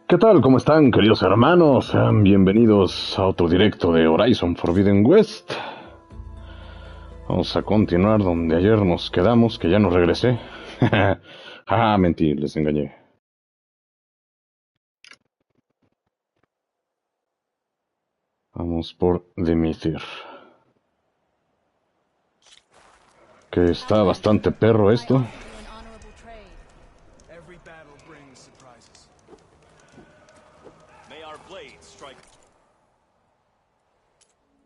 ¿Qué tal? ¿Cómo están, queridos hermanos? Sean bienvenidos a otro directo de Horizon Forbidden West. Vamos a continuar donde ayer nos quedamos, que ya no regresé. Mentí, les engañé. Vamos por Demeter. Que está bastante perro esto.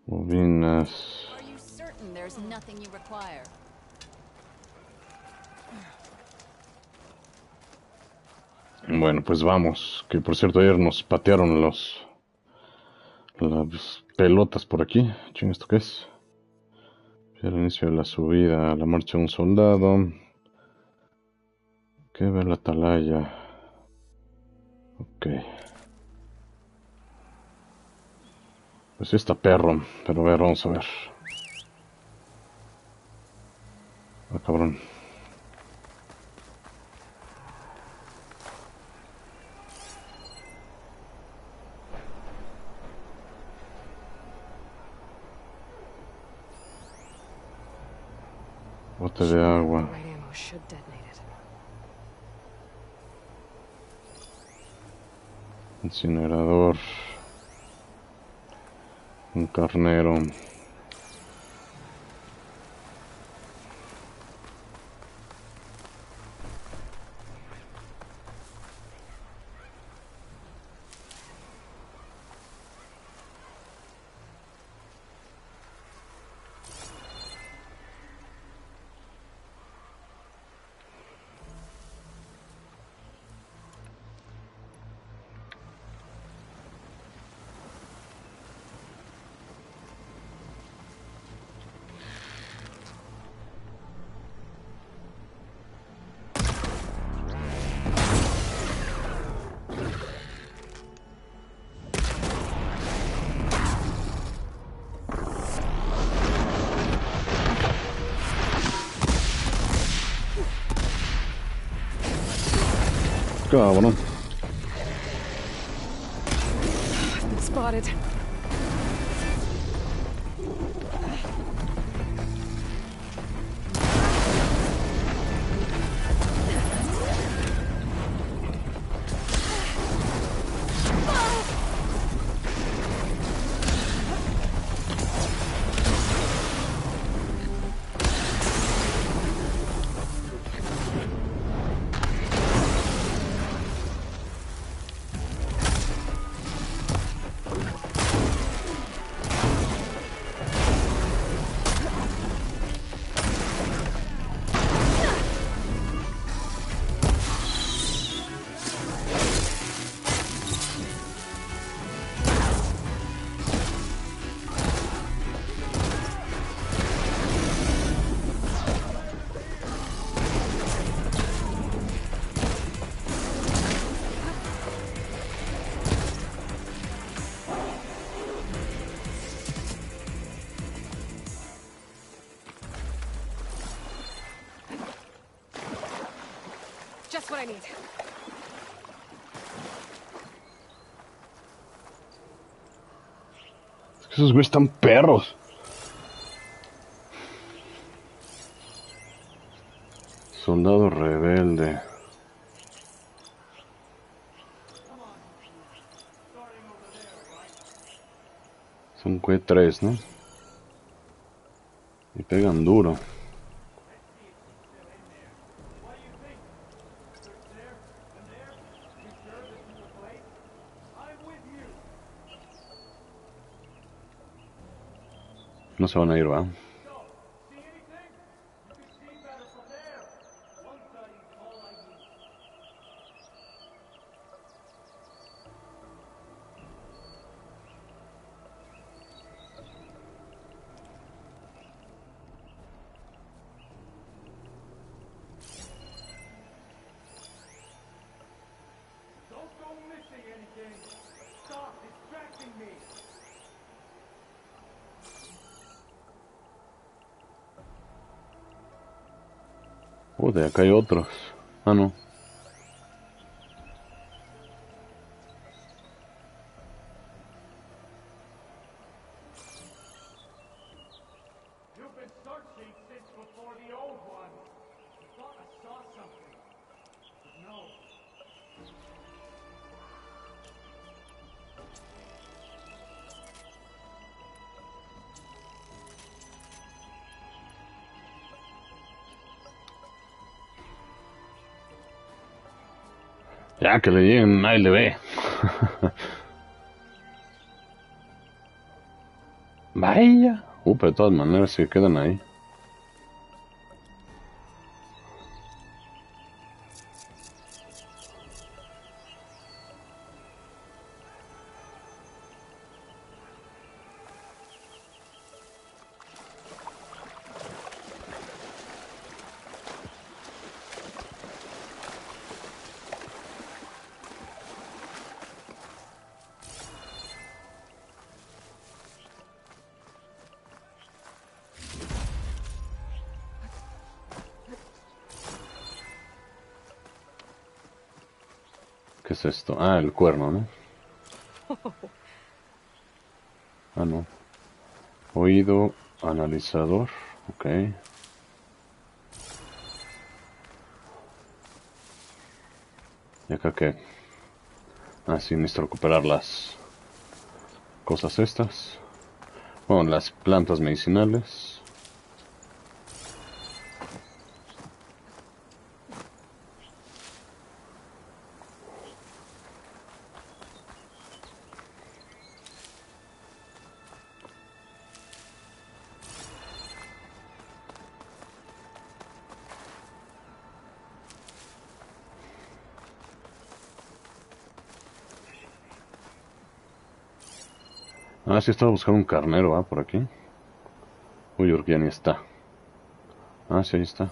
Bobinas. Bueno, pues vamos. Que por cierto ayer nos patearon las pelotas por aquí. Ching, ¿esto qué es? El inicio de la subida, la marcha de un soldado. ¿Qué ve la atalaya? Ok. Pues sí está perro, pero a ver, vamos a ver. Ah, cabrón. Bote de agua. Incinerador. Un carnero. Cabrón. Spotted. Just what I need. Es que esos güeyes están perros. Soldado rebelde. Son Q3, ¿no? Y pegan duro. No se van a ir, ¿va? De acá hay otros. Ah, no. Ya que le lleguen a LB. Vaya. Pero de todas maneras se quedan ahí. ¿Qué es esto? Ah, el cuerno, ¿no? Ah, no. Oído analizador. Ok. ¿Y acá qué? Ah, sí, necesito recuperar las cosas estas. Bueno, las plantas medicinales. Ah, sí, estaba buscando un carnero, por aquí. Uy, porque ya ni está. Ah, sí, ahí está.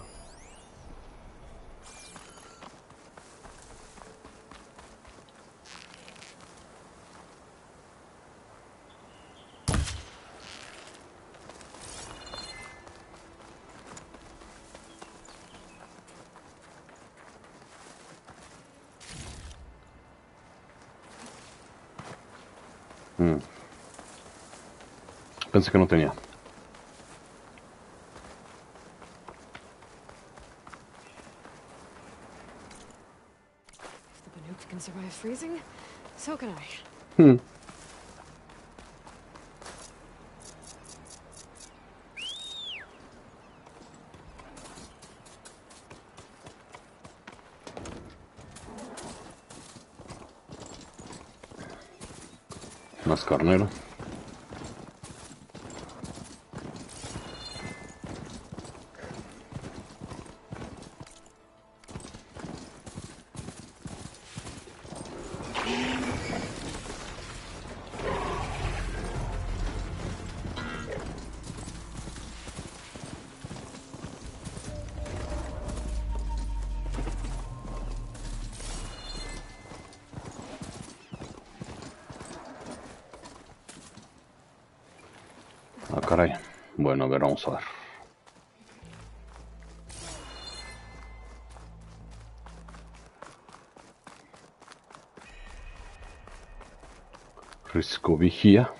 Pensé que no tenía. If the Banuk can survive freezing, so can I. Más carnero. Ah, caray. Bueno, a ver, vamos a ver. Risco vigía.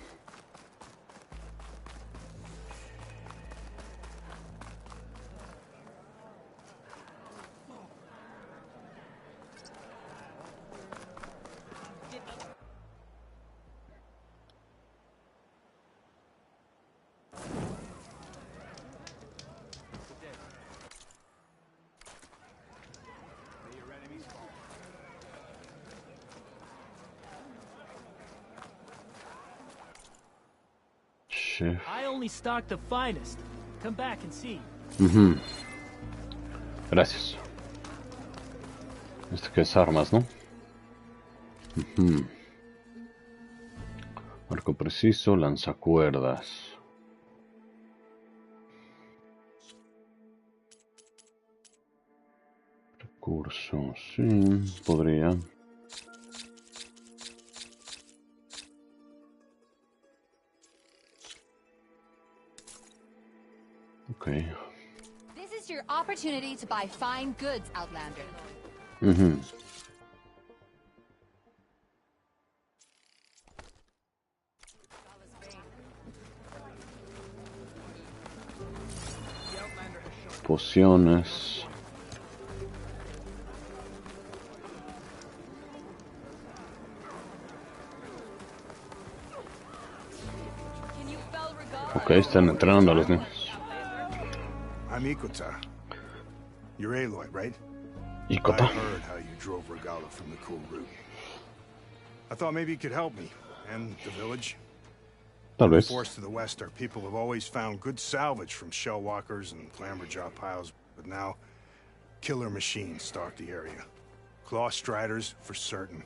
Chef. I only stock the finest. Come back and see. Gracias. Esto que es armas, ¿no? Arco preciso, lanzacuerdas. Recursos, sí, podría. Ok. This is your opportunity to buy fine goods, Outlander. Pociones. Ok, están entrenando a los niños. I'm Ikuta. You're Aloy, right? Icota. heard how you drove Regala from the cool route. I thought maybe you could help me and the village. Tal The vez. forests to the west, our people have always found good salvage from shell walkers and clamberjaw piles, but now killer machines stalk the area. Claw striders for certain.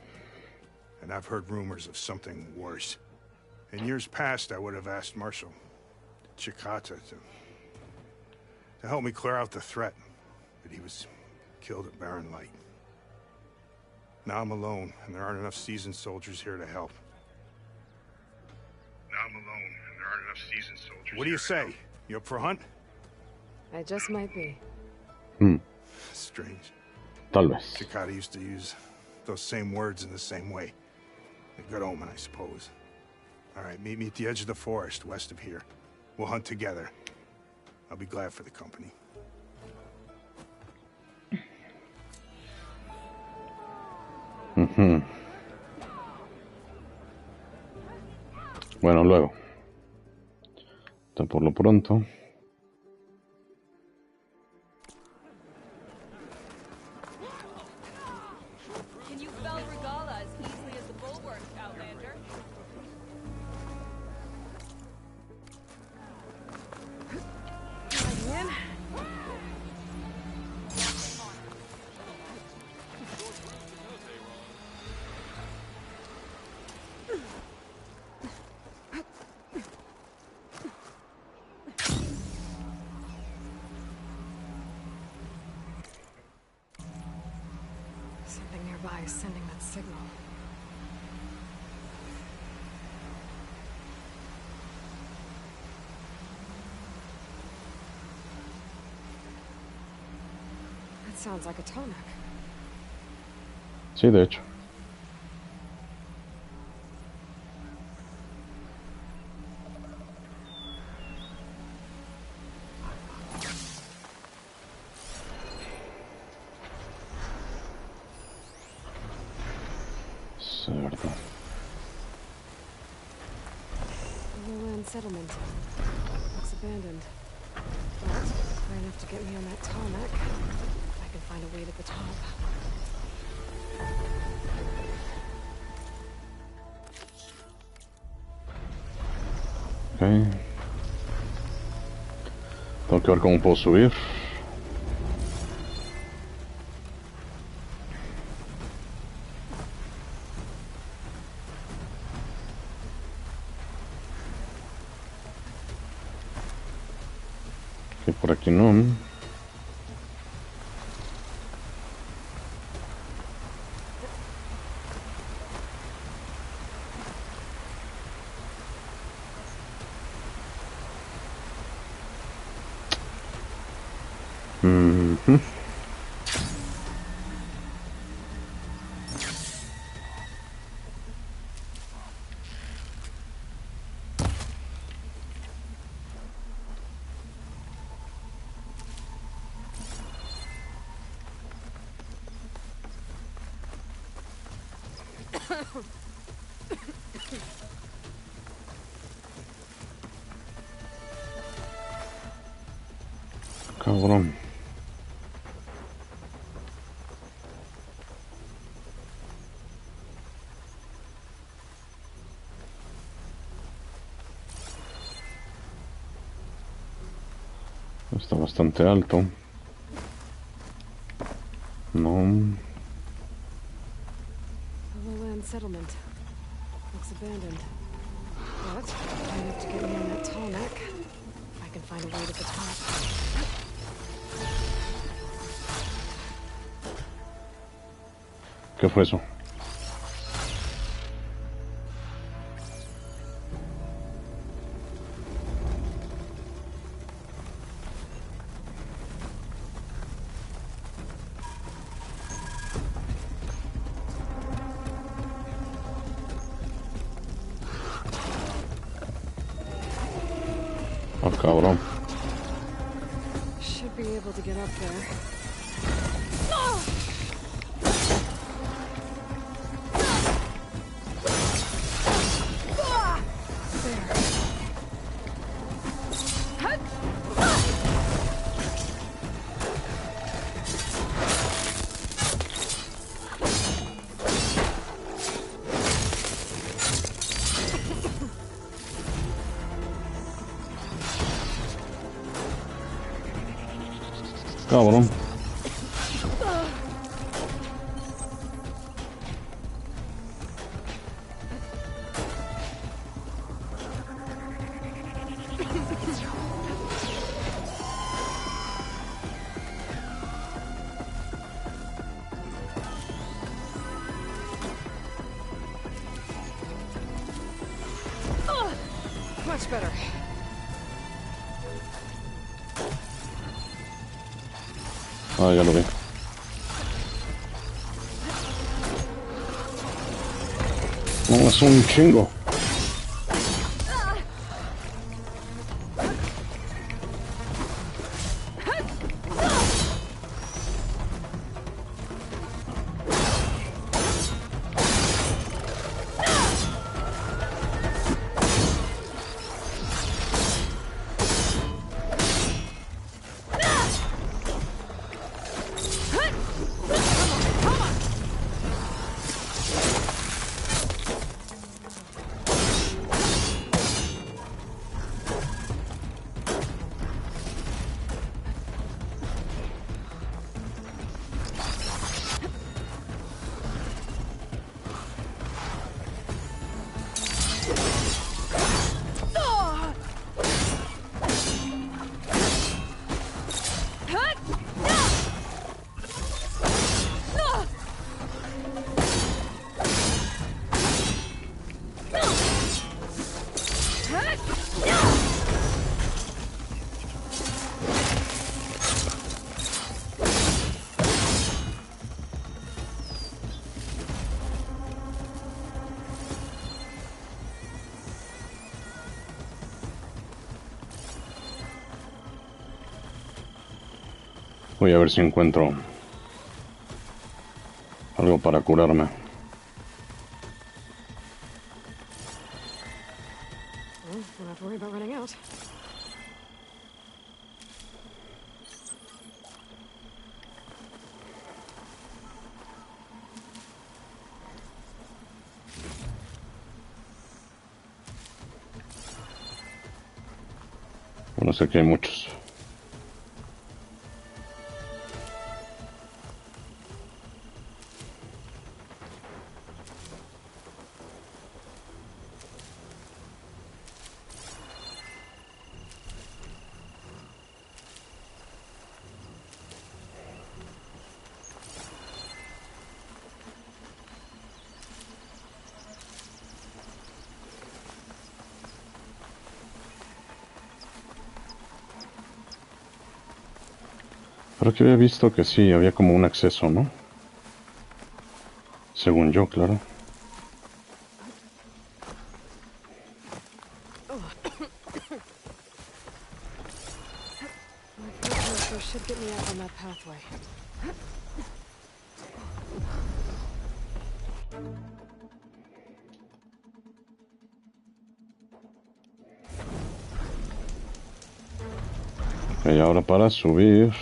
And I've heard rumors of something worse. In years past, I would have asked Marshal Chikata to help me clear out the threat, but he was killed at Barren Light. Now I'm alone, and there aren't enough seasoned soldiers here to help. What do you say? You up for a hunt? I just might be. Strange. Tal vez. Chikata used to use those same words in the same way. A good omen, I suppose. All right, meet me at the edge of the forest, west of here. We'll hunt together. I'll be glad for the company. Bueno, luego. Por lo pronto. Can you fell Regala as easily as the bulwark, Outlander? Man. Something nearby is sending that signal. That sounds like a Tonak. Sí, de hecho. Cerdo. A lowland settlement. Looks abandoned. But high enough to get me on that tarmac. If I can find a way to the top. Ok. Tengo que ver cómo puedo subir. Que por aquí no. Mhm. Cabrón. Está bastante alto. No. A lowland settlement. Looks abandoned. But high enough to get me on that tarmac. If I can find a way to the top. ¿Qué fue eso? Ah, cabrón. Should be able to get up there. cabrón. Much better. Ah, ya lo vi. No, es un chingo. Voy a ver si encuentro algo para curarme. Well, don't have to worry about running out. Bueno, sé que hay muchos. Pero que había visto que sí, había como un acceso, ¿no? Según yo, claro. My blood pressure should get me out on that pathway. Ok, ahora para subir.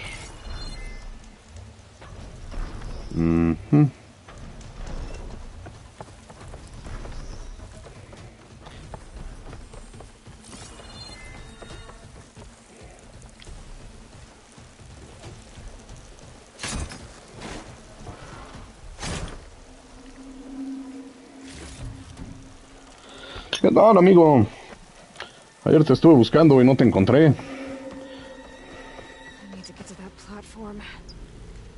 ¿Qué tal, amigo? Ayer te estuve buscando y no te encontré. I need to get to that platform.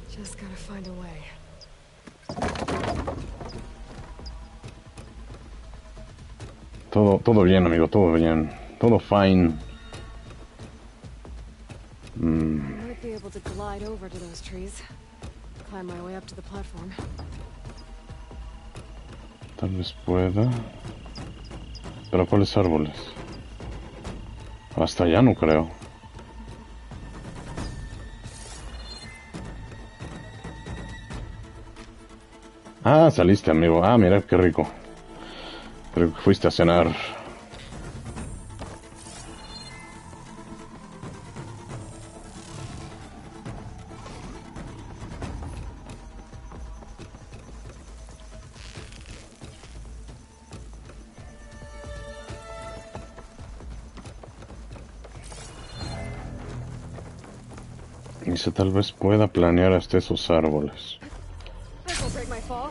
Just gotta find a way. Todo bien, amigo, todo bien. Todo fine. I might be able to glide over to those trees. Climb my way up to the platform. Tal vez pueda. ¿Pero cuáles árboles? Hasta allá no creo. Ah, saliste, amigo. Ah, mira, qué rico. Creo que fuiste a cenar. Dice, tal vez pueda planear hasta esos árboles. This will break my fall.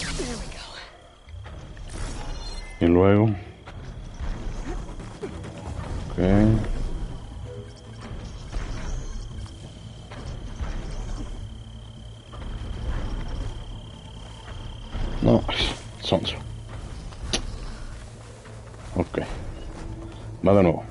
There we go. Y luego... Ok. No, sonso. Ok. Va de nuevo.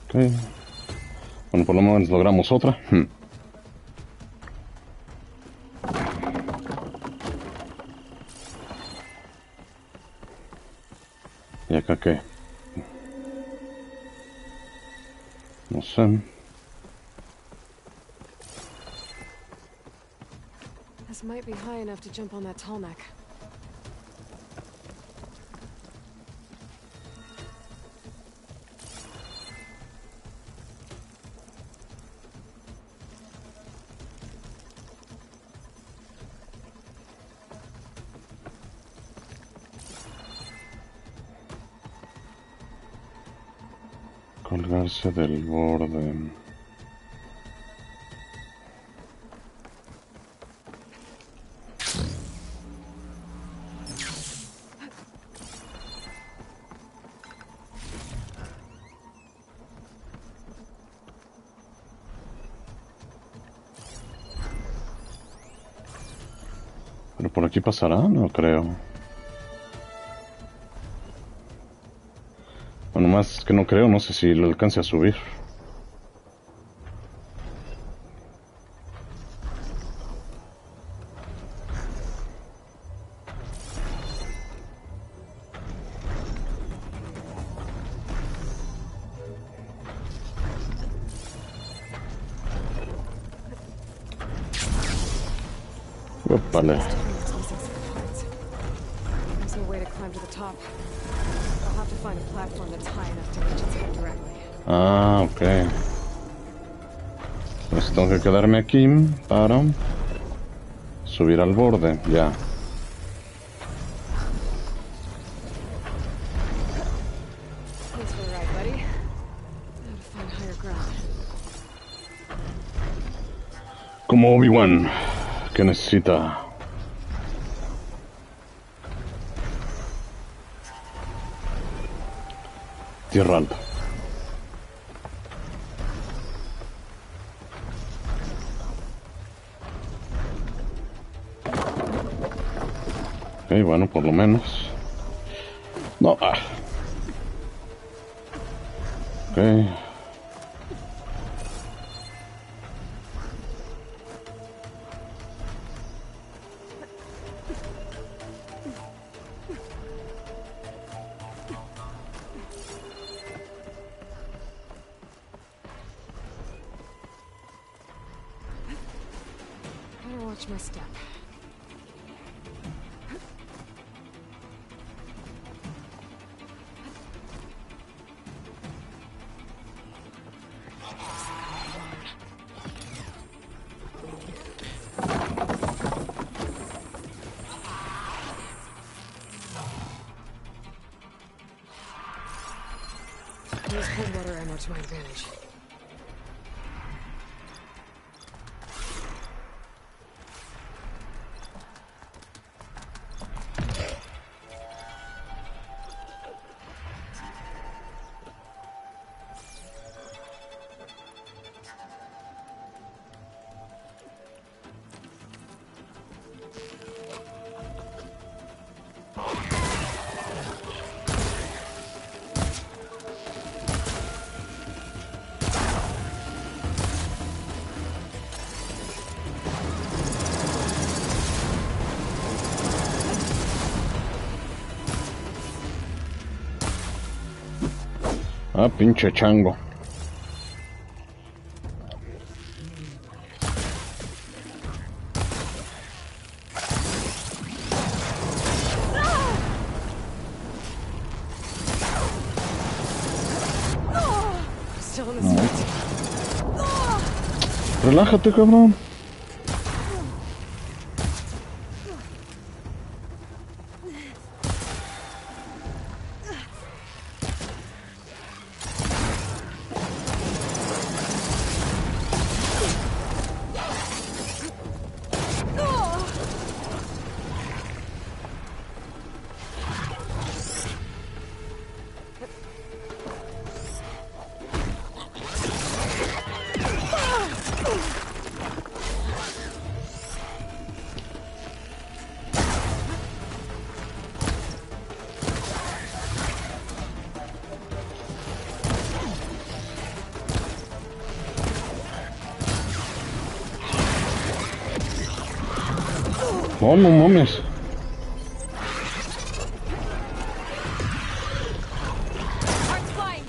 Okay. Bueno, por lo menos logramos otra. ¿Y acá qué? No sé. This might be high enough to jump on that tall neck. Colgarse del borde. Pero por aquí pasará, no creo. Bueno, más que no creo, no sé si lo alcance a subir. Vale. There's no way to climb to the top. I'll have to find a platform that's high enough to reach its head directly. Ah, ok. Entonces tengo que quedarme aquí para subir al borde, ya. Thanks for the ride, buddy. Now to find higher ground. Como Obi-Wan, que necesita... tierra alta. Ok, bueno, por lo menos. No, ah. Ok. Better watch my step. Use cold water ammo to my advantage. Ah, pinche chango. Still in the street. Relájate, cabrón. Oh, no mames. Heart's flying.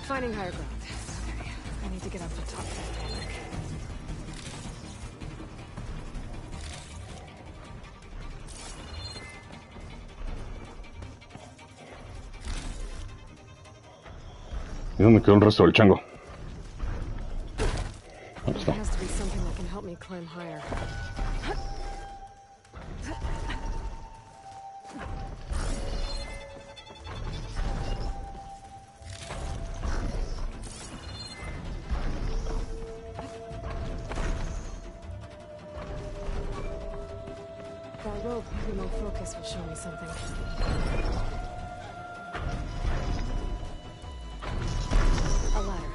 Finding higher ground. Okay, I need to get up to top of that panic. ¿Y dónde quedó el resto del chango? ¿Dónde There está? has to be something that can help me climb higher. That rope, remote focus, will show me something. A ladder.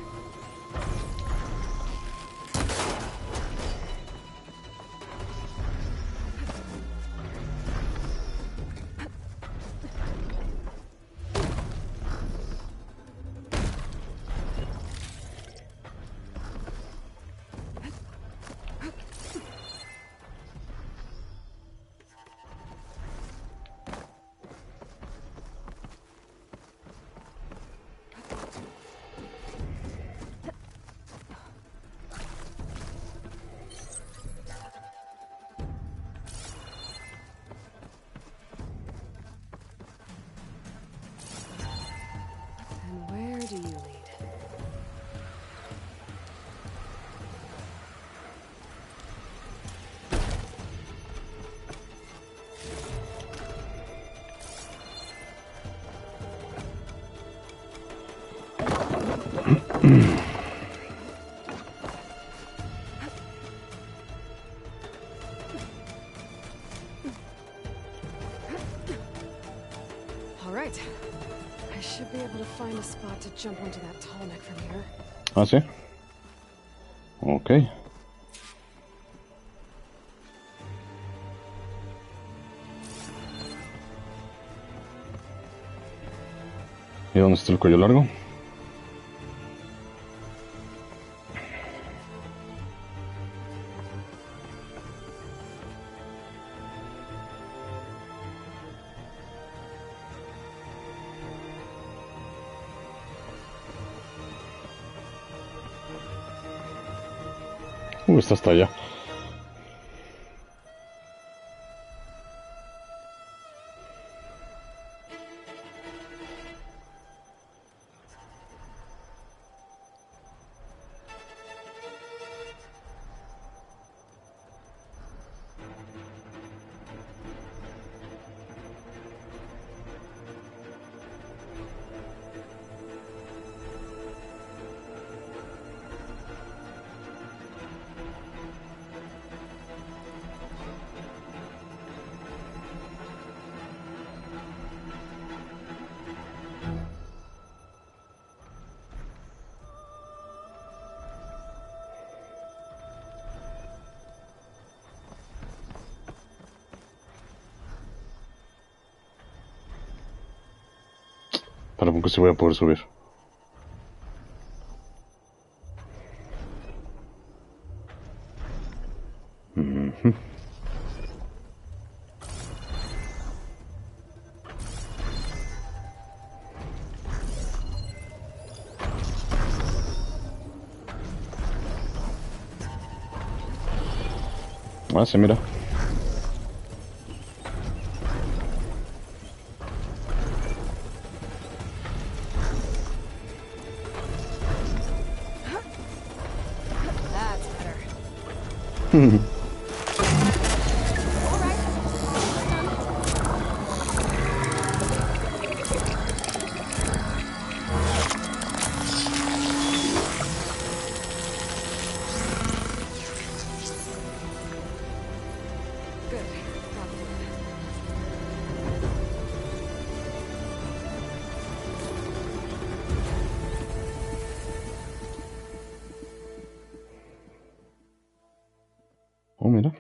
All right. I should be able to find a spot to jump onto that tall neck from here. ¿Ah, sí? Ok. ¿Y dónde está el cuello largo? Está hasta allá. Para poco se voy a poder subir. Ah, se mira. That's better. Oh, mira.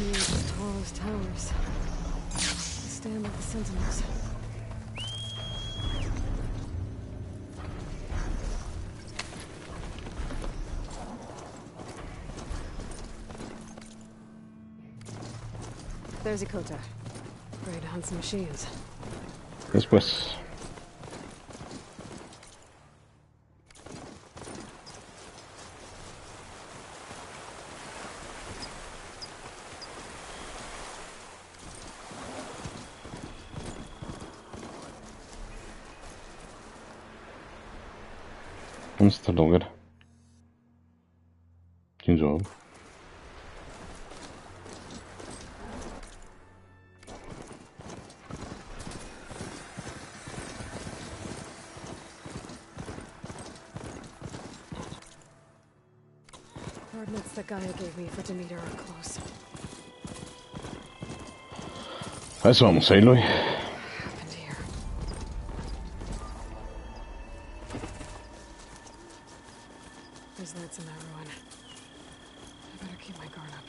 Trees as tall as towers. Stand with the sentinels. There's Ikota. Ready to hunt some machines. Después. ¿Dónde está la hoguera? ¿Quién sabe? Coordinates that Gaia gave me for Demeter are close. A eso vamos, Aloy. Happened here. There's lights in that ruin. I better keep my guard up.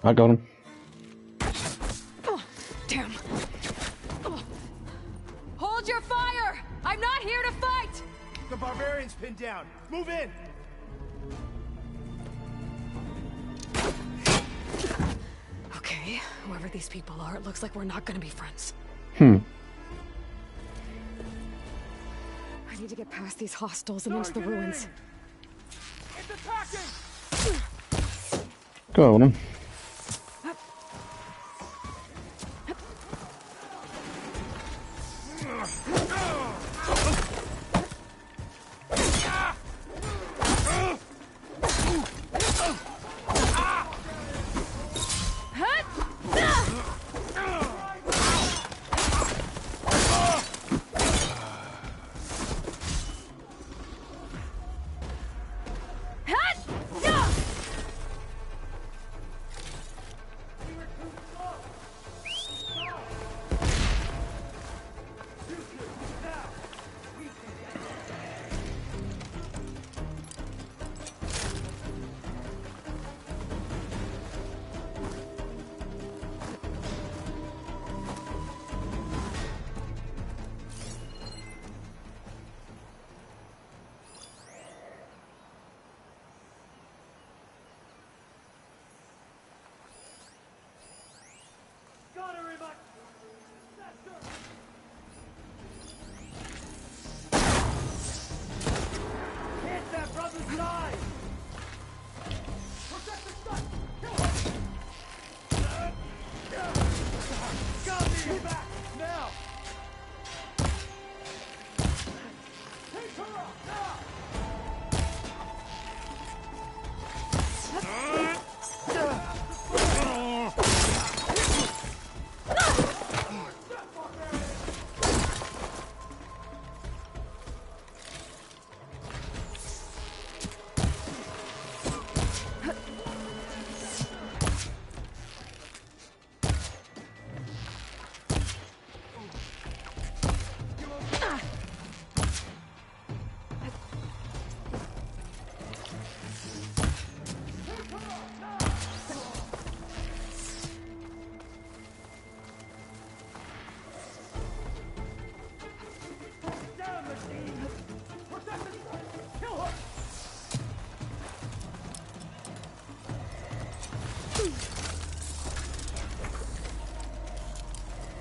Ah, cabrón. Oh, damn. Oh. Hold your fire! I'm not here to fight! The barbarian's pinned down. Move in! Okay, whoever these people are, it looks like we're not gonna be friends. I need to get past these hostiles and into the ruins. It's attacking! Cabrón.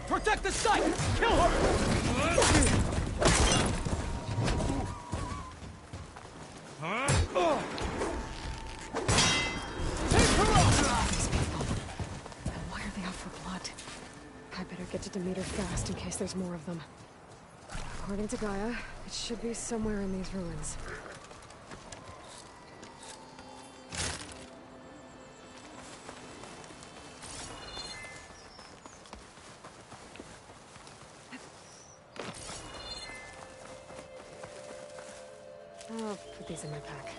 Protect the site! Kill her! Why are they out for blood? I better get to Demeter fast in case there's more of them. According to Gaia, it should be somewhere in these ruins. I'll put these in my pack.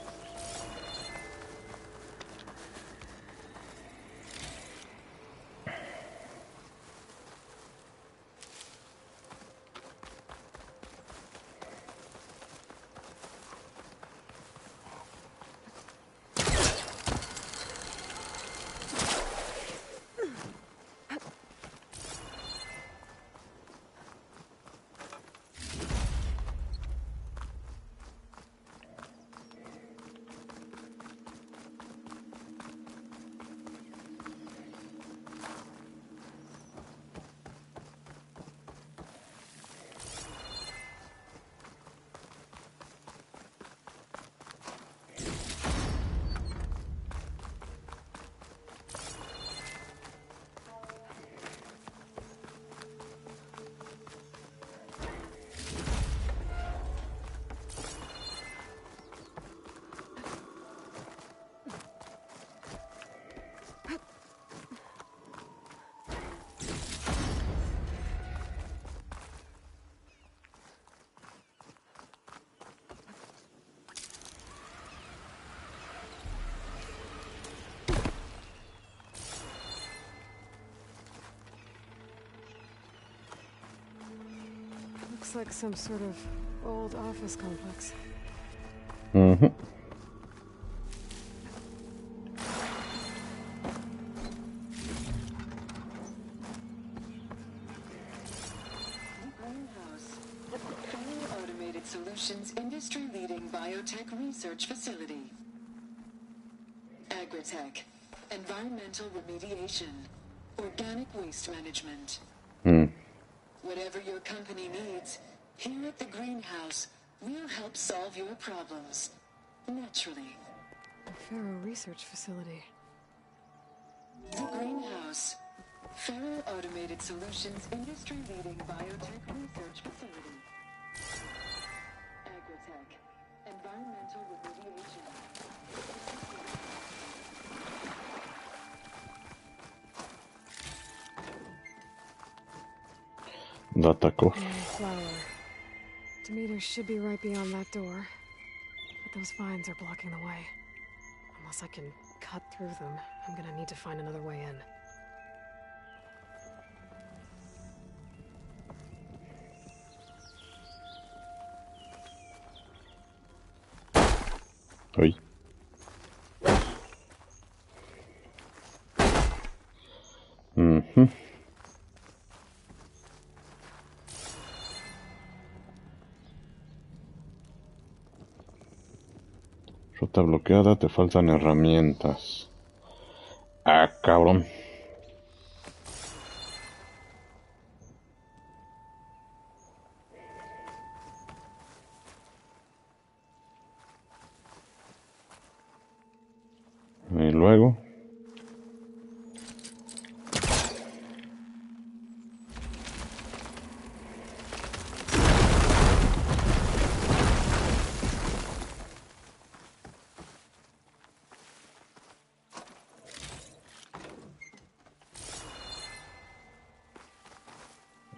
Looks like some sort of old office complex. Mm-hmm. Automated Solutions industry-leading biotech research facility. Agritech, environmental remediation, organic waste management. Whatever your company needs, here at the greenhouse, We'll help solve your problems. Naturally. A Faro research facility. The Greenhouse. Faro Automated Solutions industry-leading biotech research facility. Agritech. Environmental remediation. Datacore. Flower. Demeter should be right beyond that door. But those vines are blocking the way. Unless I can cut through them, I'm gonna need to find another way in. Uy. Ruta bloqueada, te faltan herramientas. Ah, cabrón. Y luego.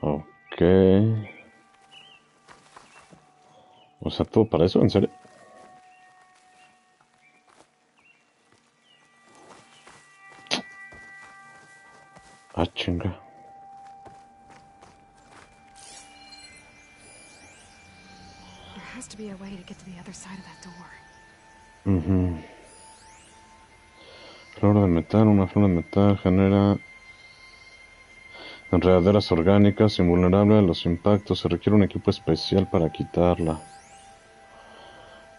Ok. O sea, ¿todo para eso? ¿En serio? Ah, chinga. There has to be a way to get to the other side of that door. Flor de metal. Una flor de metal genera enredaderas orgánicas, invulnerable a los impactos. Se requiere un equipo especial para quitarla.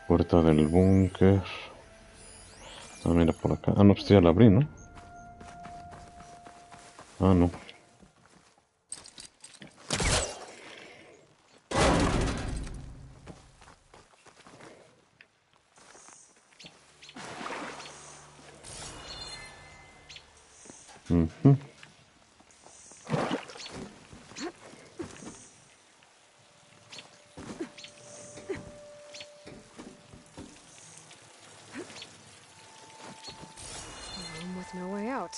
Puerta del búnker. Ah, mira por acá. Ah, no, pues ya la abrí, ¿no? Ah, no. Room with no way out.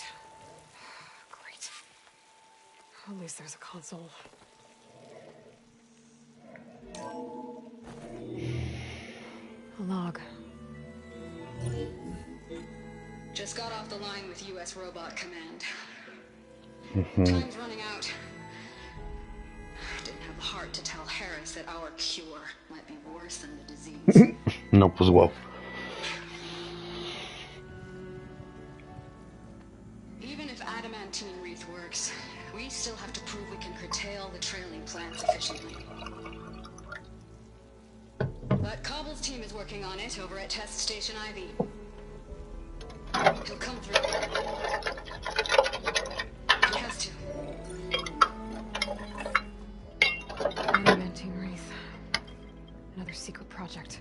Great. At least there's a console. A log. Just got off the line with U.S. Robot Command. Time's running out. Didn't have the heart to tell Harris that our cure might be worse than the disease. No, pues wow. Even if adamantine wreath works, we still have to prove we can curtail the trailing plants efficiently. But Cobble's team is working on it over at Test Station Ivy. He'll come through. He has to. Adamantine wreath. Another secret project.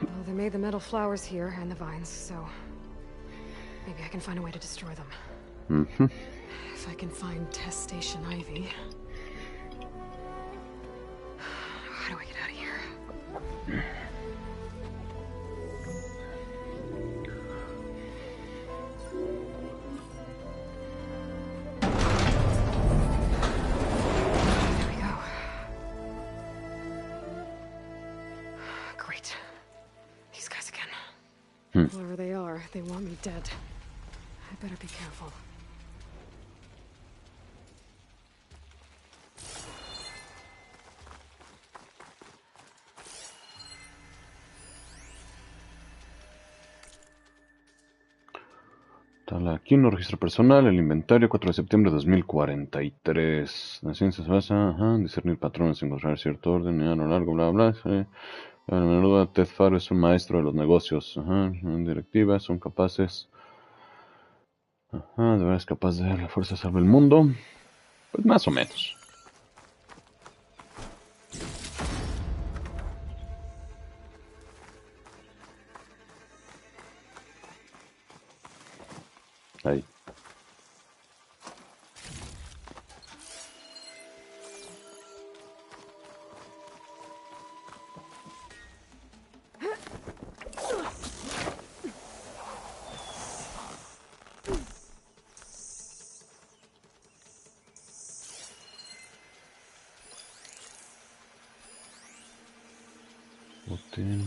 Well, they made the metal flowers here and the vines, so maybe I can find a way to destroy them. If I can find Test Station Ivy. How do I get out of here? There we go. Great. These guys again. Whoever they are, they want me dead. I better be careful. Aquí un registro personal, el inventario, 4 de septiembre de 2043. La ciencia se basa en discernir patrones, encontrar cierto orden y a lo largo, bla, bla. Sí. A menudo Ted Faro es un maestro de los negocios. En directiva, son capaces. De verdad es capaz de la fuerza salva el mundo. Pues más o menos. Ahí. Botín.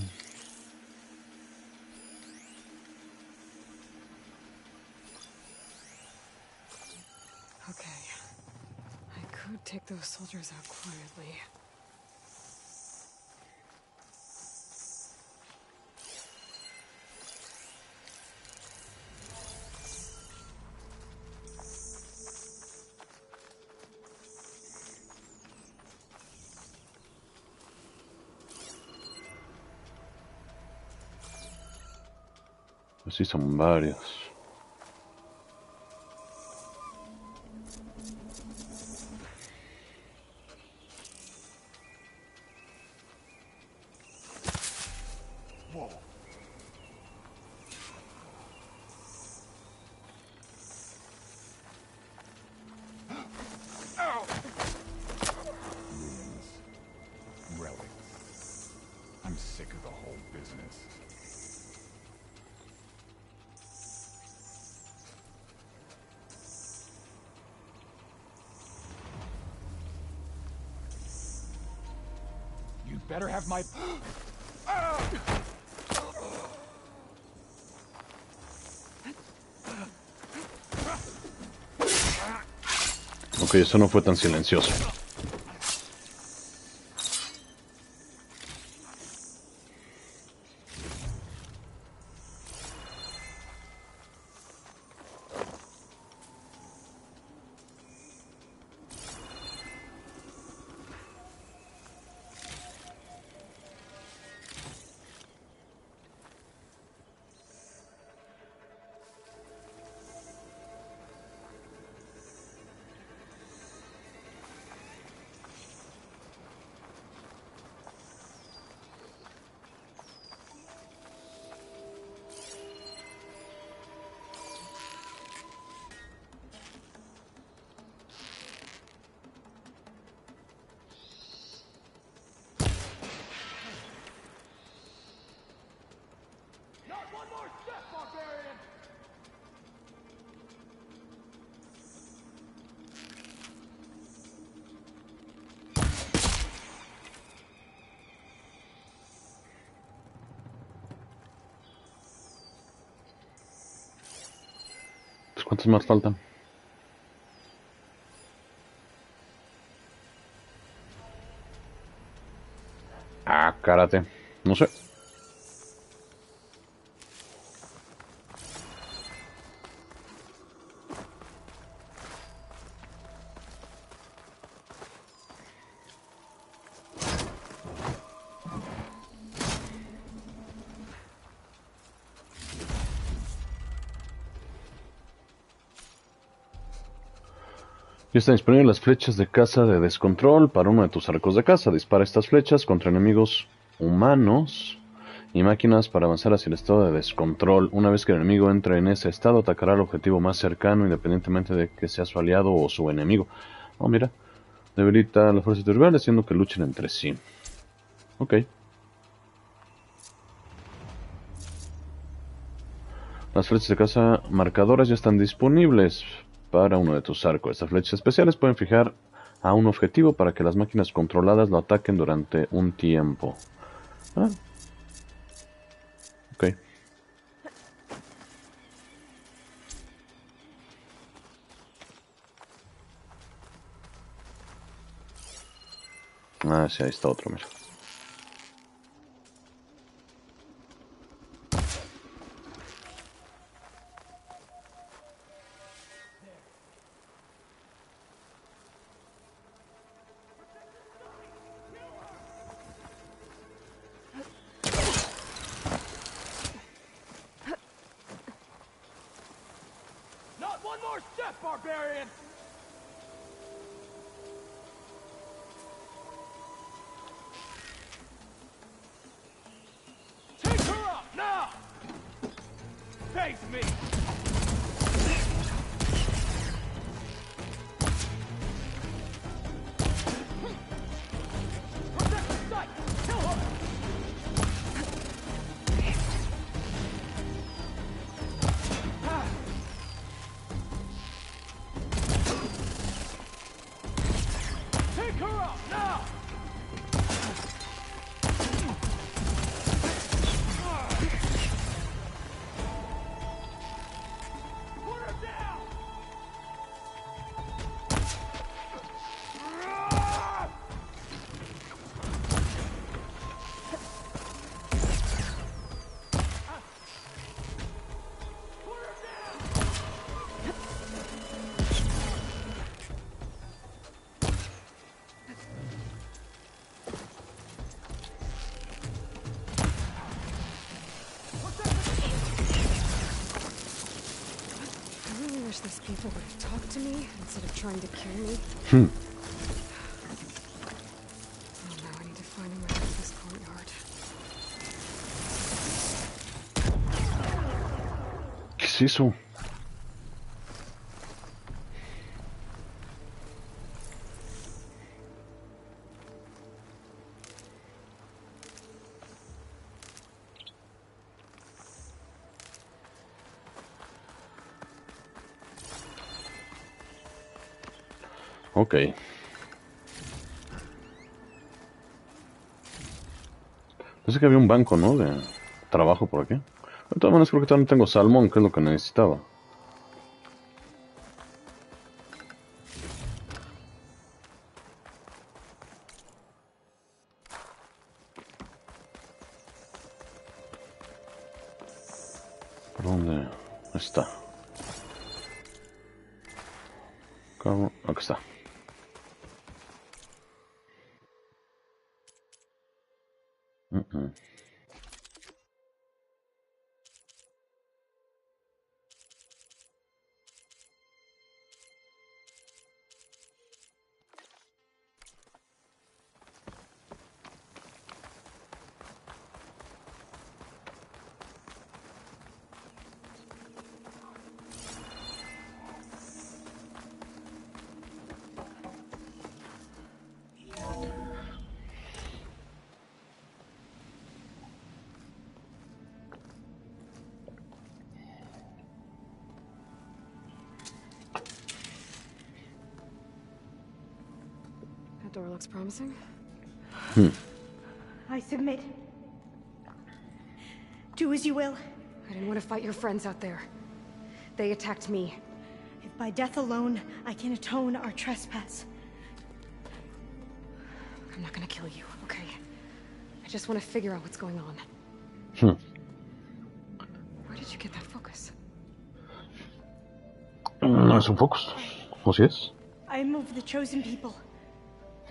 Okay. I could take those soldiers out quietly. Así son varios. Relics. I'm sick of the whole business. You better have my... Ok, eso no fue tan silencioso. Not one more step, barbarian! Pues, ¿cuántos más faltan? Ah, karate. No sé. Ya están disponibles las flechas de caza de descontrol para uno de tus arcos de caza. Dispara estas flechas contra enemigos humanos y máquinas para avanzar hacia el estado de descontrol. Una vez que el enemigo entre en ese estado, atacará al objetivo más cercano, independientemente de que sea su aliado o su enemigo. Oh, mira. Debilita a las fuerzas territoriales, haciendo que luchen entre sí. Ok. Las flechas de caza marcadoras ya están disponibles para uno de tus arcos. Estas flechas especiales pueden fijar a un objetivo para que las máquinas controladas lo ataquen durante un tiempo. Ah. Ok. Ah, sí, ahí está otro, mira. Not one more step, barbarian! Take her out, now! Face me! wish these people would have talked to me instead of trying to kill me. Hmm. Oh no, I need to find a way out of this courtyard. ¿Qué es eso? Ok. Pensé que había un banco, ¿no? De trabajo por aquí. De todas maneras creo que todavía no tengo salmón, que es lo que necesitaba. ¿Por dónde está? Aquí está. That door looks promising. I submit. Do as you will. I didn't want to fight your friends out there. They attacked me. If by death alone I can atone our trespass. I'm not gonna kill you, okay? I just want to figure out what's going on. Where did you get that focus? No es un focus. ¿O sí es? I am of the chosen people.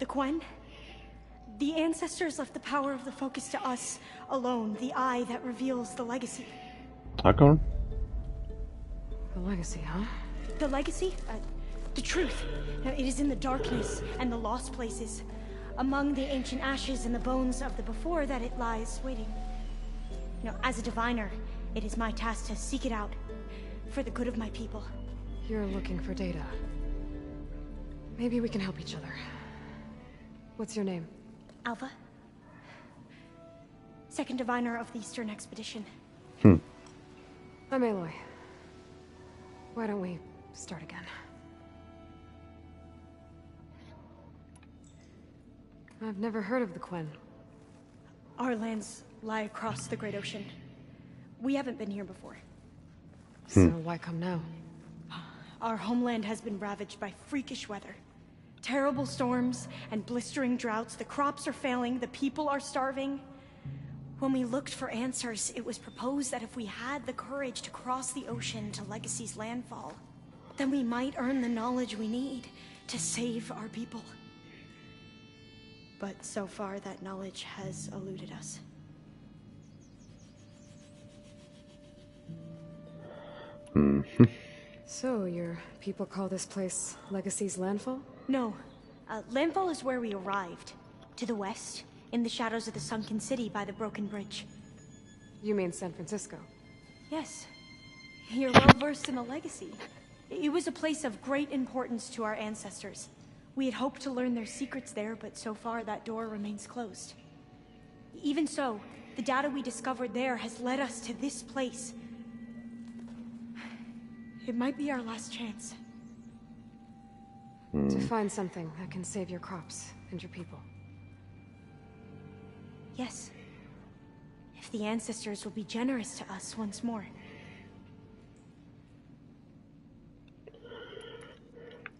The Quen. The ancestors left the power of the focus to us alone, the eye that reveals the legacy. Ah, cabrón. The legacy, huh? The legacy? The truth. It is in the darkness and the lost places. Among the ancient ashes and the bones of the before that it lies waiting. As a diviner, it is my task to seek it out. For the good of my people. You're looking for data. Maybe we can help each other. What's your name? Alva. Second diviner of the Eastern Expedition. I'm Aloy. Why don't we start again? I've never heard of the Quen. Our lands lie across the Great Ocean. We haven't been here before. So why come now? Our homeland has been ravaged by freakish weather. Terrible storms and blistering droughts. The crops are failing, the people are starving. When we looked for answers, it was proposed that if we had the courage to cross the ocean to Legacy's landfall, then we might earn the knowledge we need to save our people. But so far, that knowledge has eluded us. So, your people call this place Legacy's landfall? No. Landfall is where we arrived. To the west, in the shadows of the sunken city by the broken bridge. You mean San Francisco? Yes. You're well versed in the legacy. It was a place of great importance to our ancestors. We had hoped to learn their secrets there, but so far that door remains closed. Even so, the data we discovered there has led us to this place. It might be our last chance. To find something that can save your crops and your people. Yes. If the ancestors will be generous to us once more.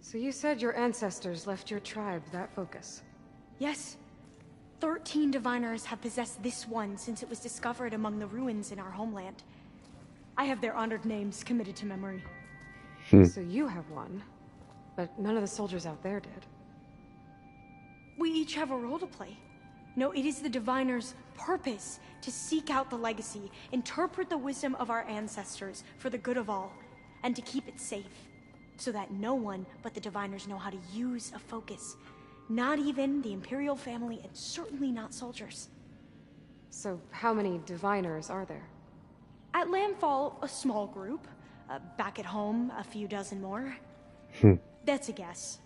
So you said your ancestors left your tribe that focus? Yes. 13 diviners have possessed this one since it was discovered among the ruins in our homeland. I have their honored names committed to memory. So you have one, but none of the soldiers out there did. We each have a role to play. No, it is the diviner's purpose to seek out the legacy, interpret the wisdom of our ancestors for the good of all, and to keep it safe. so that no one but the Diviners know how to use a focus. Not even the Imperial family, and certainly not soldiers. So how many Diviners are there? At Landfall, a small group. Back at home, a few dozen more. That's a guess.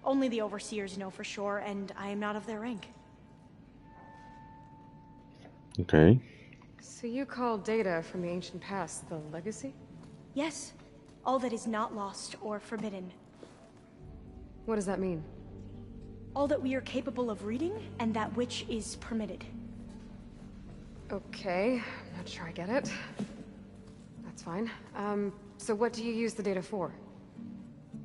Only the Overseers know for sure, and I am not of their rank. Okay. So you call data from the ancient past the legacy? Yes. All that is not lost or forbidden. What does that mean? All that we are capable of reading, and that which is permitted. Okay, I'm not sure I get it. That's fine. So what do you use the data for?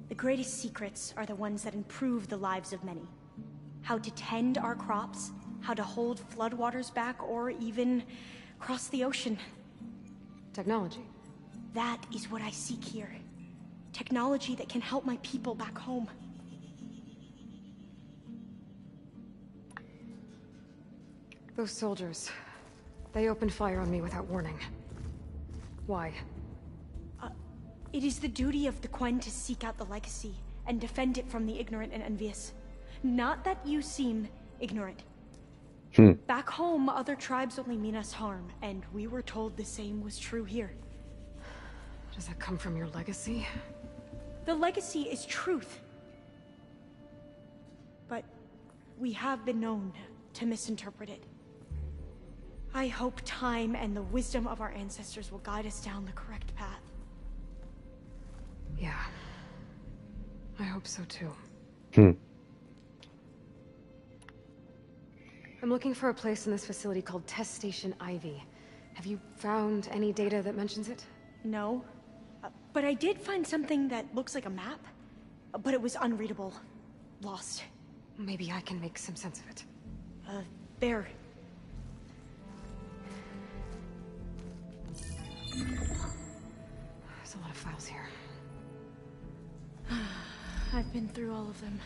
The greatest secrets are the ones that improve the lives of many. How to tend our crops, how to hold floodwaters back, or even cross the ocean. Technology. That is what I seek here. Technology that can help my people back home. Those soldiers, they opened fire on me without warning. Why? It is the duty of the Quen to seek out the legacy and defend it from the ignorant and envious. Not that you seem ignorant. Back home, other tribes only mean us harm, and we were told the same was true here. Does that come from your legacy? The legacy is truth. But we have been known to misinterpret it. I hope time and the wisdom of our ancestors will guide us down the correct path. Yeah. I hope so too. I'm looking for a place in this facility called Test Station Ivy. Have you found any data that mentions it? No. But I did find something that looks like a map. But it was unreadable. Lost. Maybe I can make some sense of it. There. There's a lot of files here. I've been through all of them.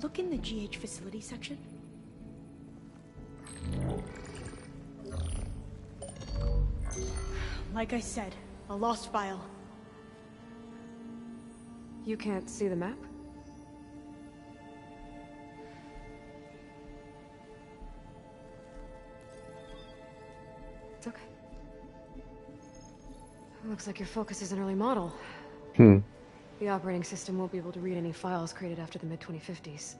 Look in the GH facility section. Like I said, a lost file. You can't see the map? It's okay. Looks like your focus is an early model. The operating system won't be able to read any files created after the mid-2050s.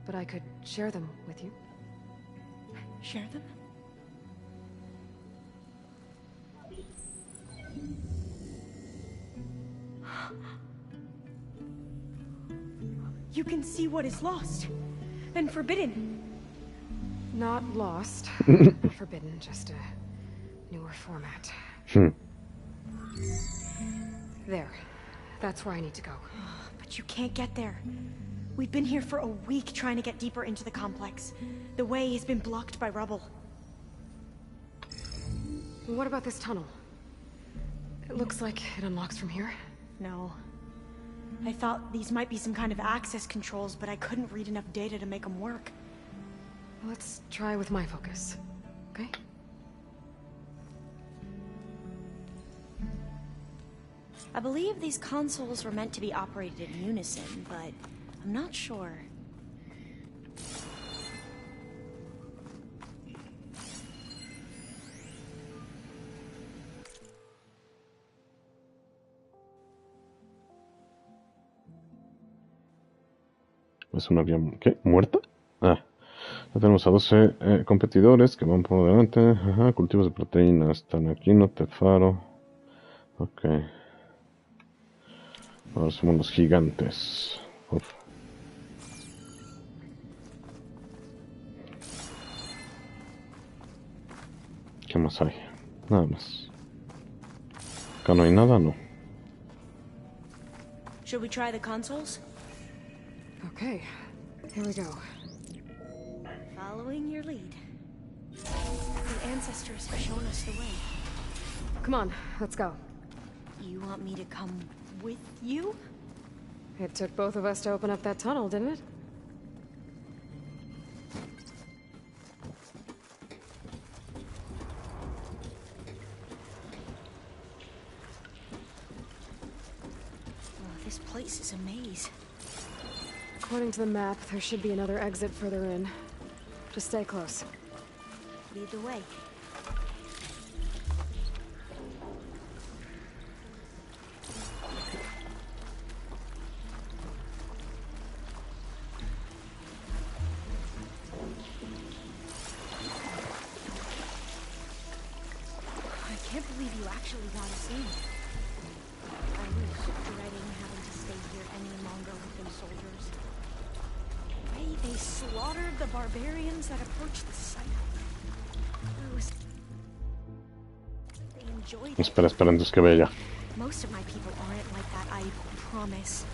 But I could share them with you. Share them? You can see what is lost and forbidden. Not lost. Forbidden, just a newer format. There. That's where I need to go. But you can't get there. We've been here for a week trying to get deeper into the complex. The way has been blocked by rubble. What about this tunnel? It looks like it unlocks from here. No. I thought these might be some kind of access controls, but I couldn't read enough data to make them work. Let's try with my focus, okay? I believe these consoles were meant to be operated in unison, but I'm not sure. Es una vía... ¿Qué? ¿Muerta? Ah. Ya tenemos a 12 competidores que van por delante. Ajá, cultivos de proteínas. Están aquí, no te faro. Ok. Ahora somos los gigantes. Uf. ¿Qué más hay? Nada más. Acá no hay nada, no. Should we try the consoles? Okay, here we go. Following your lead. The ancestors have shown us the way. Come on, let's go. You want me to come with you? It took both of us to open up that tunnel, didn't it? This place is a maze. According to the map, there should be another exit further in. Just stay close. Lead the way. I can't believe you actually got us in. I was dreading having to stay here any longer with those soldiers. The way they slaughtered the barbarians that approached the site. They enjoyed it. Espera, antes que vea. Most of my people aren't like that, I promise.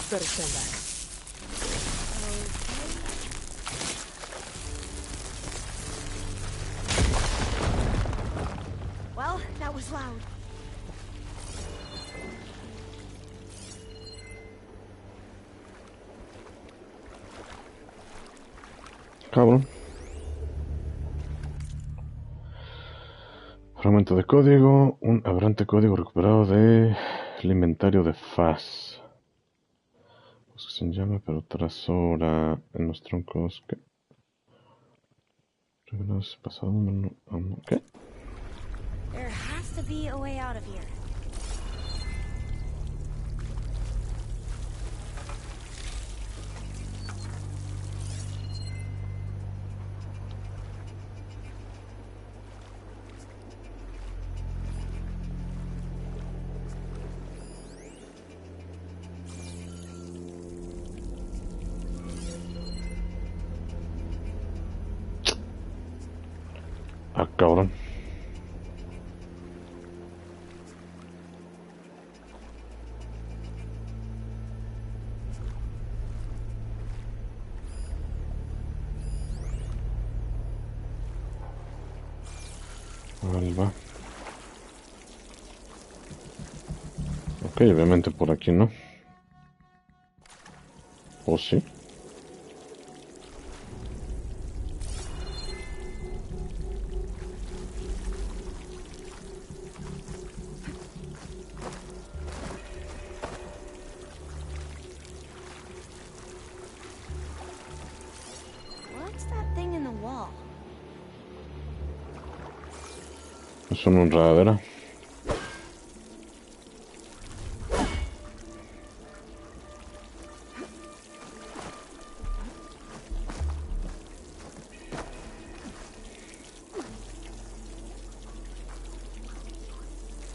Better stand back. Well, that was loud. Cabrón. Fragmento de código. Un aberrante código recuperado del inventario de Faz. Sin llama, pero tras hora en los troncos. ¿Qué? Revelados pasado. ¿Qué? There has to be a way out of here. Ah, cabrón. Ahí va. Ok, obviamente por aquí no. ¿O sí? Es una honradera.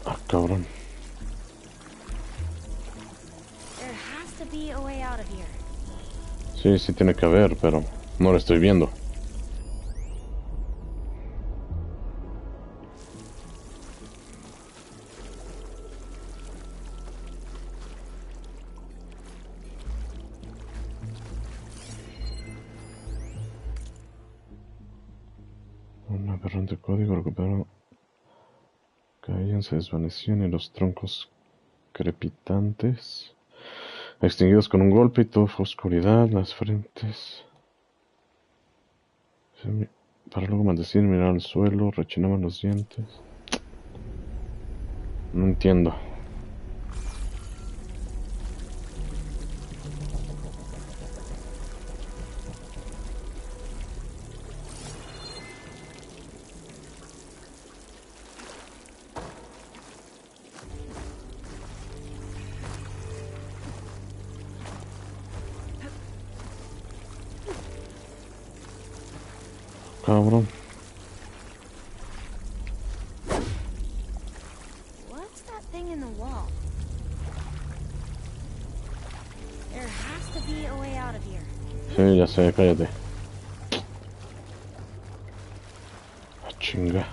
Ah, cabrón. Sí, sí tiene que haber, pero no lo estoy viendo. Un aberrante código recuperado. Caían, se desvanecían y los troncos crepitantes extinguidos con un golpe y todo fue oscuridad, las frentes. Para luego maldecir, mirar al suelo, rechinaban los dientes. No entiendo. Cabrón. What's that thing in the wall? There has to be a way out of here. Sí, ya sé, cállate. Ah, chinga.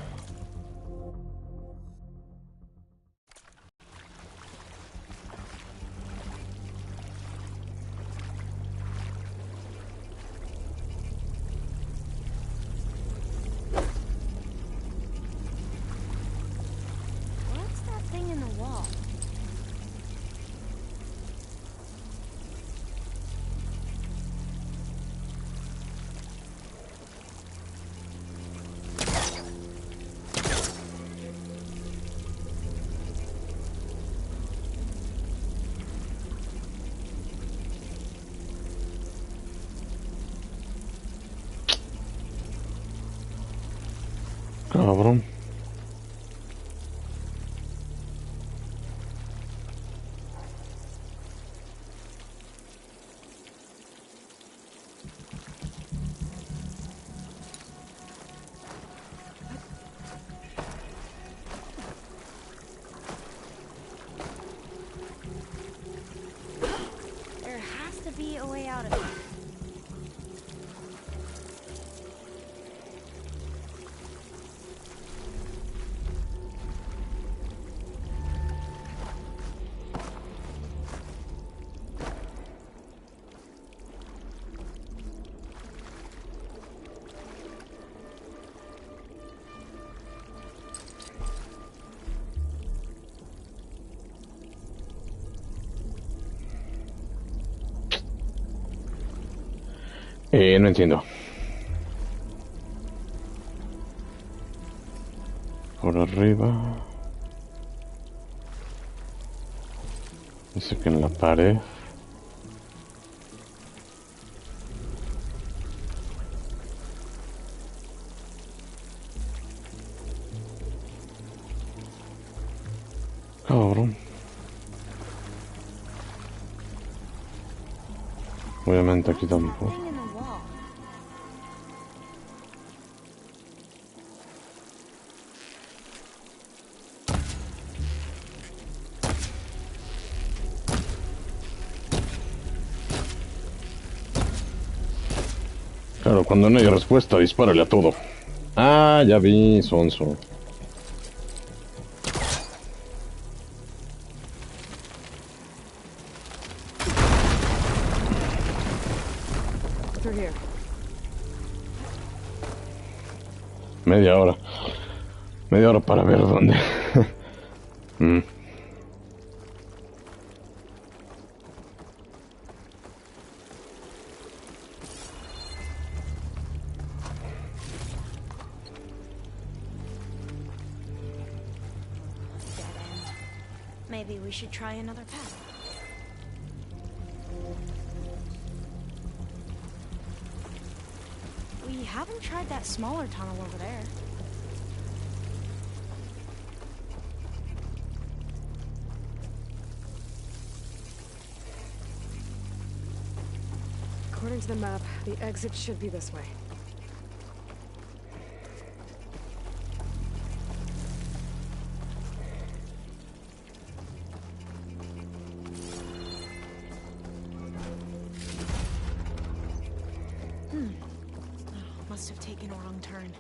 Cabrón. There has to be a way out of here. No entiendo. Por arriba. Dice que en la pared. Cabrón. Obviamente aquí tampoco. Thing in the wall. Claro, cuando no hay respuesta, dispárale a todo. Ah, ya vi, sonso. Through here. Media hora. Media hora para ver dónde. Dead end. Maybe we should try another path. We haven't tried that smaller tunnel over there. According to the map, the exit should be this way. Must have taken a wrong turn.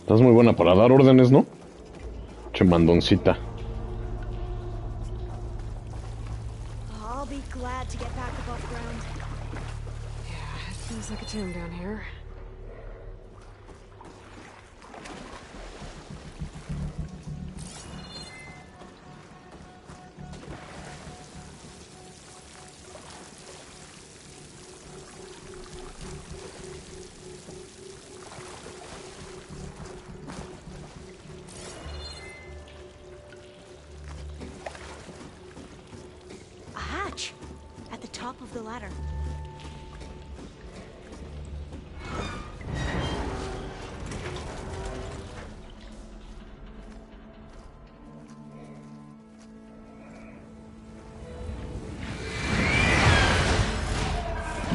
Estás muy buena para dar órdenes, ¿no? Che mandoncita. I'll be glad to get back above ground. Yeah, it feels like a tomb down here. A hatch at the top of the ladder.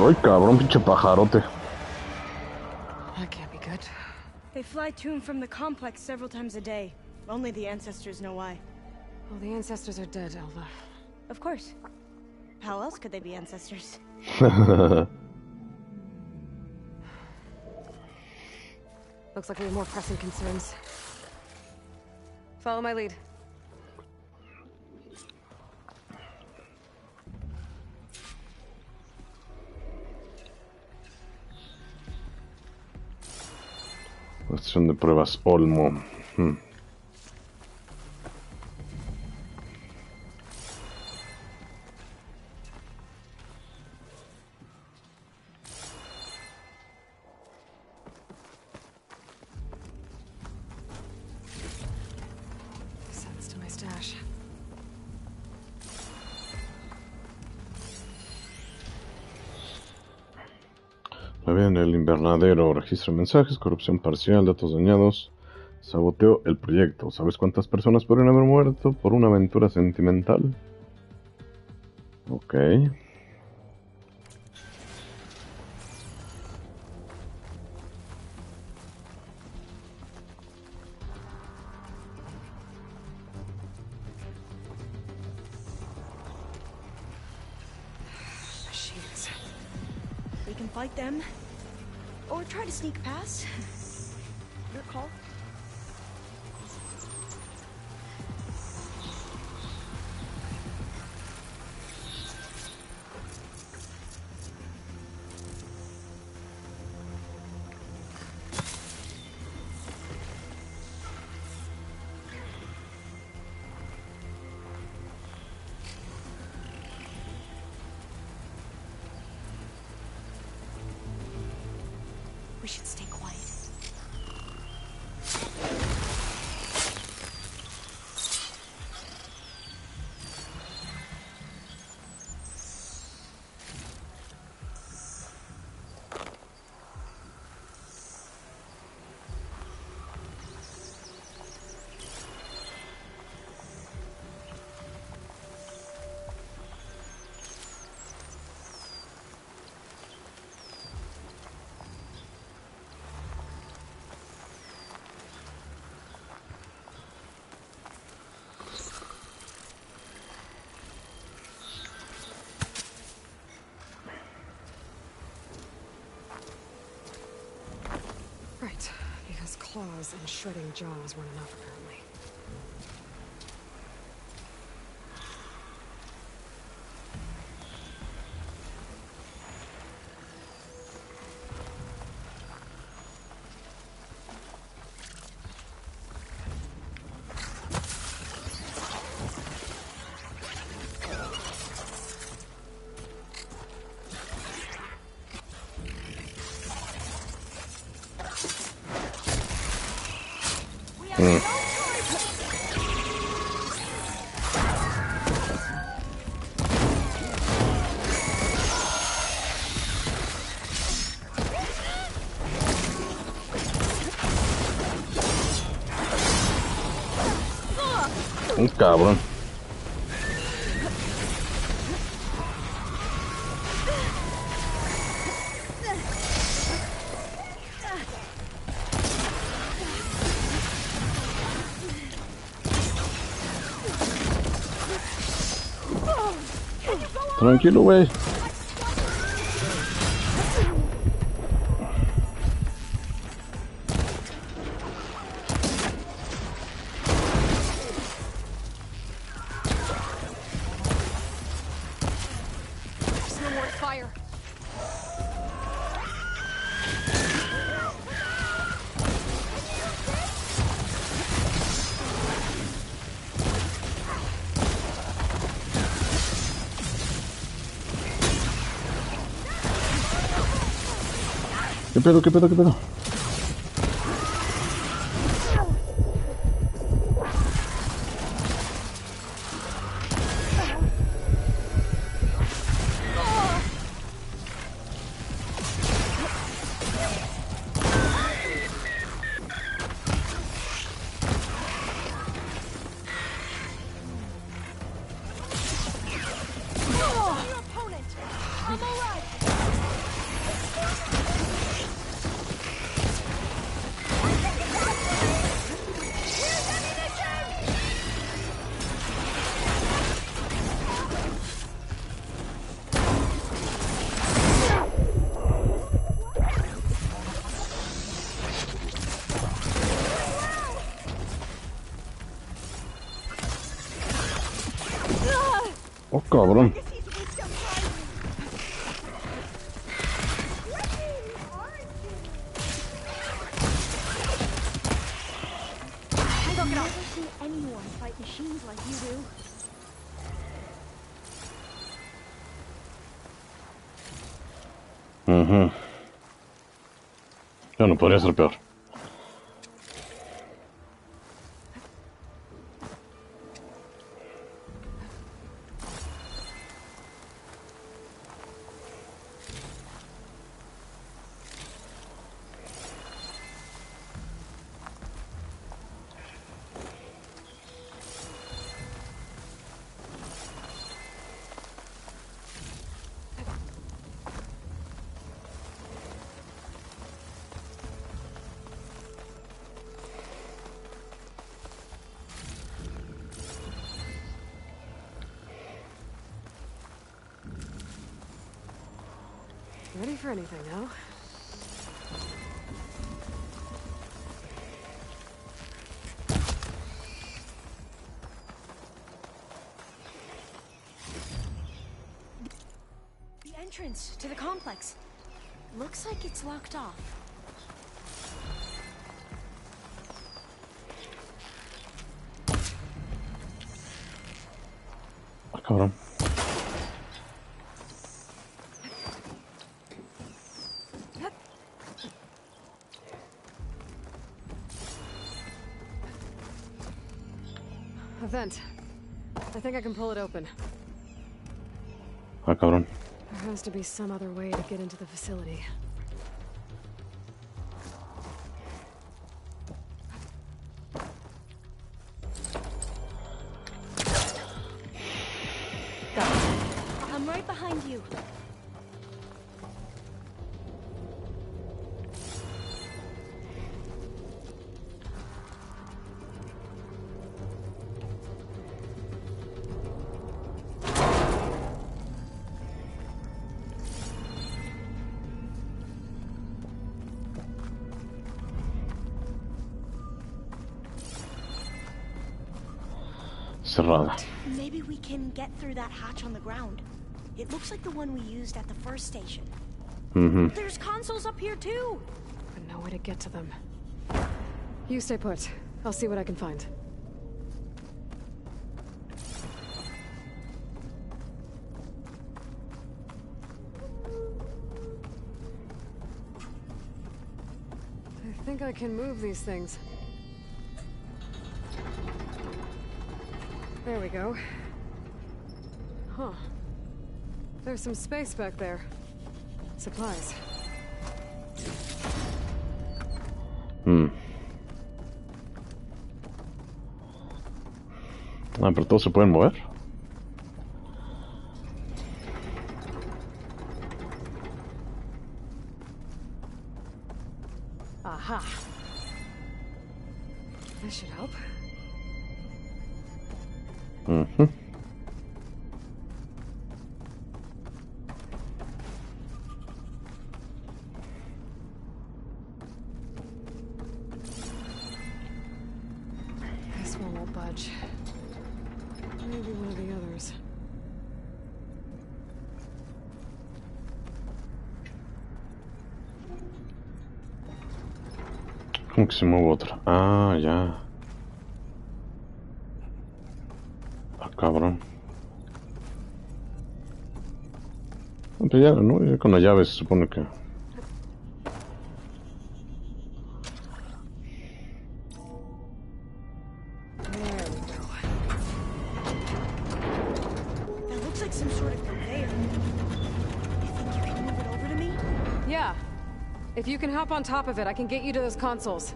Ay, cabrón, pinche pajarote. That can't be good. They fly to and from the complex several times a day. Only the ancestors know why. Well, the ancestors are dead, Elva. Of course. How else could they be ancestors? Looks like we have more pressing concerns. Follow my lead. Estación de pruebas Olmo. Sends to my stash. A ver, en el invernadero, registra mensajes, corrupción parcial, datos dañados, saboteó el proyecto. ¿Sabes cuántas personas podrían haber muerto por una aventura sentimental? Ok. Machines. We can fight them, or try to sneak past. Your call. We should stay quiet. Right, because claws and shredding jaws weren't enough, apparently. Un cabrón. Tranquilo, güey. There's no more fire. ¿Qué pedo, qué pedo, qué pedo? Oh, cabrón. I've never seen anyone fight machines like you do. Ya no podría ser peor. Ready for anything, huh? The entrance to the complex. Looks like it's locked off. Ah, cabrón. A vent. I think I can pull it open. Ah, cabrón. There has to be some other way to get into the facility. Got it. I'm right behind you. Cerrada. Maybe we can get through that hatch on the ground. It looks like the one we used at the first station. There's consoles up here too. But no way to get to them. You stay put. I'll see what I can find. I think I can move these things. There we go. Huh. There's some space back there. Supplies. Ah, pero todos se pueden mover. Aha. This should help. This one won't budge. Maybe one of the others. ¿Cómo que se mueve otra? Ah, ya. Ah, cabrón. Pero ya, ¿no? Ya con la llave se supone que... There we go. That looks like some sort of conveyor. You think you can move it over to me? Yeah. If you can hop on top of it, I can get you to those consoles.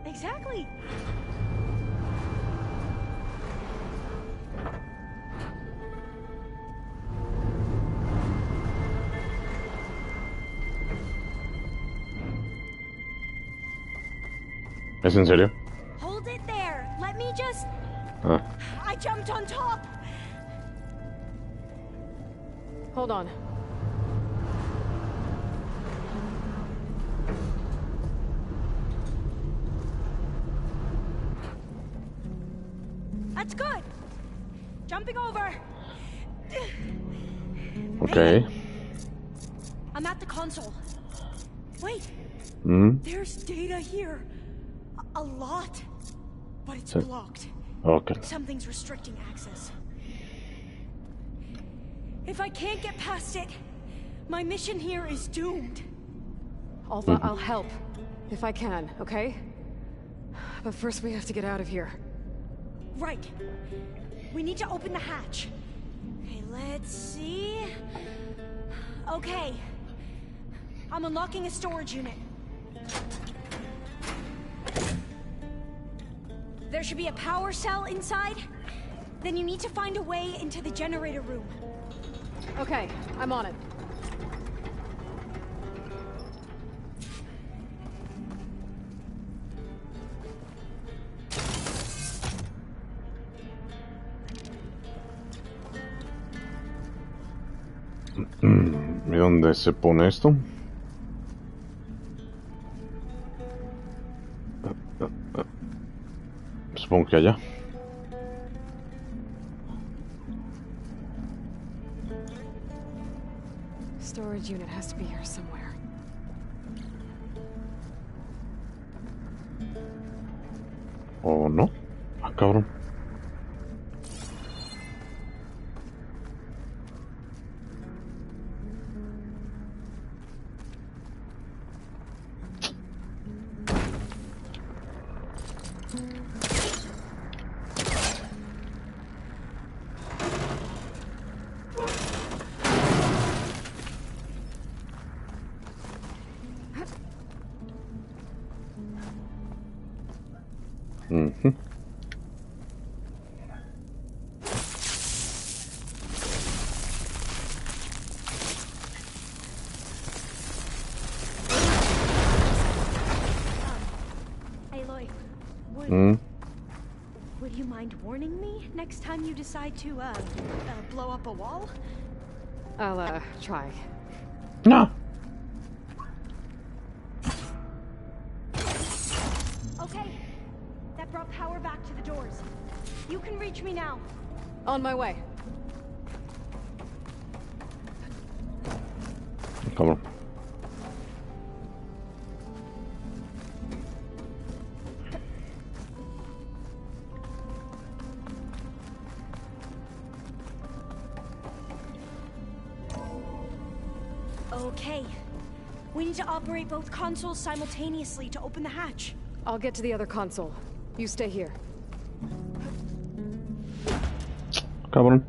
Exactly. ¿Es en serio? Hold it there. Let me just... Ah. I jumped on top. Hold on. That's good. Jumping over. Okay. I'm at the console. Wait. There's data here. A lot. But it's blocked. Okay. Something's restricting access. If I can't get past it, my mission here is doomed. Alpha, I'll help. If I can, okay? But first we have to get out of here. Right. We need to open the hatch. Okay, let's see. Okay. I'm unlocking a storage unit. There should be a power cell inside. Then you need to find a way into the generator room. Okay, I'm on it. ¿Y dónde se pone esto? Supongo que allá. Storage unit has to be here somewhere. ¿O no? Ah, cabrón. Mhm. Aloy, would you mind warning me next time you decide to, blow up a wall? I'll, try. No. Okay. That brought power back to the doors. You can reach me now. On my way. Cabrón. Okay. We need to operate both consoles simultaneously to open the hatch. I'll get to the other console. You stay here. Cabrón.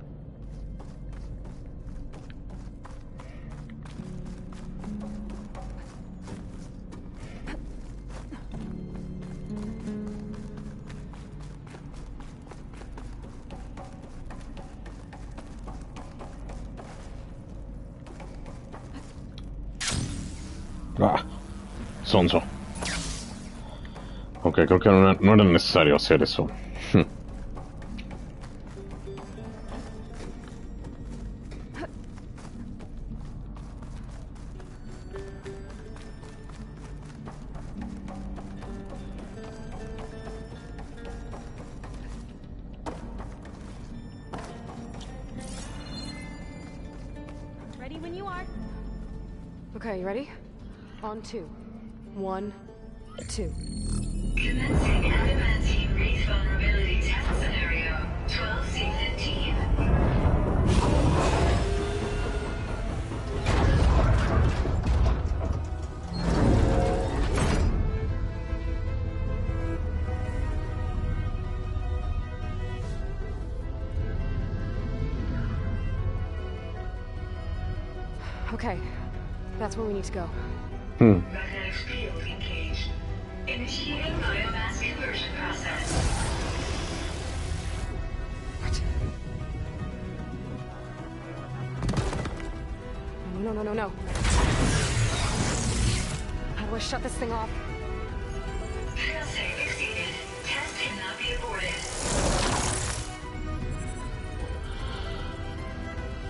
Ah, sonso. Ok, creo que no era necesario hacer eso. Ready when you are. Okay, you ready? On 2. 1, 2. Commencing adamantine wraith vulnerability test scenario 12C15. Okay, that's where we need to go. Magnetic field engaged. Initiating biomass conversion process. What? No. How do I shut this thing off? Failsafe exceeded. Test cannot be aborted.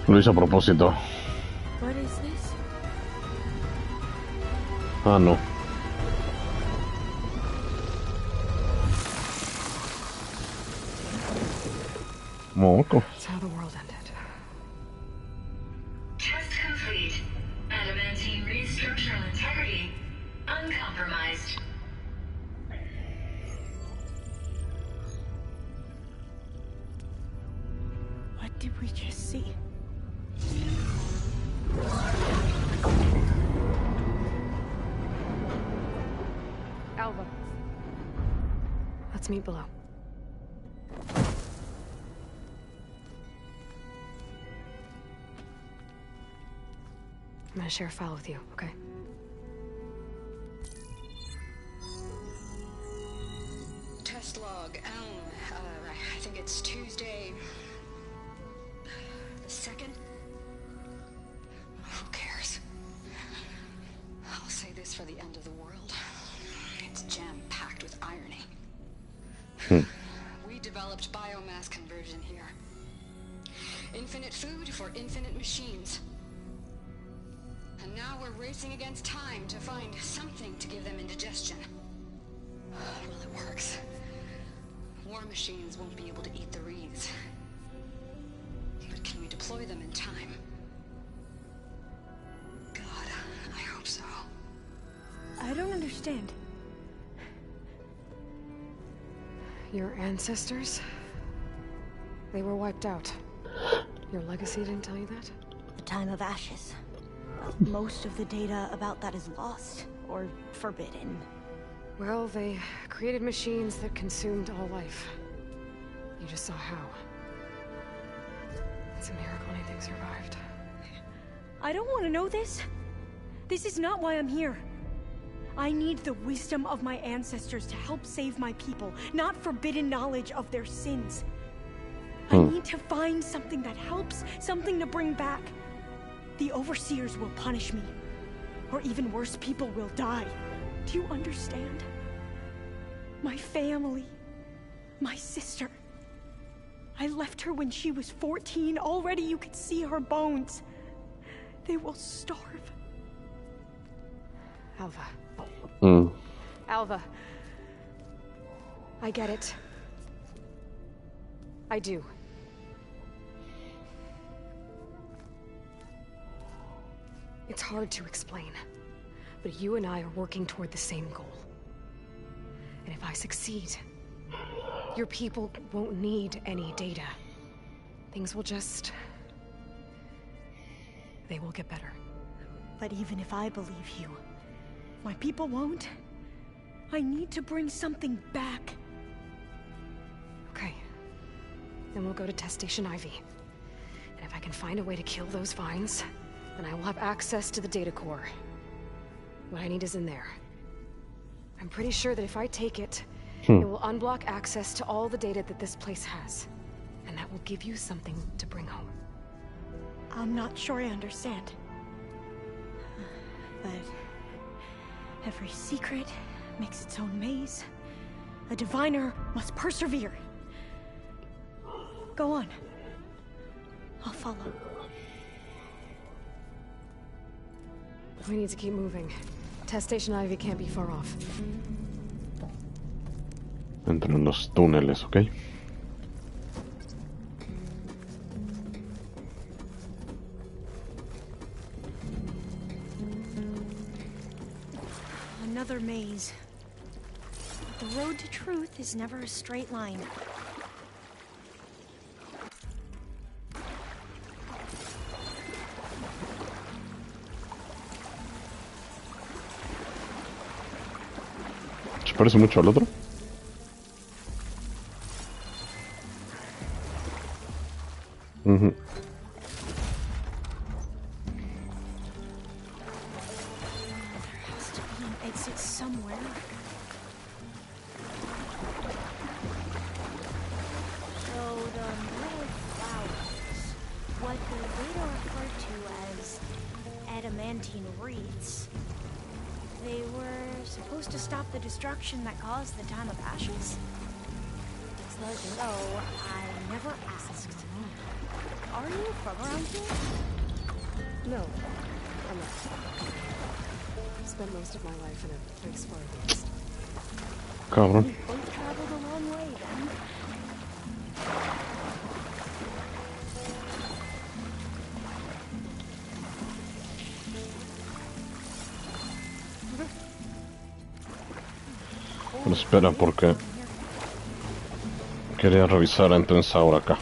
Lo hice a propósito. What is this? Ah, no. Moco. That's how the world ended. Test complete. Adamantine wraith structural integrity uncompromised. What did we just see? Alva. Let's meet below. I'm gonna share a file with you, okay? Test log, I think it's Tuesday the 2nd? Who cares? I'll say this for the end of the world. It's jam-packed with irony. We developed biomass conversion here. Infinite food for infinite machines. And now we're racing against time to find something to give them indigestion. Well, it works. War machines won't be able to eat the reeds. But can we deploy them in time? God, I hope so. I don't understand. Your ancestors? They were wiped out. Your legacy didn't tell you that? The time of ashes. Most of the data about that is lost or forbidden. Well, they created machines that consumed all life. You just saw how. It's a miracle anything survived. I don't want to know this. This is not why I'm here. I need the wisdom of my ancestors to help save my people, not forbidden knowledge of their sins. I need to find something that helps, something to bring back. The overseers will punish me. Or even worse, people will die. Do you understand? My family. My sister. I left her when she was 14. Already you could see her bones. They will starve. Alva. Alva. I get it. I do. It's hard to explain, but you and I are working toward the same goal. And if I succeed, your people won't need any data. Things will just... they will get better. But even if I believe you, my people won't. I need to bring something back. Okay. Then we'll go to Test Station Ivy. And if I can find a way to kill those vines, then I will have access to the data core. What I need is in there. I'm pretty sure that if I take it, it will unblock access to all the data that this place has. And that will give you something to bring home. I'm not sure I understand. But every secret makes its own maze. A diviner must persevere. Go on. I'll follow. We need to keep moving. Test Station Ivy can't be far off. Entro en los túneles, ¿ok? Another maze. But the road to truth is never a straight line. ¿Se parece mucho al otro? There has to be an exit somewhere. So the red flowers, what the data referred to as adamantine wreaths, they were supposed to stop the destruction that caused the time of ashes? As though you know, I never asked. Are you from around here? No, I'm not. I spent most of my life in a place far east. Cabrón. We both traveled a long way then. Pero espera, porque quería revisar entonces ahora acá.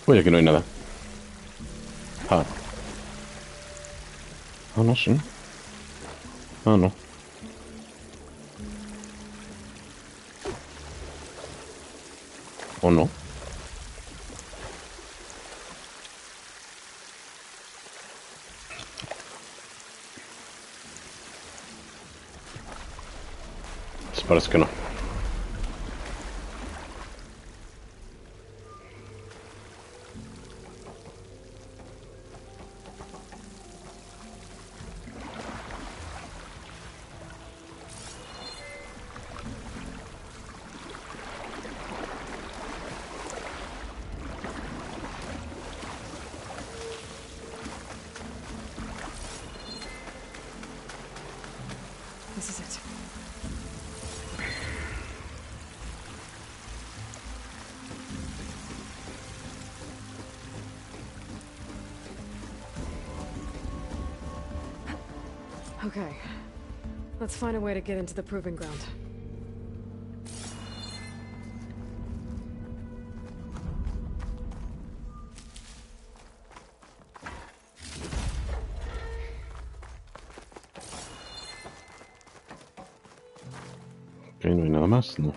Oye, aquí no hay nada. Ah. Ah, no, sí. Ah, no. ¿O no? Pues parece que no. This is it. Okay. Let's find a way to get into the proving ground. Ok, no hay nada más, ¿no?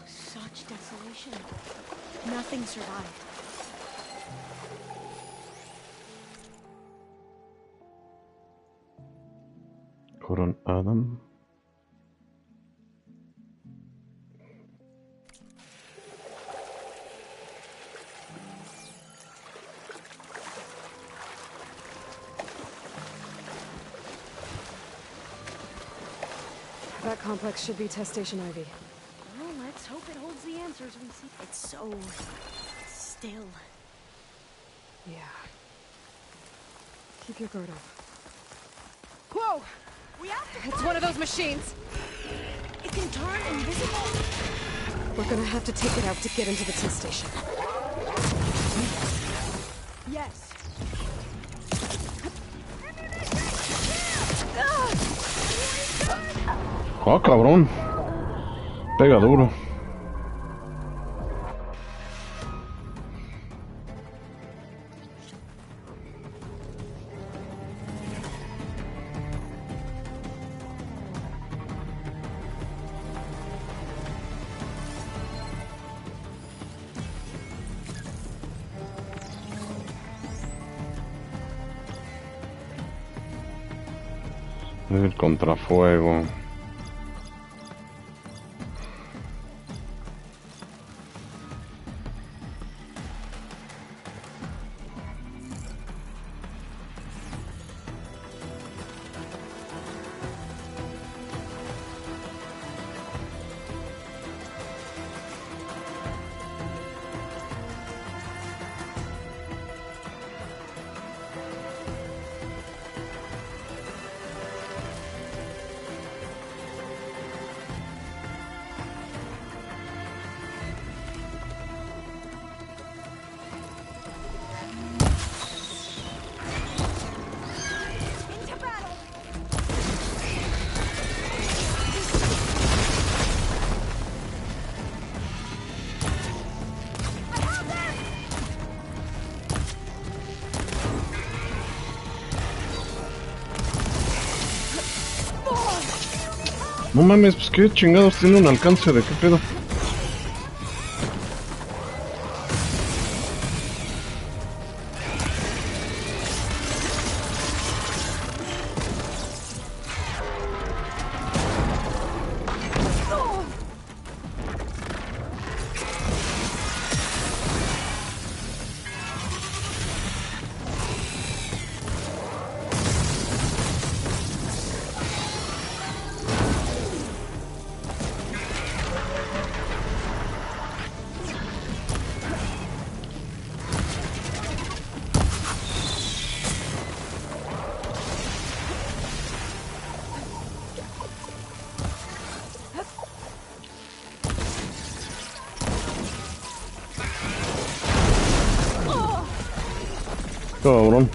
Such desolation. Nothing survived. Coron Adam. That complex should be Test Station Ivy. Well, let's hope it holds the answers we see. It's so still. Yeah. Keep your guard up. Whoa! We have to. It's one of those machines! It can turn invisible. We're gonna have to take it out to get into the test station. Yes. ¡Ah, cabrón! Pega duro. El contrafuego. No mames, pues qué chingados tiene un alcance de qué pedo. Cabrón.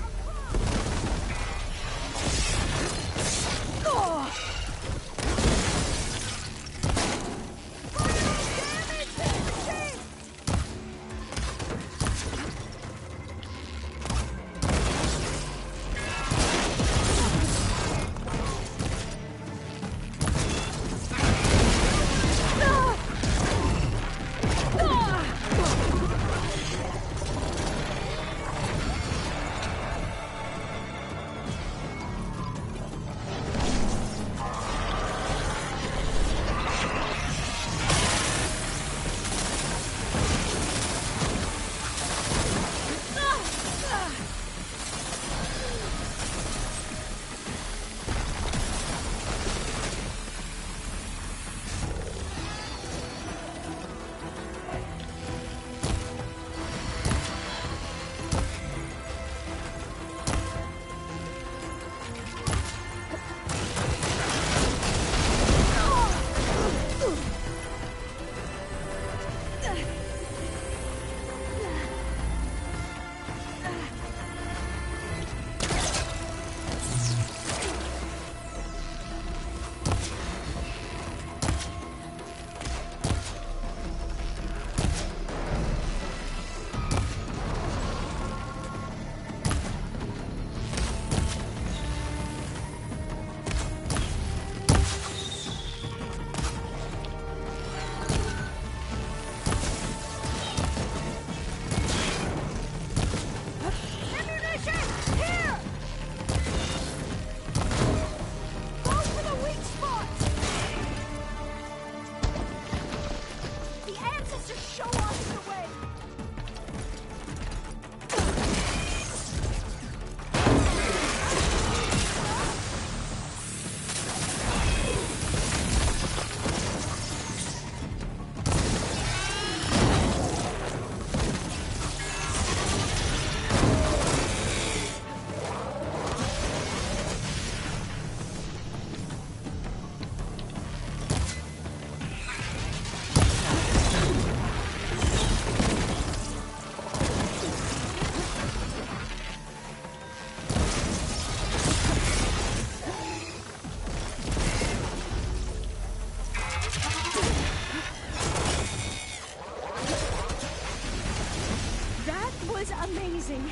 was amazing.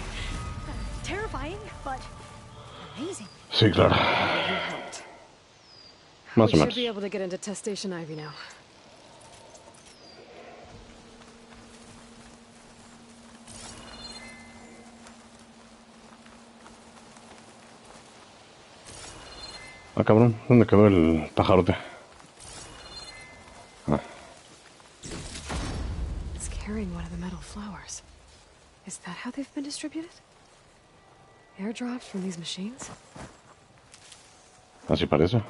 Terrifying, but amazing. Sí, claro. Más o We menos. should be able to get into Test Station Ivy now. Ah, cabrón, ¿dónde quedó el pajarote? Ah. It's carrying one of the metal flowers. Is that how they've been distributed? Airdrops from these machines? Así parece.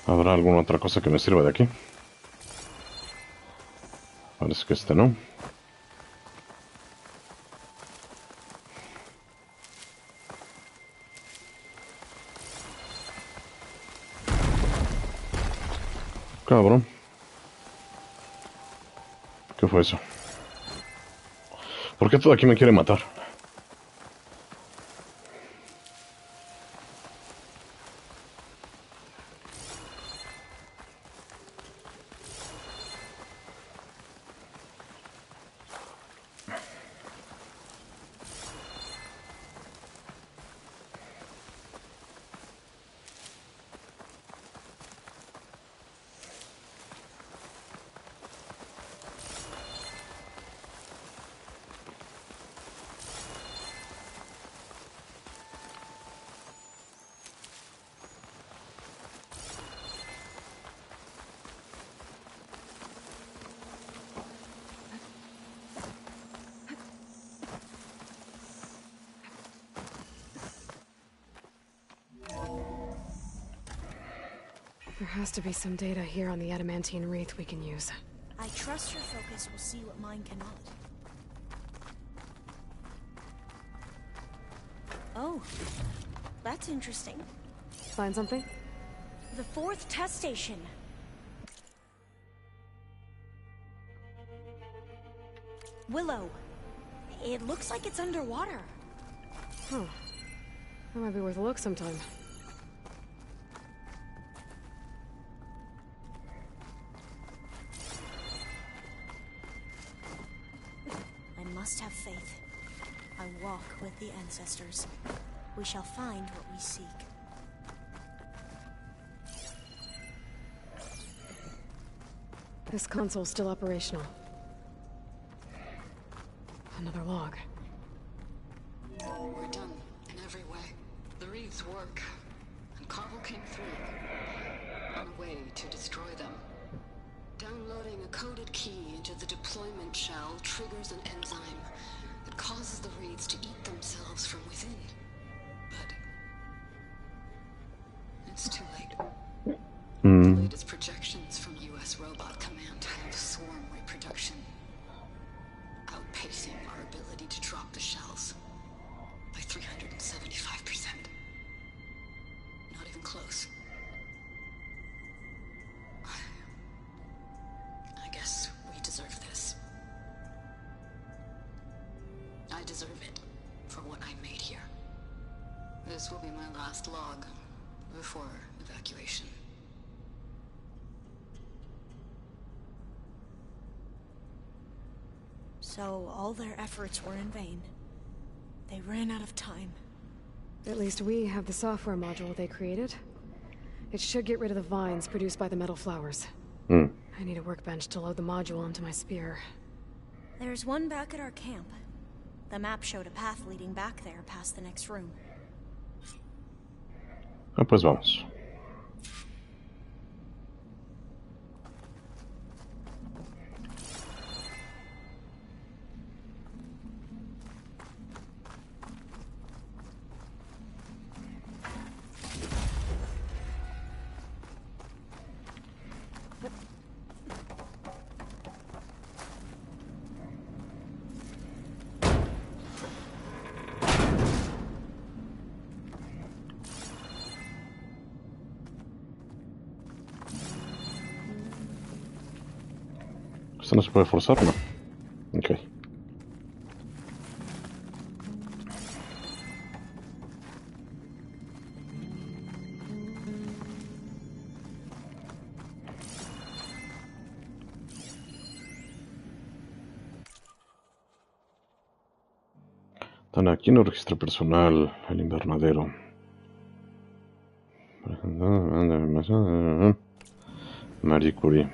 ¿Habrá alguna otra cosa que me sirva de aquí? Parece que no. Cabrón. ¿Qué fue eso? ¿Por qué todo aquí me quiere matar? There has to be some data here on the adamantine wreath we can use. I trust your focus will see what mine cannot. Oh, that's interesting. Find something? The 4th test station. Willow. It looks like it's underwater. Huh. That might be worth a look sometime. I must have faith. I walk with the ancestors. We shall find what we seek. This console's still operational. Another log. We're done in every way. The wreaths work, and Carvel came through on a way to destroy them. Downloading a coded key into the deployment shell triggers an enzyme that causes the wreaths to eat themselves from within. But it's too late. The latest projections from U.S. Robot Command have swarm reproduction, outpacing our ability to drop the shells by 375%. Not even close. I guess we deserve this. I deserve it for what I made here. This will be my last log before evacuation. So all their efforts were in vain. They ran out of time. At least we have the software module they created. It should get rid of the vines produced by the metal flowers. I need a workbench to load the module onto my spear. There's one back at our camp. The map showed a path leading back there past the next room. Ah, pues vamos. ¿Esto no se puede forzar o no? Ok. Ana, aquí no registro personal, el invernadero. Marie Curie.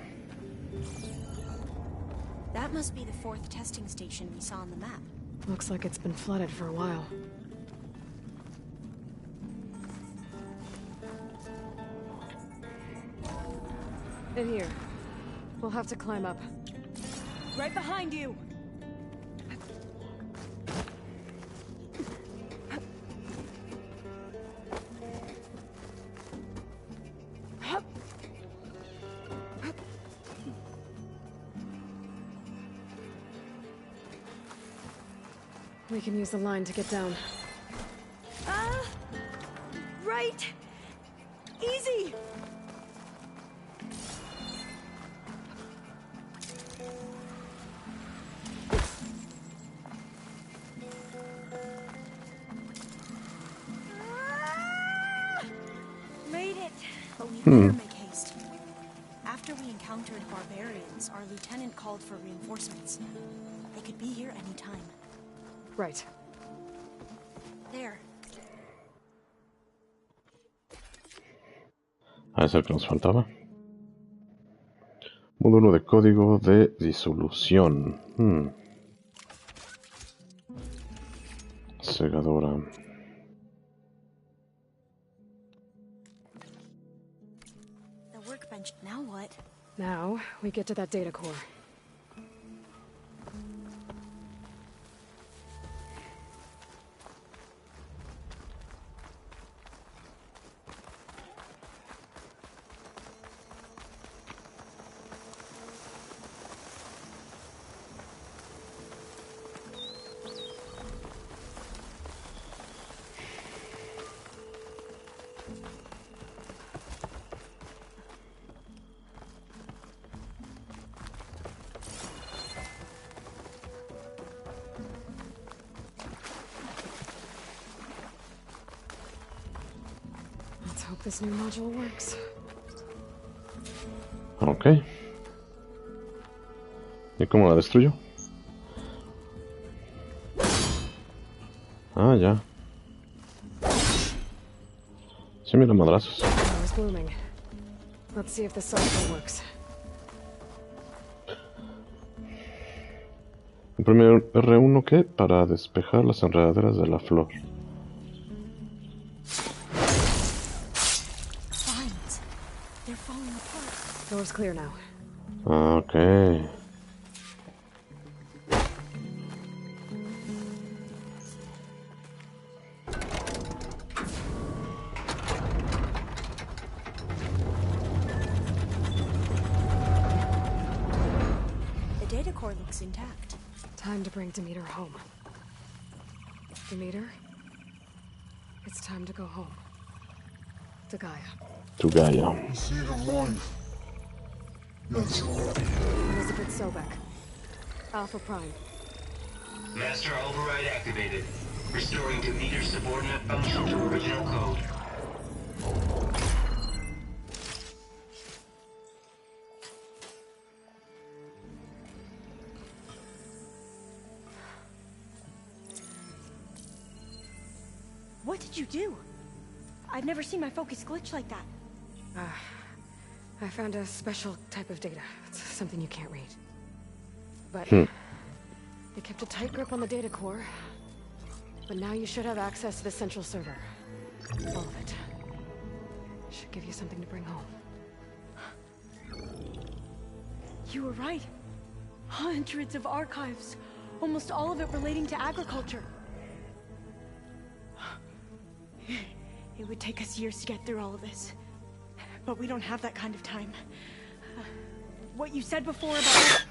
That must be the 4th testing station we saw on the map. Looks like it's been flooded for a while. In here. We'll have to climb up. Right behind you! We can use the line to get down. Right! Easy! Made it! But we better make haste. After we encountered barbarians, our lieutenant called for reinforcements. They could be here any time. Right. There. Es el que nos faltaba. Módulo de código de disolución. Segadora. The workbench. Now what? Now, we get to that data core. Let's hope this new module works. Ok. ¿Y cómo la destruyo? Ah, ya. Sí, mira, madrazos. Power's blooming. Let's see if the software works. Primero R1 ¿qué? Para despejar las enredaderas de la flor. Vines. They're falling apart. Door's clear now. Ah, ok. The data core looks intact. Time to bring Demeter home. Demeter? It's time to go home. To Gaia. To Gaia. Elizabeth Sobek. Alpha Prime. Master override activated. Restoring Demeter's subordinate function to original code. What did you do? I've never seen my focus glitch like that. I found a special type of data. It's something you can't read. But they kept a tight grip on the data core. But now you should have access to the central server. All of it. Should give you something to bring home. You were right. Hundreds of archives. Almost all of it relating to agriculture. It would take us years to get through all of this. But we don't have that kind of time. What you said before about...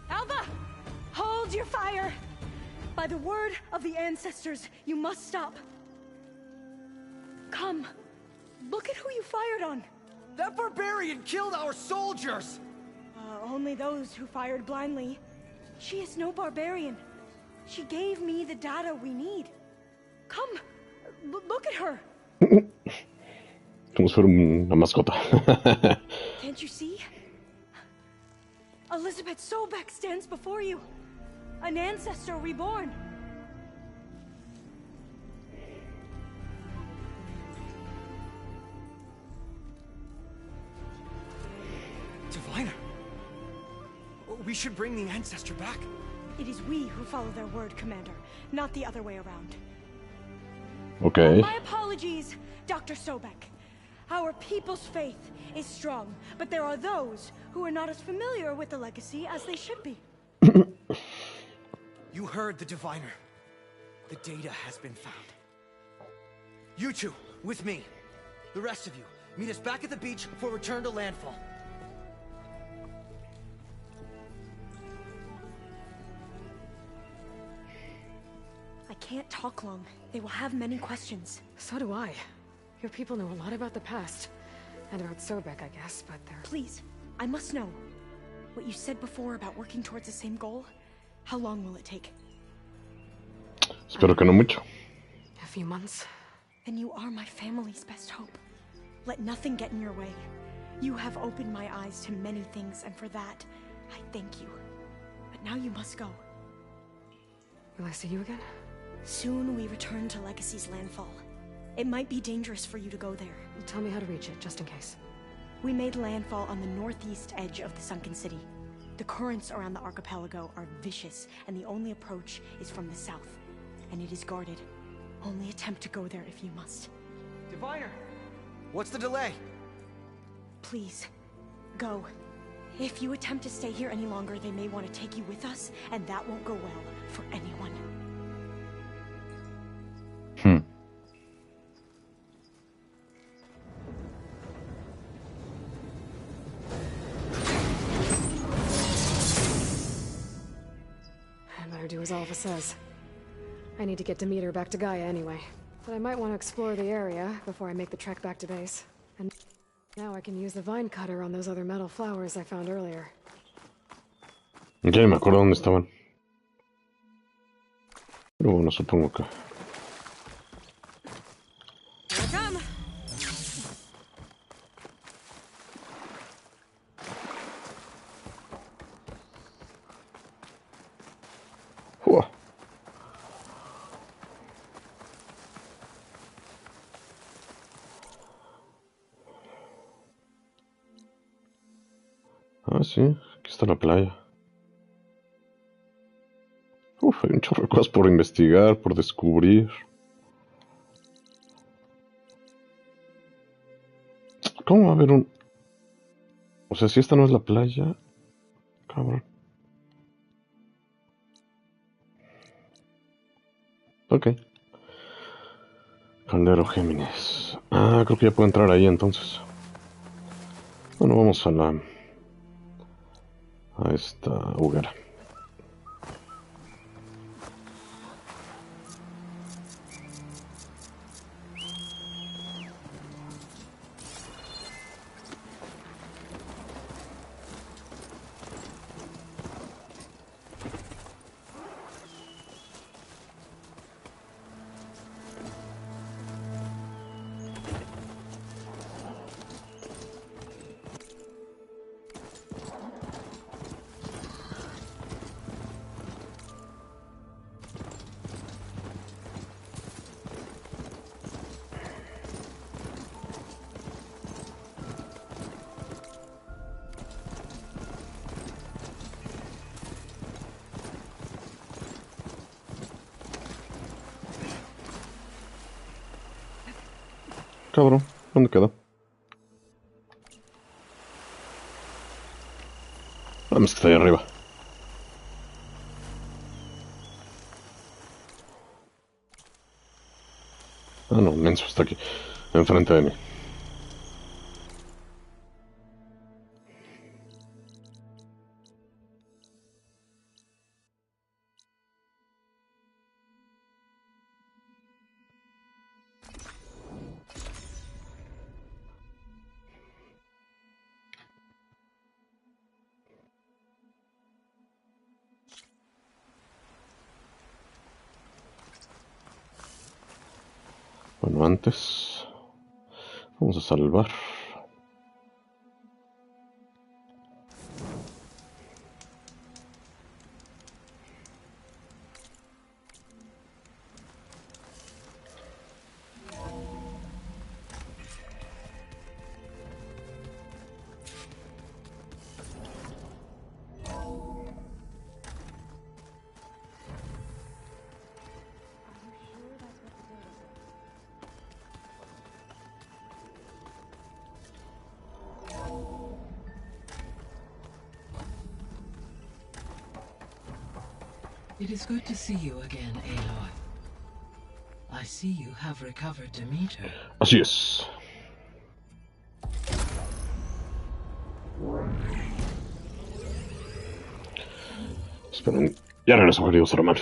Alva! Hold your fire! By the word of the ancestors, you must stop. Come. Look at who you fired on. That barbarian killed our soldiers! Only those who fired blindly. She is no barbarian. She gave me the data we need. Come, look at her. Como si fuera una mascota. Can't you see? Elizabeth Sobek stands before you. An ancestor reborn. Diviner! We should bring the ancestor back. It is we who follow their word, Commander, not the other way around. Okay. My apologies, Dr. Sobek. Our people's faith is strong, but there are those who are not as familiar with the legacy as they should be. You heard the Diviner. The data has been found. You two, with me. The rest of you, meet us back at the beach for return to landfall. I can't talk long. They will have many questions. So do I. Your people know a lot about the past. And about Sobek, I guess, but they're... Please, I must know. What you said before about working towards the same goal, how long will it take? Espero que no mucho. A few months. Then you are my family's best hope. Let nothing get in your way. You have opened my eyes to many things, and for that, I thank you. But now you must go. Will I see you again? Soon we return to Legacy's landfall. It might be dangerous for you to go there. Tell me how to reach it, just in case. We made landfall on the northeast edge of the sunken city. The currents around the archipelago are vicious, and the only approach is from the south. And it is guarded. Only attempt to go there if you must. Diviner! What's the delay? Please, go. If you attempt to stay here any longer, they may want to take you with us, and that won't go well for anyone. I better do as Alpha says. I need to get Demeter back to Gaia anyway. But I might want to explore the area before I make the trek back to base. And now I can use the vine cutter on those other metal flowers I found earlier. Ya me acuerdo dónde estaban. Pero bueno, supongo que... Here I come! ¡Uah! Ah, sí, aquí está la playa. Uf, hay un chorro de cosas por investigar, por descubrir. ¿Cómo va a haber un...? O sea, si esta no es la playa... Cabrón. Ok. Caldero Géminis. Ah, creo que ya puedo entrar ahí entonces. Bueno, vamos a la... a esta hoguera. Cabrón, ¿dónde quedó? Vamos, que está ahí arriba. Ah, no, menso, está aquí, enfrente de mí. Bueno, antes vamos a salvar. It is good to see you again, Aloy. I see you have recovered Demeter. Así es. Esperen, ya regreso, queridos hermanos.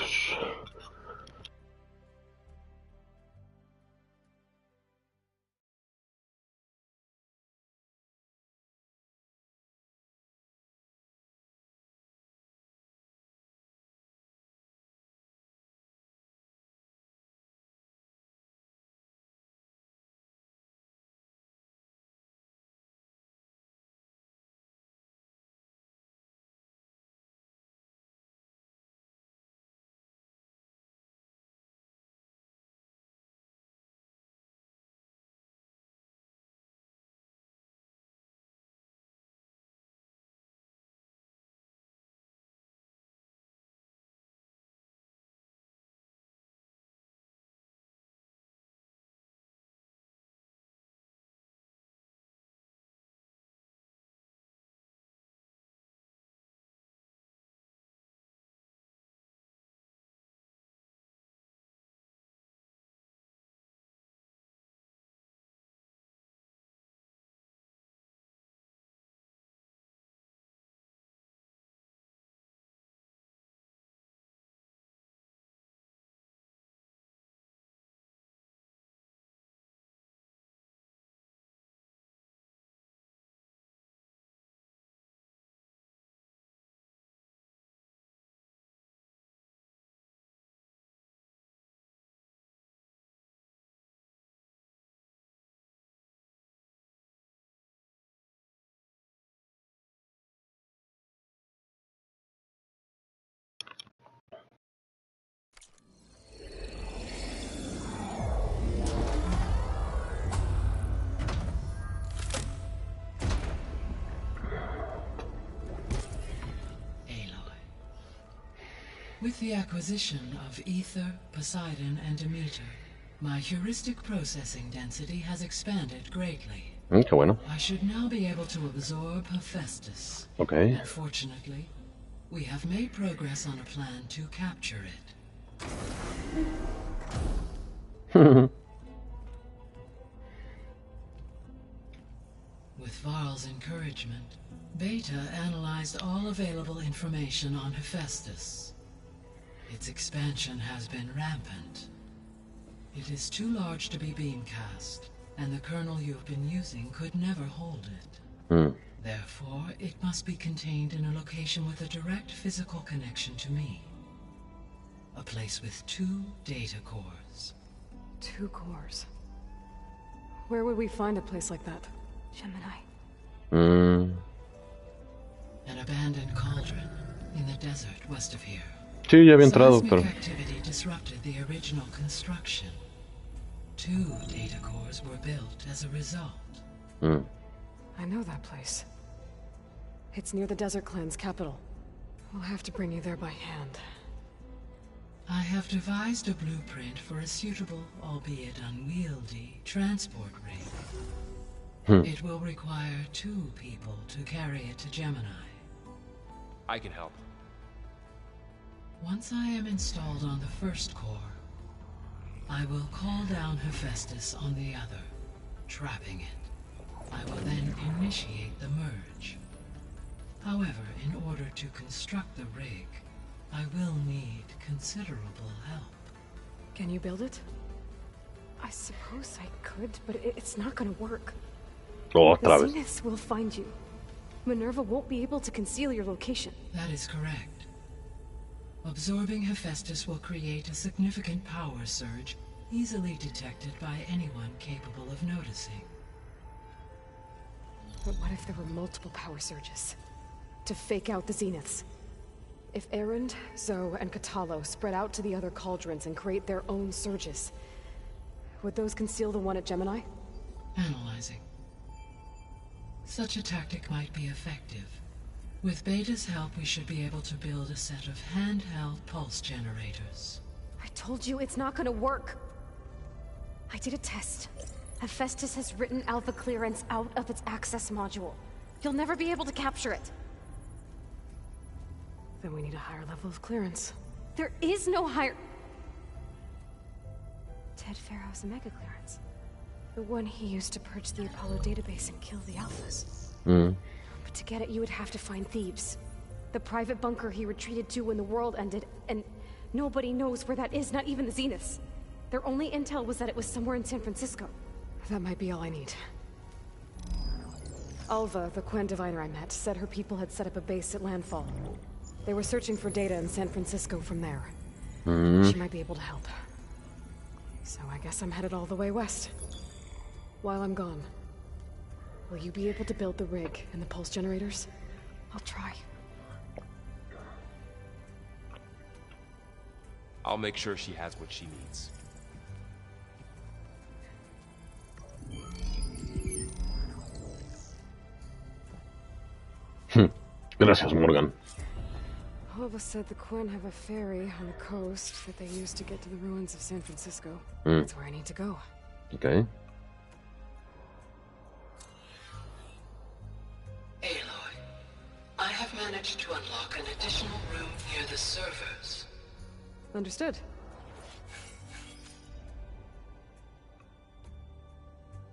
With the acquisition of Ether, Poseidon, and Demeter, my heuristic processing density has expanded greatly. Qué bueno. I should now be able to absorb Hephaestus. Okay. Unfortunately, we have made progress on a plan to capture it. With Varl's encouragement, Beta analyzed all available information on Hephaestus. Its expansion has been rampant. It is too large to be beamcast, and the kernel you've been using could never hold it. Therefore, it must be contained in a location with a direct physical connection to me. A place with 2 data cores. 2 cores? Where would we find a place like that? Gemini. An abandoned cauldron in the desert west of here. Sí, ya había entrado, pero... Seismic activity disrupted the original construction. 2 data cores were built as a result. I know that place. It's near the Desert Clan's capital. We'll have to bring you there by hand. I have devised a blueprint for a suitable, albeit unwieldy, transport rig. It will require 2 people to carry it to Gemini. I can help. Once I am installed on the first core, I will call down Hephaestus on the other, trapping it. I will then initiate the merge. However, in order to construct the rig, I will need considerable help. Can you build it? I suppose I could, but it's not gonna work. Oh, the Zeniths will find you. Minerva won't be able to conceal your location. That is correct. Absorbing Hephaestus will create a significant power surge, easily detected by anyone capable of noticing. But what if there were multiple power surges? To fake out the Zeniths? If Erend, Zoe, and Katalo spread out to the other cauldrons and create their own surges, would those conceal the one at Gemini? Analyzing. Such a tactic might be effective. With Beta's help, we should be able to build a set of handheld pulse generators. I told you it's not gonna work. I did a test. Hephaestus has written Alpha clearance out of its access module. You'll never be able to capture it. Then we need a higher level of clearance. There is no higher... Ted Farrow's mega clearance. The one he used to purge the Apollo database and kill the Alphas. But to get it, you would have to find Thebes. The private bunker he retreated to when the world ended, and nobody knows where that is, not even the Zeniths. Their only intel was that it was somewhere in San Francisco. That might be all I need. Alva, the Quen diviner I met, said her people had set up a base at Landfall. They were searching for data in San Francisco from there. She might be able to help. So I guess I'm headed all the way west. While I'm gone, will you be able to build the rig and the pulse generators? I'll try. I'll make sure she has what she needs. Gracias, Morgan. Alva said the Quen have a ferry on the coast that they use to get to the ruins of San Francisco. Mm. That's where I need to go. Okay. Aloy, I have managed to unlock an additional room near the servers. Understood.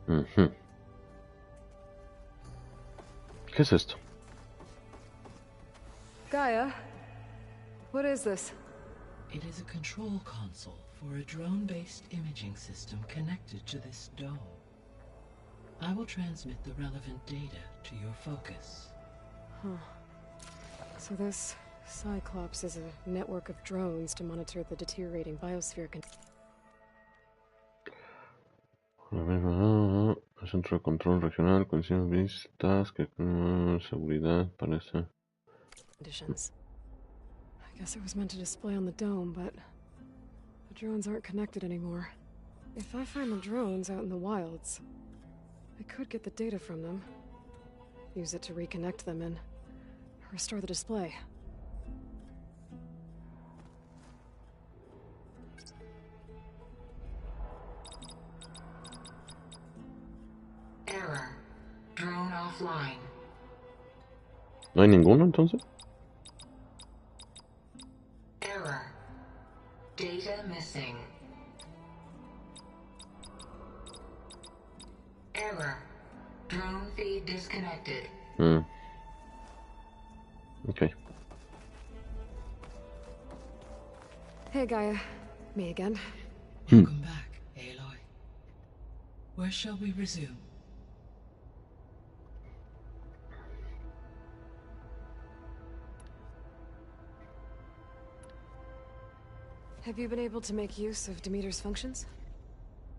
¿Qué es esto? Gaia, what is this? It is a control console for a drone-based imaging system connected to this dome. I will transmit the relevant data to your focus. Huh. So this Cyclops is a network of drones to monitor the deteriorating biosphere. Centro de control regional, condiciones vistas, que seguridad parece. Conditions. I guess it was meant to display on the dome, but the drones aren't connected anymore. If I find the drones out in the wilds, I could get the data from them, use it to reconnect them and restore the display. Error. Drone offline. ¿No hay ninguno entonces? Error. Data missing. Error. Drone feed disconnected. Okay. Hey Gaia, me again. Welcome back, Aloy. Where shall we resume? Have you been able to make use of Demeter's functions?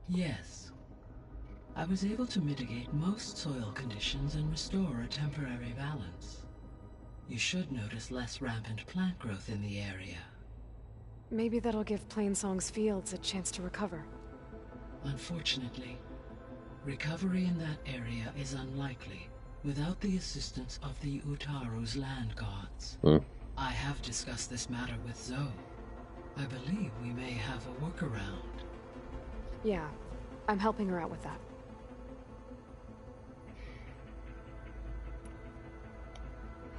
Yes. I was able to mitigate most soil conditions and restore a temporary balance. You should notice less rampant plant growth in the area. Maybe that'll give Plainsong's fields a chance to recover. Unfortunately, recovery in that area is unlikely without the assistance of the Utaru's land gods. I have discussed this matter with Zoe. I believe we may have a workaround. Yeah, I'm helping her out with that.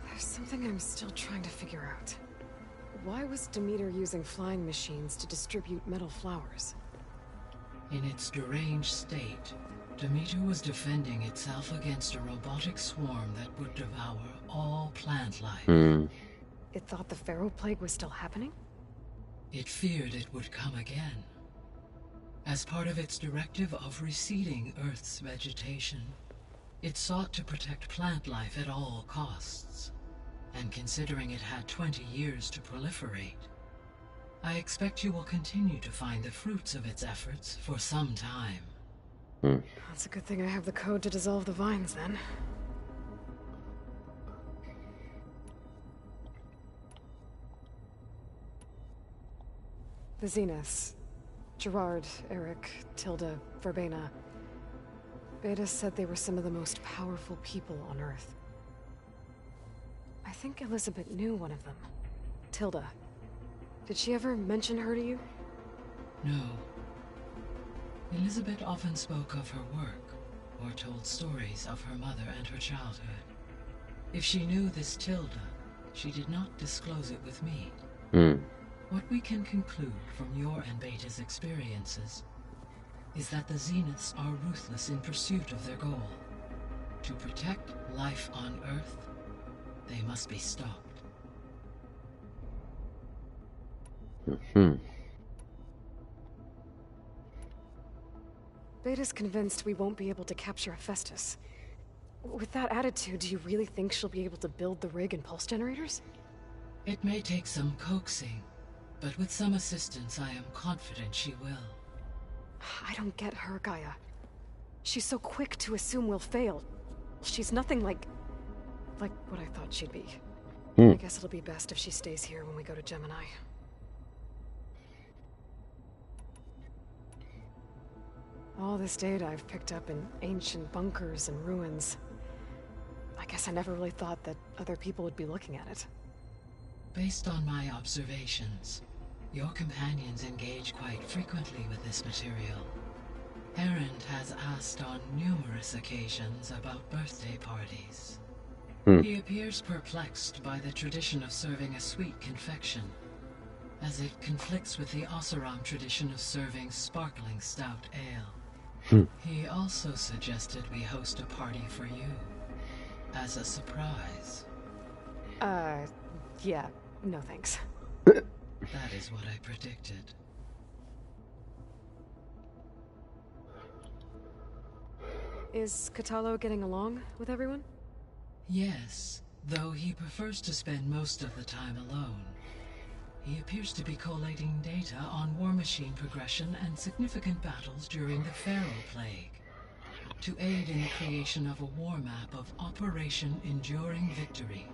There's something I'm still trying to figure out. Why was Demeter using flying machines to distribute metal flowers? In its deranged state, Demeter was defending itself against a robotic swarm that would devour all plant life. It thought the Pharaoh Plague was still happening? It feared it would come again. As part of its directive of reseeding Earth's vegetation, it sought to protect plant life at all costs. And considering it had 20 years to proliferate, I expect you will continue to find the fruits of its efforts for some time. That's a good thing I have the code to dissolve the vines, then. The Zeniths. Gerard, Eric, Tilda, Verbena. Beta said they were some of the most powerful people on Earth. I think Elizabeth knew one of them. Tilda. Did she ever mention her to you? No. Elizabeth often spoke of her work, or told stories of her mother and her childhood. If she knew this Tilda, she did not disclose it with me. What we can conclude from your and Beta's experiences is that the Zeniths are ruthless in pursuit of their goal. To protect life on Earth, they must be stopped. Beta's convinced we won't be able to capture Hephaestus. With that attitude, do you really think she'll be able to build the rig and pulse generators? It may take some coaxing, but with some assistance I am confident she will. I don't get her, Gaia. She's so quick to assume we'll fail. She's nothing like what I thought she'd be. I guess it'll be best if she stays here when we go to Gemini. All this data I've picked up in ancient bunkers and ruins. I guess I never really thought that other people would be looking at it. Based on my observations, your companions engage quite frequently with this material. Erend has asked on numerous occasions about birthday parties. He appears perplexed by the tradition of serving a sweet confection, as it conflicts with the Oseram tradition of serving sparkling stout ale. He also suggested we host a party for you, as a surprise. Yeah, no thanks. That is what I predicted. Is Kotallo getting along with everyone? Yes, though he prefers to spend most of the time alone. He appears to be collating data on war machine progression and significant battles during the Pharaoh Plague, to aid in the creation of a war map of Operation Enduring Victory.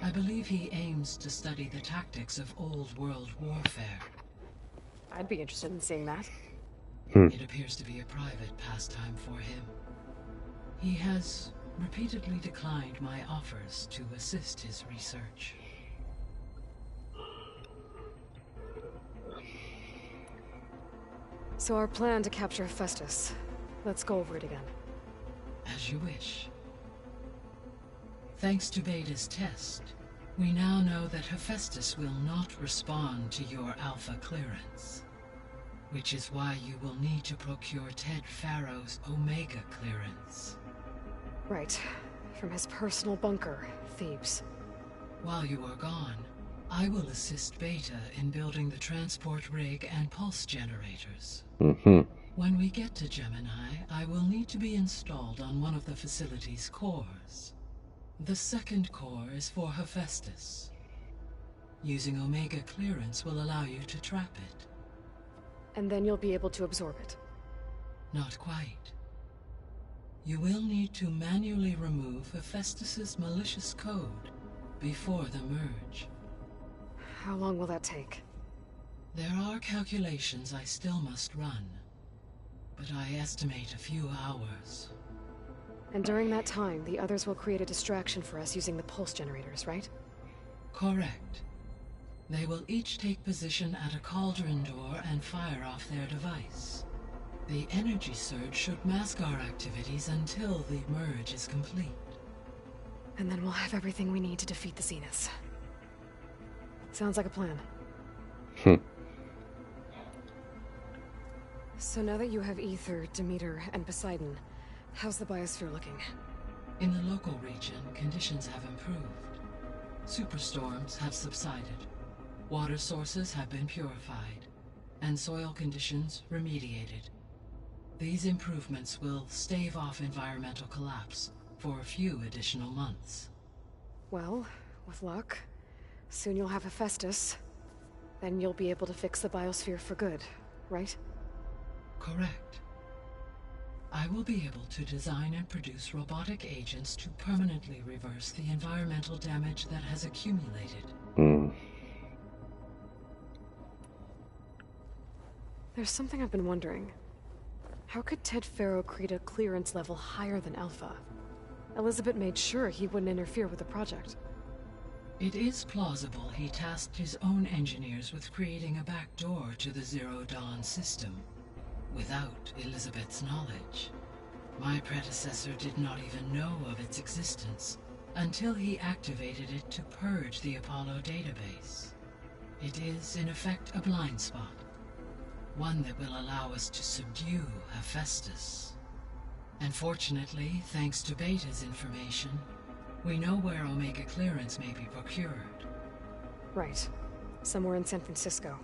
I believe he aims to study the tactics of old world warfare. I'd be interested in seeing that. It appears to be a private pastime for him. He has repeatedly declined my offers to assist his research. So our plan to capture Hephaestus. Let's go over it again. As you wish. Thanks to Beta's test, we now know that Hephaestus will not respond to your Alpha clearance. Which is why you will need to procure Ted Pharaoh's Omega clearance. Right. From his personal bunker, Thebes. While you are gone, I will assist Beta in building the transport rig and pulse generators. When we get to Gemini, I will need to be installed on one of the facility's cores. The second core is for Hephaestus. Using Omega clearance will allow you to trap it. And then you'll be able to absorb it. Not quite. You will need to manually remove Hephaestus's malicious code before the merge. How long will that take? There are calculations I still must run, but I estimate a few hours. And during that time, the others will create a distraction for us using the pulse generators, right? Correct. They will each take position at a cauldron door and fire off their device. The energy surge should mask our activities until the merge is complete. And then we'll have everything we need to defeat the Zeniths. Sounds like a plan. So now that you have Ether, Demeter, and Poseidon, how's the biosphere looking? In the local region, conditions have improved. Superstorms have subsided. Water sources have been purified, and soil conditions remediated. These improvements will stave off environmental collapse for a few additional months. Well, with luck, soon you'll have Hephaestus. Then you'll be able to fix the biosphere for good, right? Correct. I will be able to design and produce robotic agents to permanently reverse the environmental damage that has accumulated. There's something I've been wondering. How could Ted Pharaoh create a clearance level higher than Alpha? Elizabeth made sure he wouldn't interfere with the project. It is plausible he tasked his own engineers with creating a back door to the Zero Dawn system, without Elizabeth's knowledge. My predecessor did not even know of its existence until he activated it to purge the Apollo database. It is, in effect, a blind spot. One that will allow us to subdue Hephaestus. And fortunately, thanks to Beta's information, we know where Omega clearance may be procured. Right. Somewhere in San Francisco.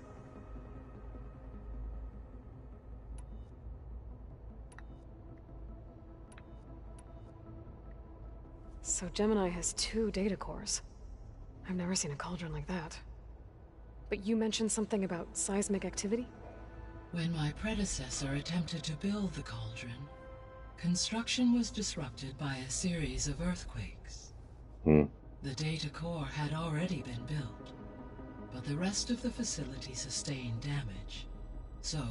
So Gemini has 2 data cores. I've never seen a cauldron like that. But you mentioned something about seismic activity? When my predecessor attempted to build the cauldron, construction was disrupted by a series of earthquakes. The data core had already been built, but the rest of the facility sustained damage. So,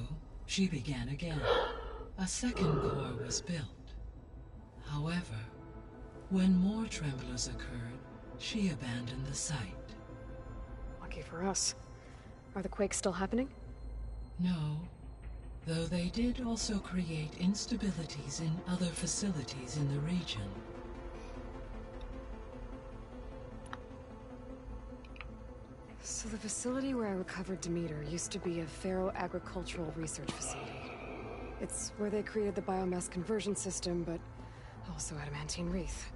she began again. A second core was built. However, when more tremblers occurred, she abandoned the site. Lucky for us. Are the quakes still happening? No, though they did also create instabilities in other facilities in the region. So the facility where I recovered Demeter used to be a Pharaoh agricultural research facility. It's where they created the biomass conversion system, but also adamantine wreath.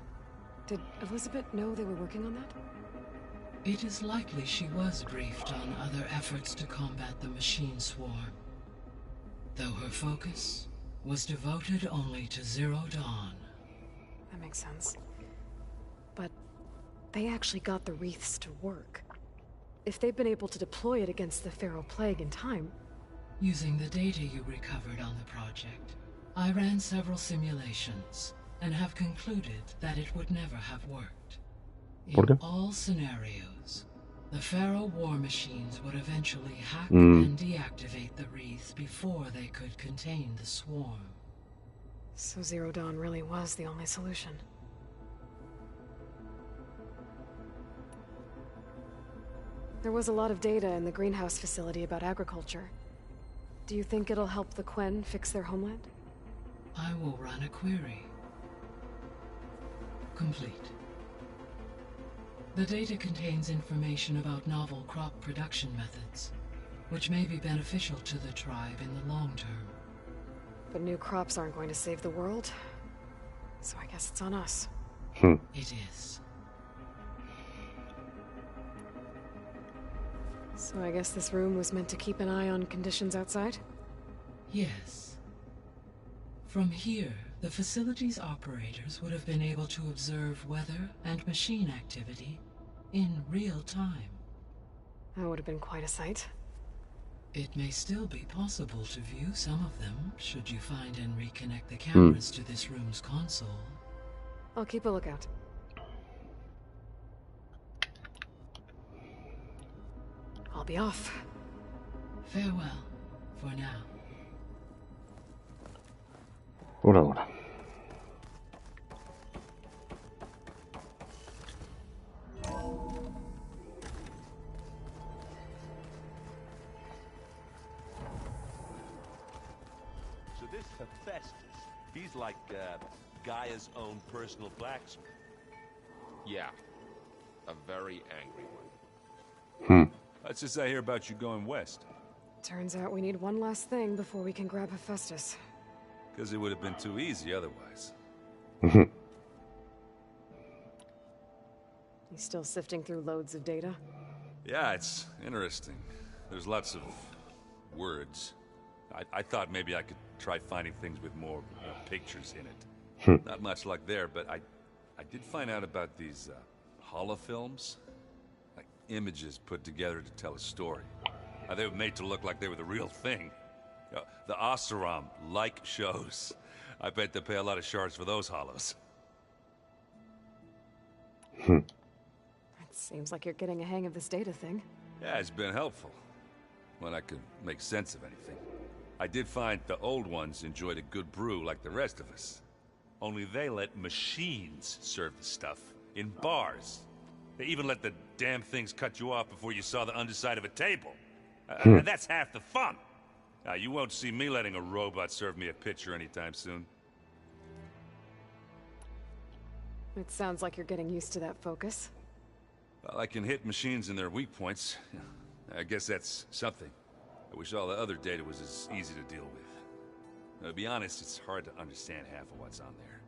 Did Elizabeth know they were working on that? It is likely she was briefed on other efforts to combat the machine swarm, though her focus was devoted only to Zero Dawn. That makes sense. But they actually got the wreaths to work. If they've been able to deploy it against the Pharaoh Plague in time... Using the data you recovered on the project, I ran several simulations and have concluded that it would never have worked. In all scenarios, the Pharaoh war machines would eventually hack and deactivate the wreath before they could contain the swarm. So Zero Dawn really was the only solution. There was a lot of data in the greenhouse facility about agriculture. Do you think it'll help the Quen fix their homeland? I will run a query. Complete. The data contains information about novel crop production methods, which may be beneficial to the tribe in the long term. But new crops aren't going to save the world, so I guess it's on us. It is. So I guess this room was meant to keep an eye on conditions outside? Yes. From here, the facility's operators would have been able to observe weather and machine activity in real time. That would have been quite a sight. It may still be possible to view some of them, should you find and reconnect the cameras to this room's console. I'll keep a lookout. I'll be off. Farewell, for now. Por ahora. So this Hephaestus, he's like Gaia's own personal blacksmith. Yeah, a very angry one. Let's just hear about you going west. Turns out we need one last thing before we can grab Hephaestus. Because it would have been too easy otherwise. He's still sifting through loads of data? Yeah, it's interesting. There's lots of words. I thought maybe I could try finding things with more pictures in it. Not much luck there, but I did find out about these holofilms. Like images put together to tell a story. They were made to look like they were the real thing. The Oseram-like shows. I bet they pay a lot of shards for those hollows. It seems like you're getting a hang of this data thing. Yeah, it's been helpful. When I could make sense of anything. I did find the old ones enjoyed a good brew like the rest of us. Only they let machines serve the stuff in bars. They even let the damn things cut you off before you saw the underside of a table. And that's half the fun. Now, you won't see me letting a robot serve me a pitcher anytime soon. It sounds like you're getting used to that focus. Well, I can hit machines in their weak points. I guess that's something. I wish all the other data was as easy to deal with. Now, to be honest, it's hard to understand half of what's on there.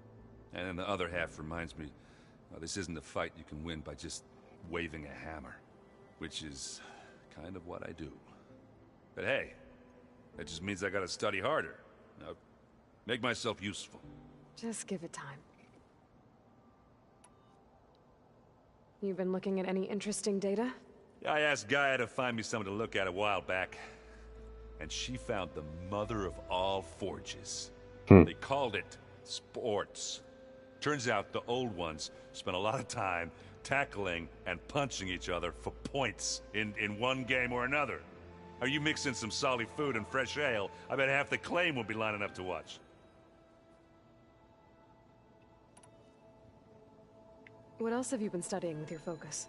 And then the other half reminds me, well, this isn't a fight you can win by just waving a hammer. Which is kind of what I do. But hey, that just means I gotta study harder. Now, make myself useful. Just give it time. You've been looking at any interesting data? Yeah, I asked Gaia to find me something to look at a while back. And she found the mother of all forges. They called it sports. Turns out the old ones spent a lot of time tackling and punching each other for points in one game or another. Are you mixing some solid food and fresh ale? I bet half the claim will be lining up to watch. What else have you been studying with your focus?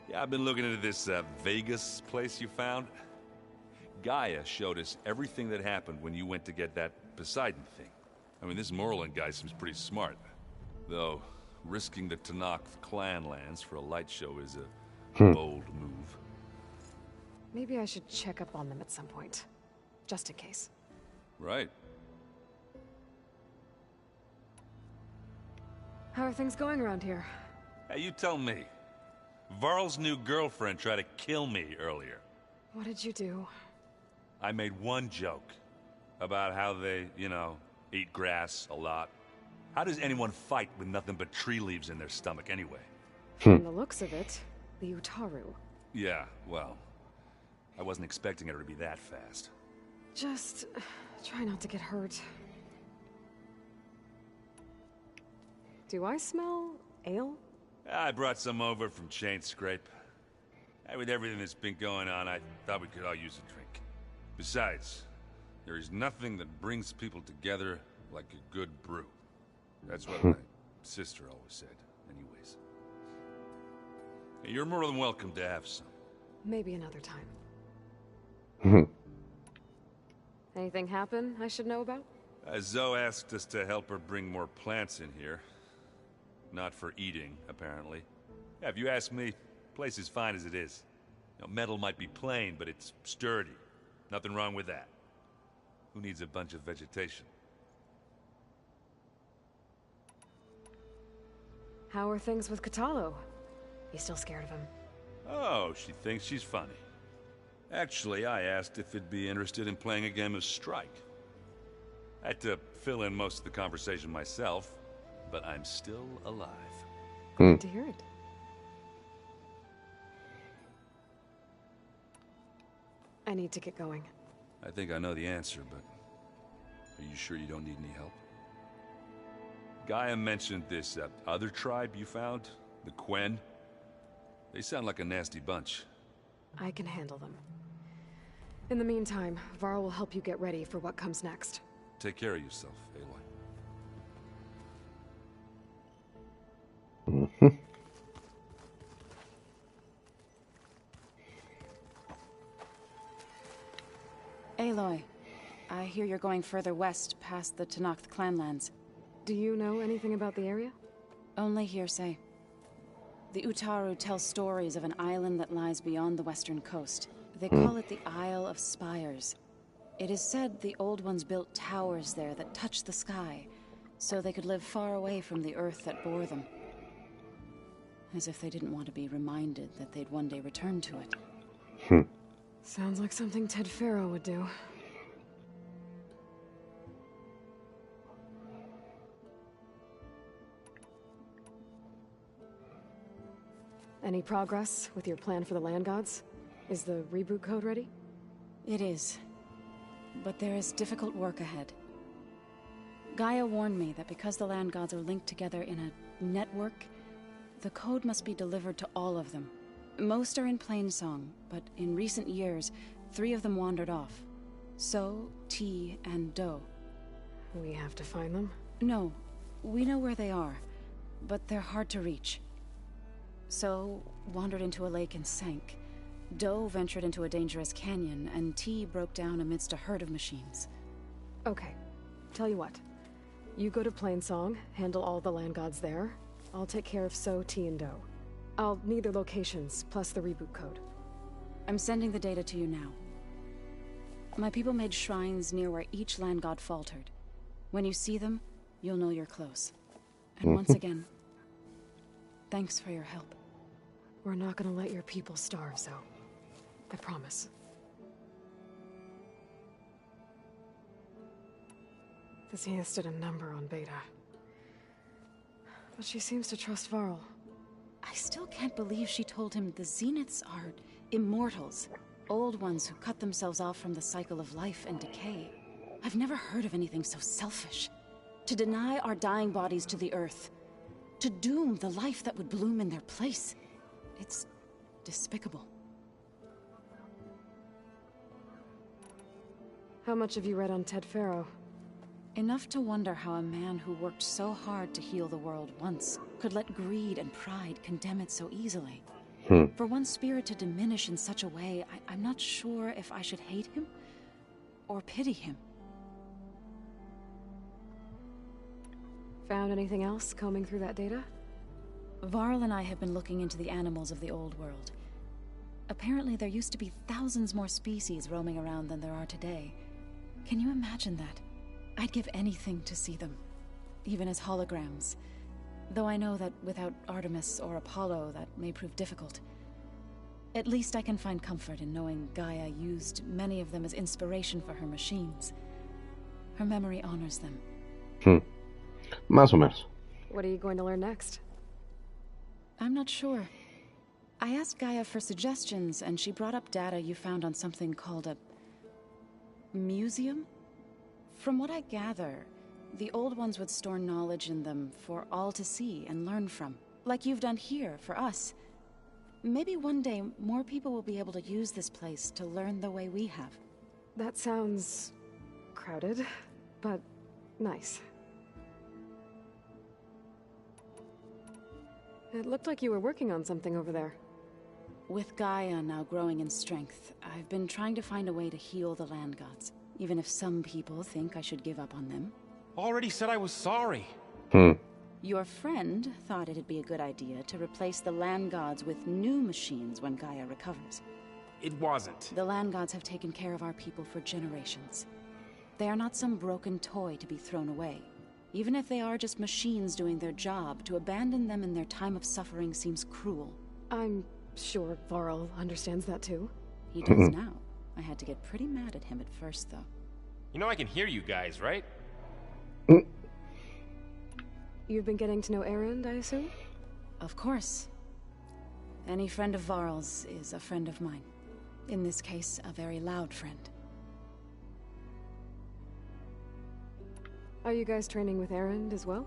Yeah, I've been looking into this Vegas place you found. Gaia showed us everything that happened when you went to get that Poseidon thing. I mean, this Morlun guy seems pretty smart. Though, risking the Tenakth clan lands for a light show is a bold move. Maybe I should check up on them at some point. Just in case. Right. How are things going around here? Hey, you tell me. Varl's new girlfriend tried to kill me earlier. What did you do? I made one joke. About how they, you know, eat grass a lot. How does anyone fight with nothing but tree leaves in their stomach anyway? From the looks of it, the Utaru. Yeah, well, I wasn't expecting her to be that fast. Just try not to get hurt. Do I smell ale? I brought some over from Chain Scrape. With everything that's been going on, I thought we could all use a drink. Besides, there is nothing that brings people together like a good brew. That's what my sister always said, anyways. You're more than welcome to have some. Maybe another time. Anything happen I should know about? Zoe asked us to help her bring more plants in here. Not for eating, apparently. Yeah, if you ask me, the place is fine as it is. You know, metal might be plain, but it's sturdy. Nothing wrong with that. Who needs a bunch of vegetation? How are things with Kotallo? You still scared of him? Oh, she thinks she's funny. Actually, I asked if it'd be interested in playing a game of Strike. I had to fill in most of the conversation myself, but I'm still alive. Good to hear it. I need to get going. I think I know the answer, but are you sure you don't need any help? Gaia mentioned this other tribe you found, the Quen. They sound like a nasty bunch. I can handle them. In the meantime, Varl will help you get ready for what comes next. Take care of yourself, Aloy. Aloy, I hear you're going further west past the Tenakth clanlands. Do you know anything about the area? Only hearsay. The Utaru tell stories of an island that lies beyond the western coast. They call it the Isle of Spires. It is said the Old Ones built towers there that touch the sky, so they could live far away from the earth that bore them. As if they didn't want to be reminded that they'd one day return to it. Sounds like something Ted Faro would do. Any progress with your plan for the Land Gods? Is the reboot code ready? It is. But there is difficult work ahead. Gaia warned me that because the Land Gods are linked together in a network, the code must be delivered to all of them. Most are in Plainsong, but in recent years, 3 of them wandered off. So, T, and Do. We have to find them? No, we know where they are, but they're hard to reach. So, wandered into a lake and sank. Do ventured into a dangerous canyon, and T broke down amidst a herd of machines. Okay, tell you what. You go to Plainsong, handle all the Land Gods there. I'll take care of So, T, and Do. I'll need their locations, plus the reboot code. I'm sending the data to you now. My people made shrines near where each land god faltered. When you see them, you'll know you're close. And once again, thanks for your help. We're not gonna let your people starve, Zoe. I promise. The Zeniths did a number on Beta. But she seems to trust Varl. I still can't believe she told him the Zeniths are immortals. Old ones who cut themselves off from the cycle of life and decay. I've never heard of anything so selfish. To deny our dying bodies to the earth. To doom the life that would bloom in their place. It's despicable. How much have you read on Ted Faro? Enough to wonder how a man who worked so hard to heal the world once could let greed and pride condemn it so easily. For one spirit to diminish in such a way, I'm not sure if I should hate him or pity him. Found anything else combing through that data? Varl and I have been looking into the animals of the old world. Apparently there used to be thousands more species roaming around than there are today. Can you imagine that? I'd give anything to see them, even as holograms. Though I know that without Artemis or Apollo, that may prove difficult. At least I can find comfort in knowing Gaia used many of them as inspiration for her machines. Her memory honors them. Más o menos. What are you going to learn next? I'm not sure. I asked Gaia for suggestions, and she brought up data you found on something called a museum? From what I gather, the old ones would store knowledge in them for all to see and learn from, like you've done here for us. Maybe one day more people will be able to use this place to learn the way we have. That sounds crowded, but nice. It looked like you were working on something over there. With Gaia now growing in strength, I've been trying to find a way to heal the land gods, even if some people think I should give up on them. Already said I was sorry. Your friend thought it'd be a good idea to replace the land gods with new machines when Gaia recovers. It wasn't. The land gods have taken care of our people for generations. They are not some broken toy to be thrown away. Even if they are just machines doing their job, to abandon them in their time of suffering seems cruel. I'm sure Varl understands that too. He does now. I had to get pretty mad at him at first, though. You know I can hear you guys, right? You've been getting to know Erend, I assume? Of course. Any friend of Varl's is a friend of mine. In this case, a very loud friend. Are you guys training with Erend as well?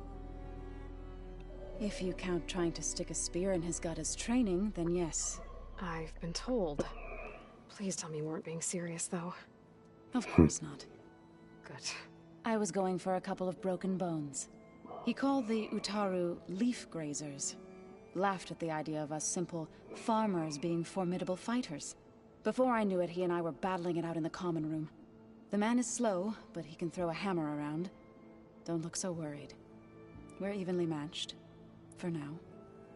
If you count trying to stick a spear in his gut as training, then yes. I've been told. Please tell me you weren't being serious, though. Of course not. Good. I was going for a couple of broken bones. He called the Utaru leaf grazers. Laughed at the idea of us simple farmers being formidable fighters. Before I knew it, he and I were battling it out in the common room. The man is slow, but he can throw a hammer around. Don't look so worried. We're evenly matched. For now.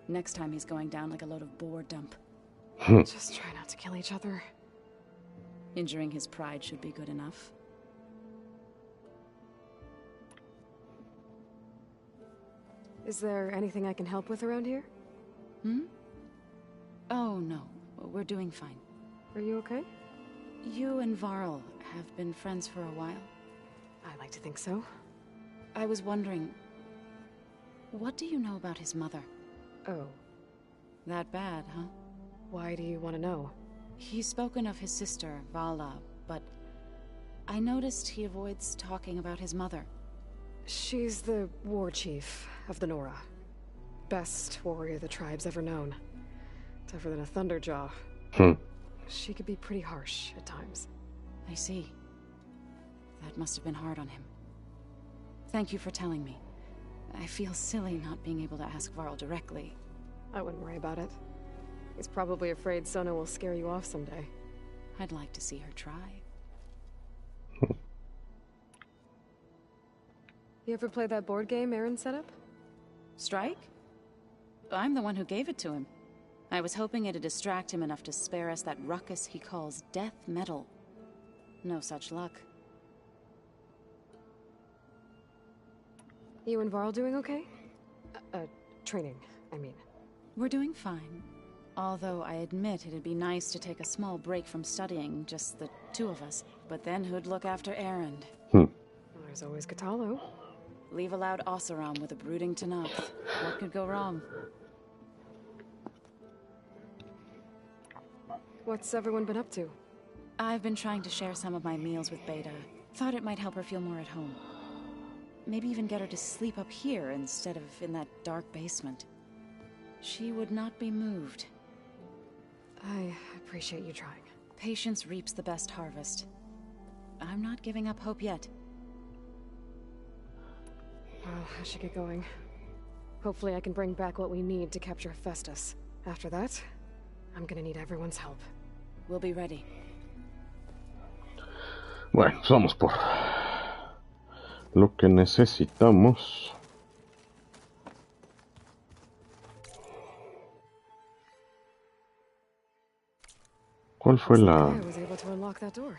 Next time he's going down like a load of boar dump. Just try not to kill each other. Injuring his pride should be good enough. Is there anything I can help with around here? Oh, no. We're doing fine. Are you okay? You and Varl have been friends for a while. I like to think so. I was wondering, what do you know about his mother? Oh. That bad, huh? Why do you want to know? He's spoken of his sister, Vala, but I noticed he avoids talking about his mother. She's the war chief of the Nora. Best warrior the tribe's ever known. Tougher than a Thunderjaw. She could be pretty harsh at times. I see. That must have been hard on him. Thank you for telling me. I feel silly not being able to ask Varl directly. I wouldn't worry about it. He's probably afraid Sona will scare you off someday. I'd like to see her try. You ever play that board game Erend set up? Strike? I'm the one who gave it to him. I was hoping it'd distract him enough to spare us that ruckus he calls death metal. No such luck. You and Varl doing okay? Training, I mean. We're doing fine. Although I admit it'd be nice to take a small break from studying, just the two of us. But then who'd look after Erend? Well, there's always Kotallo. Leave a loud Oseram with a brooding Tenakth. What could go wrong? What's everyone been up to? I've been trying to share some of my meals with Beta. Thought it might help her feel more at home. Maybe even get her to sleep up here instead of in that dark basement. She would not be moved. I appreciate you trying. Patience reaps the best harvest. I'm not giving up hope yet. Well, I should get going. Hopefully I can bring back what we need to capture Hephaestus. After that, I'm gonna need everyone's help. We'll be ready. Bueno, pues vamos por lo que necesitamos. ¿Cuál fue la...? I was able to unlock that door.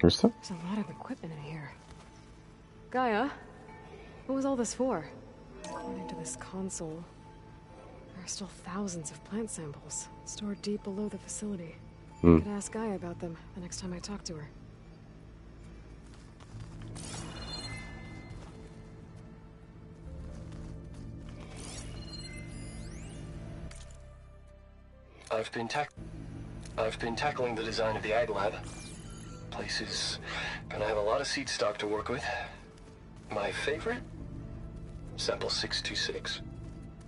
¿Esta? There's a lot of equipment in here. Gaia, what was all this for? According to this console, there are still thousands of plant samples stored deep below the facility. I could ask Gaia about them the next time I talk to her. I've been tackling the design of the Ag Lab. Place is gonna have a lot of seed stock to work with. My favorite? Sample 626.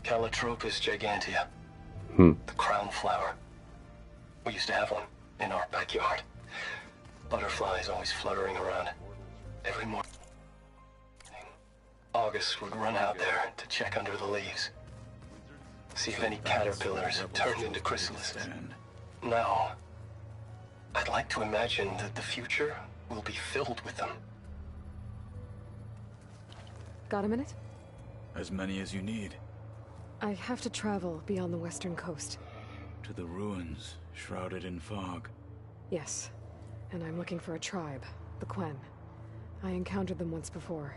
Calotropis gigantea. The crown flower. We used to have one in our backyard. Butterflies always fluttering around. Every morning, August would run out there to check under the leaves. See if any caterpillars have turned into chrysalises. Now, I'd like to imagine that the future will be filled with them. Got a minute? As many as you need. I have to travel beyond the western coast. To the ruins, shrouded in fog. Yes, and I'm looking for a tribe, the Quen. I encountered them once before.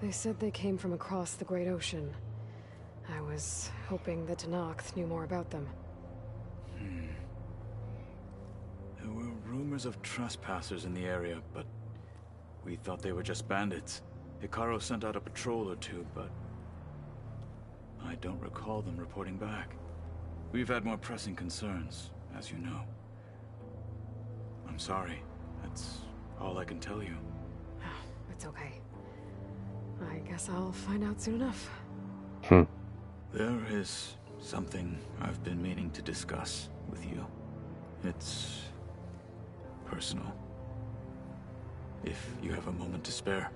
They said they came from across the Great Ocean. I was hoping that Tenakth knew more about them. There were rumors of trespassers in the area, but we thought they were just bandits. Hekarro sent out a patrol or two, but I don't recall them reporting back. We've had more pressing concerns, as you know. I'm sorry. That's all I can tell you. It's okay. I guess I'll find out soon enough. There is something I've been meaning to discuss with you. It's personal. If you have a moment to spare.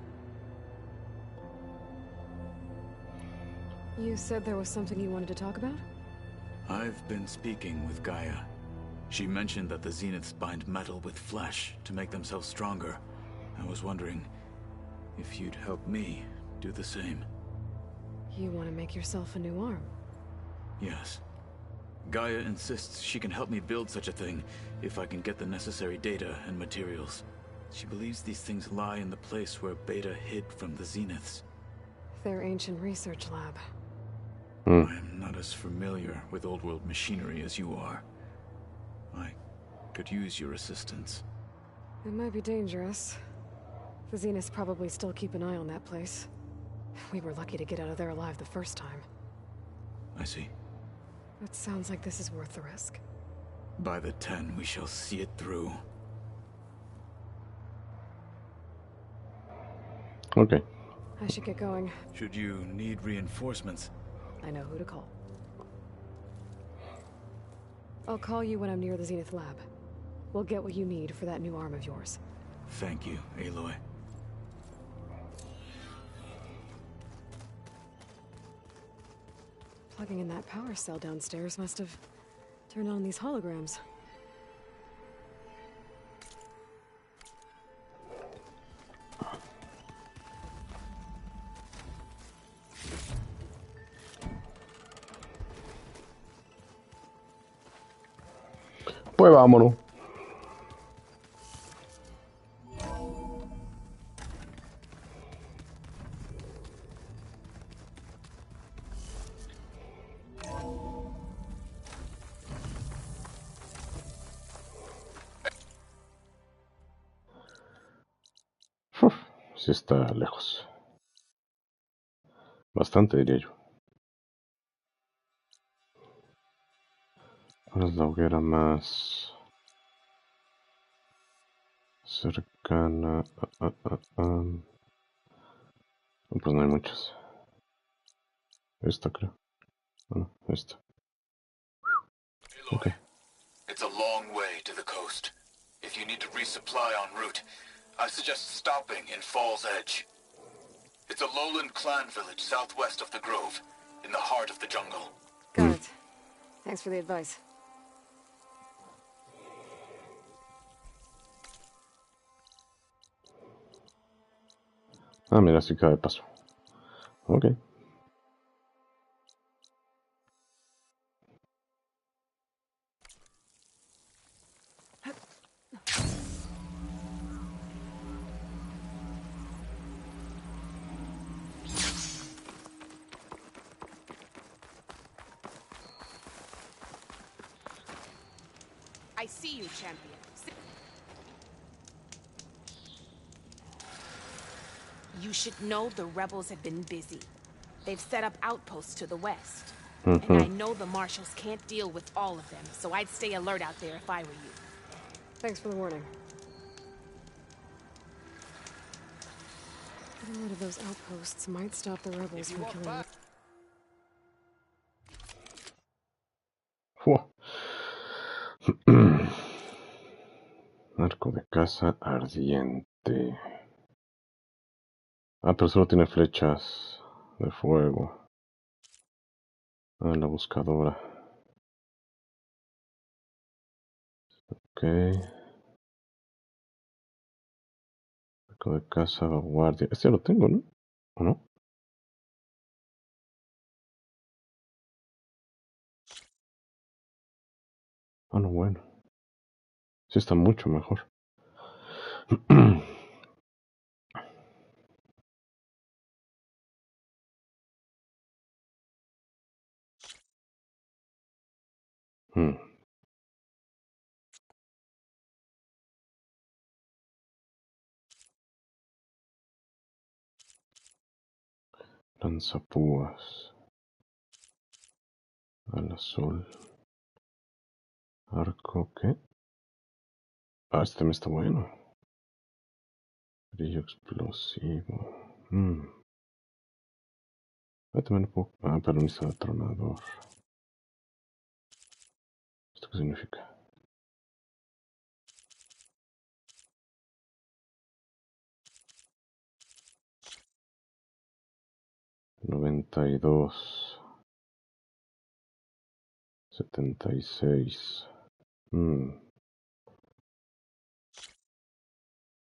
You said there was something you wanted to talk about? I've been speaking with Gaia. She mentioned that the Zeniths bind metal with flesh to make themselves stronger. I was wondering if you'd help me do the same. You want to make yourself a new arm? Yes. Gaia insists she can help me build such a thing if I can get the necessary data and materials. She believes these things lie in the place where Beta hid from the Zeniths. Their ancient research lab. I'm not as familiar with old world machinery as you are. I could use your assistance. It might be dangerous. The Zeniths probably still keep an eye on that place. We were lucky to get out of there alive the first time. I see. It sounds like this is worth the risk. By the 10, we shall see it through. Okay. I should get going. Should you need reinforcements? I know who to call. I'll call you when I'm near the Zenith lab. We'll get what you need for that new arm of yours. Thank you, Aloy. Plugging in that power cell downstairs must have turned on these holograms. Pues vámonos. Sí está lejos. Bastante, diría yo. ¿Cuál es la hoguera más cercana? Pues no hay muchas. Esta creo. Bueno, esta. Okay. It's a long way to the coast. If you need to resupply en route, I suggest stopping in Falls Edge. It's a lowland clan village southwest of the Grove, in the heart of the jungle. Got it. Thanks for the advice. Ah, mira, sí cae de paso. Ok. I see you, champion. You should know the rebels have been busy. They've set up outposts to the west. And I know the marshals can't deal with all of them, so I'd stay alert out there if I were you. Thanks for the warning. Getting rid of those outposts might stop the rebels from killing. Arco de caza ardiente. Ah, pero solo tiene flechas de fuego. Ah, la buscadora. Ok. Arco de caza, vanguardia. Este lo tengo, ¿no? ¿O no? Ah, no, bueno. Sí está mucho mejor. Lanzapúas. Al azul. Arco, ¿qué? Ah, este me está bueno. Brillo explosivo. Ah, también lo puedo... Ah, permiso de tronador. ¿Esto qué significa? $92. 76.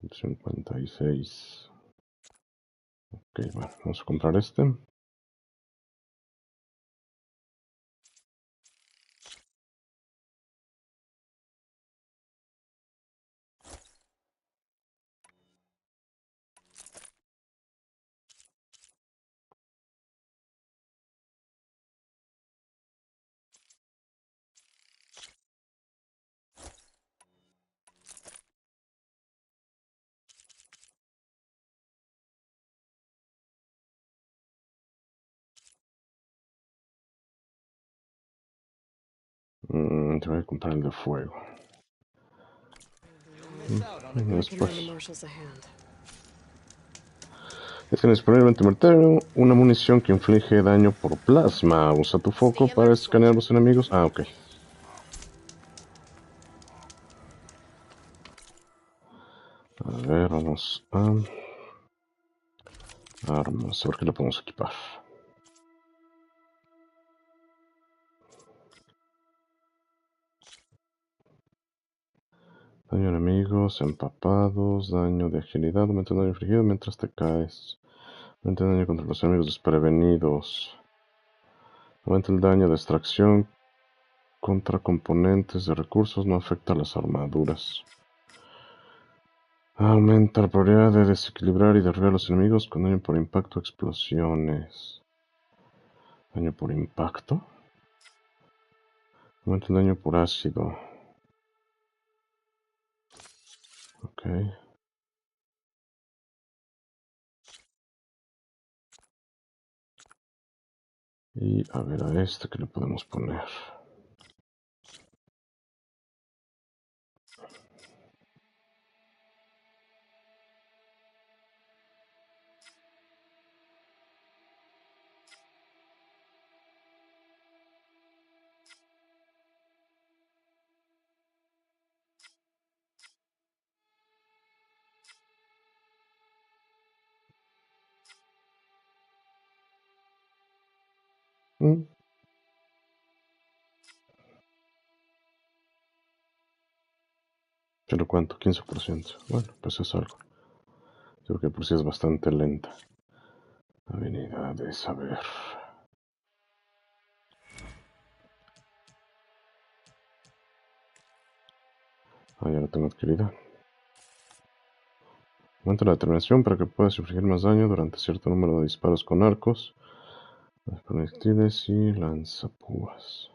56. Ok, bueno, vamos a comprar este. Te voy a comprar el de fuego. Después. Es indisponible mortero, una munición que inflige daño por plasma. Usa tu foco para escanear a los enemigos. Ah, ok. A ver, vamos a... armas, a ver qué le podemos equipar. Daño a enemigos, empapados, daño de agilidad, aumenta el daño infligido mientras te caes. Aumenta el daño contra los enemigos desprevenidos. Aumenta el daño de extracción contra componentes de recursos, no afecta a las armaduras. Aumenta la probabilidad de desequilibrar y derribar a los enemigos con daño por impacto o explosiones. ¿Daño por impacto? Aumenta el daño por ácido. Ok. Y a ver a este que le podemos poner. ¿Pero cuánto? 15%. Bueno, pues es algo. Creo que por sí es bastante lenta. Habilidades, a ver. Ah, ya la tengo adquirida. Aumenta la determinación para que puedas infligir más daño durante cierto número de disparos con arcos, proyectiles y lanzapúas.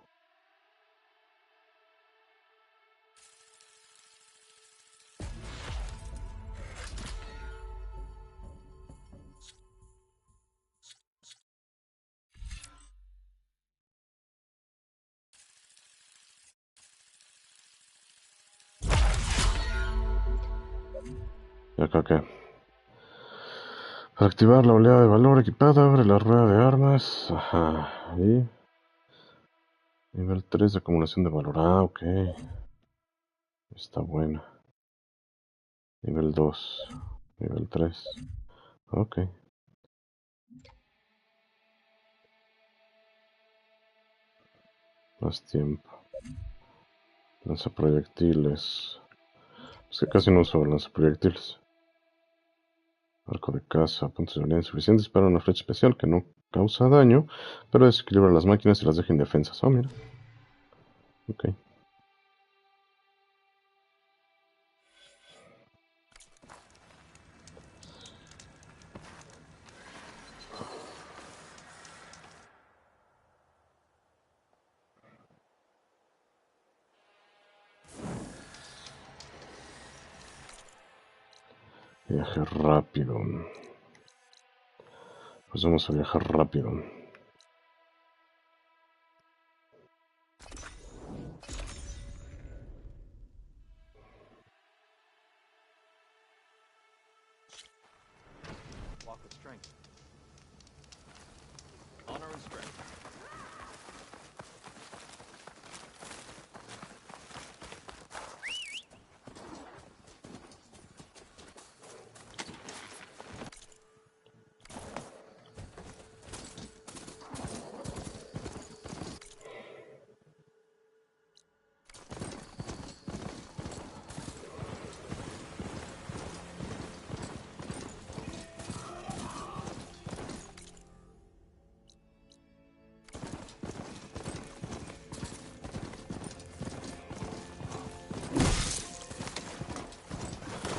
¿Y acá qué? Para activar la oleada de valor equipada, abre la rueda de armas. Ajá. Y nivel 3 de acumulación de valor. Ah, ok. Está buena. Nivel 2. Nivel 3. Ok. Más tiempo. Lanzaproyectiles. Es que casi no uso lanzaproyectiles. Arco de caza, puntos de habilidad insuficientes para una flecha especial que no causa daño, pero desequilibra las máquinas y las deja indefensas. Oh, mira. Ok. Viaje rápido. Pues vamos a viajar rápido. Walk with strength. Honor and strength.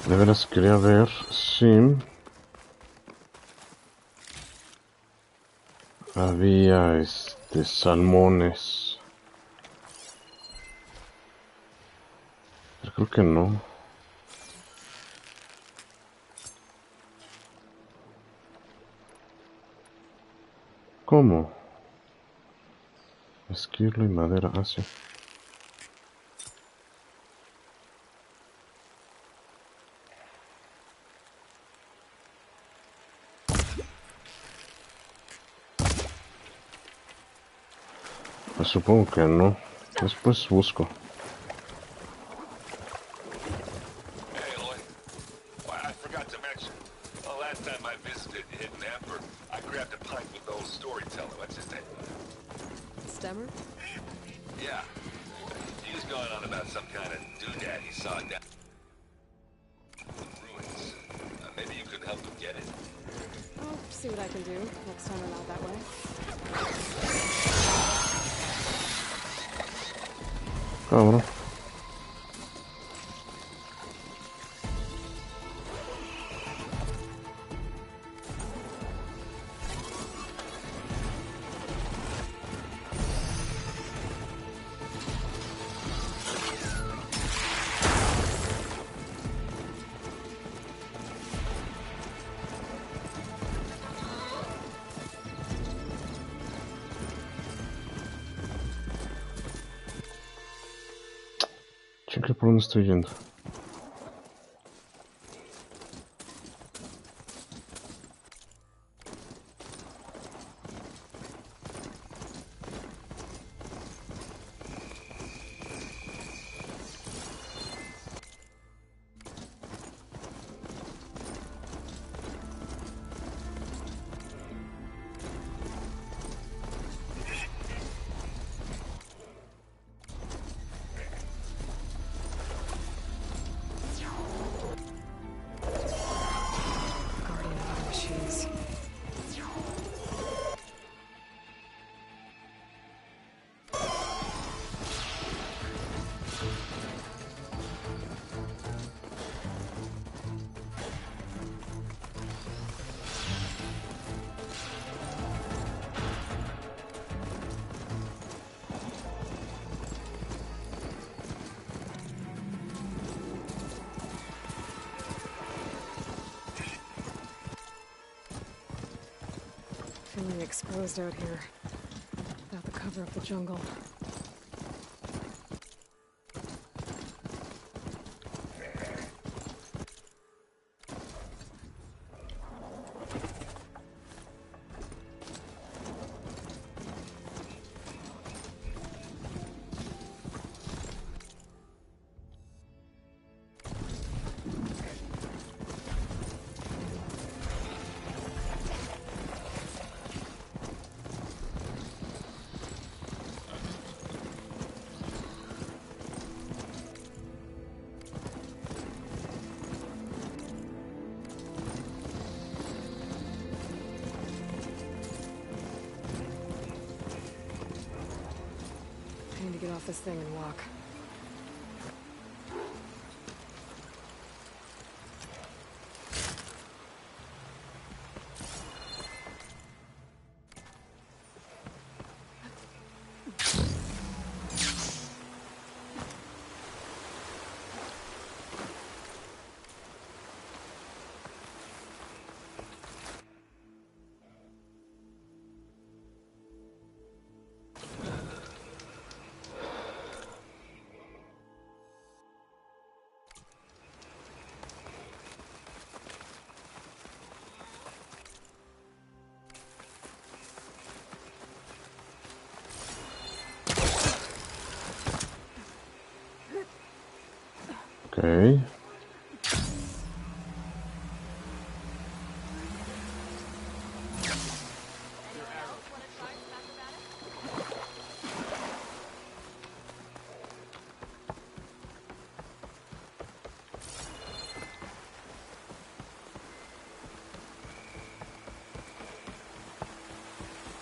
De veras quería ver si había salmones. Pero creo que no. ¿Cómo? Esquirlo y madera. Ah, sí. Pues supongo que no. Después busco. Hey, Lloyd. Well, I forgot to mention. The last time I visited Hidden Ember, I grabbed a pint with the old storyteller. What's his name? Stemmer? Yeah. He was going on about some kind of doodad he saw down in the ruins. Maybe you could help him get it. I'll see what I can do next time I'm out that way. Cabrón. Cheque por dónde estoy yendo. Feeling exposed out here, without the cover of the jungle. I need to get off this thing and walk. Okay.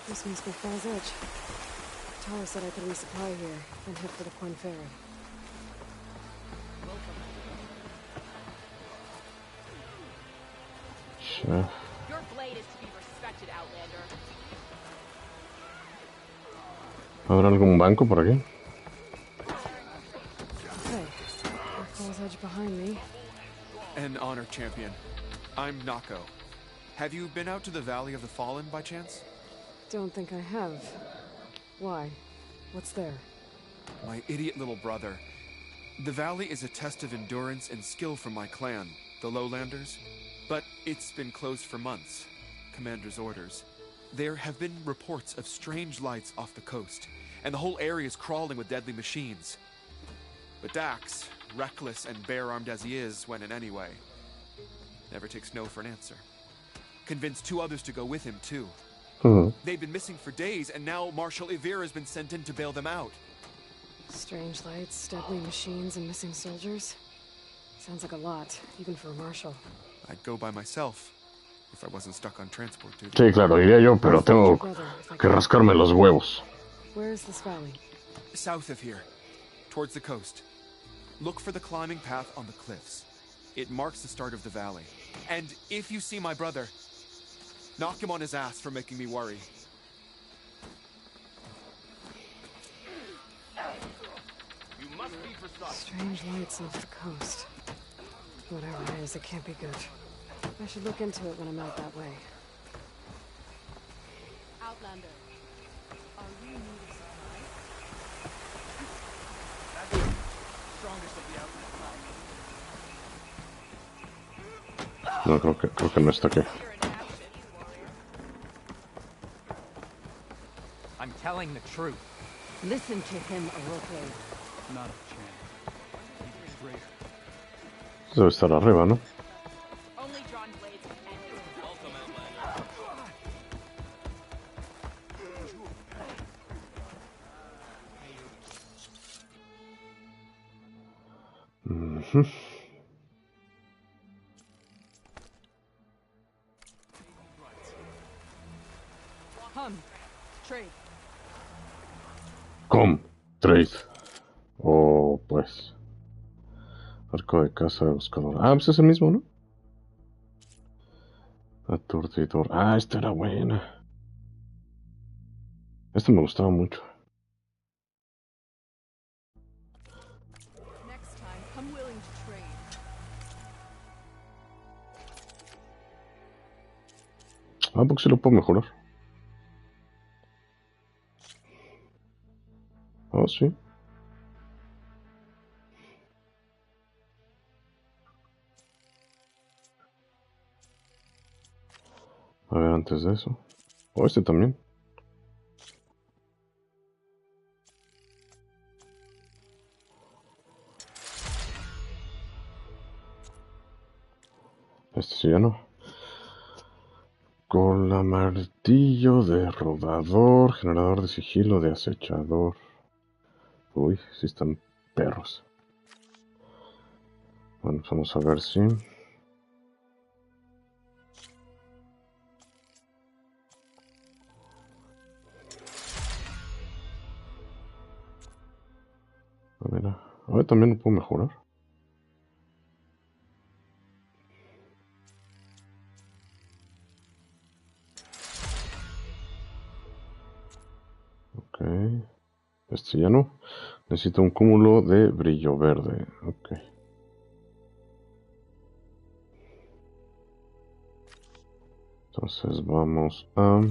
This must be Falls Edge. Tara said I could resupply here, then head for the Point Ferry. Sure. Your blade is to be respected, Outlander. ¿Habrá algún banco por aquí? Okay, Falls Edge behind me. An honor, champion. I'm Nako. Have you been out to the Valley of the Fallen by chance? Don't think I have. Why? What's there? My idiot little brother. The valley is a test of endurance and skill from my clan, the Lowlanders. But it's been closed for months. Commander's orders. There have been reports of strange lights off the coast, and the whole area is crawling with deadly machines. But Dax, reckless and bare-armed as he is when in any way, never takes no for an answer. Convinced 2 others to go with him, too. They've been missing for days, and now Marshal Ivira has been sent in to bail them out. Strange lights, deadly machines, and missing soldiers? Sounds like a lot, even for a marshal. I'd go by myself, if I wasn't stuck on transport duty. Sí, claro, iría yo, pero tengo que rascarme los huevos. Where is this valley? South of here. towards the coast. Look for the climbing path on the cliffs. It marks the start of the valley. And if you see my brother, knock him on his ass for making me worry. You must be precise. Strange lights off the coast. Whatever it is, it can't be good. I should look into it when I'm out that way. Outlander, are we in need of supplies? That's the strongest of the outlaws. No, creo que no está aquí. I'm telling the truth. Listen to him, Oroke. Not a chance. He's straight. Debe estar arriba, ¿no? Only drawn blades can end this. Welcome, Outlander. Mhm. Come, trade. Com, trade. Oh, pues. Arco de caza de buscador. Ah, pues es el mismo, ¿no? Aturdidor. Ah, esta era buena. Esta me gustaba mucho. Next time, come willing to trade. Ah, porque sí lo puedo mejorar. Ah, sí. A ver, antes de eso. Oh, este también. Este sí ya no. Cola, martillo de rodador, generador de sigilo, de acechador. Uy, sí están perros. Bueno, vamos a ver si... A ver, también lo puedo mejorar. Ok. Este ya no. Necesito un cúmulo de brillo verde. Ok. Entonces vamos a...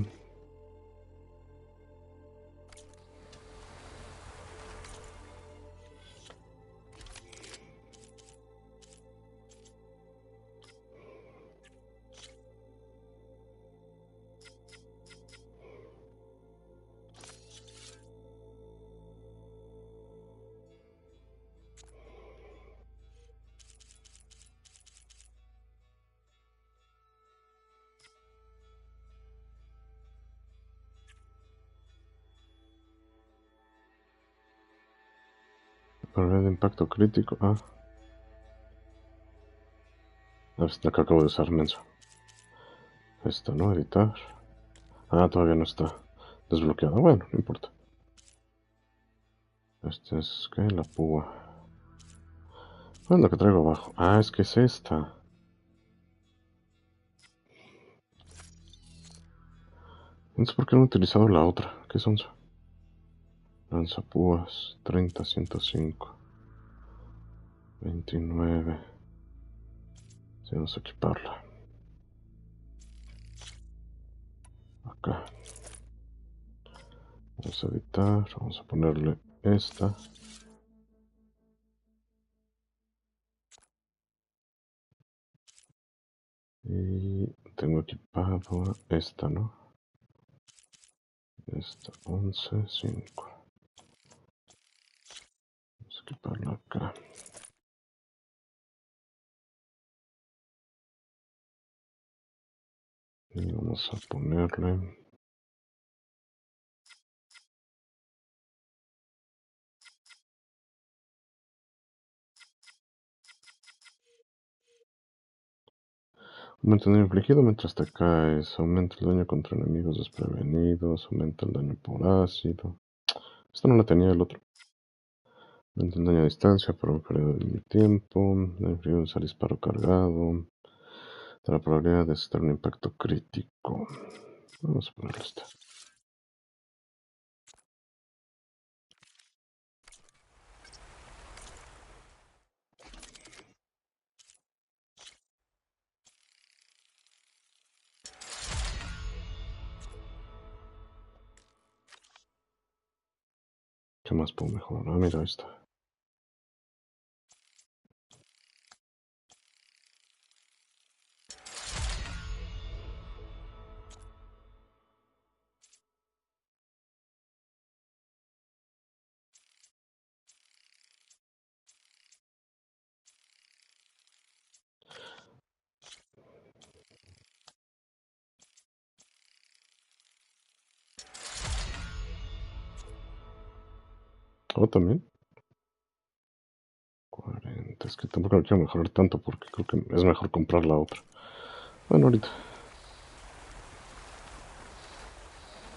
Probabilidad de impacto crítico. Ah. Esta que acabo de usar, menso. Esta, ¿no? Editar. Ah, todavía no está desbloqueada. Bueno, no importa. Este es, ¿qué? La púa. ¿Cuál es lo que traigo abajo? Ah, es que es esta. No sé por qué no he utilizado la otra. ¿Qué son? Lanzapúas, 30, 105. 29. Sí, vamos a equiparla. Acá. Vamos a editar. Vamos a ponerle esta. Y tengo equipado esta, ¿no? Esta, 11, 5. Vamos a equiparla acá. Y vamos a ponerle... Aumenta el daño infligido mientras te caes. Aumenta el daño contra enemigos desprevenidos. Aumenta el daño por ácido. Esta no la tenía el otro. Un daño a distancia por un periodo de tiempo. Al disparo cargado. De la probabilidad de estar un impacto crítico. Vamos a ponerlo esta. ¿Qué más puedo mejorar? Ah, mira, ahí está. ¿Oh, también? 40. Es que tampoco lo quiero mejorar tanto porque creo que es mejor comprar la otra. Bueno, ahorita.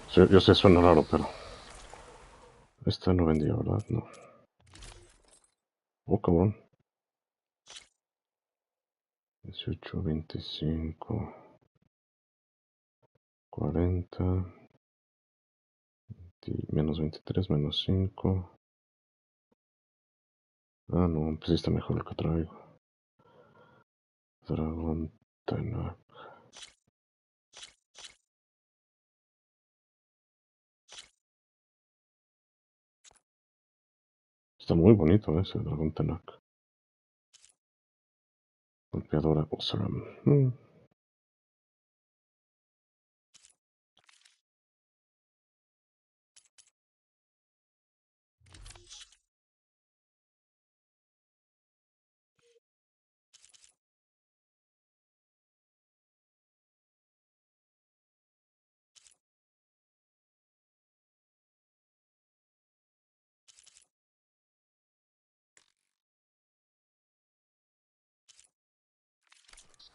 Sí, yo sé, suena raro, pero... Esta no vendía, ¿verdad? No. Oh, cabrón. 18, 25... 40... Menos 23, menos 5... Ah, no, pues sí está mejor el que traigo. Dragón Tenac. Está muy bonito ese Dragón Tenac. Golpeadora Osram.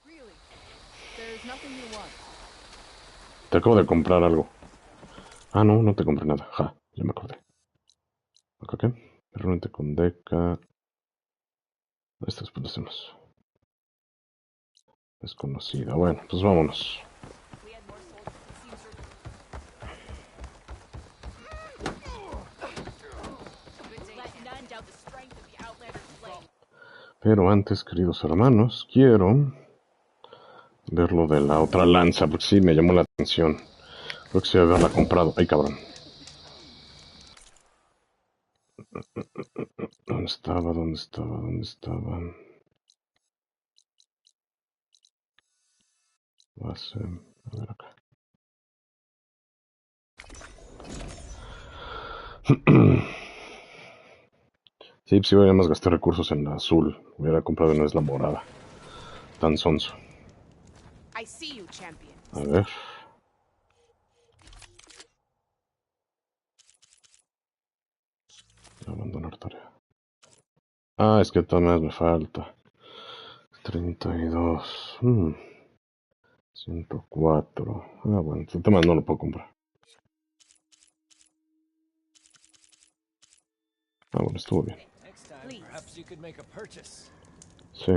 Really? There's nothing you want. Te acabo de comprar algo. Ah, no, no te compré nada. Ja, ya me acordé. ¿Acá qué? Realmente con Deca. Estas pues las hacemos. Desconocida. Bueno, pues vámonos. Pero antes, queridos hermanos, quiero ver lo de la otra lanza, porque sí me llamó la atención. Creo que sí debe haberla comprado. Ay, cabrón. ¿Dónde estaba? ¿Dónde estaba? ¿Dónde estaba? Base. A ver acá. Sí, pues hubiera más gastar recursos en la azul. Hubiera comprado una vez la morada. Tan sonso. I see you, champion. A ver. Abandonar tarea. Ah, es que todavía me falta. 32. 104. Ah, bueno, este tema no lo puedo comprar. Ah, bueno, estuvo bien. Sí.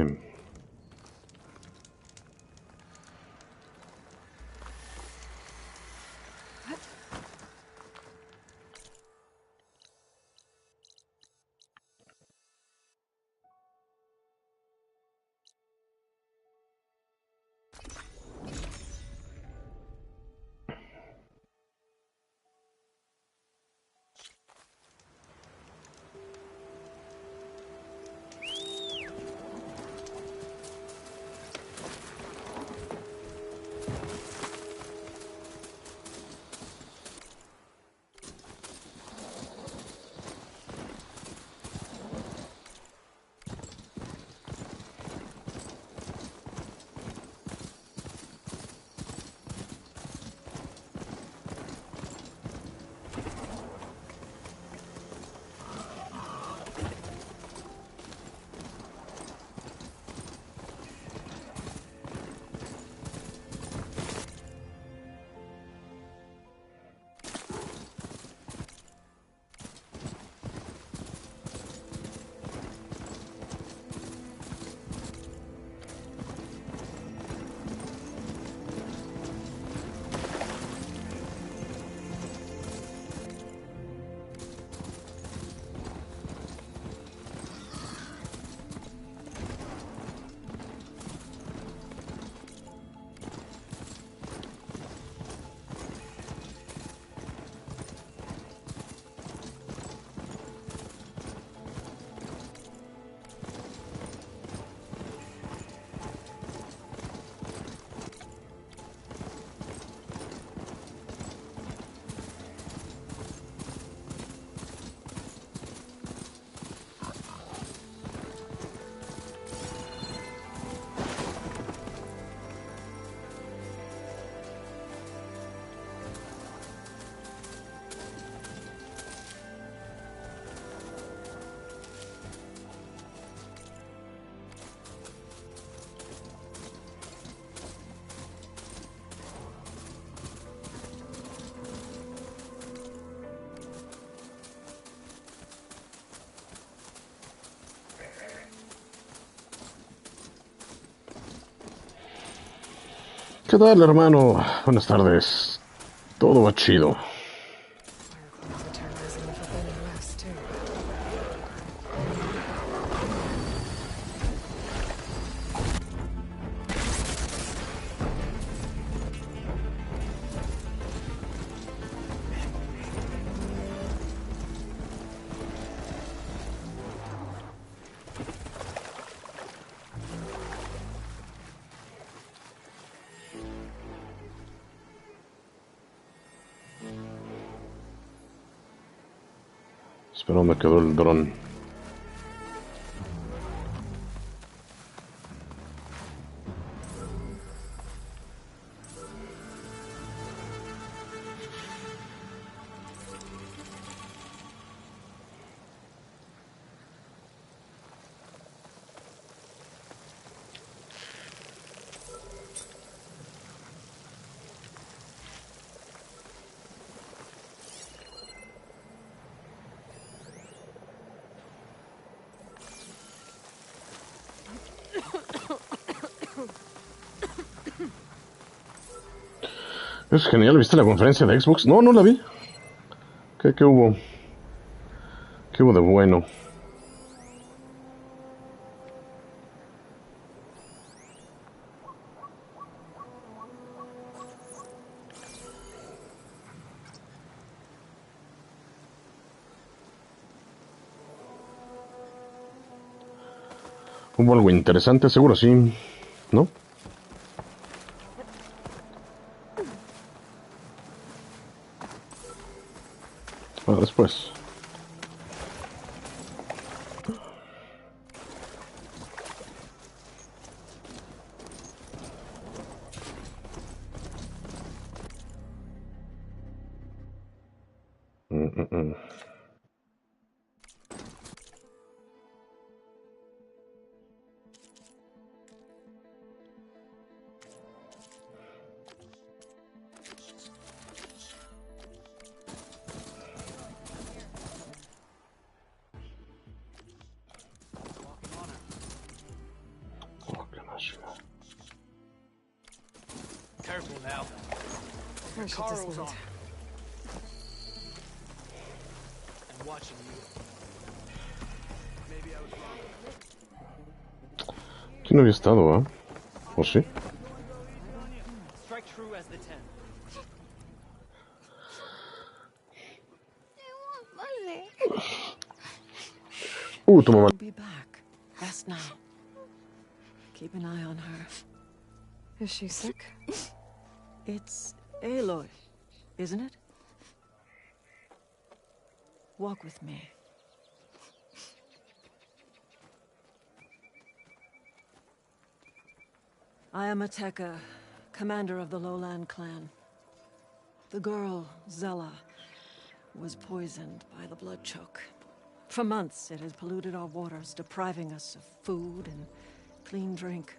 ¿Qué tal, hermano? Buenas tardes. Todo va chido. Espero me quedó el dron. Es genial, ¿viste la conferencia de Xbox? No, no la vi. ¿Qué hubo? ¿Qué hubo de bueno? ¿Hubo algo interesante? Seguro sí, ¿no? Después. Careful now. Carl's on. I'm watching you. Maybe I was wrong. ¿Quién no había estado, ah? ¿O sí? Strike true as the 10. Tu mamá. She'll be back. Rest now. Keep an eye on her. Is she sick? It's Aloy, isn't it? Walk with me. I am Ateka, commander of the Lowland clan. The girl, Zella, was poisoned by the blood choke. For months, it has polluted our waters, depriving us of food and clean drink.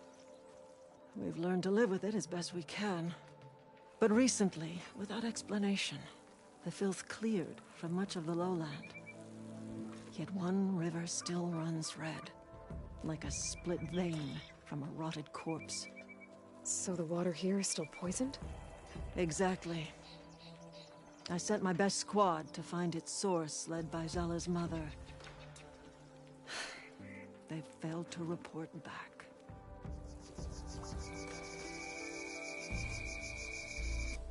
We've learned to live with it as best we can. But recently, without explanation, the filth cleared from much of the lowland. Yet one river still runs red, like a split vein from a rotted corpse. So the water here is still poisoned? Exactly. I sent my best squad to find its source, led by Zella's mother. They failed to report back.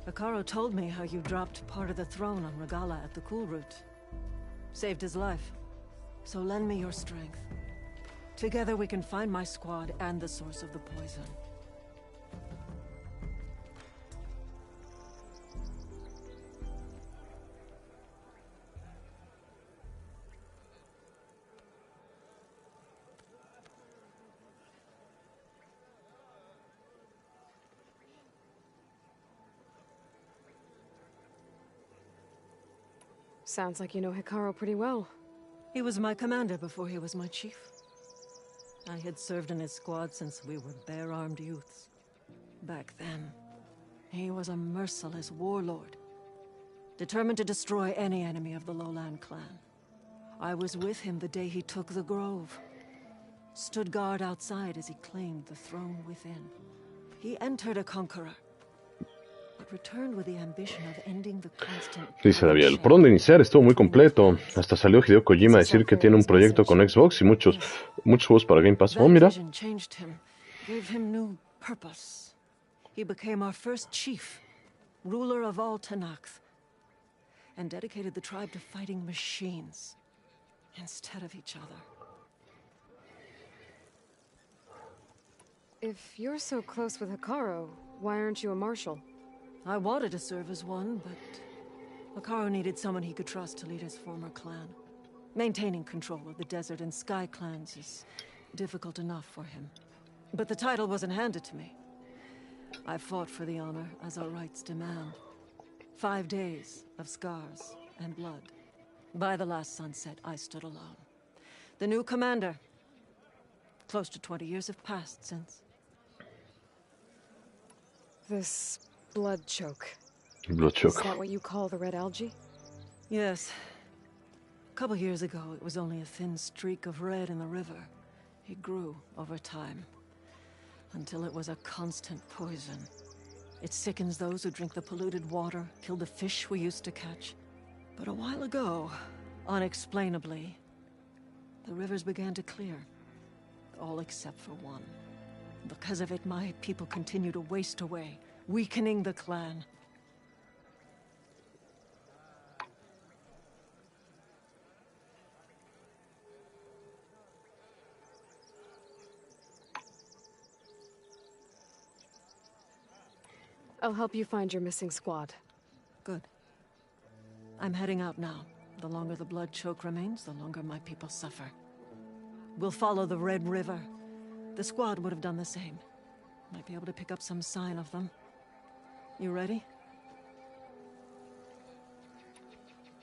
Hekarro told me how you dropped part of the throne on Regalla at the Cool Route. Saved his life. So lend me your strength. Together we can find my squad and the source of the poison. Sounds like you know Hekarro pretty well. He was my commander before he was my chief. I had served in his squad since we were bare-armed youths. Back then, he was a merciless warlord, determined to destroy any enemy of the Lowland clan. I was with him the day he took the Grove. Stood guard outside as he claimed the throne within. He entered a conqueror, Dice David, ¿por dónde iniciar? Estuvo muy completo. Hasta salió Hideo Kojima a decir que tiene un proyecto con Xbox y muchos juegos para Game Pass. Oh, mira. Gave him new purpose. He became our first chief, ruler of all Tenakth, and dedicated the tribe to fighting machines instead of each other. If you're so close with Hekarro, why aren't you a marshal? I wanted to serve as one, but Hekarro needed someone he could trust to lead his former clan. Maintaining control of the desert and sky clans is difficult enough for him. But the title wasn't handed to me. I fought for the honor as our rights demand. 5 days of scars and blood. By the last sunset, I stood alone. The new commander. Close to 20 years have passed since. This blood choke. Blood choke. Is that what you call the red algae? Yes. A couple years ago, it was only a thin streak of red in the river. It grew over time. Until it was a constant poison. It sickens those who drink the polluted water, kill the fish we used to catch. But a while ago, unexplainably, the rivers began to clear. All except for one. Because of it, my people continue to waste away, weakening the clan. I'll help you find your missing squad. Good. I'm heading out now. The longer the blood choke remains, the longer my people suffer. We'll follow the Red River. The squad would have done the same. Might be able to pick up some sign of them. You ready?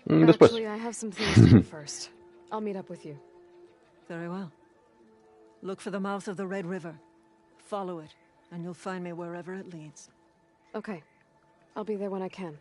Actually, I have some things to do first. I'll meet up with you. Very well. Look for the mouth of the Red River. Follow it, and you'll find me wherever it leads. Okay. I'll be there when I can.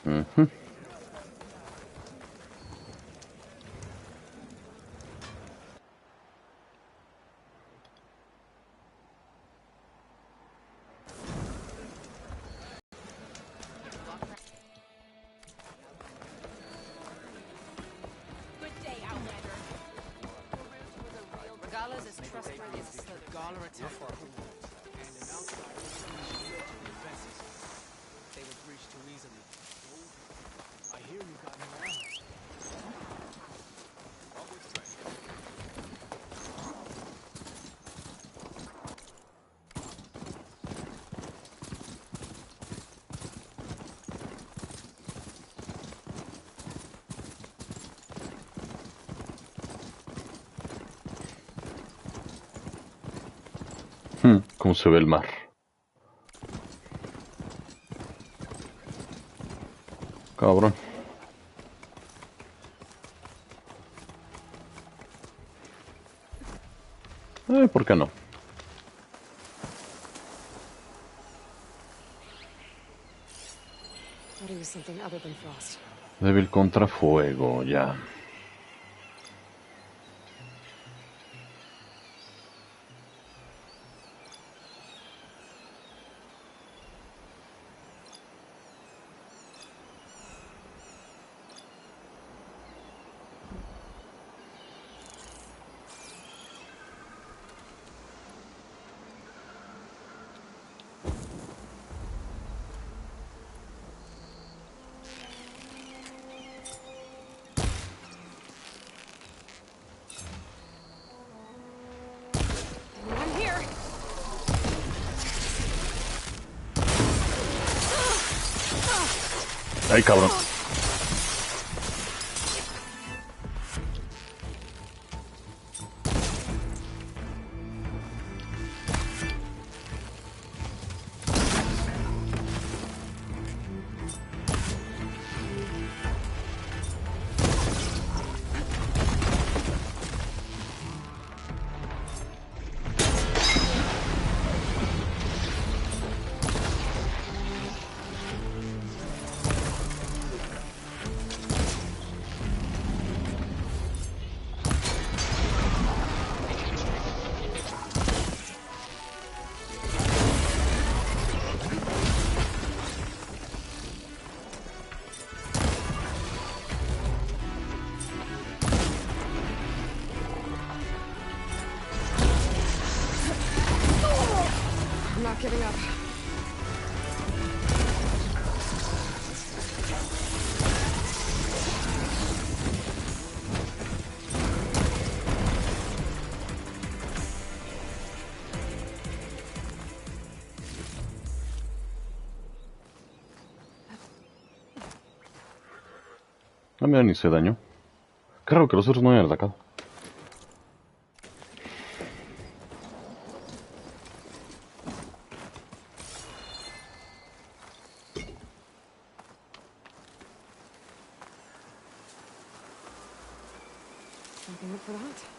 Mm-hmm. Regalla's as trustworthy as a slither. Regalla attacked the core, and an outsider defenses. They were breached too easily. I hear you got no allies. ¿Cómo se ve el mar? Cabrón. ¿Por qué no? Débil contra fuego, ya. Ay, cabrón. Ah, mira, ni se dañó. Qué raro que los otros no hayan atacado. Something up for that?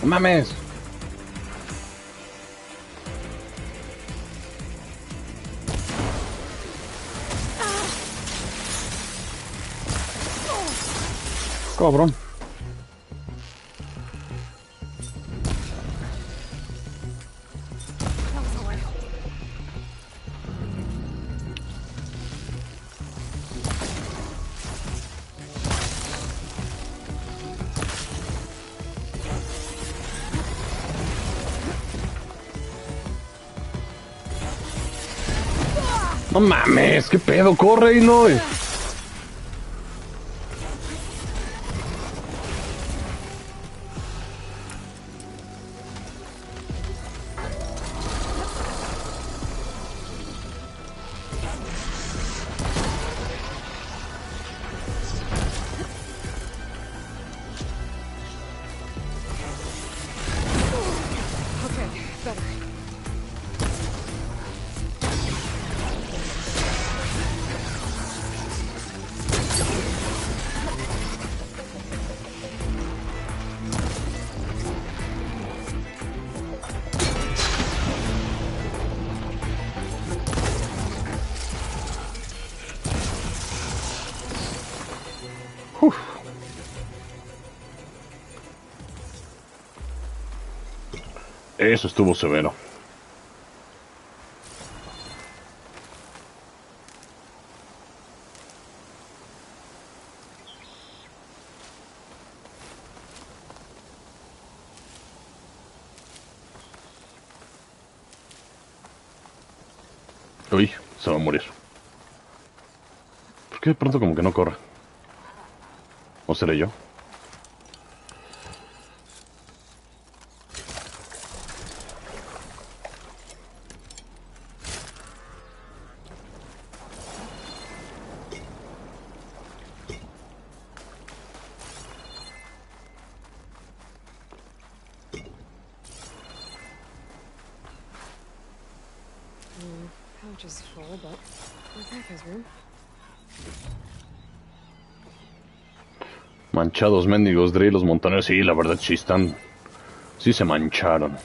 ¡No mames! Cabrón. No mames, qué pedo, corre, Aloy. Eso estuvo severo. Uy, se va a morir. ¿Por qué de pronto como que no corre? ¿O seré yo? Pouch is full, but my pack has room. Manchados mendigos, Dre, los montoneros, sí, la verdad sí están... Sí se mancharon.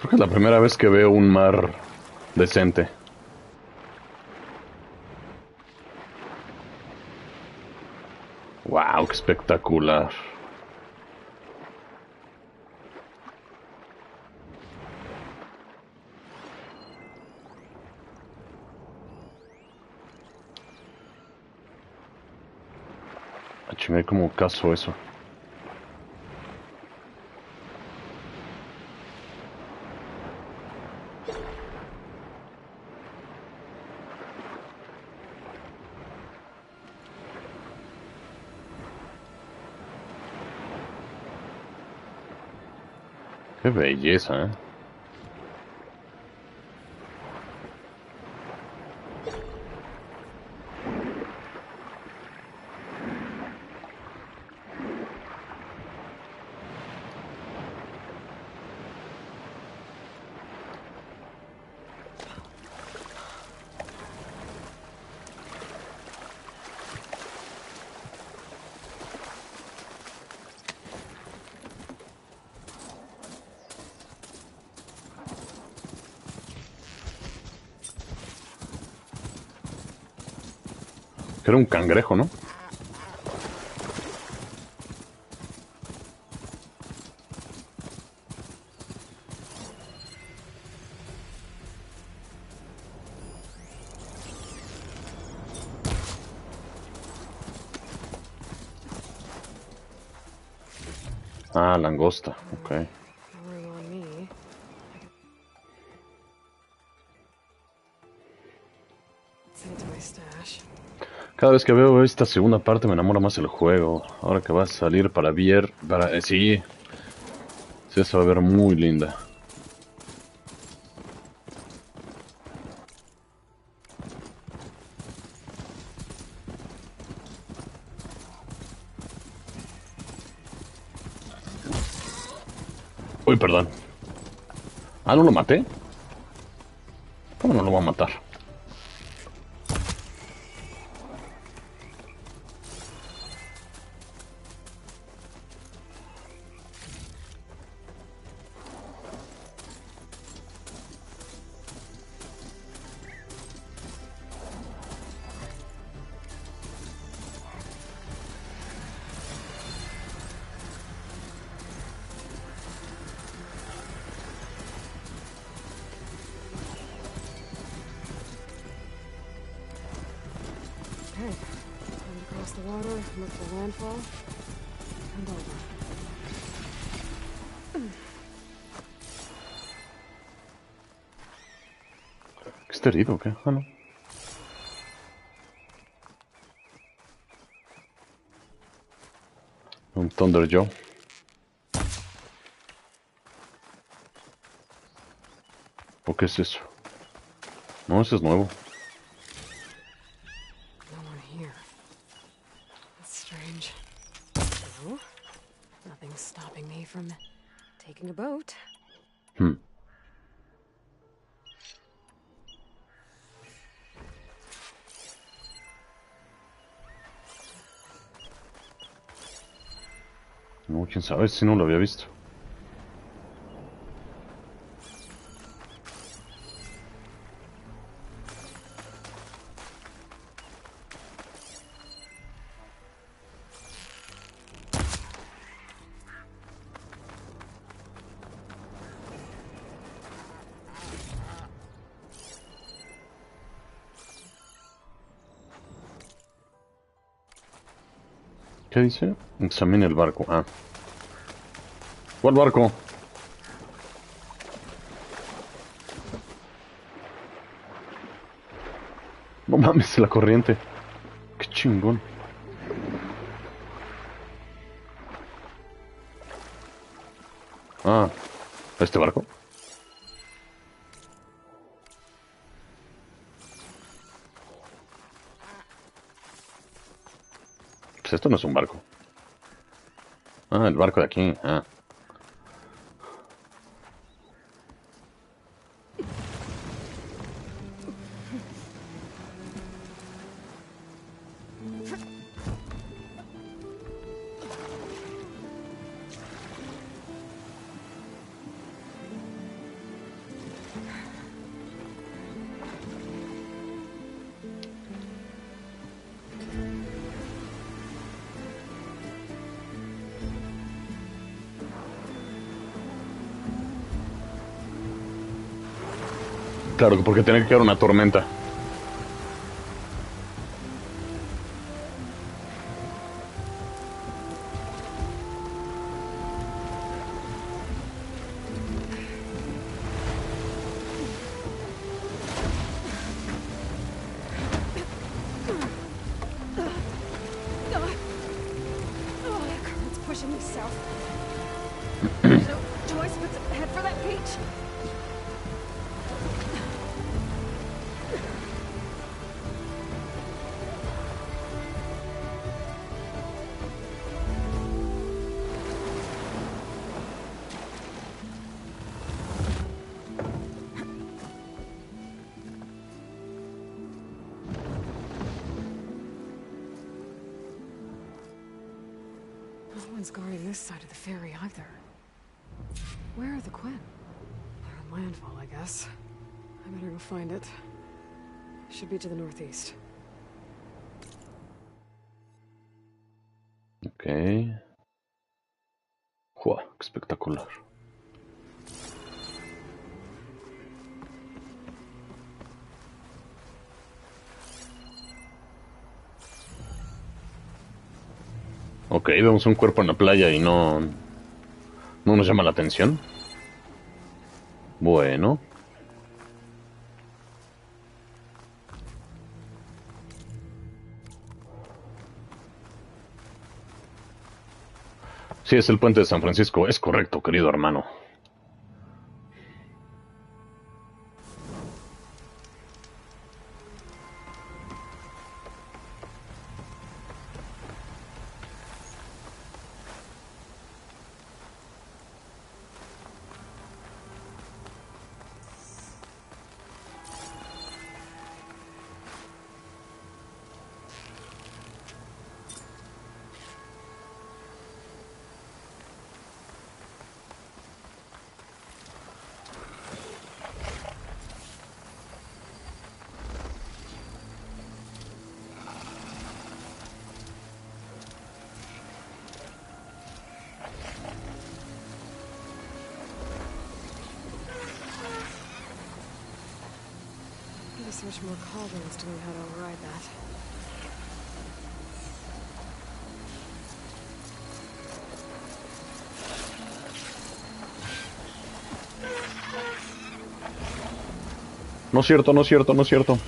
Creo que es la primera vez que veo un mar decente. Wow, qué espectacular. A chingar, como caso eso. Qué belleza, ¿eh? Que era un cangrejo, ¿no? Ah, langosta, ok. Cada vez que veo esta segunda parte me enamora más el juego. Ahora que va a salir para VR, sí. Sí, se va a ver muy linda. Uy, perdón. Ah, ¿no lo maté? ¿Cómo no lo voy a matar? Okay, time to cross the water, look for landfall, and over. ¿Está herido o qué? Ah, no. Un Thunder Joe. ¿O qué es eso? No, ese es nuevo. No one here. That's strange. No, nothing's stopping me from taking a boat. No, quién sabe si no lo había visto. ¿Qué dice? Examine el barco. Ah. ¿Cuál barco? No mames, la corriente. Qué chingón. Ah, ¿este barco? Pues esto no es un barco. Ah, el barco de aquí. Ah. Claro, porque tenía que quedar una tormenta. It's pushing me south. Do I supposed to head for that beach? No one's guarding this side of the ferry either. Where are the Quen? They're on landfall, I guess. I better go find it. Should be to the northeast. Ok. ¡Jua! Espectacular. Ok, vemos un cuerpo en la playa y no nos llama la atención. Bueno. Sí, es el puente de San Francisco. Es correcto, querido hermano. Gotta search more cauldrons to know how to override that. No es cierto, no es cierto, no es cierto.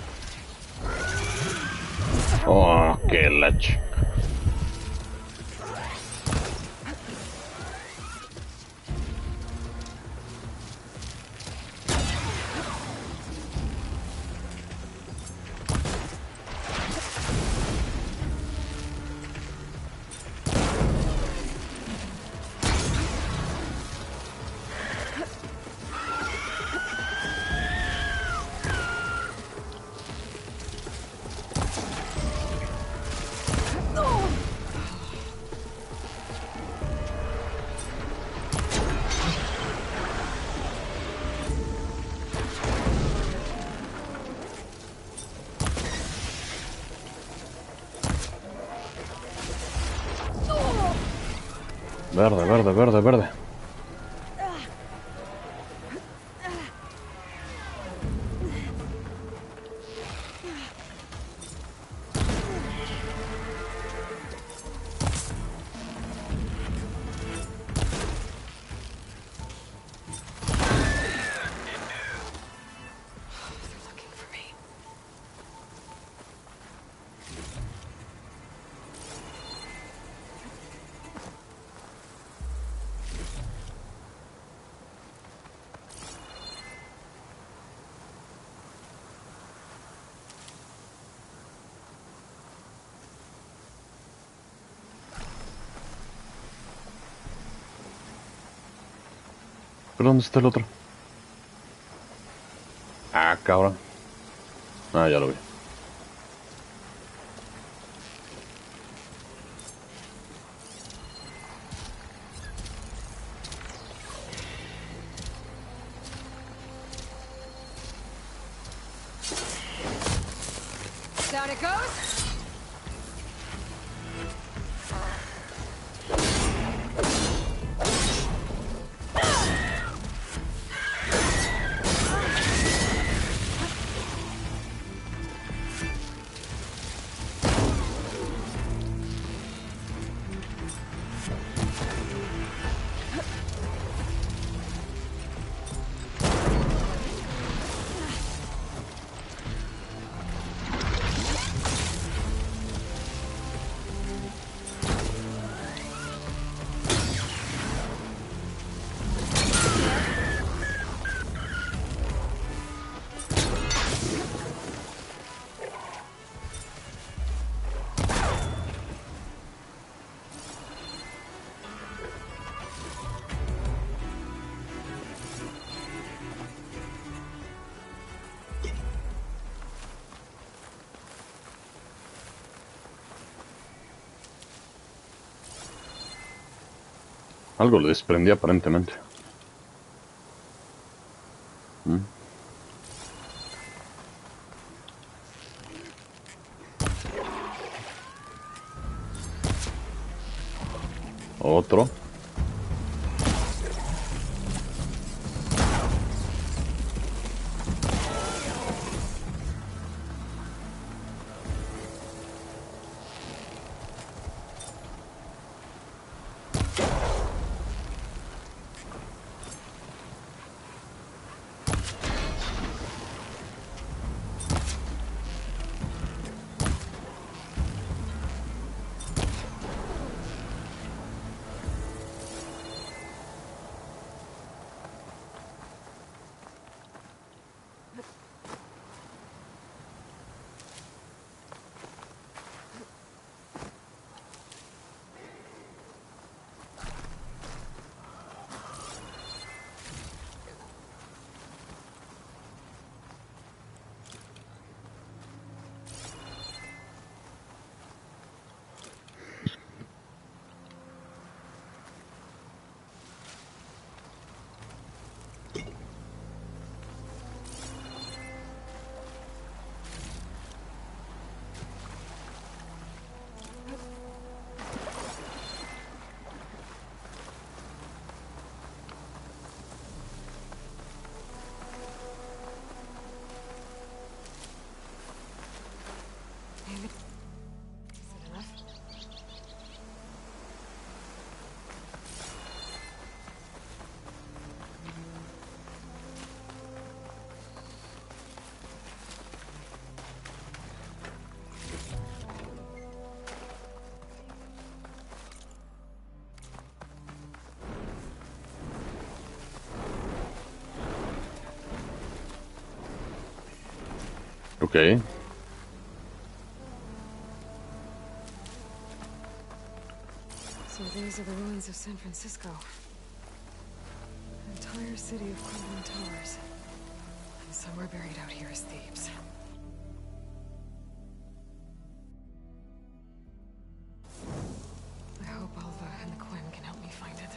Oh, qué lach. Verde, verde, verde, verde. ¿Pero dónde está el otro? Ah, cabrón. Ah, ya lo vi. Down it goes. Algo le desprendí aparentemente. Otro. Okay. So these are the ruins of San Francisco. An entire city of crumbling towers. And somewhere buried out here is Thebes. I hope Alva and the Quinn can help me find it.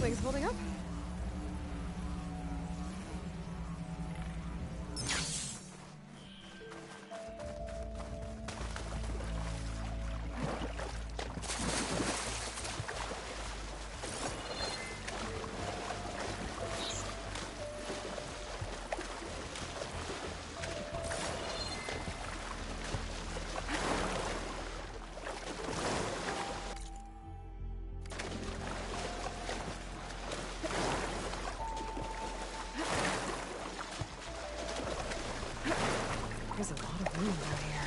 Things holding up? There's a lot of room down here.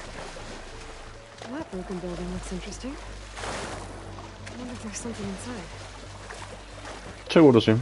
Well, that broken building looks interesting. I wonder if there's something inside. Seguro sí.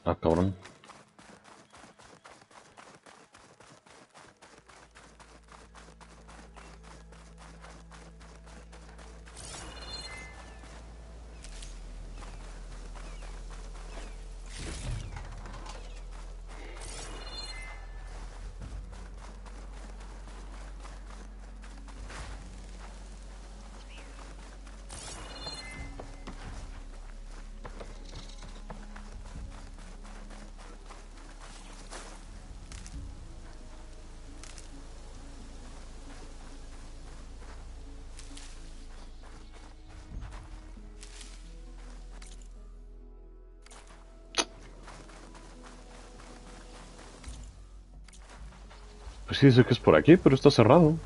Ah, cabrón. Pues sí dice que es por aquí, pero está cerrado.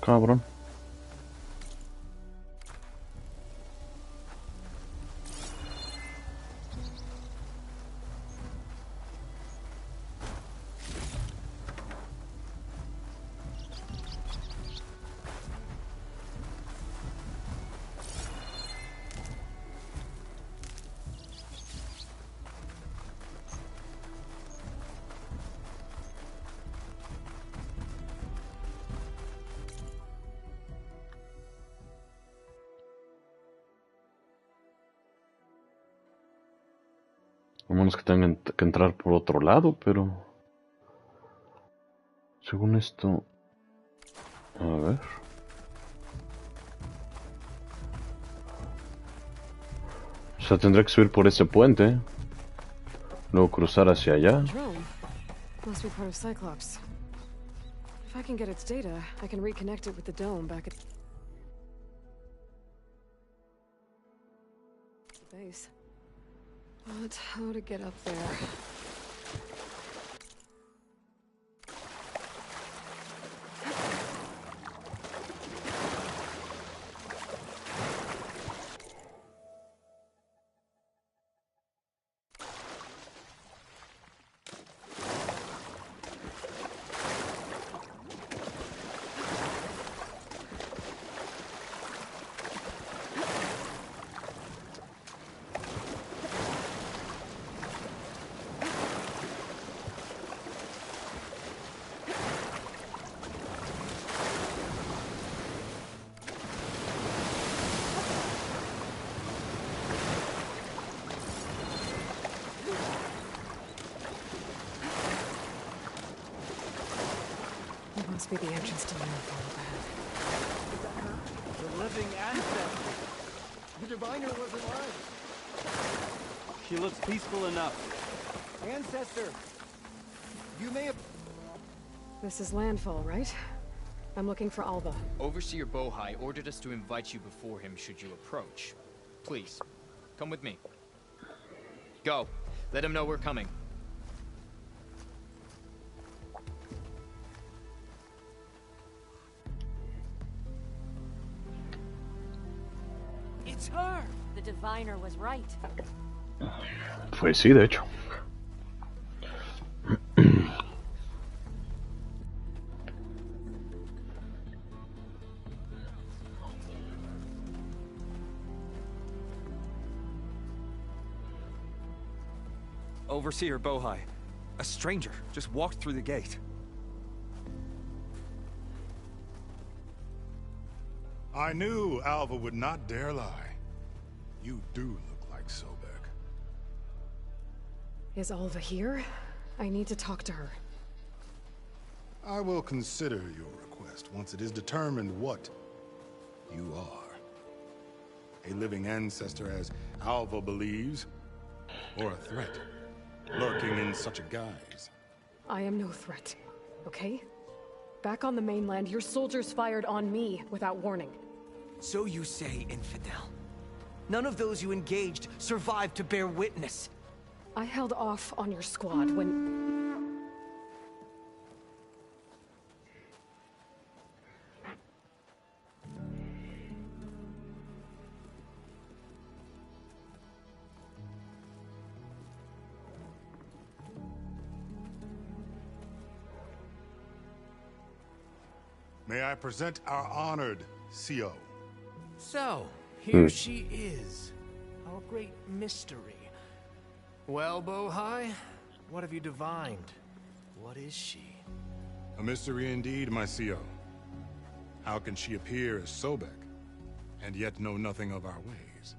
Cabrón. A menos que tengan que entrar por otro lado, pero... Según esto... A ver... O sea, tendré que subir por ese puente. Luego cruzar hacia allá. Drone must be part of Cyclops. If I can get its data, I can reconnect it with the dome back at the base. But how to get up there? Must be the entrance to Landfall up ahead. Is that her? The living ancestor. The diviner was alive. She looks peaceful enough. Ancestor, you may have... This is Landfall, right? I'm looking for Alva. Overseer Bohai ordered us to invite you before him should you approach. Please, come with me. Go. Let him know we're coming. It's her! The diviner was right. Pues sí, de hecho. Overseer Bohai. A stranger just walked through the gate. I knew Alva would not dare lie. You do look like Sobek. Is Alva here? I need to talk to her. I will consider your request once it is determined what you are. A living ancestor, as Alva believes, or a threat, lurking in such a guise. I am no threat, okay? Back on the mainland, your soldiers fired on me without warning. So you say, Infidel. None of those you engaged survived to bear witness. I held off on your squad when... May I present our honored CO? So, here she is. Our great mystery. Well, Bohai, what have you divined? What is she? A mystery indeed, my CO. How can she appear as Sobek, and yet know nothing of our ways?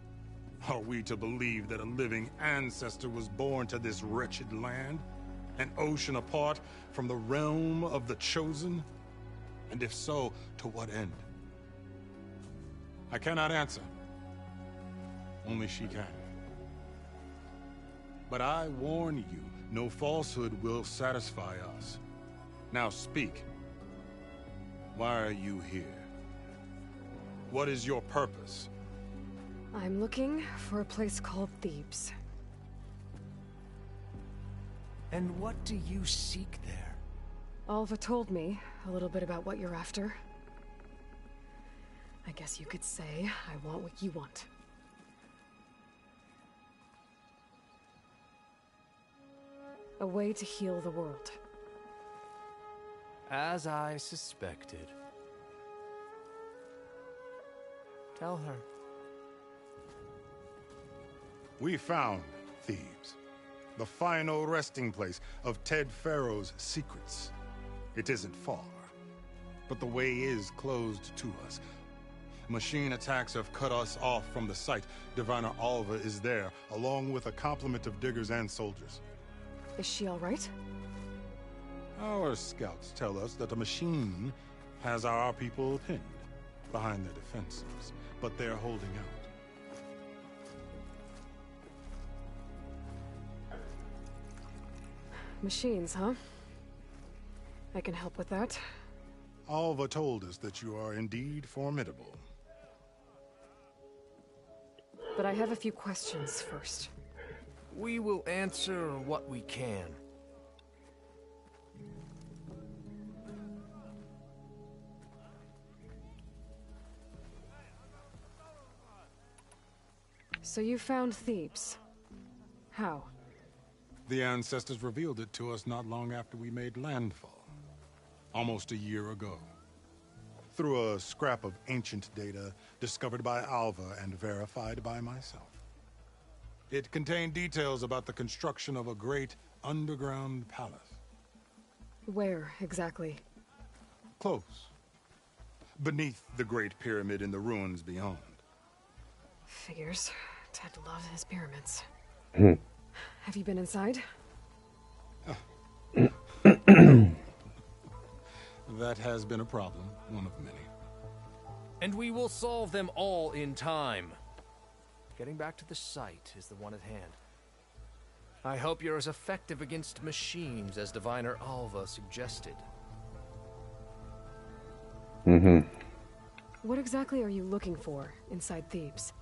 Are we to believe that a living ancestor was born to this wretched land? An ocean apart from the realm of the Chosen? And if so, to what end? I cannot answer. Only she can. But I warn you, no falsehood will satisfy us. Now speak. Why are you here? What is your purpose? I'm looking for a place called Thebes. And what do you seek there? Alva told me a little bit about what you're after. I guess you could say I want what you want. A way to heal the world. As I suspected. Tell her. We found Thebes, the final resting place of Ted Pharaoh's secrets. It isn't far, but the way is closed to us. Machine attacks have cut us off from the site. Diviner Alva is there, along with a complement of diggers and soldiers. Is she all right? Our scouts tell us that a machine has our people pinned behind their defenses, but they're holding out. Machines, huh? I can help with that. Alva told us that you are indeed formidable. But I have a few questions first. We will answer what we can. So you found Thebes. How? The ancestors revealed it to us not long after we made landfall. Almost a year ago. Through a scrap of ancient data discovered by Alva and verified by myself. It contained details about the construction of a great underground palace. Where, exactly? Close. Beneath the Great Pyramid in the ruins beyond. Figures. Ted loves his pyramids. Have you been inside? That has been a problem, one of many. And we will solve them all in time. Getting back to the site is the one at hand. I hope you're as effective against machines as Diviner Alva suggested. What exactly are you looking for inside Thebes?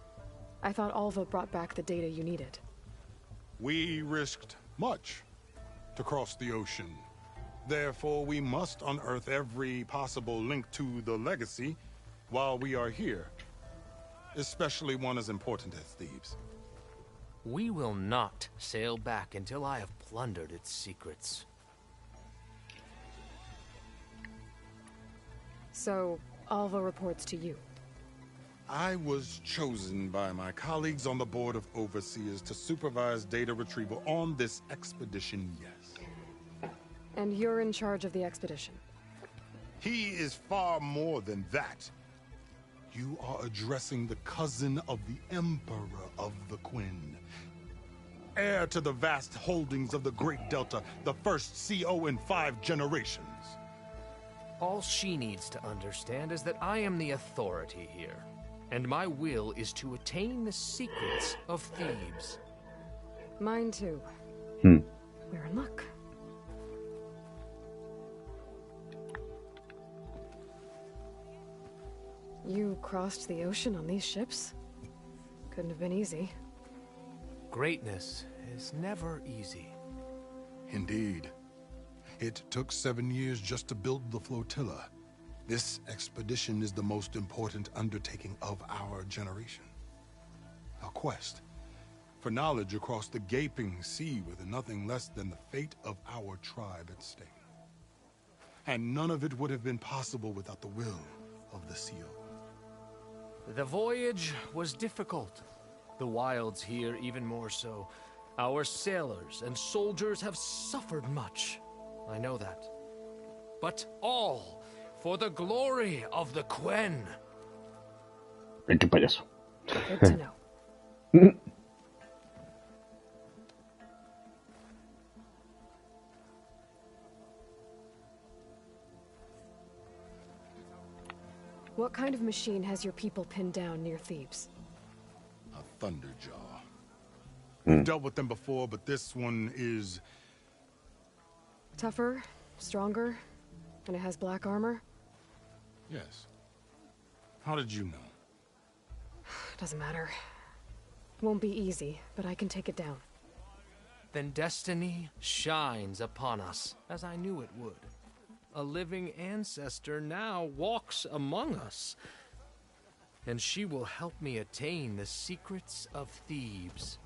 I thought Alva brought back the data you needed. We risked much to cross the ocean. Therefore, we must unearth every possible link to the legacy while we are here. Especially one as important as Thebes. We will not sail back until I have plundered its secrets. So, Alva reports to you. I was chosen by my colleagues on the Board of Overseers to supervise data retrieval on this expedition, yes. And you're in charge of the expedition? He is far more than that. You are addressing the cousin of the Emperor of the Quinn. Heir to the vast holdings of the Great Delta, the first CO in 5 generations. All she needs to understand is that I am the authority here. And my will is to attain the secrets of Thebes. Mine too. We're in luck. You crossed the ocean on these ships? Couldn't have been easy. Greatness is never easy. Indeed. It took 7 years just to build the flotilla. This expedition is the most important undertaking of our generation. A quest for knowledge across the gaping sea with nothing less than the fate of our tribe at stake. and none of it would have been possible without the will of the Seal. The voyage was difficult. The wilds here even more so. Our sailors and soldiers have suffered much. I know that. But all for the glory of the Quen. Ay, qué payaso. Good to know. What kind of machine has your people pinned down near Thebes? A Thunderjaw. We've dealt with them before, but this one is... Tougher, stronger, and it has black armor? Yes. How did you know? Doesn't matter. Won't be easy, but I can take it down. Then destiny shines upon us, as I knew it would. A living ancestor now walks among us, and she will help me attain the secrets of Thebes.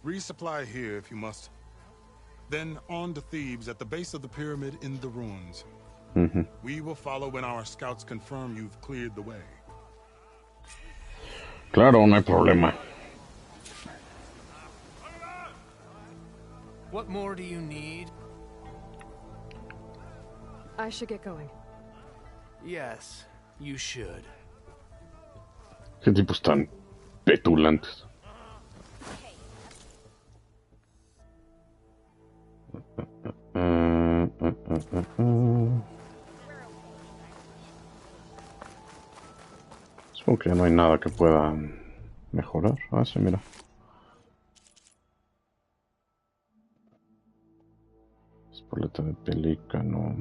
Resupply here if you must. Then on to Thebes at the base of the pyramid in the ruins. We will follow when our scouts confirm you've cleared the way. Claro, no hay problema. What more do you need? I should get going. Yes, you should. Qué tipos tan petulantes. Supongo que no hay nada que pueda mejorar. Ah, sí, mira. Espoleta de pelícano.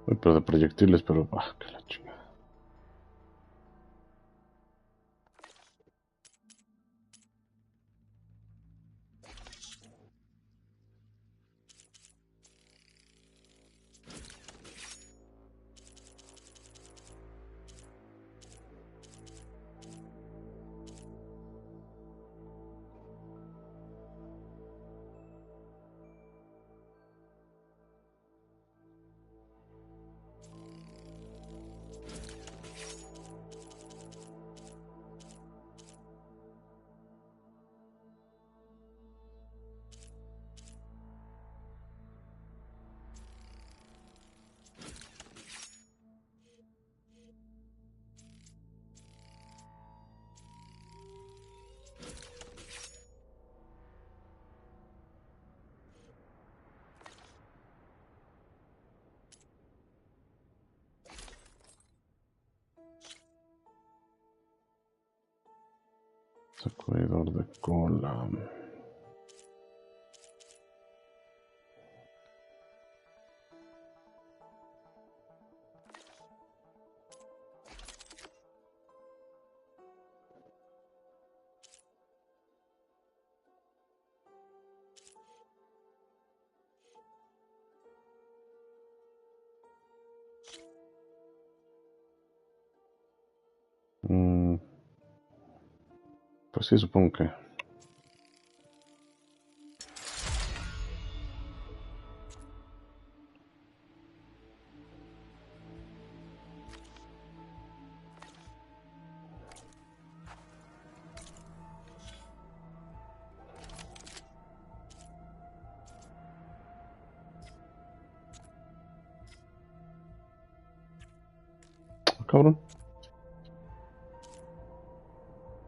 Uy, pero de proyectiles, pero... Ah, que la chingada. Sacudidor de cola. Pues sí, supongo que... Cabrón.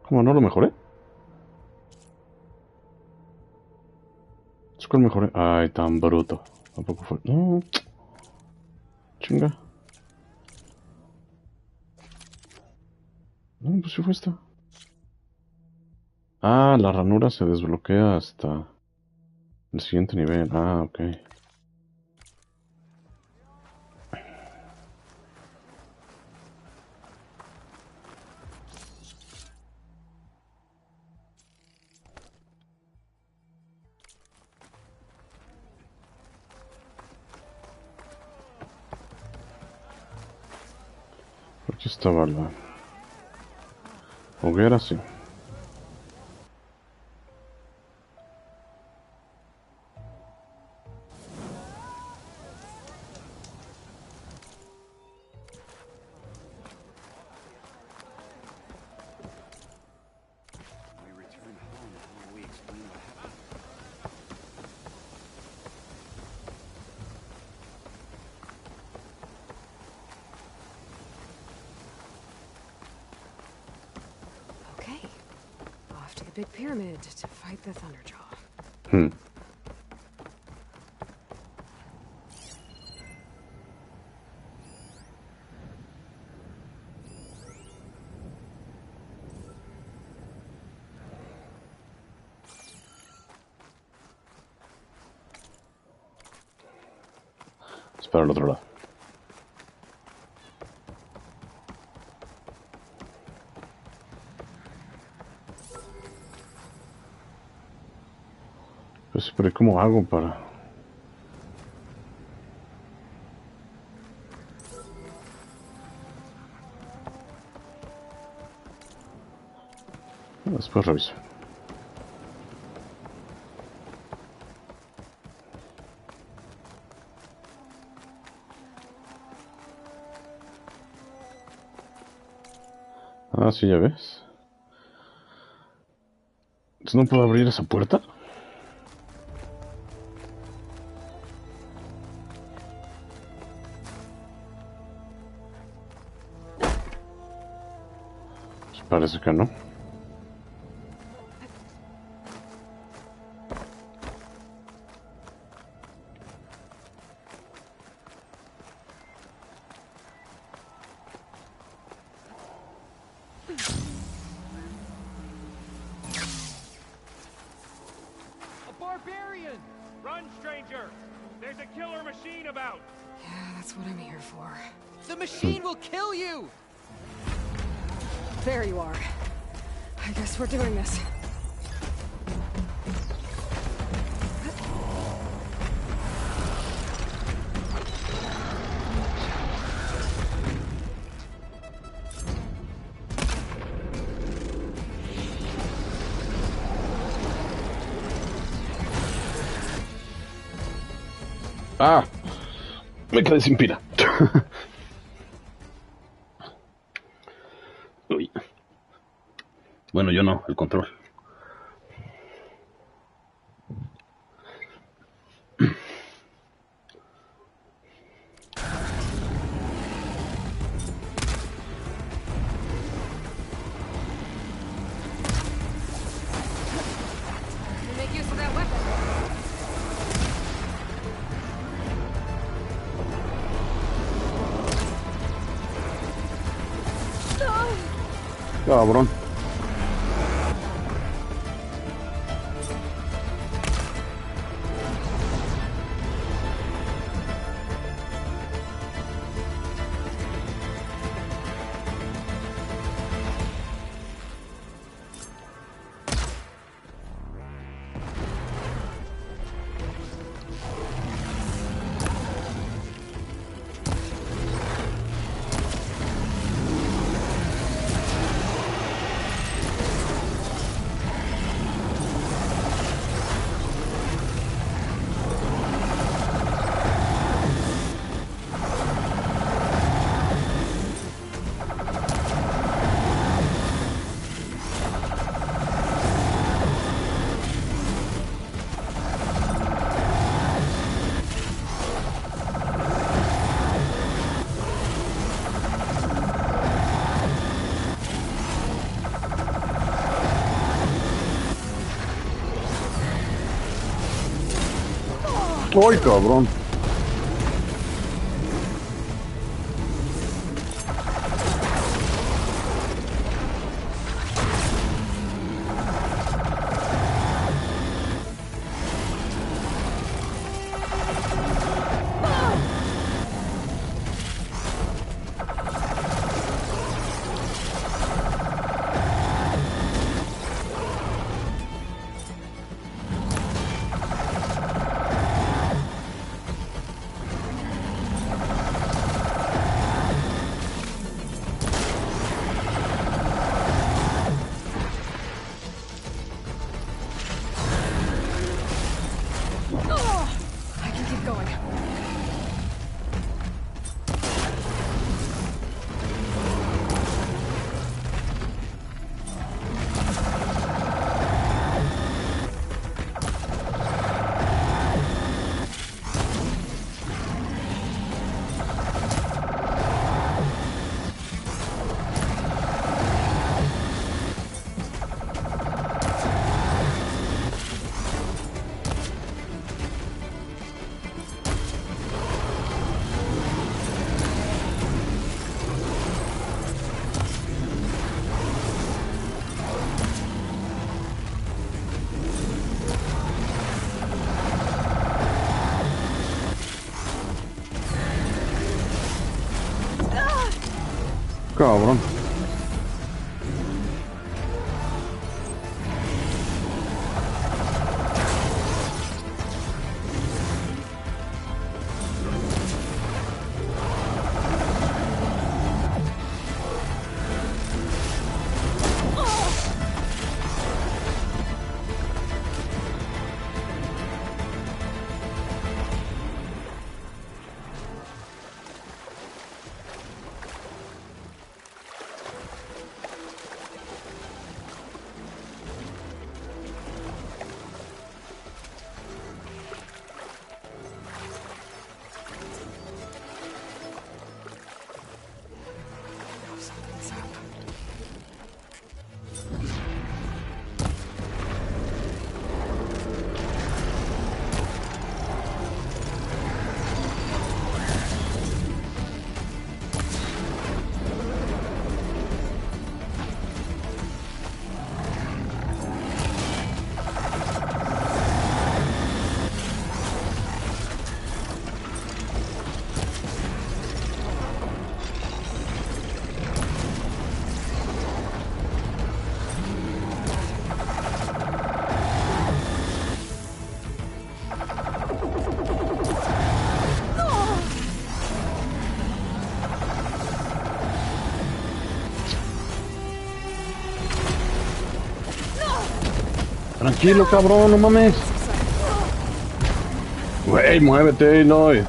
¿Cómo no lo mejoré? ¿Cuál mejoré? Ay, tan bruto. Tampoco fue... No. Chinga. No, pues sí fue esta. Ah, la ranura se desbloquea hasta el siguiente nivel. Ah, ok. Aquí estaba la hoguera, sí. big pyramid to fight the Thunderjaw. Para el otro lado. Pues, pero ¿cómo hago para...? Después reviso. Ah, sí, ya ves. ¿No puedo abrir esa puerta? Pues parece que no. The machine will kill you! There you are. I guess we're doing this. Ah, me quedé sin pila. Uy. Bueno, yo no, el control. Make use of that weapon. Cabrón. ¡Ay, cabrón! Cabrón. Tranquilo, cabrón, no mames. Güey, muévete, Aloy.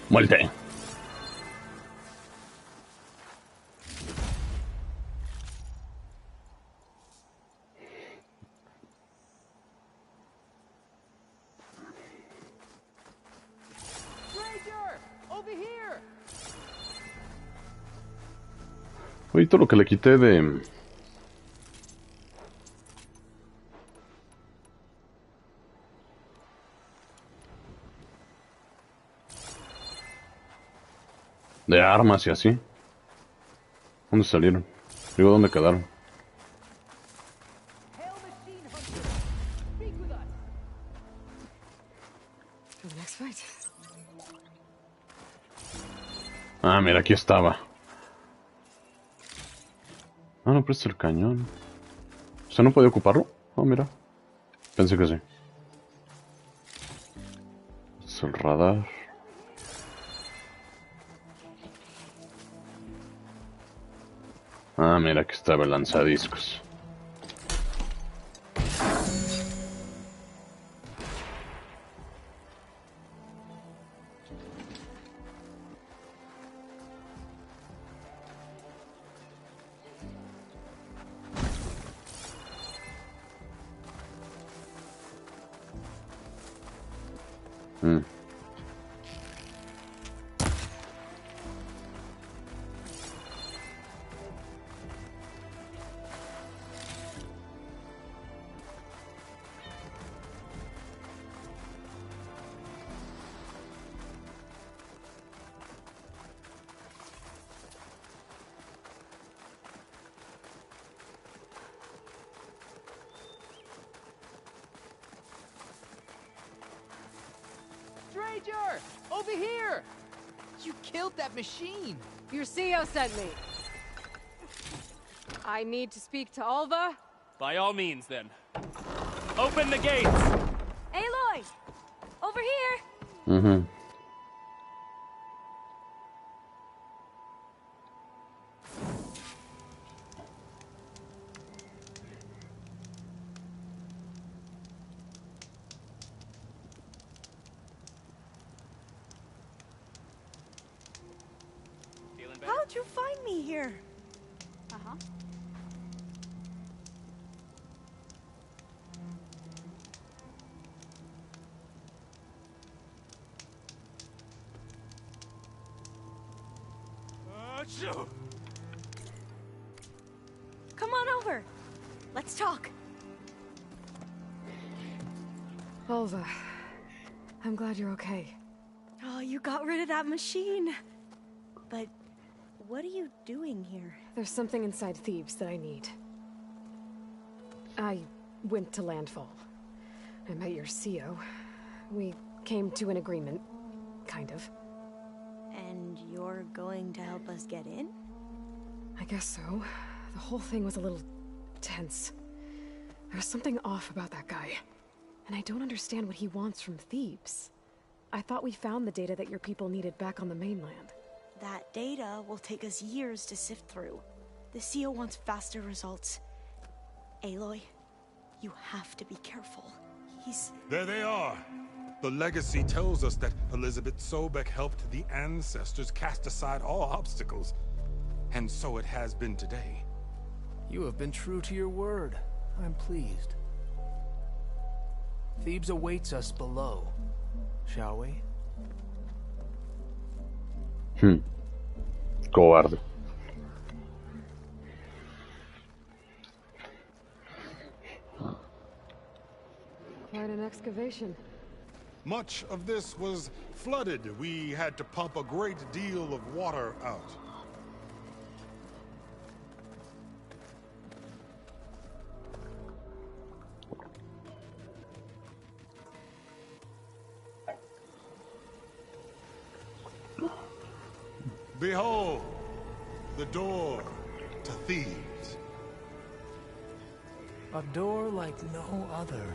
Muerte. Oye, todo lo que le quité de armas y así. ¿Dónde salieron? Digo, ¿dónde quedaron? Ah, mira, aquí estaba. Ah, no, pero este es el cañón. O sea, ¿no podía ocuparlo? Oh, mira. Pensé que sí. Es el radar. Ah, mira, aquí estaba el lanzadiscos. Stranger! Over here! You killed that machine! Your CEO sent me. I need to speak to Alva. By all means, then. Open the gates! Aloy! Over here! Mm-hmm. How'd you find me here? Uh-huh. Come on over. Let's talk. Alva, I'm glad you're okay. Oh, you got rid of that machine. But what are you doing here? There's something inside Thebes that I need. I went to Landfall. I met your CO. We came to an agreement, kind of. And you're going to help us get in? I guess so. The whole thing was a little tense. There was something off about that guy. And I don't understand what he wants from Thebes. I thought we found the data that your people needed back on the mainland. That data will take us years to sift through. The CO wants faster results. Aloy, you have to be careful. There they are. The legacy tells us that Elizabeth Sobek helped the ancestors cast aside all obstacles. And so it has been today. You have been true to your word. I'm pleased. Thebes awaits us below. Shall we? Cobarde. Quite an excavation. Much of this was flooded. We had to pump a great deal of water out. Behold, the door to Thebes. A door like no other.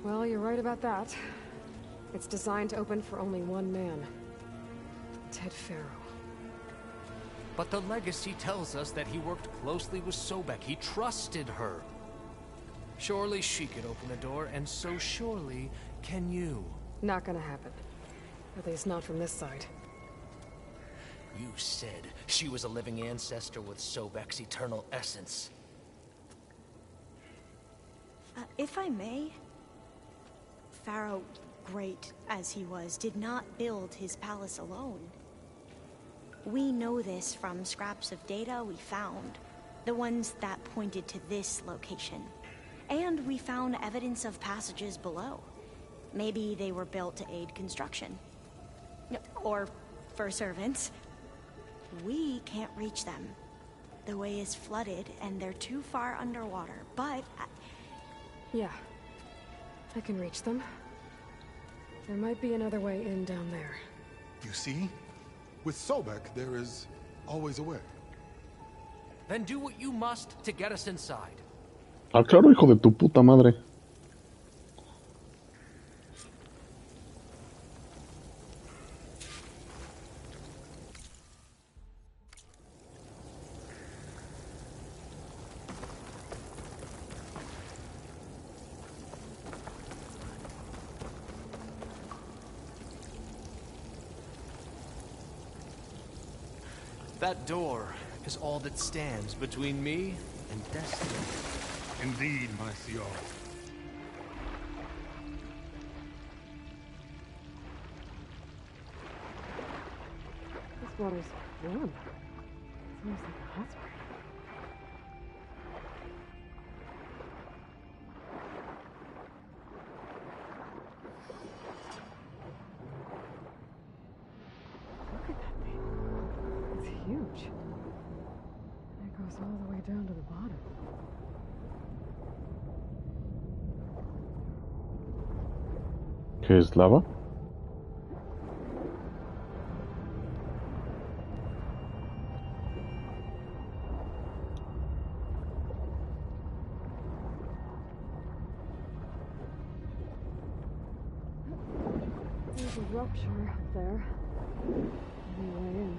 Well, you're right about that. It's designed to open for only one man. Ted Faro. But the legacy tells us that he worked closely with Sobek. He trusted her. Surely she could open the door, and so surely can you. Not gonna happen. At least not from this side. You said she was a living ancestor with Sobek's eternal essence. If I may, Pharaoh, great as he was, did not build his palace alone. We know this from scraps of data we found, the ones that pointed to this location. And we found evidence of passages below. Maybe they were built to aid construction. Or for servants. We can't reach them. The way is flooded and they're too far underwater, but... Yeah. I can reach them. There might be another way in down there. You see? With Sobek, there is always a way. Then do what you must to get us inside. Ah, claro, hijo de tu puta madre. That door is all that stands between me and destiny. Indeed, my CR. This water's warm. It's almost like a hot spring. Look at that thing. It's huge. And it goes all the way down to the bottom. ¿Qué es lava? There's a rupture up there. Maybe way in.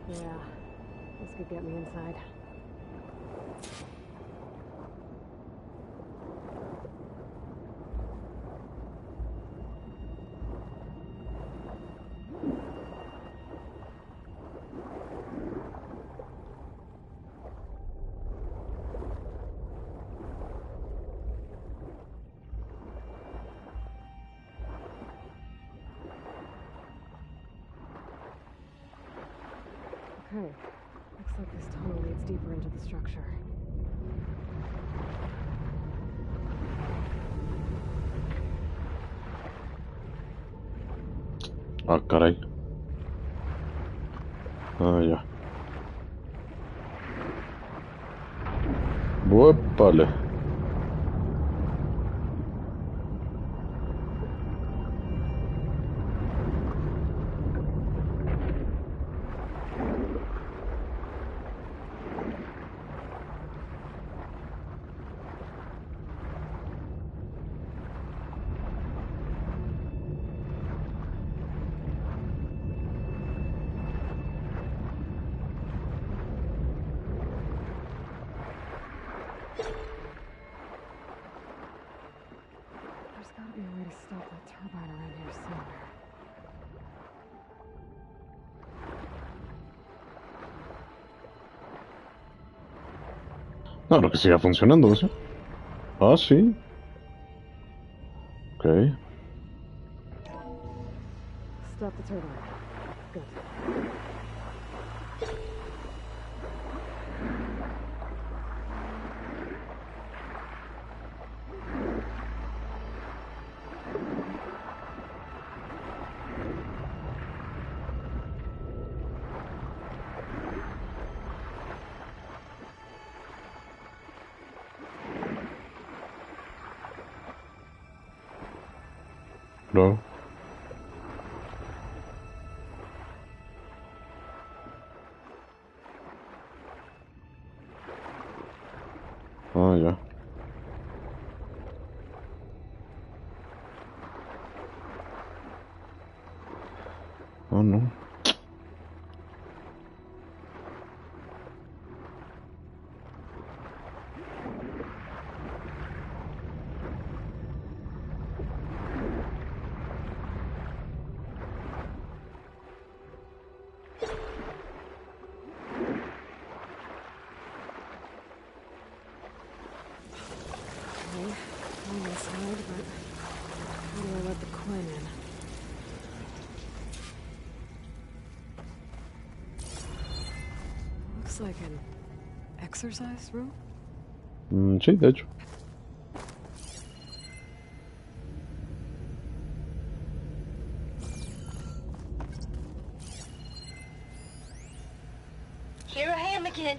Yeah, this could get me inside. Okay. Looks like this tunnel leads deeper into the structure. Ah, caray. Ah, ya. Vale. There's gotta be a way to stop that turbine around here somewhere. No, lo que siga funcionando, ¿sí? Ah, sí. Ok. Stop the turbine. Good. No. Ah, ya. Oh, no. On this side, but how do I let the Quinn in? Looks like an exercise room? Sí, de hecho. Here I am again,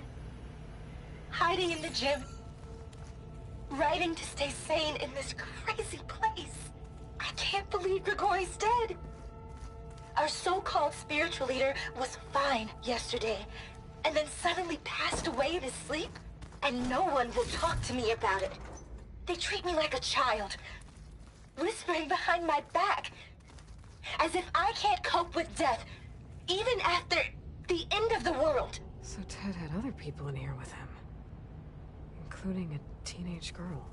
hiding in the gym, writing to stay sane in this crazy place. I can't believe Grigori's dead. Our so-called spiritual leader was fine yesterday, and then suddenly passed away in his sleep, and no one will talk to me about it. They treat me like a child, whispering behind my back, as if I can't cope with death, even after the end of the world. So Ted had other people in here with him, including a teenage girl.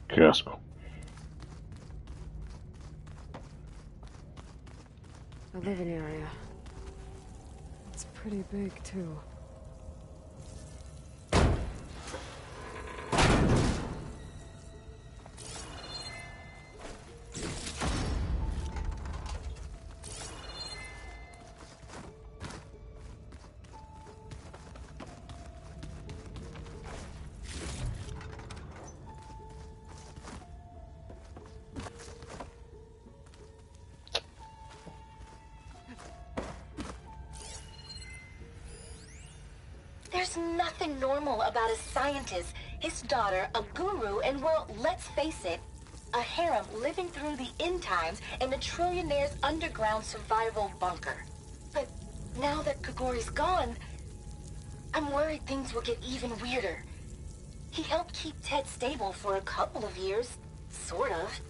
Qué asco. The living area. It's pretty big, too. There's nothing normal about a scientist, his daughter, a guru, and well, let's face it, a harem living through the end times in a trillionaire's underground survival bunker. But now that Grigori's gone, I'm worried things will get even weirder. He helped keep Ted stable for a couple of years, sort of.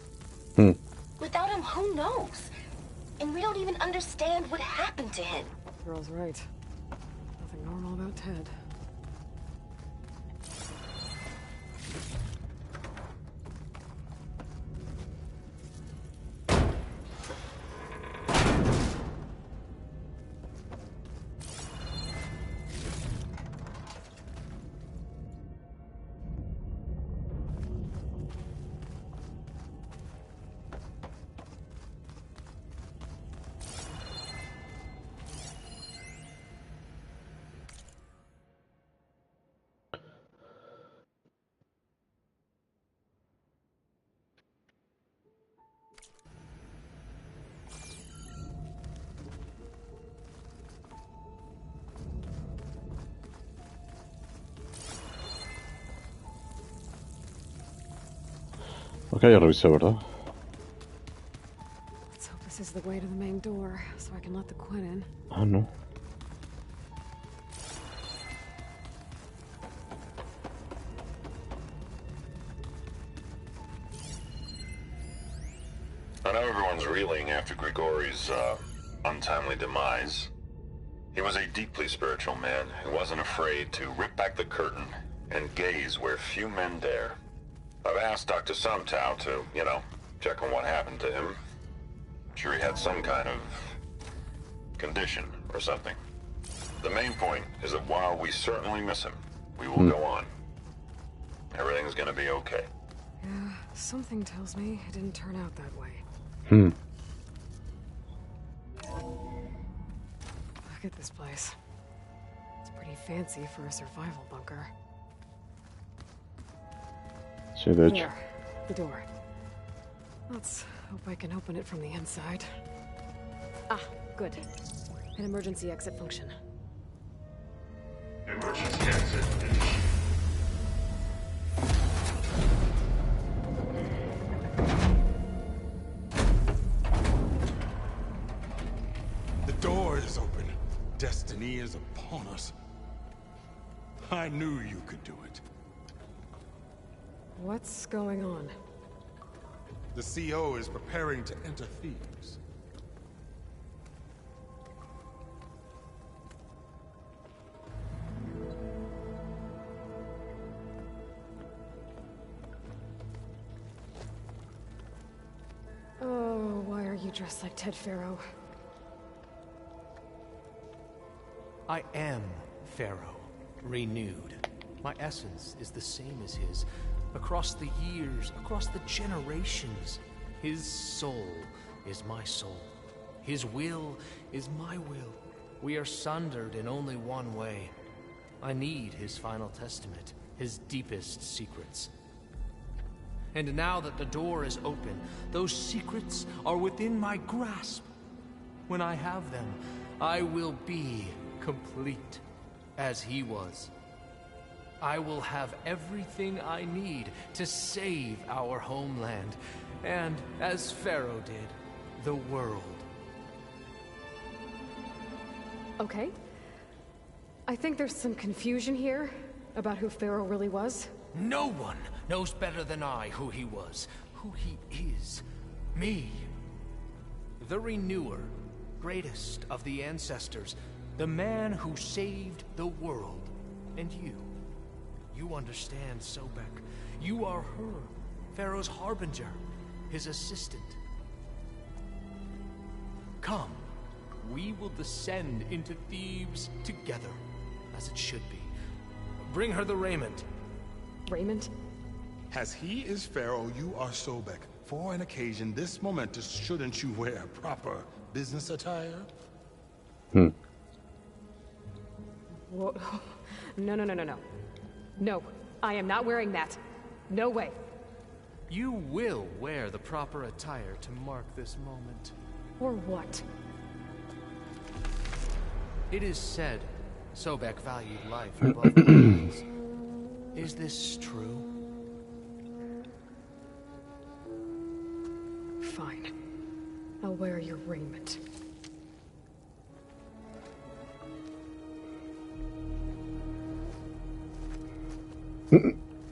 Without him, who knows? And we don't even understand what happened to him. Girl's right. Nothing normal about Ted. Ok, ya revisé, ¿verdad? Let's hope this is the way to the main door, so I can let the Quinn in. Ah, no. I know everyone's reeling after Grigori's untimely demise. He was a deeply spiritual man who wasn't afraid to rip back the curtain and gaze where few men dare. I've asked Dr. Sumtow to, check on what happened to him. I'm sure he had some kind of condition or something. The main point is that while we certainly miss him, we will go on. Everything's gonna be okay. Yeah, something tells me it didn't turn out that way. Look at this place. It's pretty fancy for a survival bunker. Sí, de hecho. There, the door. Let's hope I can open it from the inside. Ah, good. An emergency exit function. Emergency exit. The door is open. Destiny is upon us. I knew you could do it. What's going on? The CO is preparing to enter Thebes. Oh, why are you dressed like Ted Faro? I am Pharaoh, renewed. My essence is the same as his. Across the years, across the generations, his soul is my soul. His will is my will. We are sundered in only one way. I need his final testament, his deepest secrets. And now that the door is open, those secrets are within my grasp. When I have them, I will be complete, as he was. I will have everything I need to save our homeland, and, as Pharaoh did, the world. Okay. I think there's some confusion here about who Pharaoh really was. No one knows better than I who he was, who he is. Me. The Renewer, greatest of the ancestors, the man who saved the world. And you. You understand, Sobek. You are her, Pharaoh's harbinger, his assistant. Come, we will descend into Thebes together, as it should be. Bring her the raiment. Raiment? As he is Pharaoh, you are Sobek. For an occasion this momentous, shouldn't you wear proper business attire? Whoa. No. No, I am not wearing that. No way. You will wear the proper attire to mark this moment. Or what? It is said Sobek valued life above all things. Is this true? Fine. I'll wear your raiment.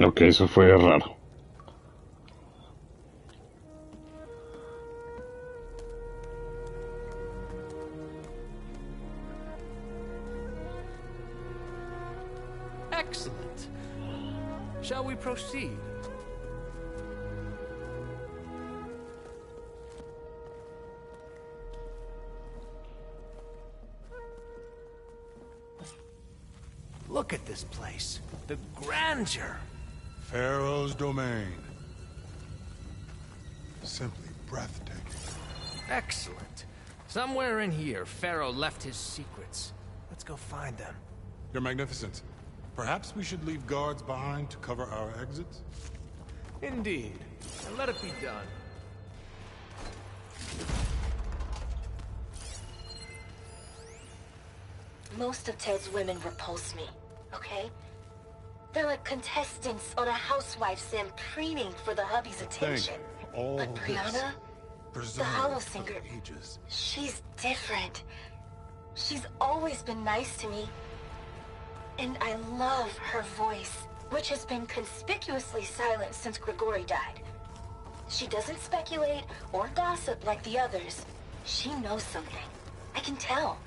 Ok, eso fue raro. Shall we proceed? Look at this place. The grandeur. Pharaoh's domain. Simply breathtaking. Excellent. Somewhere in here, Pharaoh left his secrets. Let's go find them. Your Magnificence, perhaps we should leave guards behind to cover our exits? Indeed. And let it be done. Most of Ted's women repulse me, okay? They're like contestants on a housewife sim preening for the hubby's attention. But Brianna, the Hollow Singer, she's different. She's always been nice to me. And I love her voice, which has been conspicuously silent since Grigori died. She doesn't speculate or gossip like the others. She knows something. I can tell.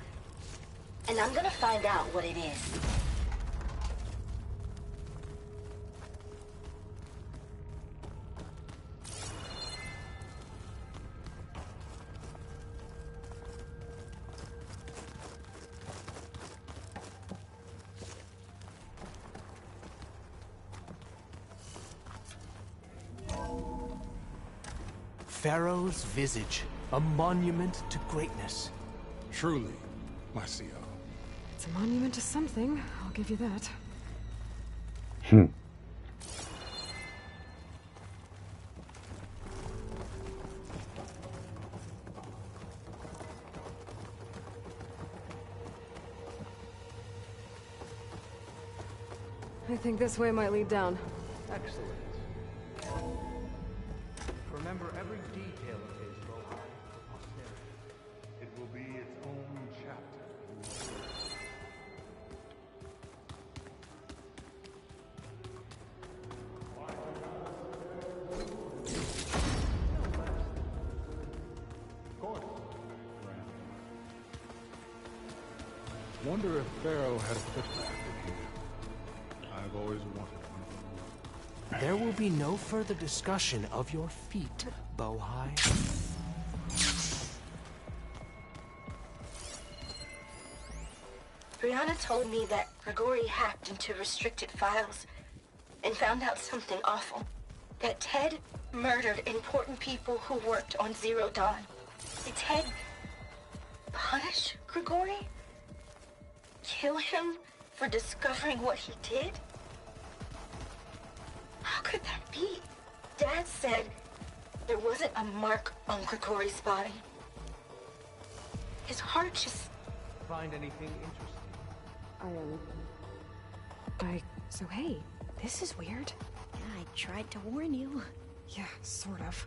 And I'm gonna find out what it is. Pharaoh's visage, a monument to greatness. Truly, my CO. It's a monument to something, I'll give you that. I think this way might lead down. Excellent. Remember every detail of his Bohai posterity. It will be its own chapter. Wonder if Pharaoh had a footbath in here. I've always wondered. There will be no further discussion of your feet, Bohai. Brianna told me that Grigori hacked into restricted files and found out something awful. That Ted murdered important people who worked on Zero Dawn. Did Ted punish Grigori? Kill him for discovering what he did? How could that be? Dad said there wasn't a mark on Grigori's body. His heart just... Find anything interesting? So hey, this is weird. Yeah, I tried to warn you. Yeah, sort of.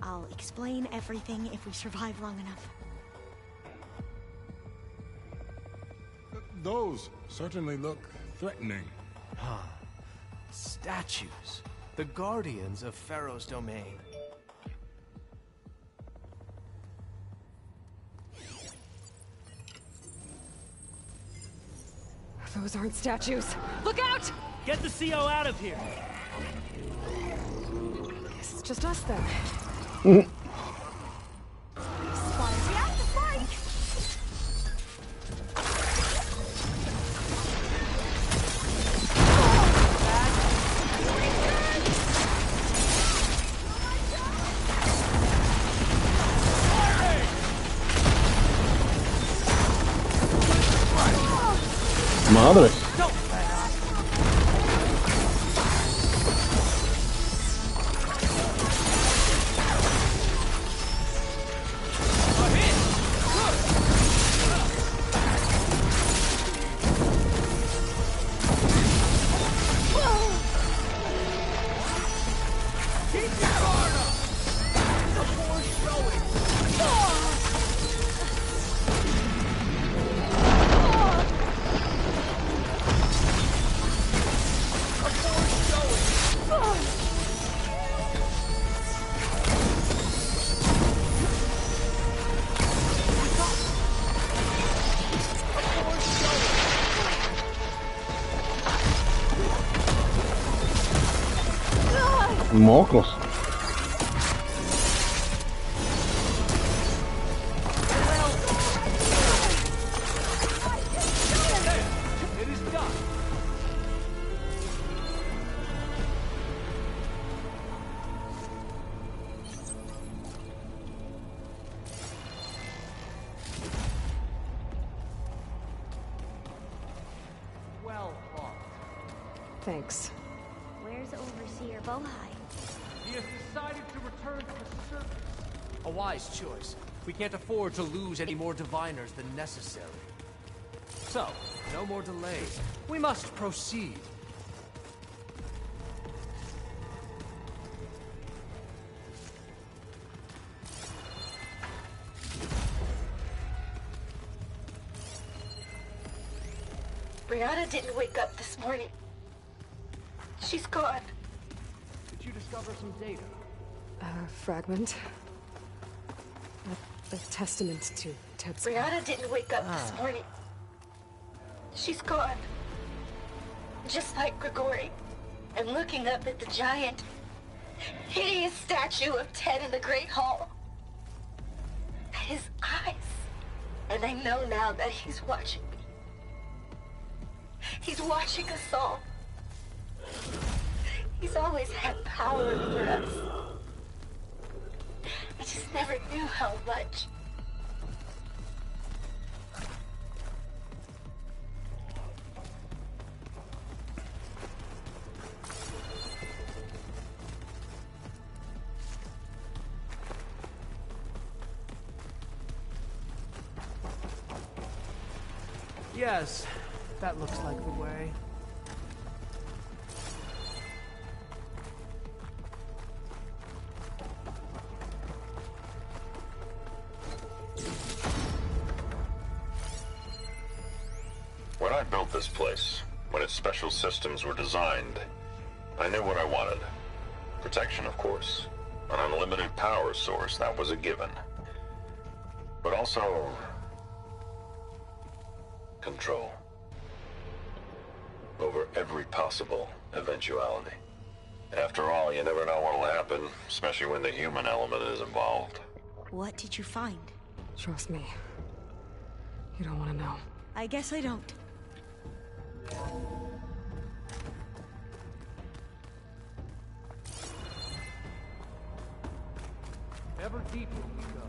I'll explain everything if we survive long enough. Those certainly look threatening. Huh. Statues. The guardians of Pharaoh's domain. Those aren't statues. Look out! Get the CO out of here! Guess it's just us then. Madre. Mocos. It is done. Well fought. Thanks. Where's Overseer Bohai? He has decided to return to the surface. A wise choice. We can't afford to lose any more diviners than necessary. So, no more delays. We must proceed. Brianna didn't wake up this morning. She's gone. Did you discover some data? A fragment. A testament to Ted's... Brianna didn't wake up this morning. She's gone. Just like Grigori. And looking up at the giant, hideous statue of Ted in the Great Hall. His eyes. And I know now that he's watching me. He's watching us all. He's always had power over us. I just never knew how much. Yes, that looks like the way. When I built this place, when its special systems were designed, I knew what I wanted. Protection, of course. An unlimited power source, that was a given. But also... control. Over every possible eventuality. After all, you never know what'll happen, especially when the human element is involved. What did you find? Trust me. You don't want to know. I guess I don't. Ever deeper we go.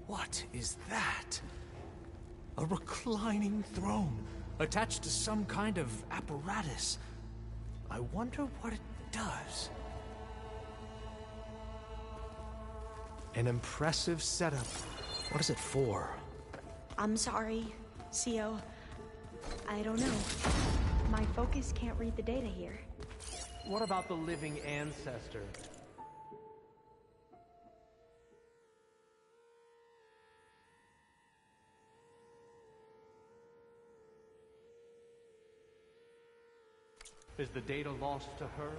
What is that? A reclining throne, attached to some kind of apparatus. I wonder what it does. An impressive setup. What is it for? I'm sorry, Cio. I don't know. My focus can't read the data here. What about the living ancestor? Is the data lost to her?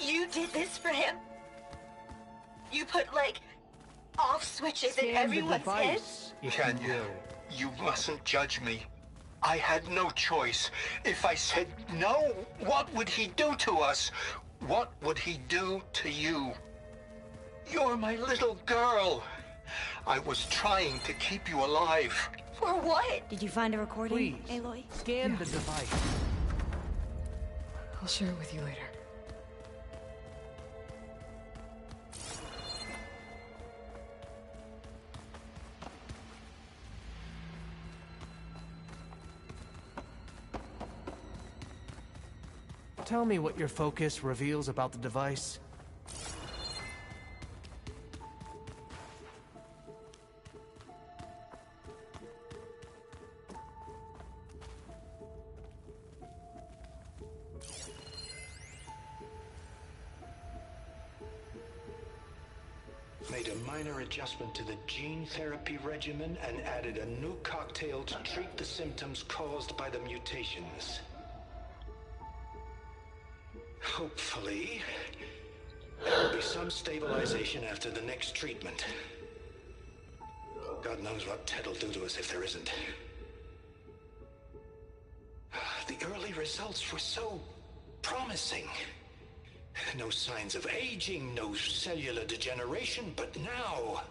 You did this for him? You put, like, off switches in everyone's head? Kenya, you mustn't judge me. I had no choice. If I said no, what would he do to us? What would he do to you? You're my little girl. I was trying to keep you alive. For what? Did you find a recording, Please, Aloy? scan the device. I'll share it with you later. Tell me what your focus reveals about the device. Made a minor adjustment to the gene therapy regimen and added a new cocktail to treat the symptoms caused by the mutations. Hopefully, there will be some stabilization after the next treatment. God knows what Ted'll do to us if there isn't. The early results were so promising. No signs of aging, no cellular degeneration, but now...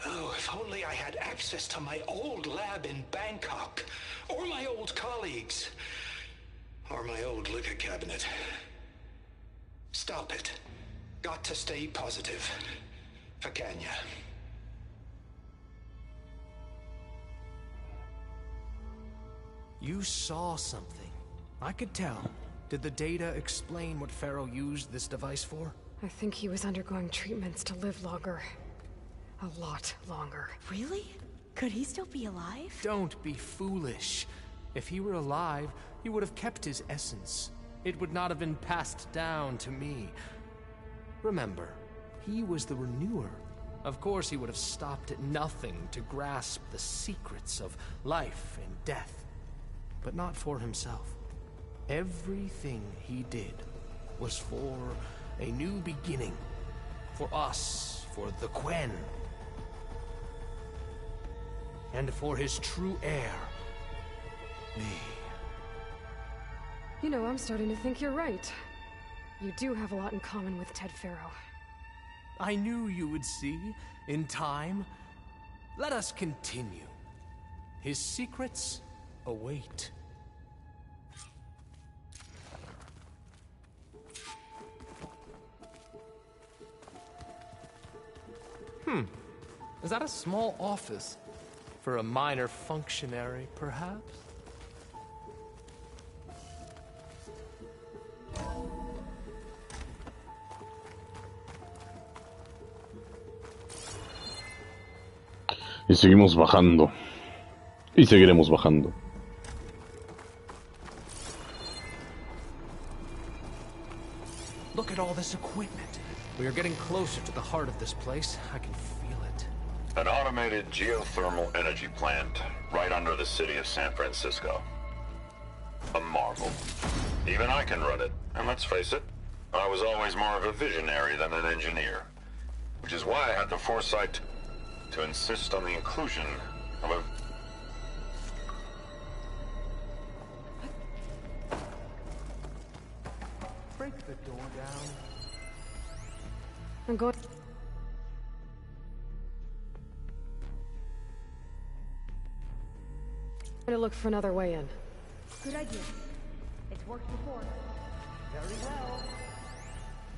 Oh, if only I had access to my old lab in Bangkok, or my old colleagues. Or my old liquor cabinet. Stop it. Got to stay positive. Vakanya. You saw something. I could tell. Did the data explain what Pharaoh used this device for? I think he was undergoing treatments to live longer. A lot longer. Really? Could he still be alive? Don't be foolish. If he were alive, he would have kept his essence. It would not have been passed down to me. Remember, he was the renewer. Of course he would have stopped at nothing to grasp the secrets of life and death. But not for himself. Everything he did was for a new beginning. For us, for the Quen. And for his true heir, me. You know, I'm starting to think you're right. You do have a lot in common with Ted Pharaoh. I knew you would see, in time. Let us continue. His secrets await. Is that a small office? For a minor functionary, perhaps? Y seguimos bajando. Y seguiremos bajando. Look at all this equipment. We are getting closer to the heart of this place. I can feel it. An automated geothermal energy plant right under the city of San Francisco. A marvel. Even I can run it, and let's face it, I was always more of a visionary than an engineer. Which is why I had the foresight to insist on the inclusion of a... Break the door down. I'm going... I'm gonna look for another way in. Good idea. It's worked before. Very well.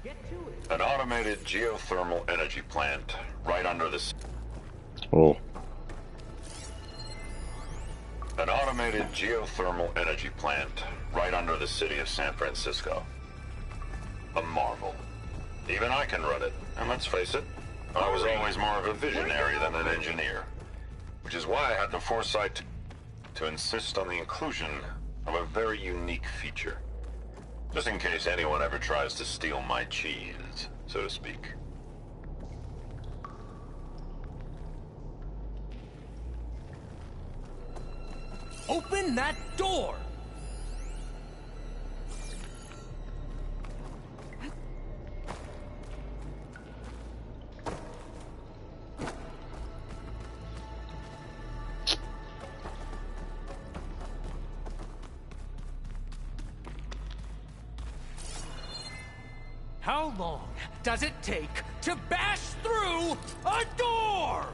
Get to it. An automated geothermal energy plant right under the... Oh. An automated geothermal energy plant right under the city of San Francisco. A marvel. Even I can run it, and let's face it, I was always more of a visionary than an engineer. Which is why I had the foresight to insist on the inclusion of a very unique feature. Just in case anyone ever tries to steal my cheese, so to speak. Open that door! How long does it take to bash through a door?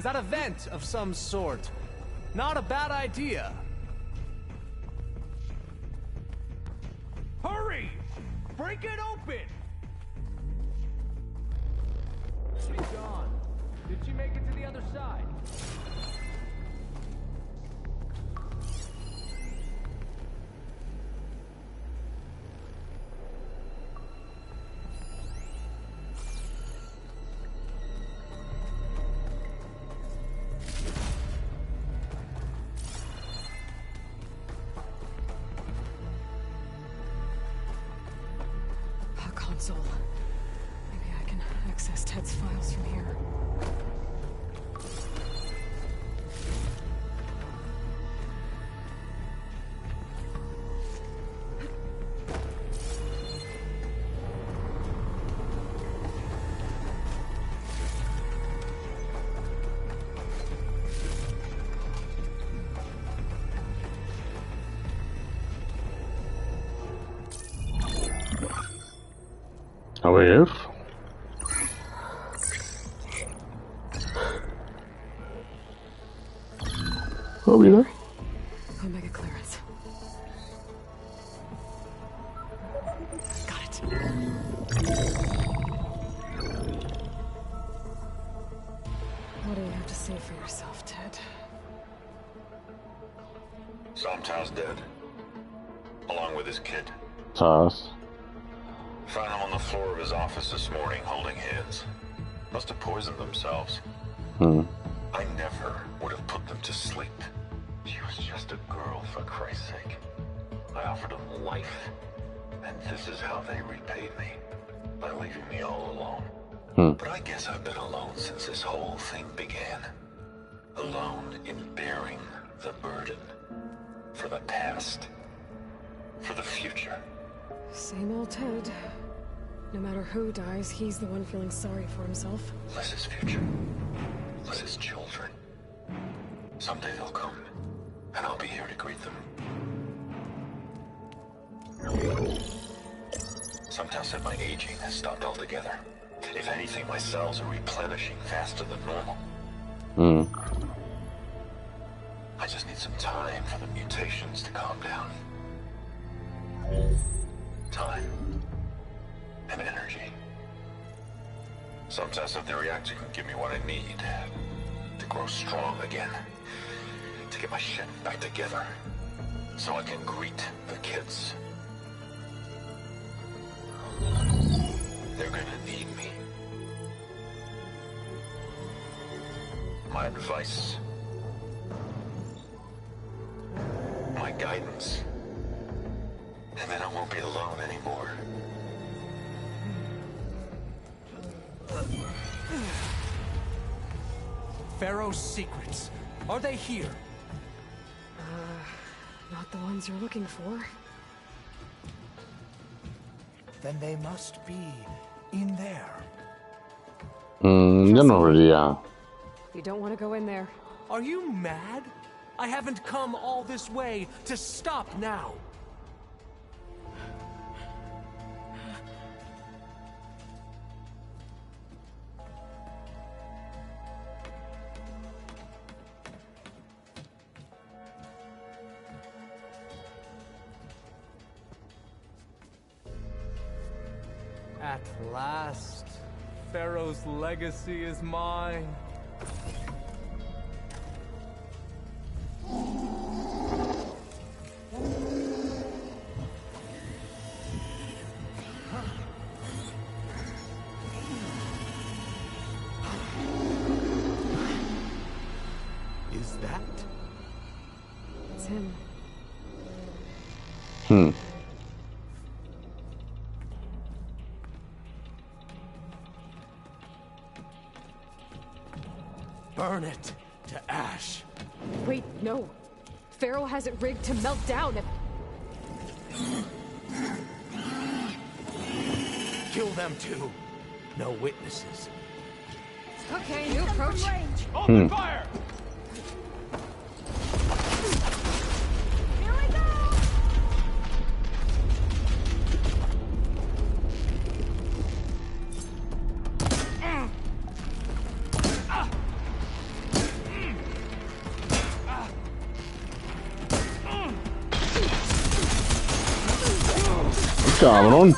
Is that a vent of some sort? Not a bad idea. Hurry! Break it open! She's gone. Did she make it to the other side? Console. Maybe I can access Ted's files from here. A ver. Oh, mira. Omega clearance. Got it. What do you have to say for yourself, Ted? Somtow's dead. Along with his kid. Taz. Found him on the floor of his office this morning, holding hands. Must have poisoned themselves. I never would have put them to sleep. She was just a girl, for Christ's sake. I offered them life, and this is how they repaid me. By leaving me all alone. But I guess I've been alone since this whole thing began. Alone in bearing the burden. For the past. For the future. Same old Ted. No matter who dies, he's the one feeling sorry for himself. Liz's future. Liz's children. Someday they'll come, and I'll be here to greet them. Sometimes said my aging has stopped altogether. If anything, my cells are replenishing faster than normal. I just need some time for the mutations to calm down. Time. And energy. Sometimes said the reactor can give me what I need to grow strong again. To get my shit back together. So I can greet the kids. They're gonna need me. My advice. My guidance. And then I won't be alone anymore. Pharaoh's secrets. Are they here? Not the ones you're looking for. Then they must be in there. Yo no vería. You don't want to go in there. Are you mad? I haven't come all this way to stop now. At last, Pharaoh's legacy is mine. Is that? It's him. Burn it to ash. Wait, no. Pharaoh has it rigged to melt down if... Kill them too. No witnesses. Okay, new approach. Open fire! Here we go! cabrón.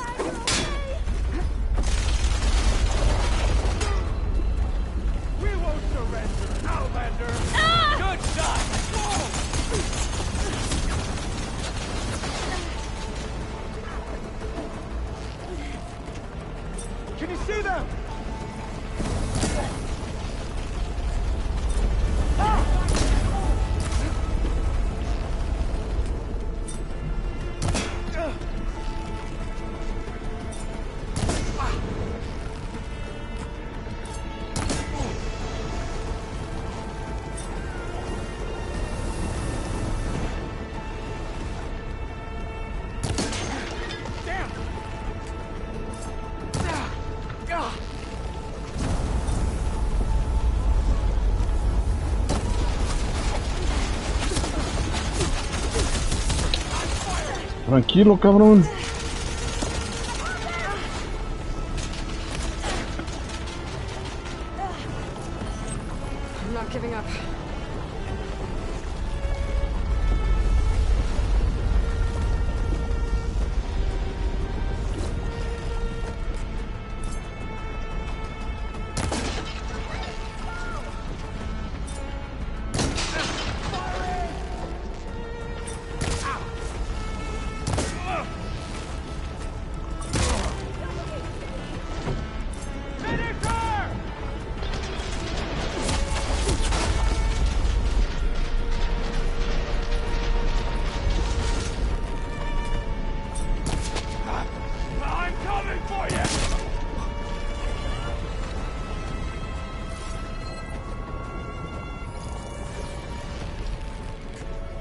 Can you see them? Tranquilo, cabrón. I'm not giving up.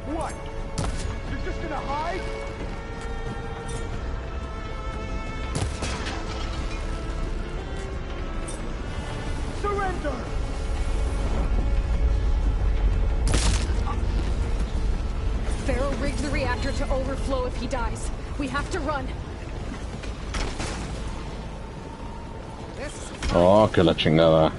What? You're just gonna hide? Surrender! Pharaoh rigged the reactor to overflow if he dies. We have to run. Oh, que la chingada.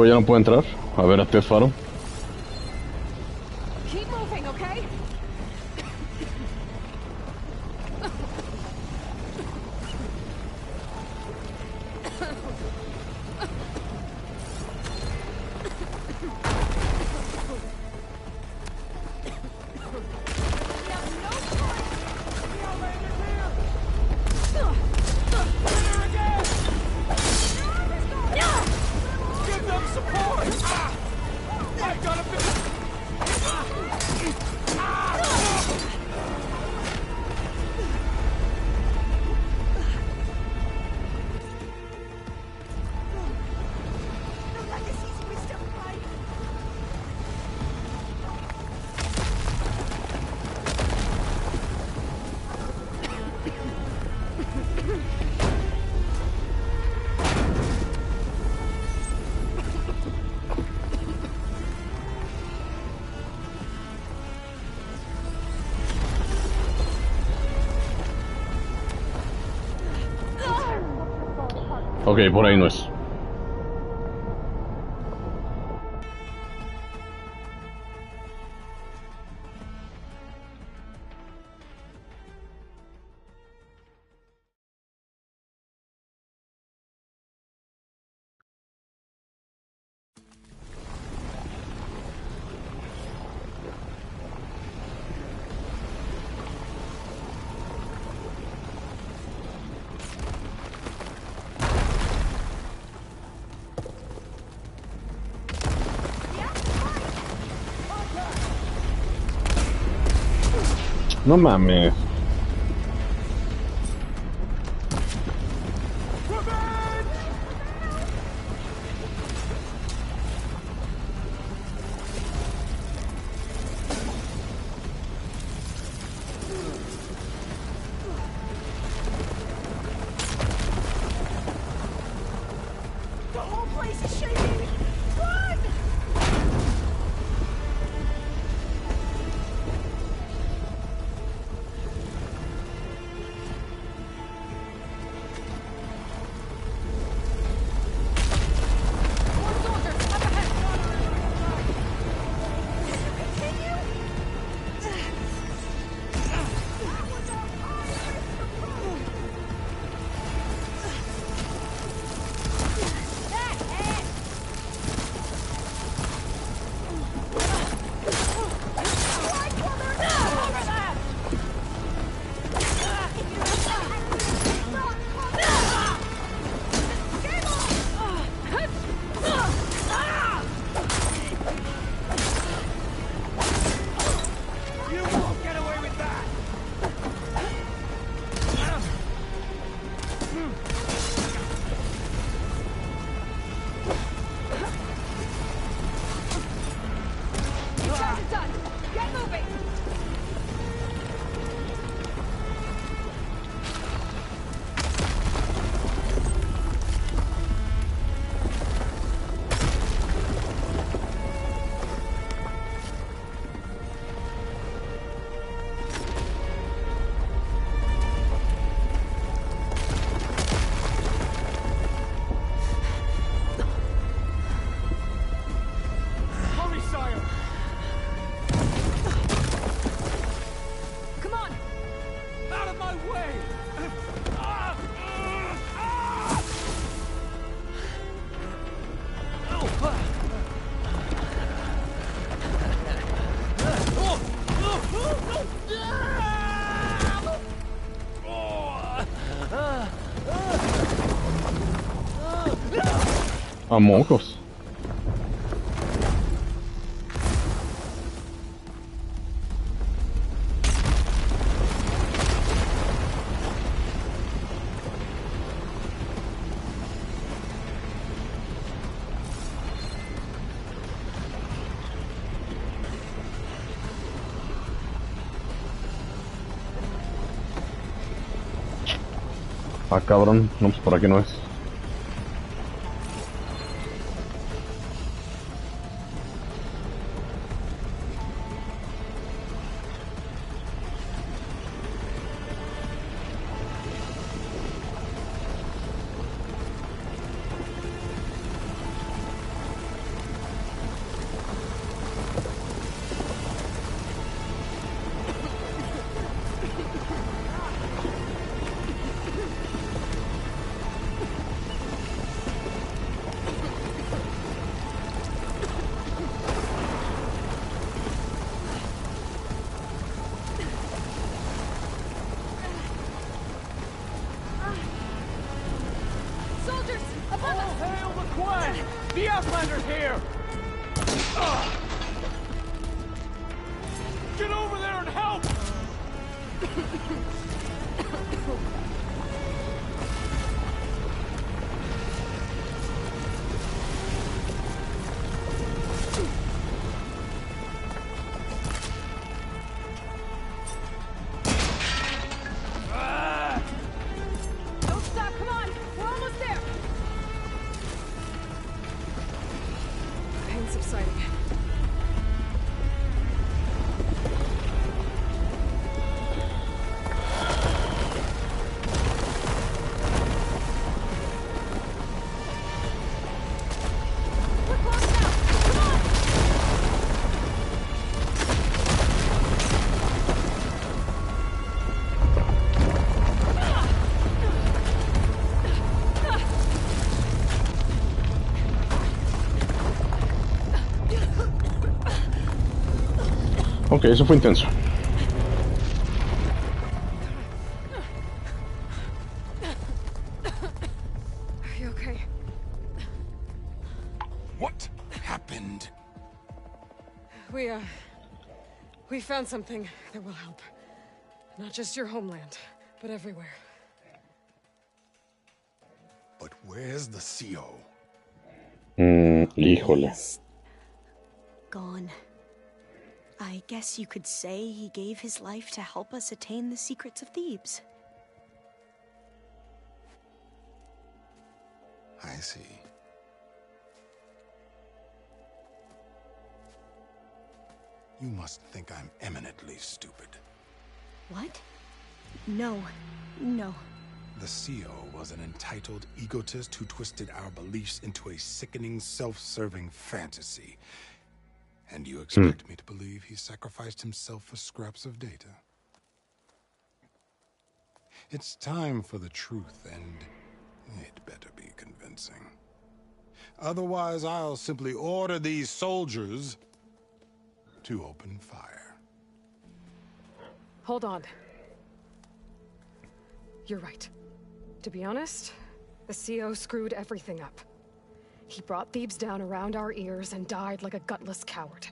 Ya no puedo entrar. A ver, a Ted Faro. Keep moving, okay? Ok, por ahí no es. No mames. The whole place is shaking! Run! A mocos. Ah, cabrón, no, pues por aquí no es. Soldiers! Above us! All hail the Quen! The Outlander's here! Get over there and help! Don't stop, come on! We're almost there! Pain subsiding. Ok, eso fue intenso. Are you okay? What happened? We found something that will help. Not just your homeland, but everywhere. But where's the CO? Híjole. Gone. I guess you could say he gave his life to help us attain the secrets of Thebes. I see. You must think I'm eminently stupid. What? No. No. The CO was an entitled egotist who twisted our beliefs into a sickening, self-serving fantasy. And you expect me to believe he sacrificed himself for scraps of data? It's time for the truth, and it better be convincing. Otherwise, I'll simply order these soldiers to open fire. Hold on. You're right. To be honest, the CO screwed everything up. He brought Thebes down around our ears and died like a gutless coward.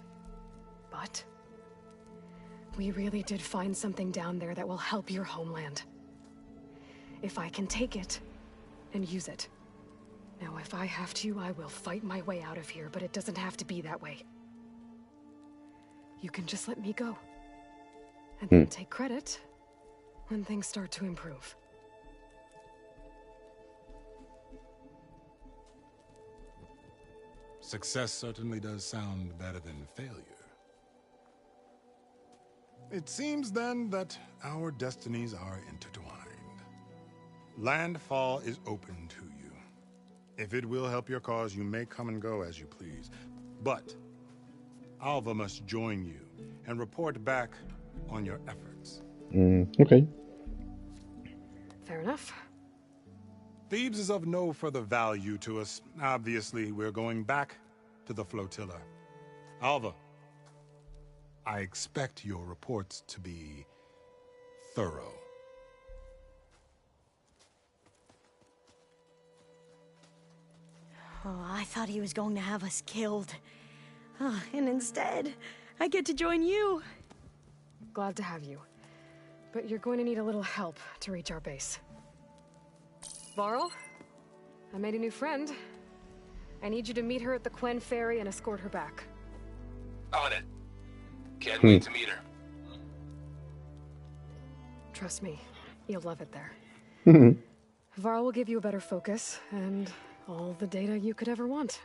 But we really did find something down there that will help your homeland. If I can take it and use it. Now, if I have to, I will fight my way out of here, but it doesn't have to be that way. You can just let me go. And then take credit when things start to improve. Success certainly does sound better than failure. It seems then that our destinies are intertwined. Landfall is open to you. If it will help your cause, you may come and go as you please. But Alva must join you and report back on your efforts. Okay. Fair enough. Thebes is of no further value to us. Obviously, we're going back to the flotilla. Alva, I expect your reports to be thorough. Oh, I thought he was going to have us killed. Oh, and instead, I get to join you. Glad to have you. But you're going to need a little help to reach our base. Varl, I made a new friend. I need you to meet her at the Quen Ferry and escort her back. On it. Can't wait to meet her. Trust me, you'll love it there. Varl will give you a better focus and all the data you could ever want.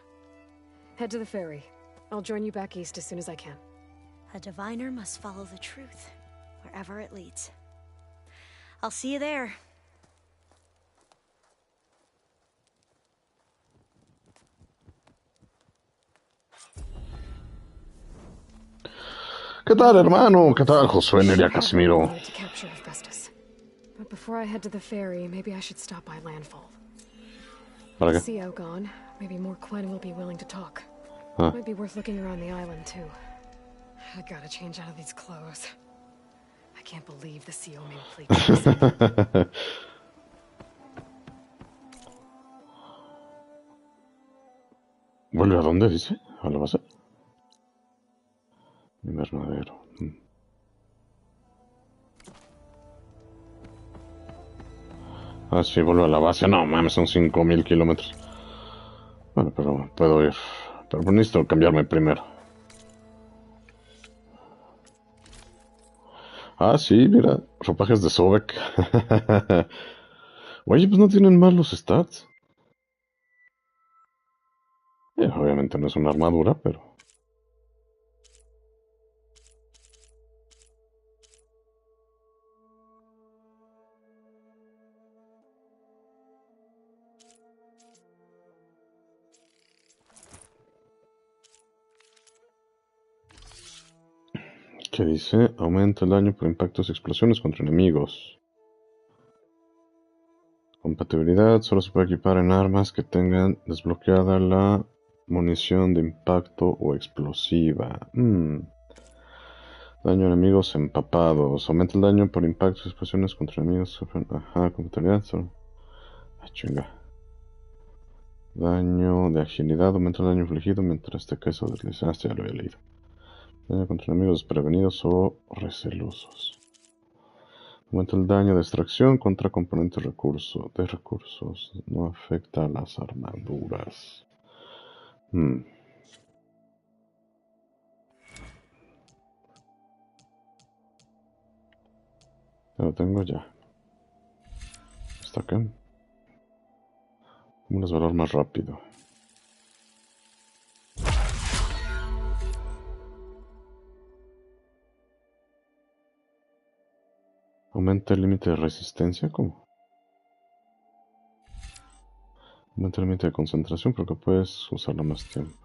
Head to the ferry. I'll join you back east as soon as I can. A diviner must follow the truth, wherever it leads. I'll see you there. ¿Qué tal, hermano? ¿Qué tal, Josué Neria Casimiro? To capture Hephaestus. But before I head to the ferry, maybe I should stop by Landfall. ¿Para qué? CO gone. Maybe more Quen will be willing to talk. Ah. Might be worth looking around the island too. I gotta change out of these clothes. I can't believe the CO made a plea. ¿Vuelve a dónde, dice? ¿A la base? Invernadero. Ah, sí, vuelve a la base. No, mames, son 5000 kilómetros. Bueno, pero puedo ir. Pero necesito cambiarme primero. Ah, sí, mira. Ropajes de Sobek. Oye, pues no tienen mal los stats. Obviamente no es una armadura, pero... ¿Qué dice? Aumenta el daño por impactos y explosiones contra enemigos. Compatibilidad. Solo se puede equipar en armas que tengan desbloqueada la munición de impacto o explosiva. Daño a enemigos empapados. Aumenta el daño por impactos y explosiones contra enemigos. Ajá, compatibilidad. Solo... Ah, chinga. Daño de agilidad. Aumenta el daño infligido mientras te caes o deslizas. Ya lo había leído. Daño contra enemigos desprevenidos o recelosos. Aumenta el daño de extracción contra componentes de recursos. No afecta a las armaduras. Ya lo tengo ya. ¿Está acá? ¿Cómo les valor más rápido? ¿Aumenta el límite de resistencia? ¿Cómo? Aumenta el límite de concentración porque puedes usarlo más tiempo.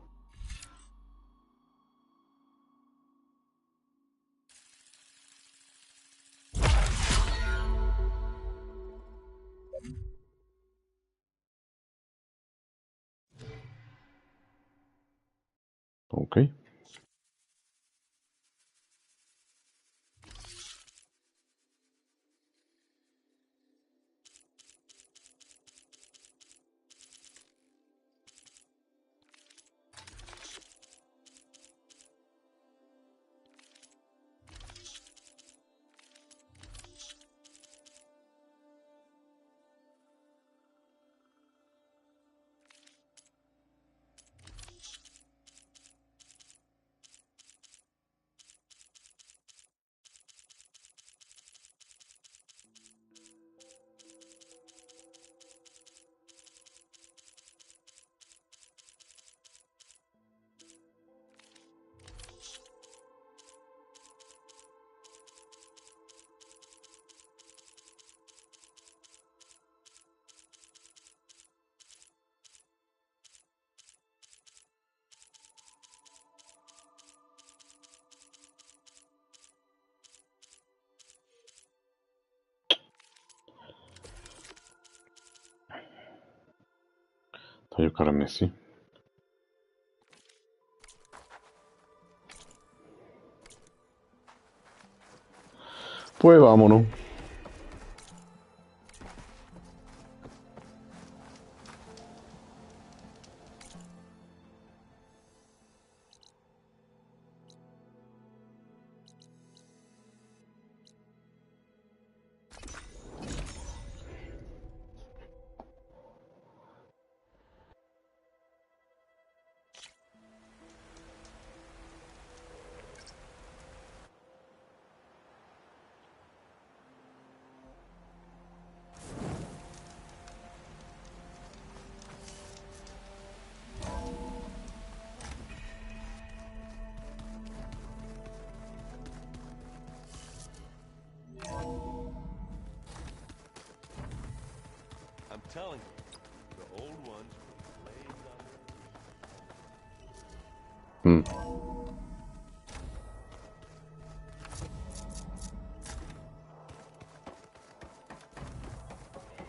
Ok. Tallo carmesí. Pues vámonos. telling you, the old ones were playing on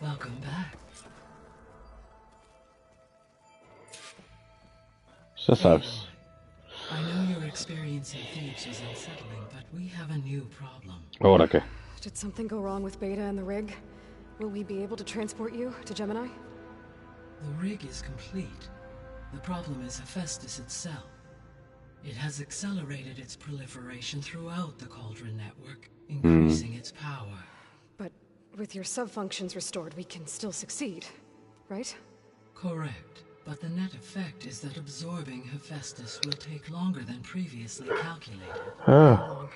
Welcome back. Ya sabes. I know your experience in Thebes was unsettling, but we have a new problem. ¿Ahora qué? Did something go wrong with Beta and the rig? Will we be able to transport you to Gemini? The rig is complete. The problem is Hephaestus itself. It has accelerated its proliferation throughout the Cauldron network, increasing its power. But with your sub-functions restored, we can still succeed, right? Correct. But the net effect is that absorbing Hephaestus will take longer than previously calculated.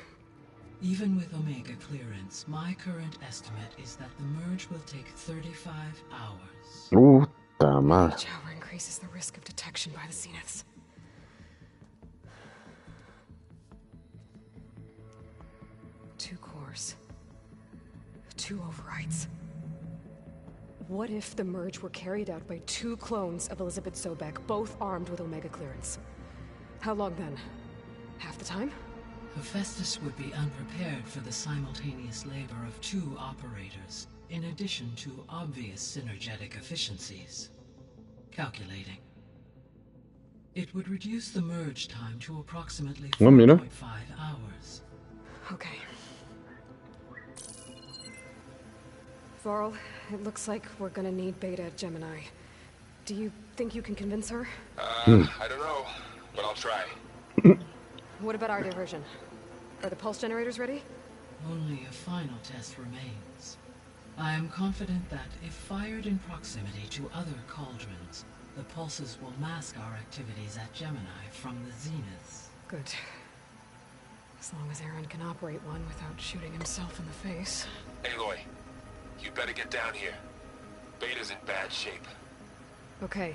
Even with Omega clearance, my current estimate is that the merge will take 35 hours. Puta madre. Each hour increases the risk of detection by the Zeniths. Two cores. Two overrides. What if the merge were carried out by two clones of Elizabeth Sobek, both armed with Omega clearance? How long then? Half the time? Hephaestus would be unprepared for the simultaneous labor of two operators, in addition to obvious synergetic efficiencies. Calculating. It would reduce the merge time to approximately 4.5 hours. Okay. Varl, it looks like we're gonna need Beta at Gemini. Do you think you can convince her? I don't know, but I'll try. What about our diversion? Are the pulse generators ready? Only a final test remains. I am confident that if fired in proximity to other cauldrons, the pulses will mask our activities at Gemini from the Zeniths. Good. As long as Aaron can operate one without shooting himself in the face. Aloy, you better get down here. Beta's in bad shape. Okay.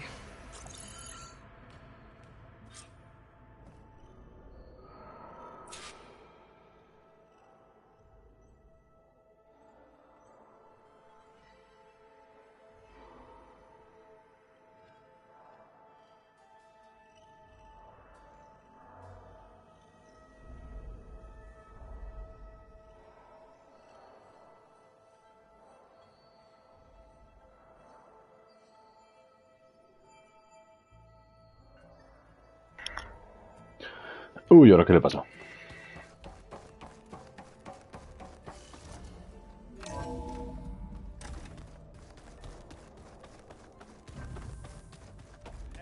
Uy, ¿ahora qué le pasó?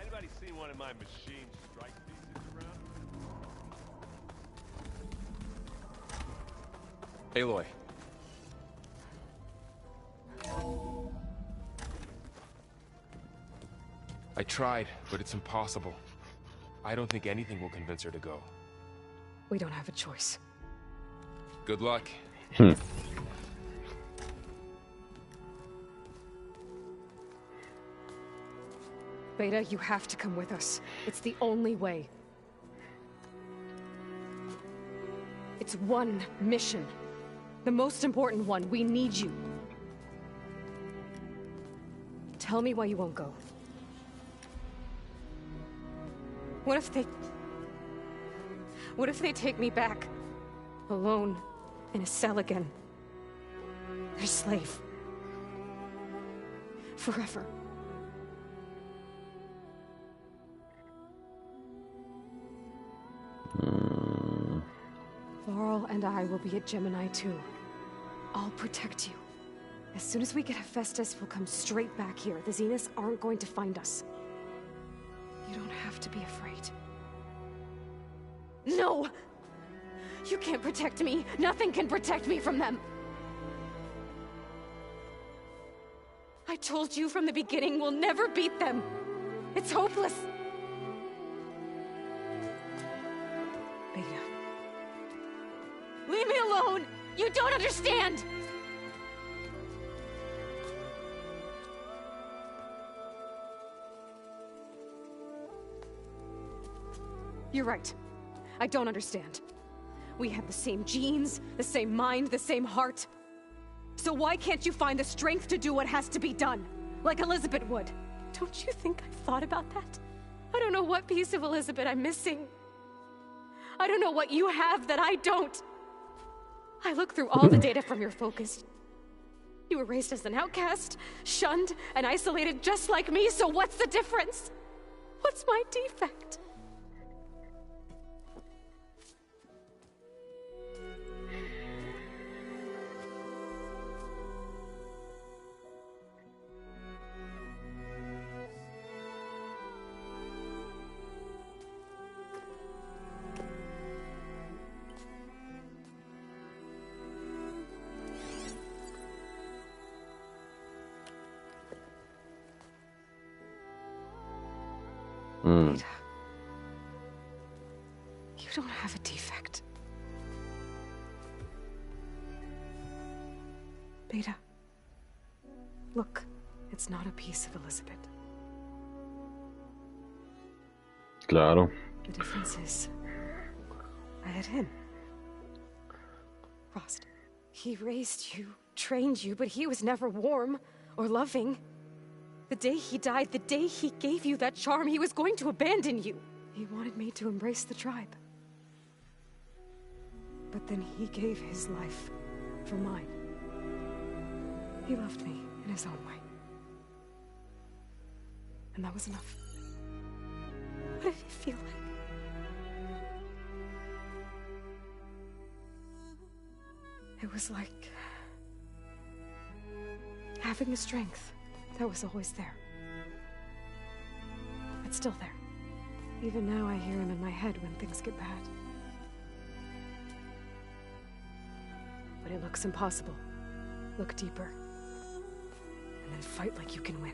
Anybody seen one of my machine strike pieces around? Aloy. I tried, but it's impossible. I don't think anything will convince her to go. We don't have a choice. Good luck. Beta, you have to come with us. It's the only way. It's one mission. The most important one. We need you. Tell me why you won't go. What if they take me back? Alone, in a cell again. Their slave. Forever. Varl and I will be at Gemini too. I'll protect you. As soon as we get Hephaestus, we'll come straight back here. The Zeniths aren't going to find us. You don't have to be afraid. No! You can't protect me. Nothing can protect me from them. I told you from the beginning we'll never beat them. It's hopeless. Beta. Leave me alone! You don't understand! You're right. I don't understand. We have the same genes, the same mind, the same heart. So why can't you find the strength to do what has to be done? like Elizabeth would. Don't you think I've thought about that? I don't know what piece of Elizabeth I'm missing. I don't know what you have that I don't. I look through all the data from your focus. You were raised as an outcast, shunned, and isolated just like me, so what's the difference? What's my defect? Beta, you don't have a defect. Beta, look, it's not a piece of Elizabeth. Claro. The difference is, I had him. Rost, he raised you, trained you, but he was never warm or loving. The day he died, the day he gave you that charm, he was going to abandon you. He wanted me to embrace the tribe. But then he gave his life for mine. He loved me in his own way. And that was enough. What did it feel like? It was like having the strength that was always there. It's still there. Even now I hear him in my head when things get bad. But it looks impossible. Look deeper. And then fight like you can win.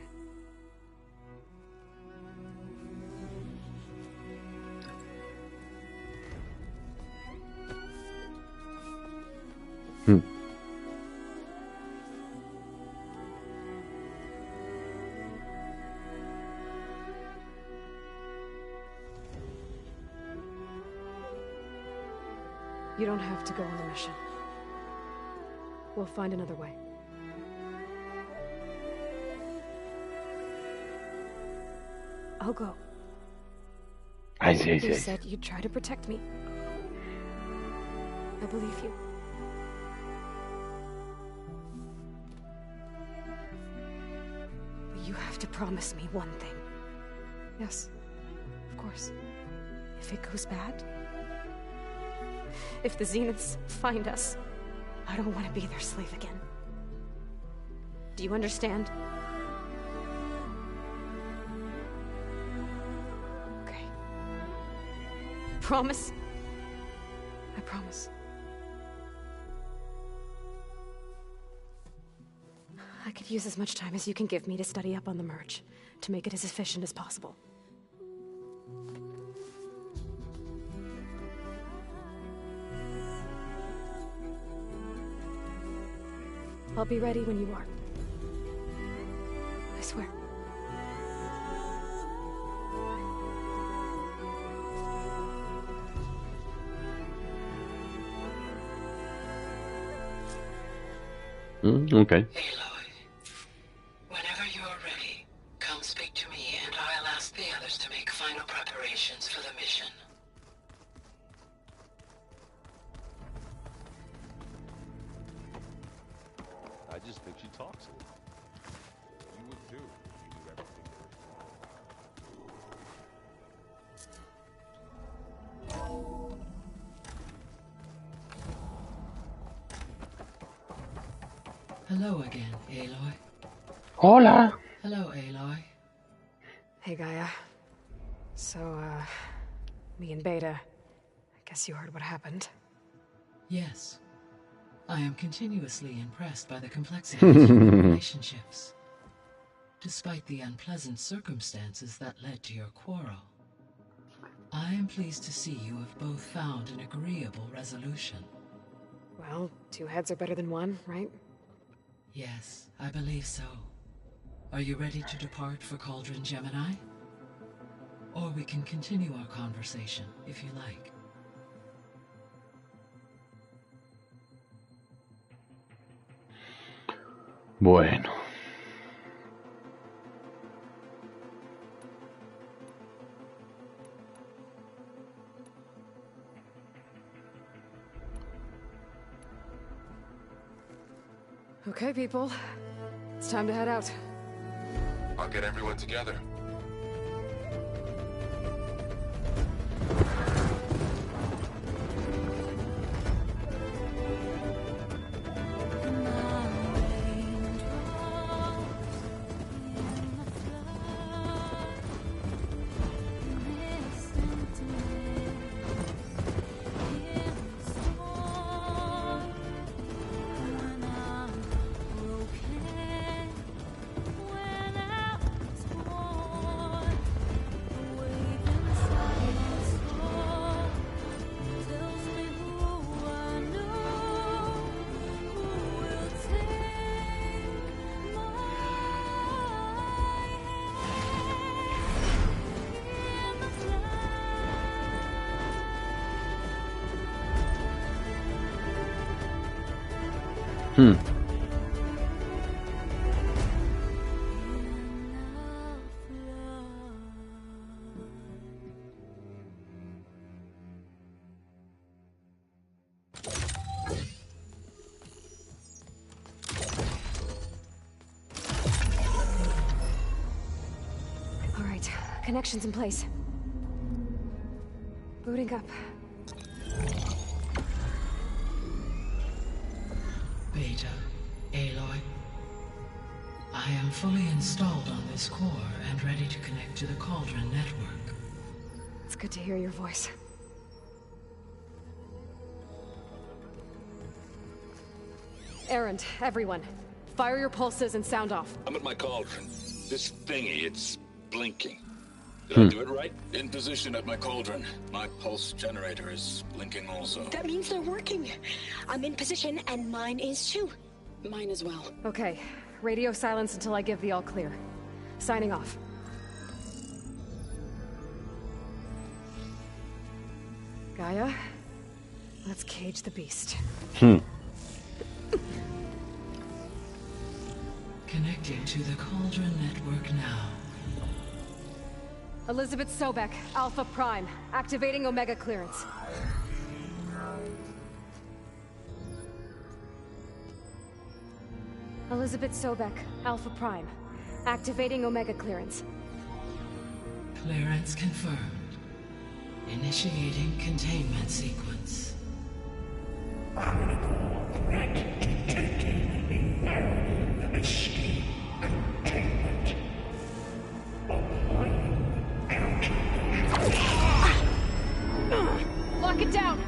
You don't have to go on the mission. We'll find another way. I'll go. I see. You said you'd try to protect me. I believe you. But you have to promise me one thing. Yes, of course. If it goes bad, if the Zeniths find us, I don't want to be their slave again. Do you understand? Okay. Promise? I promise. I could use as much time as you can give me to study up on the merge, to make it as efficient as possible. I'll be ready when you are. I swear. Okay. Aloy, whenever you are ready, come speak to me and I'll ask the others to make final preparations for the mission. I just think she talks a lot. You would too. You do everything. Hello again, Aloy. Hola. Hello, Aloy. Hey, Gaia. So, me and Beta, I guess you heard what happened. Yes. I am continuously impressed by the complexity of human relationships. Despite the unpleasant circumstances that led to your quarrel, I am pleased to see you have both found an agreeable resolution. Well, two heads are better than one, right? Yes, I believe so. Are you ready to depart for Cauldron Gemini? Or we can continue our conversation, if you like. Bueno. Okay, people. It's time to head out. I'll get everyone together. All right, connections in place. Booting up. Beta, Aloy. I am fully installed on this core and ready to connect to the Cauldron network. It's good to hear your voice. Erend, everyone. Fire your pulses and sound off. I'm at my cauldron. This thingy, it's blinking. Did I do it right? In position at my cauldron. My pulse generator is blinking also. That means they're working. I'm in position, and mine is too. Mine as well. Okay. Radio silence until I give the all clear. Signing off. Gaia, let's cage the beast. Connecting to the Cauldron network now. Elizabeth Sobek, Alpha Prime, activating Omega clearance. Elizabeth Sobek, Alpha Prime, activating Omega clearance. Clearance confirmed. Initiating containment sequence. Critical threat detected. Imperative escape containment. Applying countermeasures. Lock it down!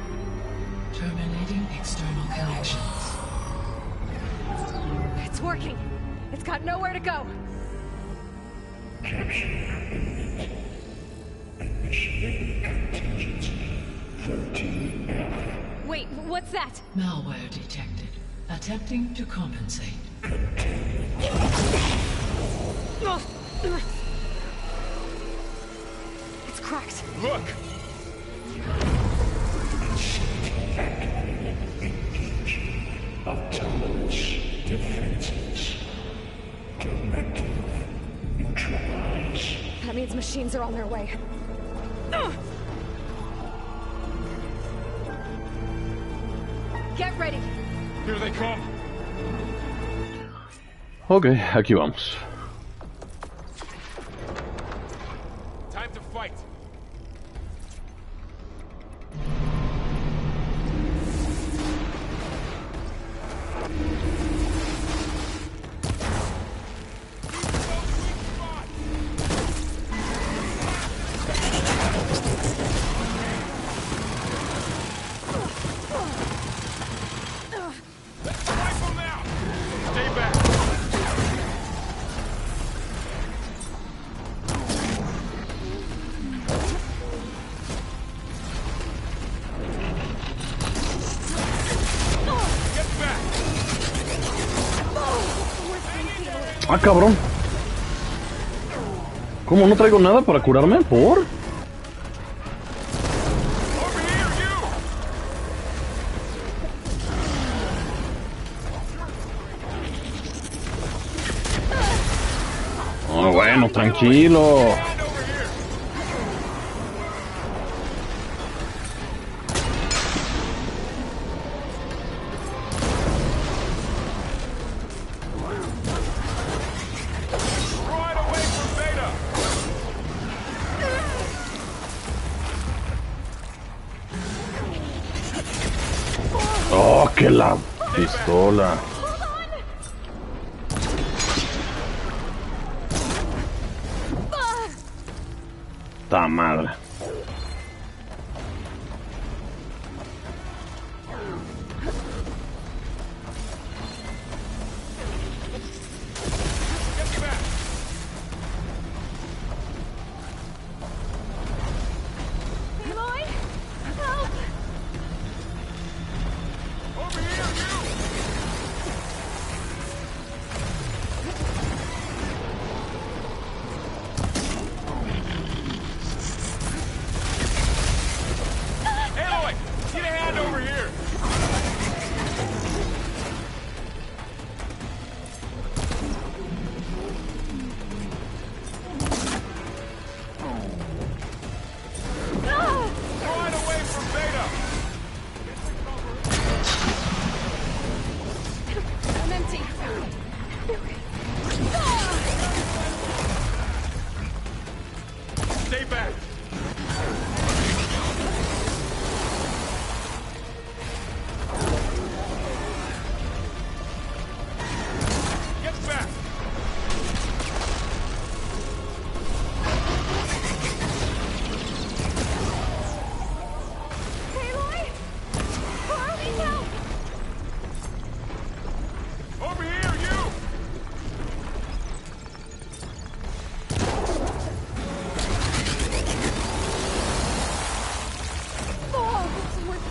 Terminating external connections. It's working. It's got nowhere to go. Capture imminent. Initiating contingency 13F. Wait, what's that? Malware detected. Attempting to compensate. It's cracked. Look! Engaging autonomous defenses. Directive neutralize. That means machines are on their way. Get ready. Here they come. Ok, aquí vamos. Time to fight. Ah, cabrón. ¿Cómo no traigo nada para curarme? ¿Por? Oh, bueno, tranquilo. que la pistola. Ta madre.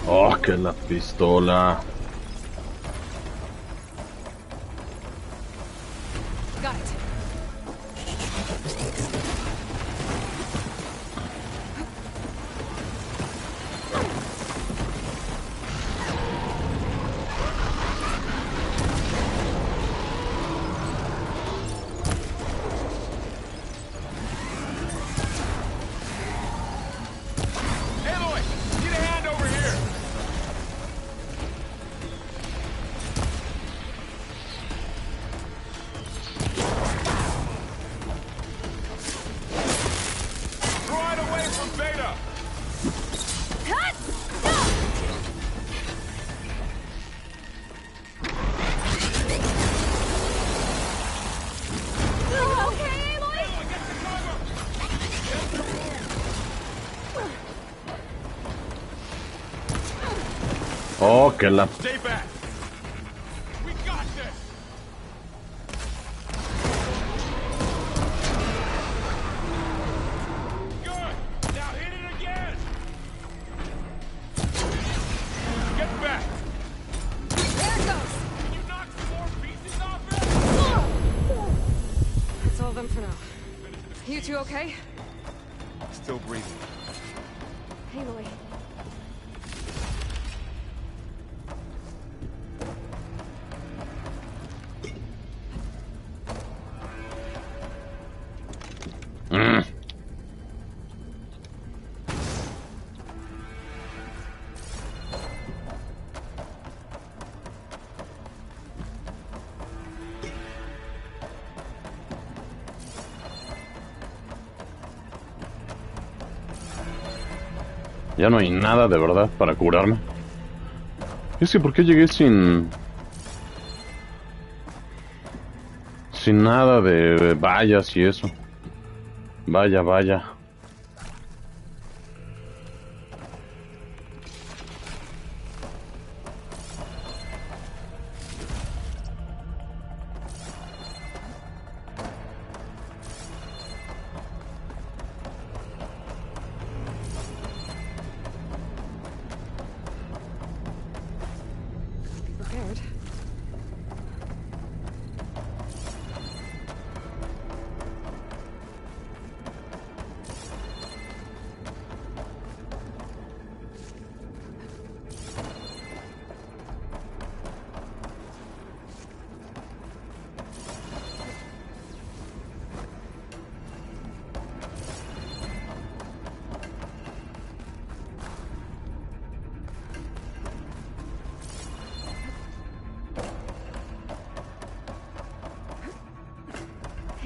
Oh, que la pistola. Got it. Oh, que la... Stay back. We got this. Good. Now hit it again. Get back. There it goes. Can you knock some more pieces off it? That's all of them for now. You two okay? Still breathing. Aloy. Ya no hay nada de verdad para curarme. Es que ¿por qué llegué sin nada de vallas y eso? Vaya, vaya.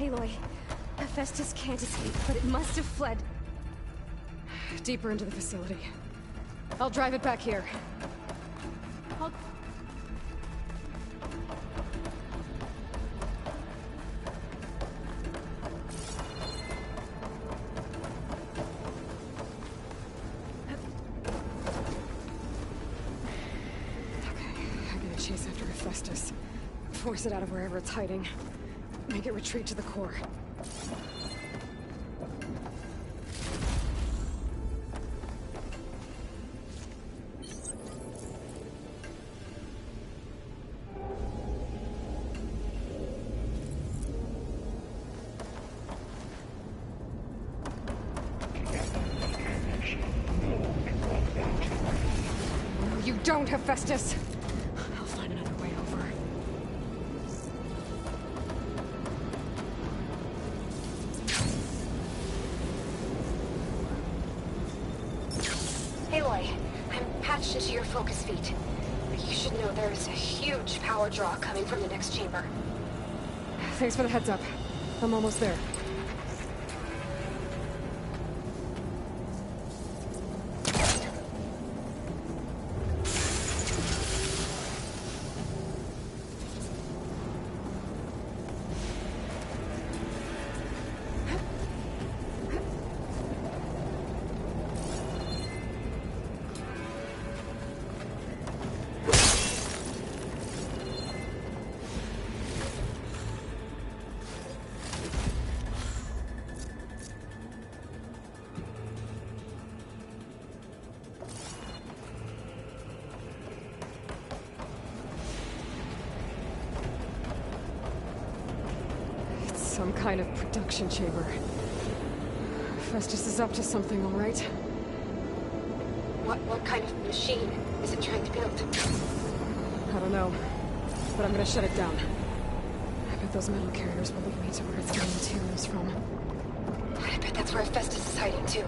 Aloy, Hephaestus can't escape, but it must have fled deeper into the facility. I'll drive it back here. Hephaestus. Force it out of wherever it's hiding. Make it retreat to the core. No, you don't, Hephaestus! I'll find another way over. Aloy, I'm patched into your focus feed. You should know there's a huge power draw coming from the next chamber. Thanks for the heads up. I'm almost there. Some kind of production chamber. Festus is up to something, all right? What kind of machine is it trying to build? I don't know, but I'm gonna shut it down. I bet those metal carriers will lead me to where it's getting materials from. I bet that's where Festus is hiding, too.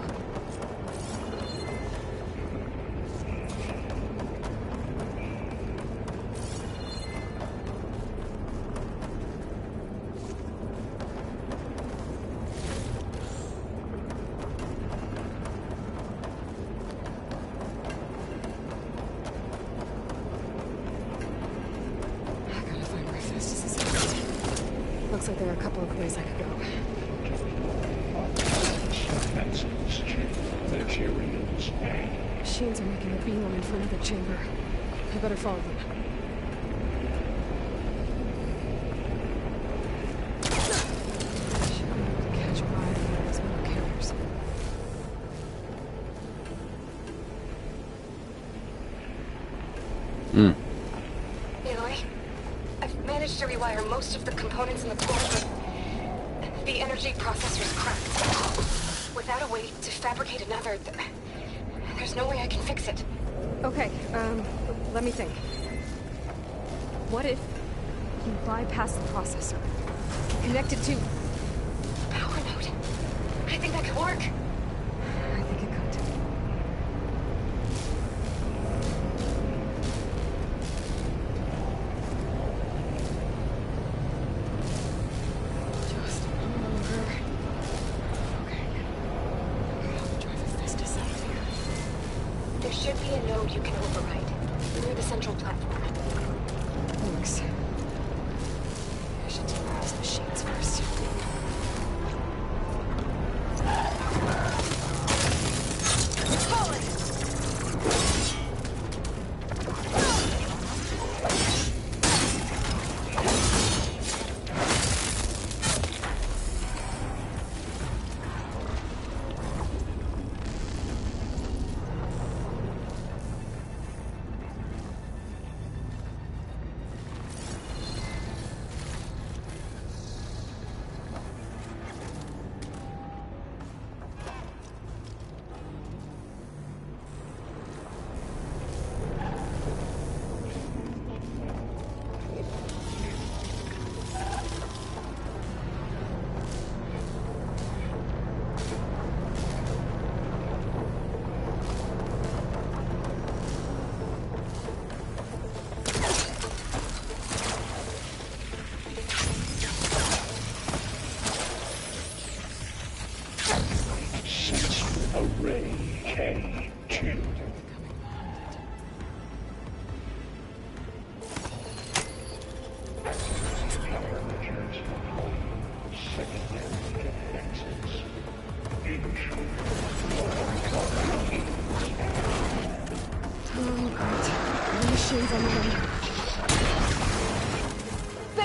Looks like there are a couple of ways I could go. Machines are making a beeline for another chamber. I better follow them. Should be able to catch a ride on one of those metal carriers. Aloy, I've managed to rewire most of the components in the core, but the energy processor's cracked. Without a way to fabricate another, there's no way I can fix it. Okay, let me think. What if you bypass the processor? Connect it to... Power node. I think that could work. I think it could. Just longer. Okay. I'll drive Hephaestus out of here. There should be a node you can override near the central platform. Thanks. I should take these machines first.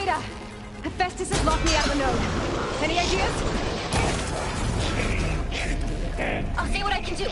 Data! Hephaestus has locked me out of the node. Any ideas? I'll see what I can do.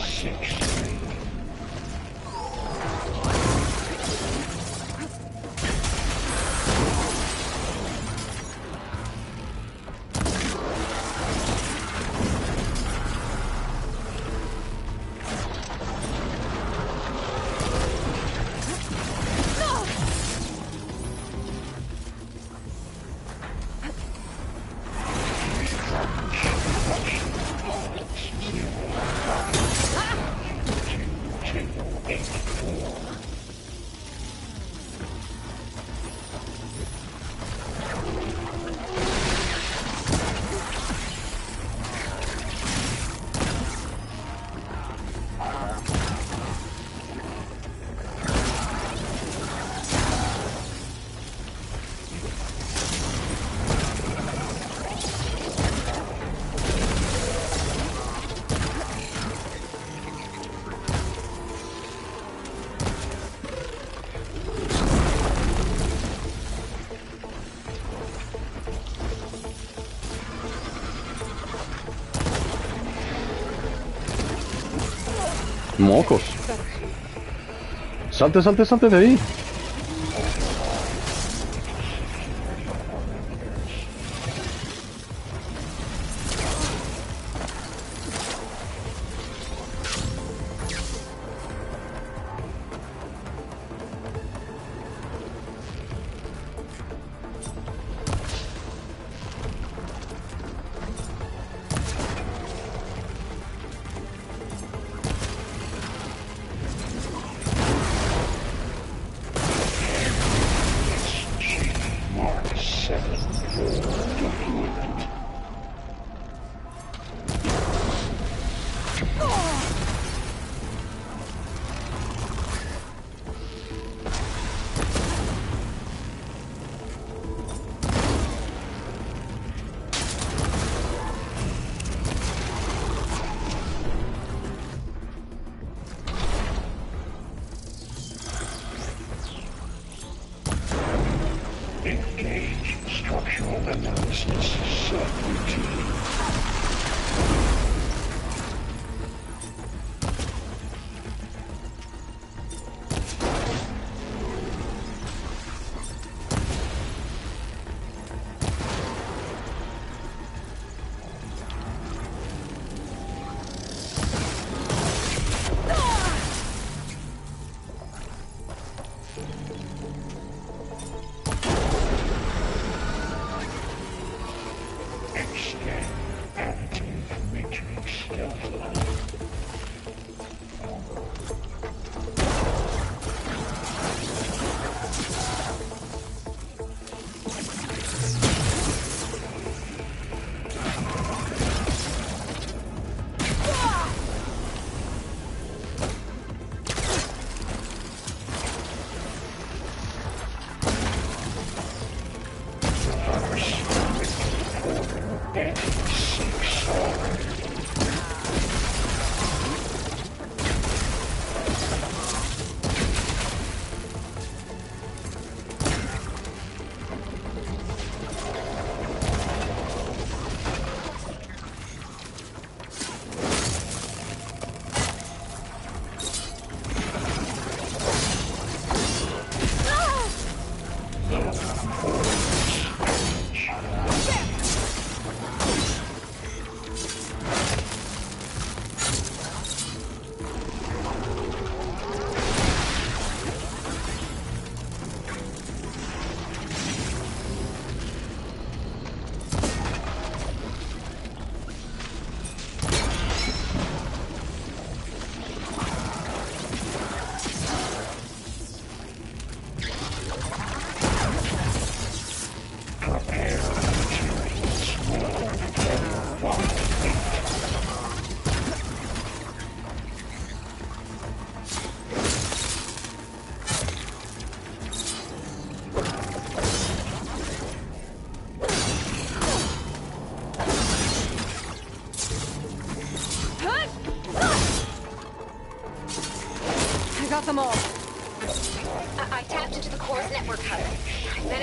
Mocos. Salte, salte, salte de ahí. Engage structural analysis subroutine.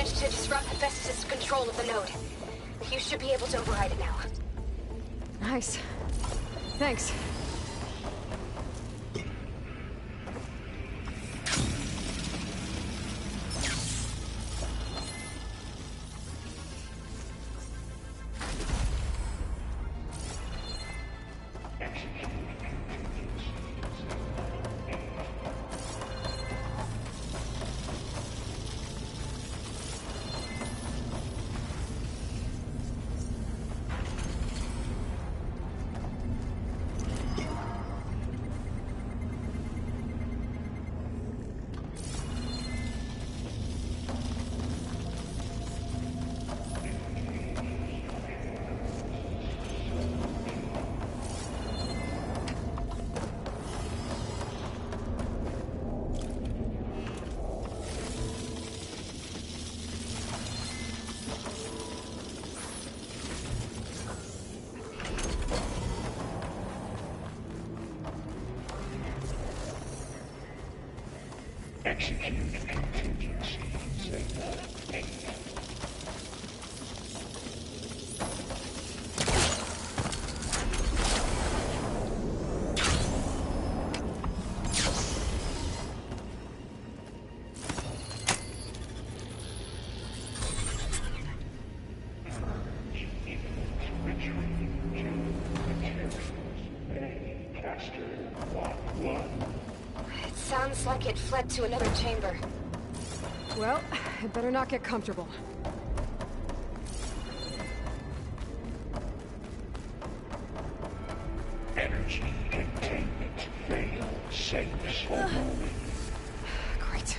managed to disrupt Hephaestus' control of the node. You should be able to override it now. Nice. Thanks. Execute contingency. Sounds like it fled to another chamber. Well, it better not get comfortable. Energy containment failed. Saves for moment. Great.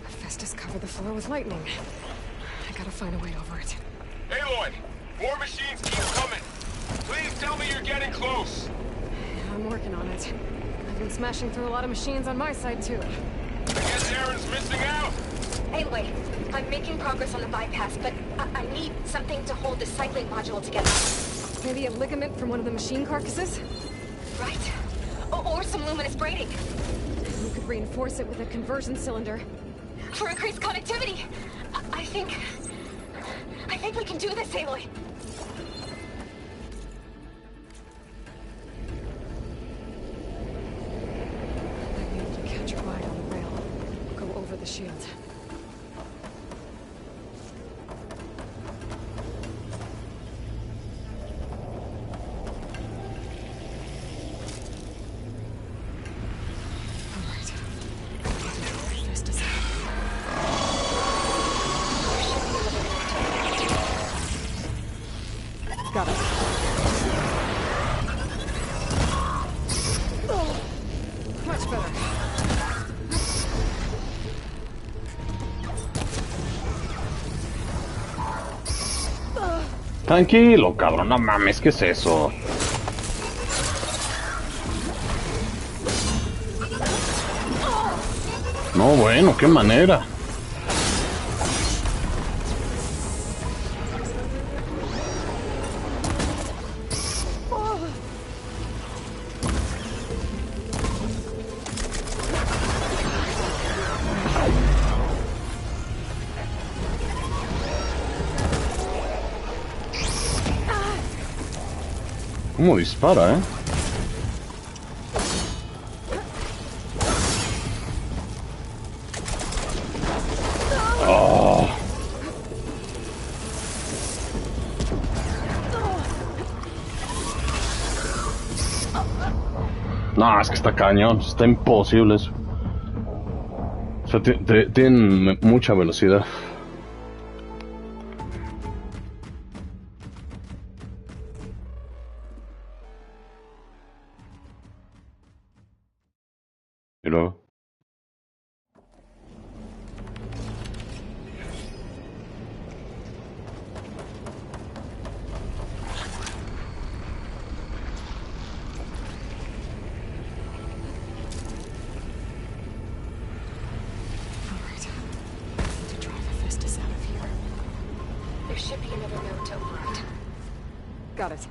Hephaestus covered the floor with lightning. I gotta find a way over it. Aloy! More machines keep coming! Please tell me you're getting close! I'm working on it. I've been smashing through a lot of machines on my side, too. I guess Aaron's missing out! Anyway, I'm making progress on the bypass, but I need something to hold the cycling module together. Maybe a ligament from one of the machine carcasses? Right. Or some luminous braiding. We could reinforce it with a conversion cylinder. For increased connectivity! I think we can do this, Aloy. Catch a ride on the rail. Go over the shield. Got it. Much better. Tranquilo, cabrón, no mames, ¿qué es eso? No, bueno, qué manera. ¿Cómo dispara, Oh. No, es que está cañón, está imposible eso. O sea, tienen mucha velocidad. Y luego. There should be another node to override. Got it.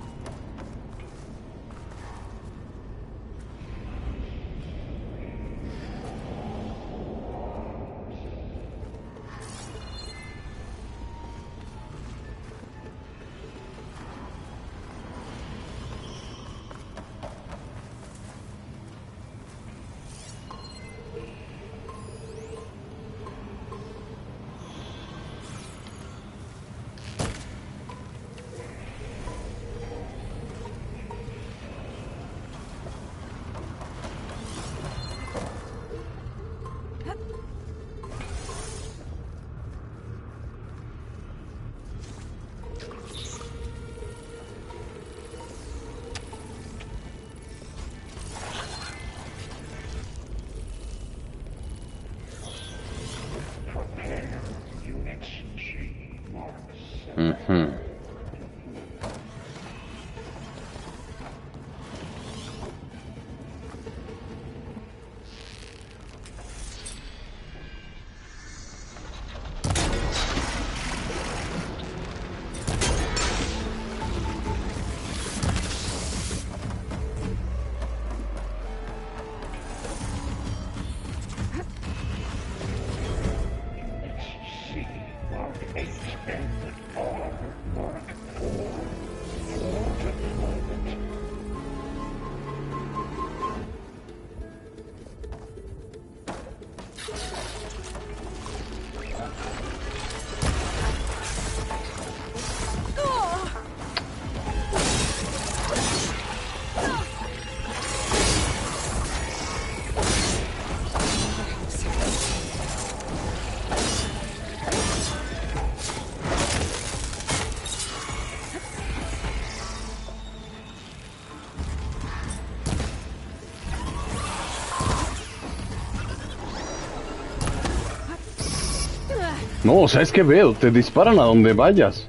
No, o sea, es que veo, te disparan a donde vayas.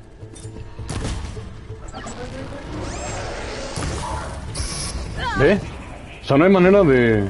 ¿Ve? O sea, no hay manera de...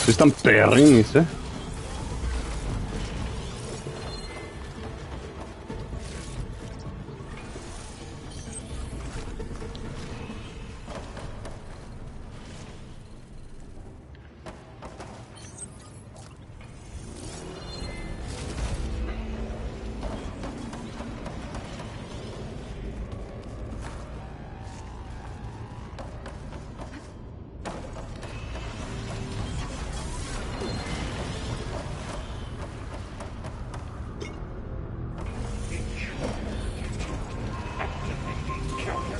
Están perrinis, ¿eh?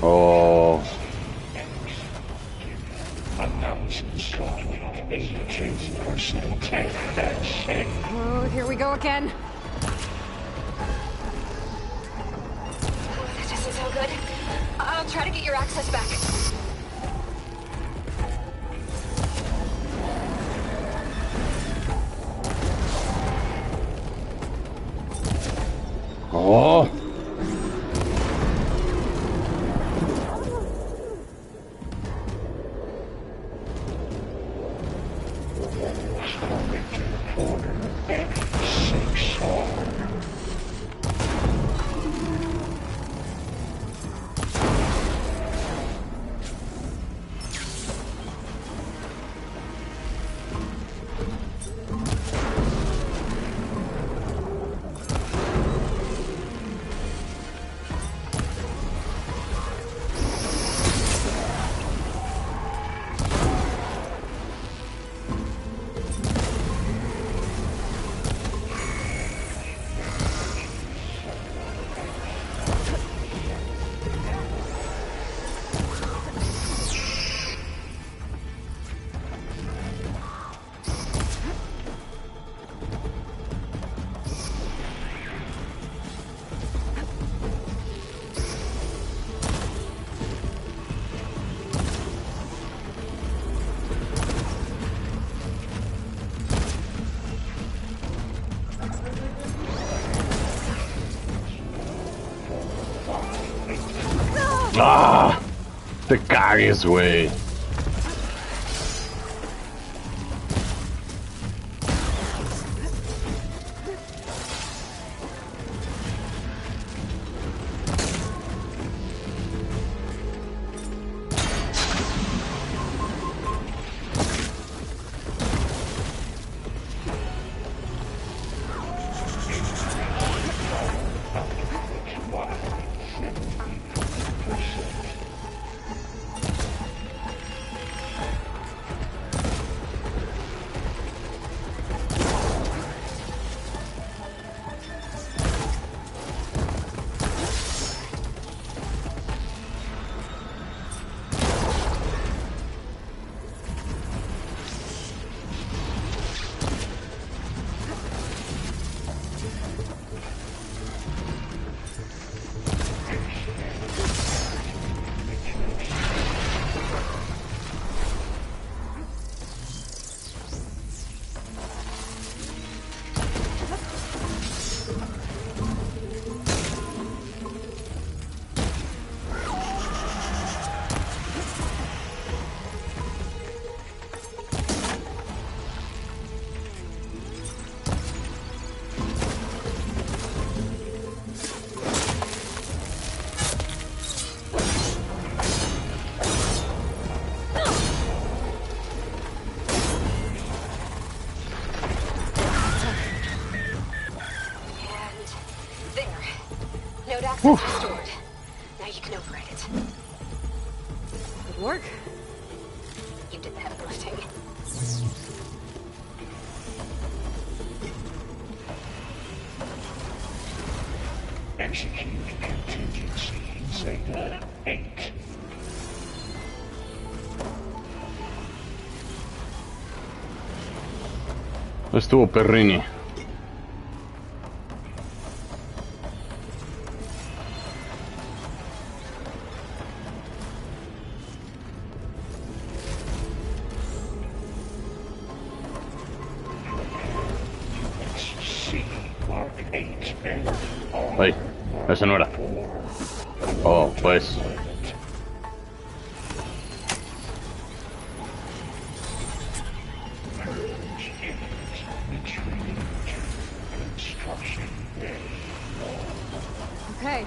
Oh. Oh, here we go again. This is so good. I'll try to get your access back. Oh. ¡Ah! Te cagues, güey. access restored. Now you can override it. Good work. You did the heavy lifting. Execute contingency Zeta 8. Estuvo Perrini. Ay, ese no era. Oh, pues. Okay.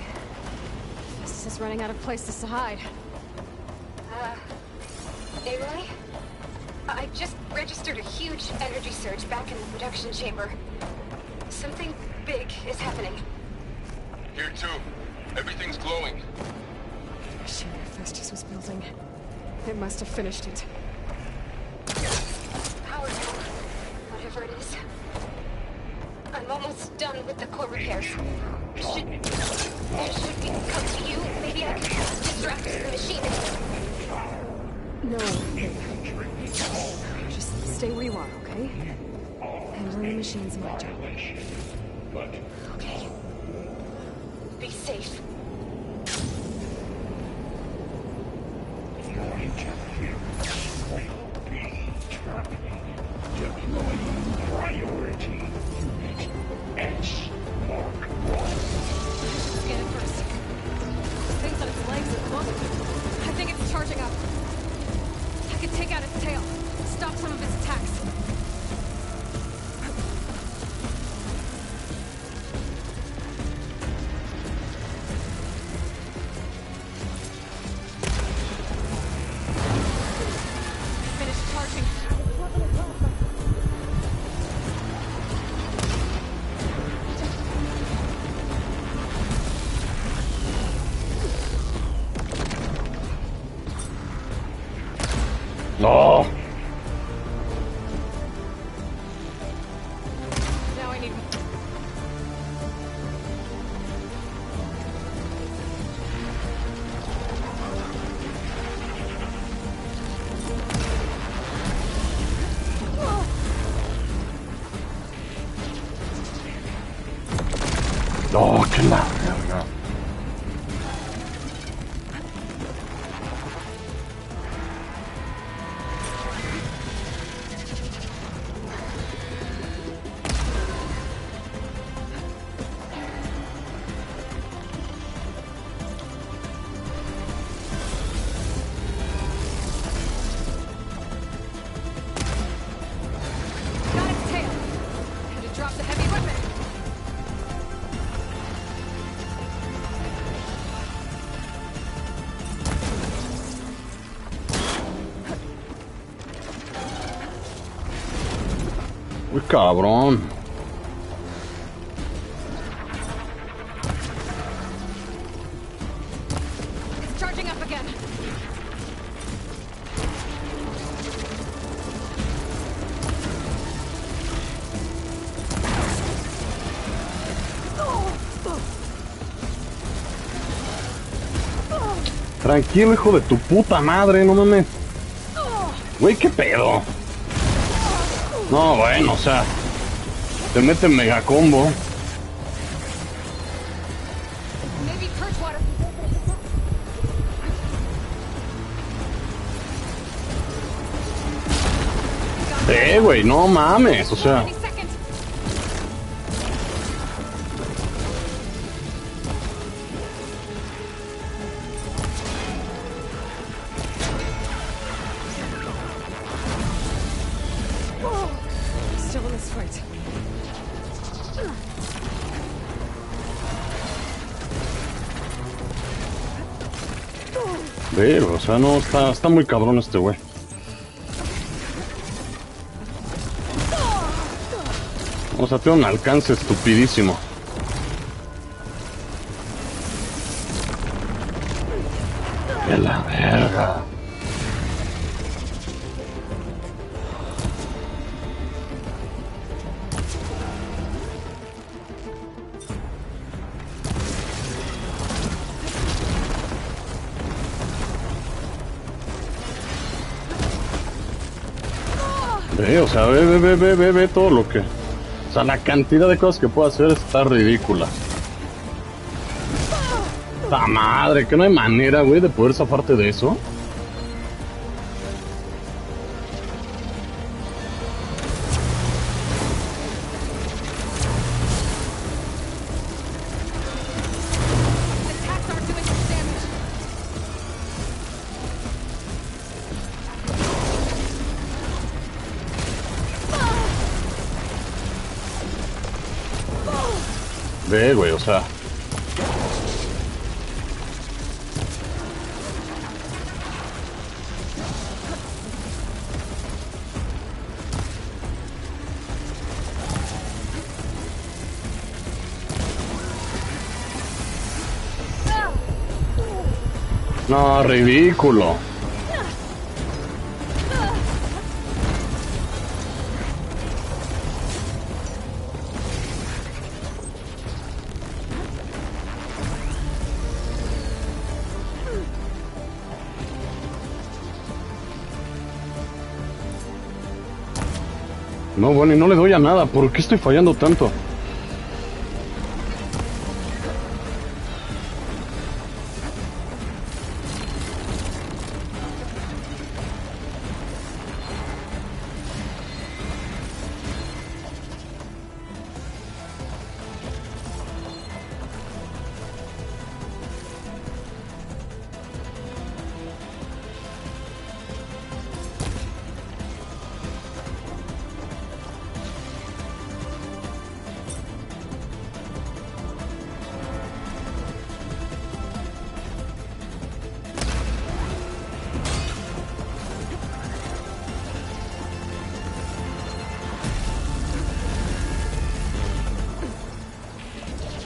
This is running out of places to hide. Aloy? I just registered a huge energy surge back in the production chamber. Something big is happening. Here too. Everything's glowing. The machine Hephaestus was building. It must have finished it. Power tool. Whatever it is. I'm almost done with the core repairs. Should we come to you? Maybe I can distract the machine. No. Just stay where you are, okay? Handling the machine's my job. Okay. Be safe. Your interference will be terminated. Deploying priority unit S Mark 1. Scan it first. Thing's on its legs at the moment. I think it's charging up. I could take out its tail. Stop some of its attacks. Finish charging. No. Now I need... Oh, qué la verga. Got its tail. Had to drop the heavy weapon. Uy, cabrón. It's charging up again. Tranquilo, hijo de tu puta madre, no mames. Güey, qué pedo. No, bueno, o sea, te mete mega combo. Maybe Kirchwater. Güey, no mames, o sea. Still in this fight. Pero, o sea, no, está muy cabrón este güey. O sea, tiene un alcance estupidísimo. ¡Que la verga! O sea, ve todo lo que... O sea, la cantidad de cosas que puedo hacer está ridícula. ¡Ta madre! Que no hay manera, güey, de poder zafarte de eso. Ve, güey, o sea... No, ridículo. No, bueno, y no le doy a nada. ¿Por qué estoy fallando tanto?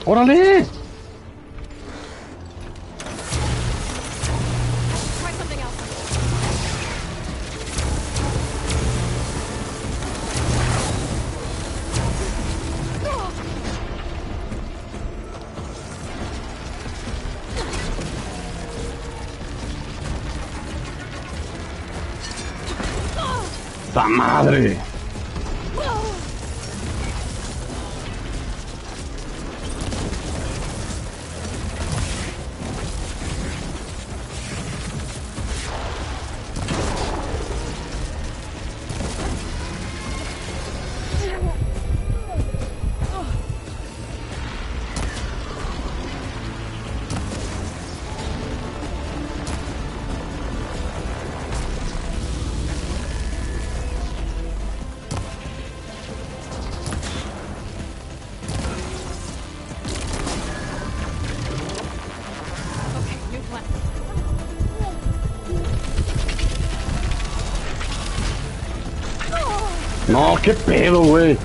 ¡Órale! ¡Ta madre! No, qué pedo, güey.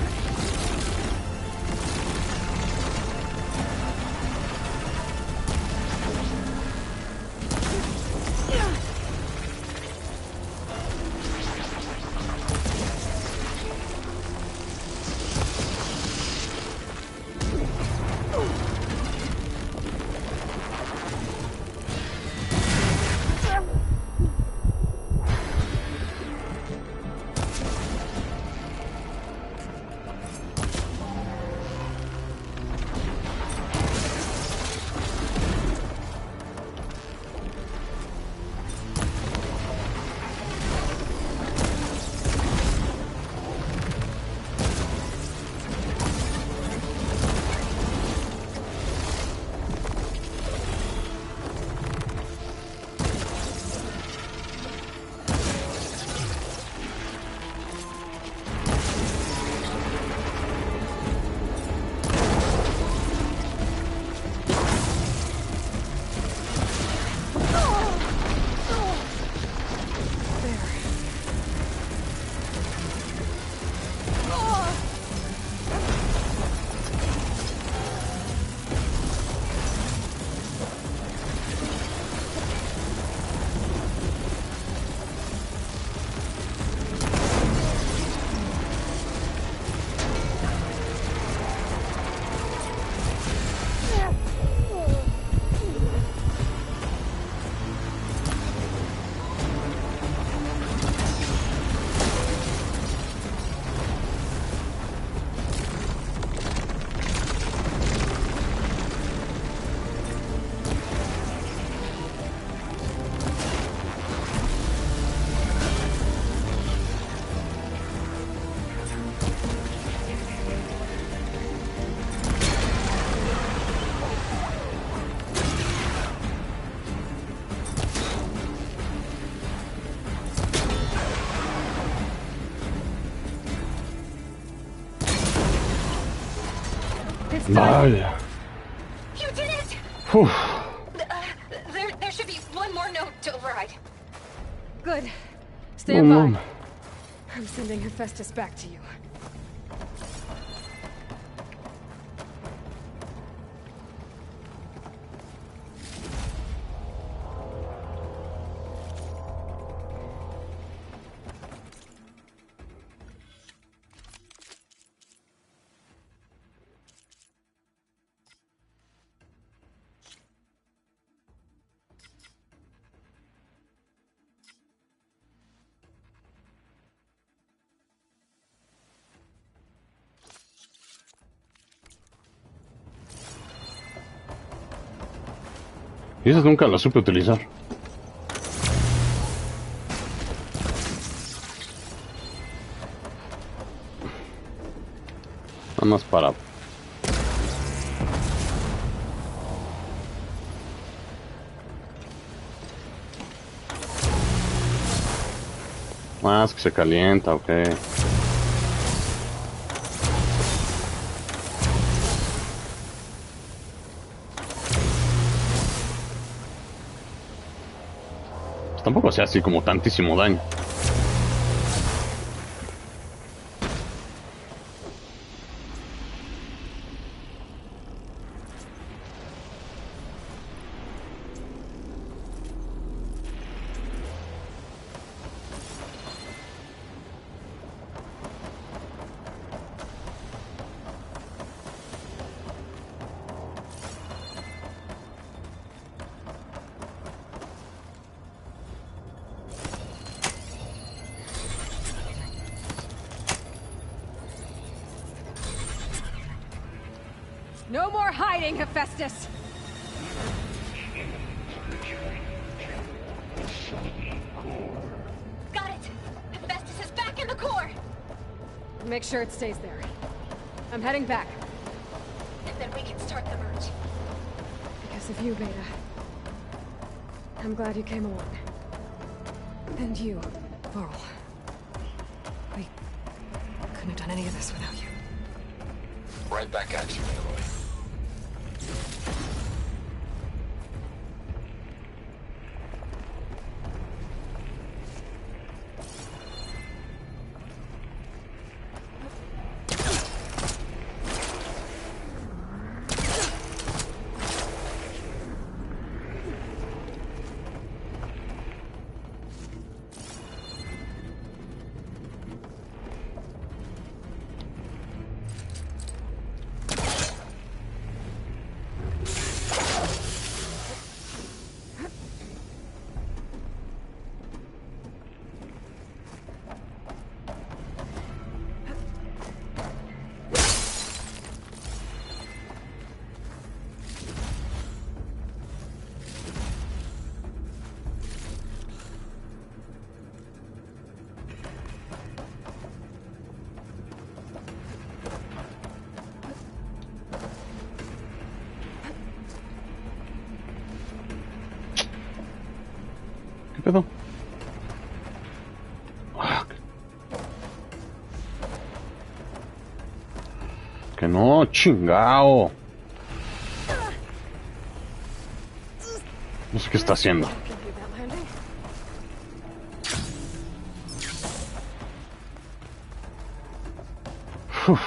Vaya. You did it! Uf. There should be one more note to override. Good. Stand No, by. no. I'm sending Hephaestus back to you. Y esas nunca las supe utilizar. Nada más para... Más que se calienta, ok. Tampoco sea así como tantísimo daño. No more hiding, Hephaestus! Got it! Hephaestus is back in the core! Make sure it stays there. I'm heading back. And then we can start the merge. Because of you, Beta. I'm glad you came along. And you, Varl. We couldn't have done any of this without you. Right back at you, Aloy. ¿Qué pedo? Que no, chingao. No sé qué está haciendo. Uf.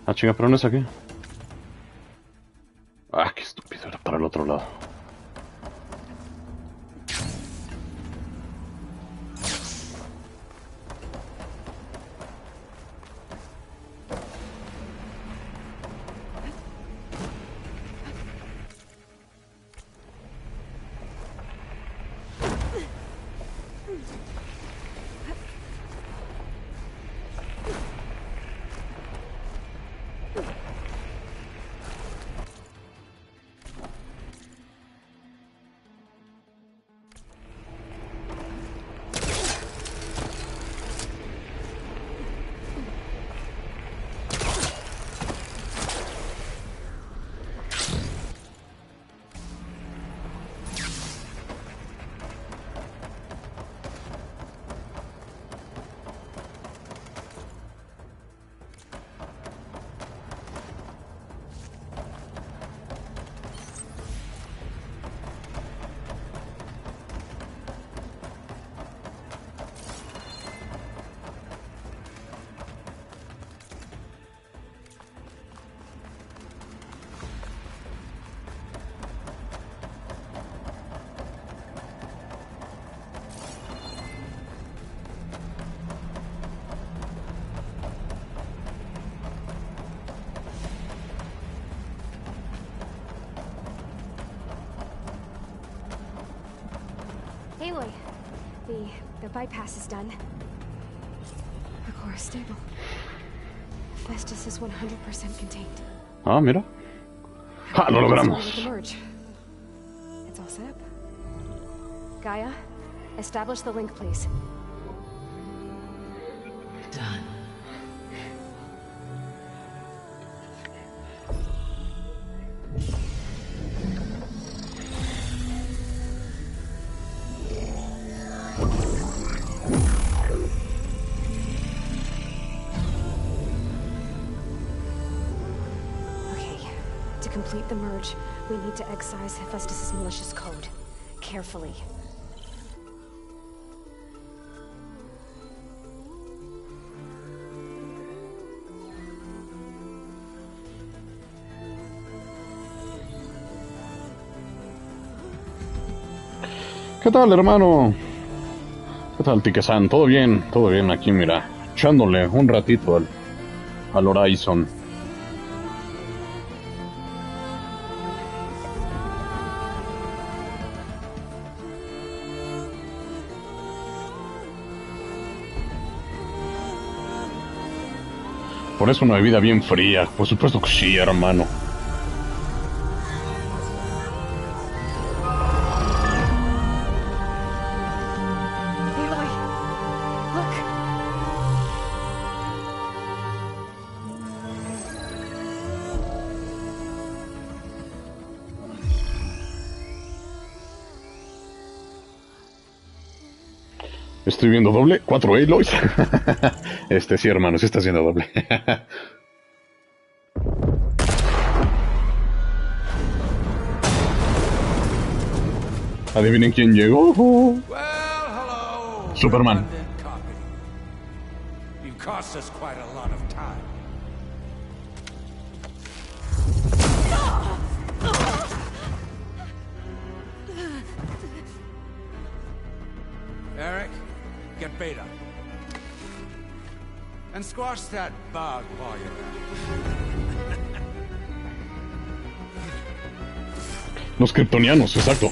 Ah, chinga, pero no es aquí. Ah, qué estúpido, era para el otro lado. The bypass is done. The core is stable. Hephaestus is 100% contained. Ah, mira. ¡Ah, lo logramos! It's all set up. Gaia, establish the link, please. Done. To complete the merge, we need to excise Hephaestus' malicious code. Carefully. ¿Qué tal, hermano? ¿Qué tal, Tike-san? ¿Todo bien aquí, mira. Echándole un ratito al Horizon. Por eso una bebida bien fría. Por supuesto que sí, hermano. Estoy viendo doble. 4 Aloys. Sí, hermano, sí está haciendo doble. Adivinen quién llegó. Superman. You've cost us quite a lot of time. Eric, get Beta. And squash that bug while you're at it. Los kryptonianos, exacto.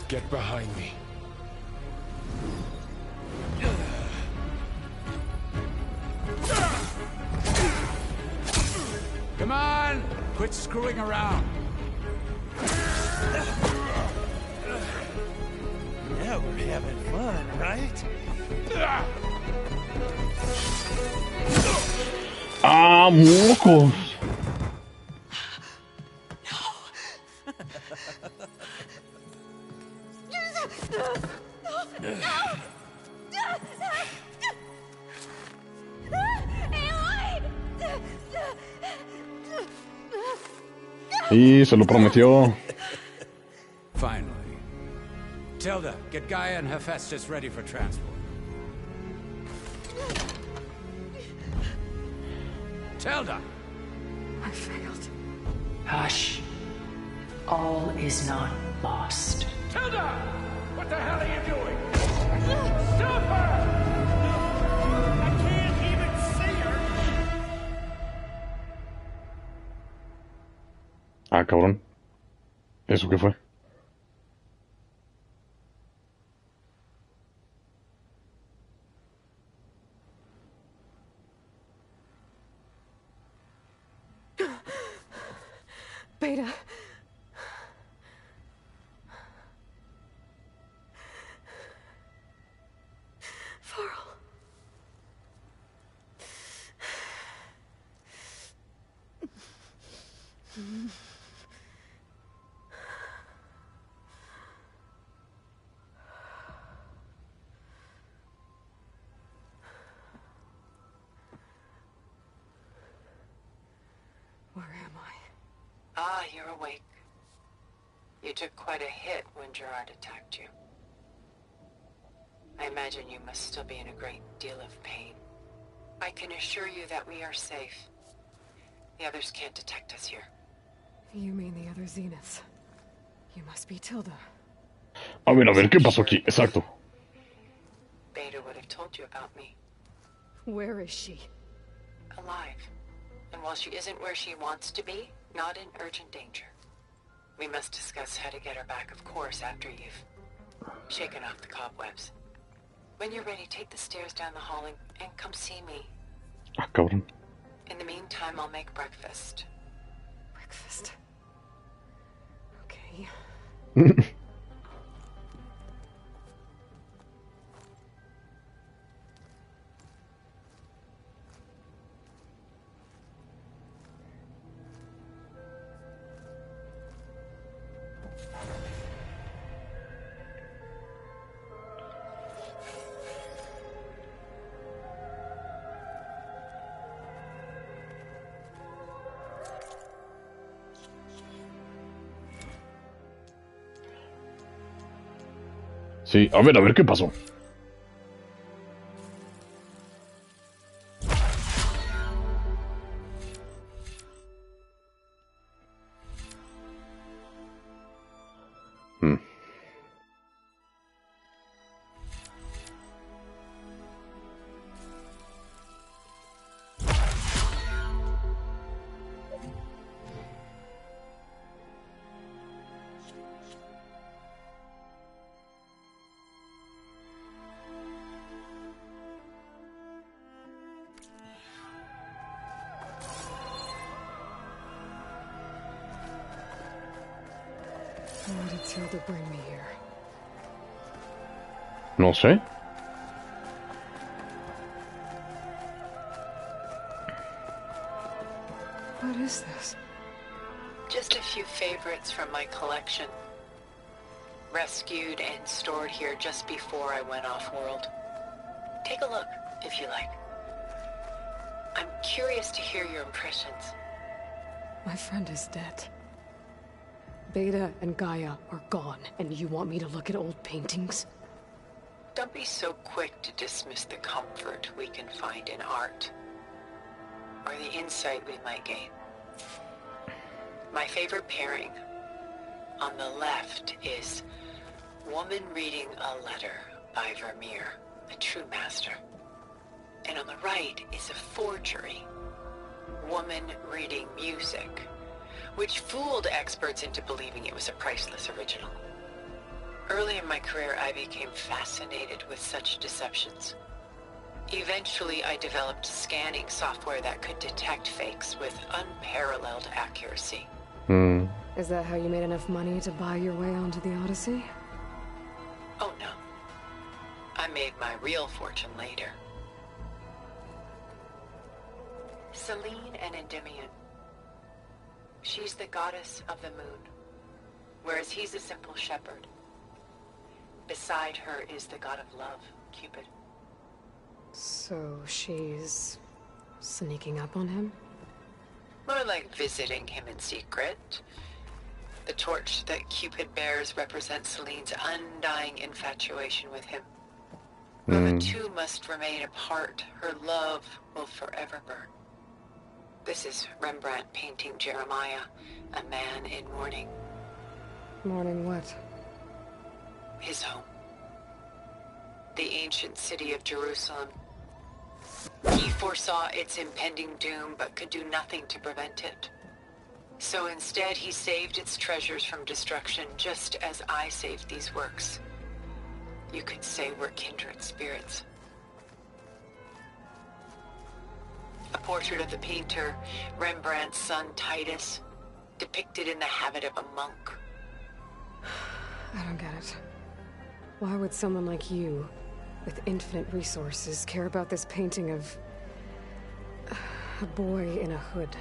Get behind me. Come on! Quit screwing around. Now we're having fun, right? ¡Ah, mocos! Y se lo prometió. Finally. Tilda, get Gaia and Hephaestus ready for transport. Tilda! I failed. Hush. All is not lost. Tilda! What the hell are you doing? Stop her! I can't even see her! Ah, cabrón. ¿Eso qué fue? Beta. Farrell. Where am I? Ah, you're awake. You took quite a hit when Gerard attacked you. I imagine you must still be in a great deal of pain. I can assure you that we are safe. The others can't detect us here. You mean the other Zeniths? You must be Tilda. A ver, ¿qué pasó aquí? Exacto. Beta would have told you about me. Where is she? alive. And while she isn't where she wants to be, not in urgent danger. We must discuss how to get her back, of course, after you've shaken off the cobwebs. When you're ready, take the stairs down the hall and come see me. Ah, cabrón. In the meantime, I'll make breakfast. Breakfast? Okay. Sí, a ver qué pasó. Why did Tilda bring me here? No sé. What is this? Just a few favorites from my collection. Rescued and stored here just before I went off-world. Take a look, if you like. I'm curious to hear your impressions. My friend is dead. Beta and Gaia are gone, and you want me to look at old paintings? Don't be so quick to dismiss the comfort we can find in art, or the insight we might gain. My favorite pairing on the left is Woman Reading a Letter by Vermeer, a true master. And on the right is a forgery, Woman Reading Music, which fooled experts into believing it was a priceless original. Early in my career, I became fascinated with such deceptions. Eventually, I developed scanning software that could detect fakes with unparalleled accuracy. Is that how you made enough money to buy your way onto the Odyssey? Oh no. I made my real fortune later. Selene and Endymion. She's the goddess of the moon, whereas he's a simple shepherd. Beside her is the god of love, Cupid. So she's sneaking up on him? More like visiting him in secret. The torch that Cupid bears represents Selene's undying infatuation with him. Though the two must remain apart, her love will forever burn. This is Rembrandt painting Jeremiah, a man in mourning. Mourning what? His home. The ancient city of Jerusalem. He foresaw its impending doom, but could do nothing to prevent it. So instead, he saved its treasures from destruction, just as I saved these works. You could say we're kindred spirits. A portrait of the painter, Rembrandt's son Titus, depicted in the habit of a monk. I don't get it. Why would someone like you, with infinite resources, care about this painting of a boy in a hood?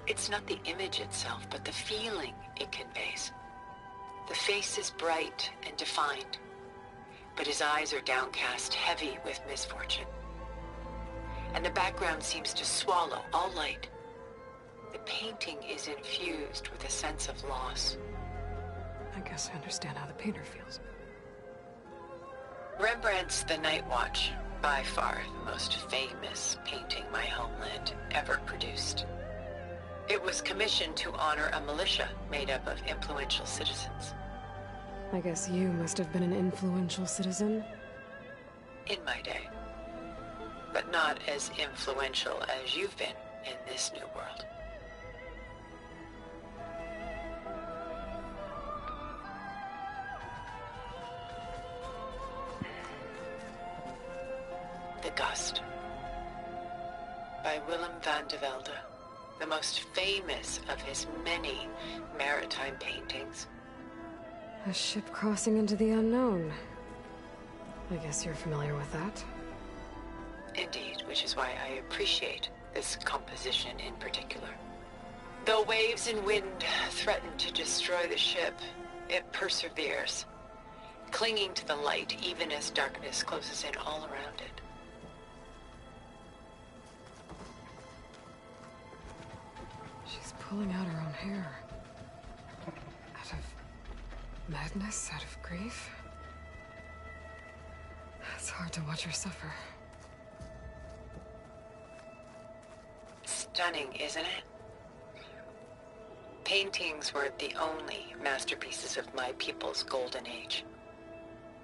It's not the image itself, but the feeling it conveys. The face is bright and defined, but his eyes are downcast, heavy with misfortune. And the background seems to swallow all light. The painting is infused with a sense of loss. I guess I understand how the painter feels. Rembrandt's The Night Watch, by far the most famous painting my homeland ever produced. It was commissioned to honor a militia made up of influential citizens. I guess you must have been an influential citizen? In my day. but not as influential as you've been in this new world. The Gust by Willem van de Velde, the most famous of his many maritime paintings. A ship crossing into the unknown. I guess you're familiar with that. Indeed, which is why I appreciate this composition in particular. Though waves and wind threaten to destroy the ship, it perseveres, clinging to the light even as darkness closes in all around it. She's pulling out her own hair. Out of madness, out of grief. It's hard to watch her suffer. Stunning, isn't it? Paintings were the only masterpieces of my people's golden age.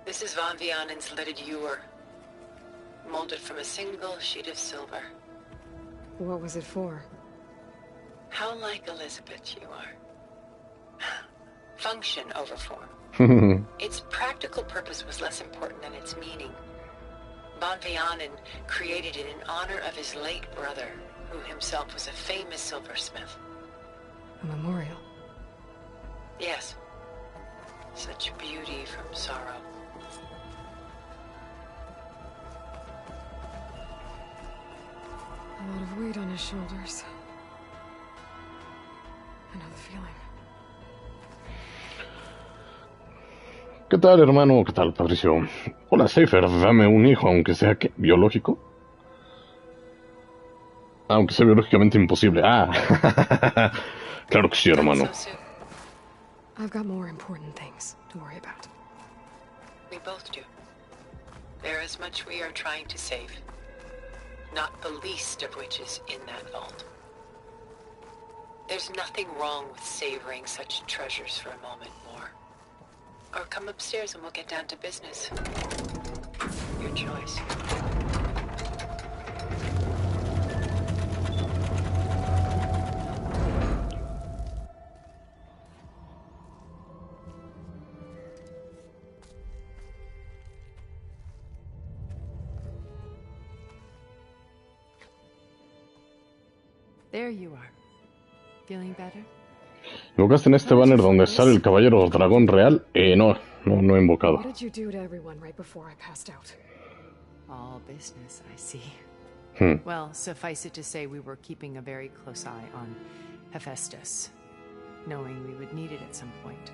This is Van Vianen's leaded ewer, molded from a single sheet of silver. What was it for? How like Elizabeth you are. Function over form. Its practical purpose was less important than its meaning. Van Vianen created it in honor of his late brother, who himself was a famous silversmith. A memorial? Yes. Such beauty from sorrow. A lot of weight on his shoulders. I know the feeling. ¿Qué tal, hermano? ¿Qué tal, Patricio? Hola, Seifer, dame un hijo, aunque sea ¿qué? ¿Biológico? Aunque sea biológicamente imposible. Ah, claro que sí, hermano. I've got more important things to worry about. We both do. There is much we are trying to save. Not the least of which is in that vault. There's nothing wrong with savoring such treasures for a moment more. Or come upstairs and we'll get down to business. Your choice. There you are. Feeling better? ¿Invocaste en este banner donde sale el caballero dragón real? No he invocado. What did you do to everyone right before I passed out? All business, I see. Well, suffice it to say we were keeping a very close eye on Hephaestus, knowing we would need it at some point.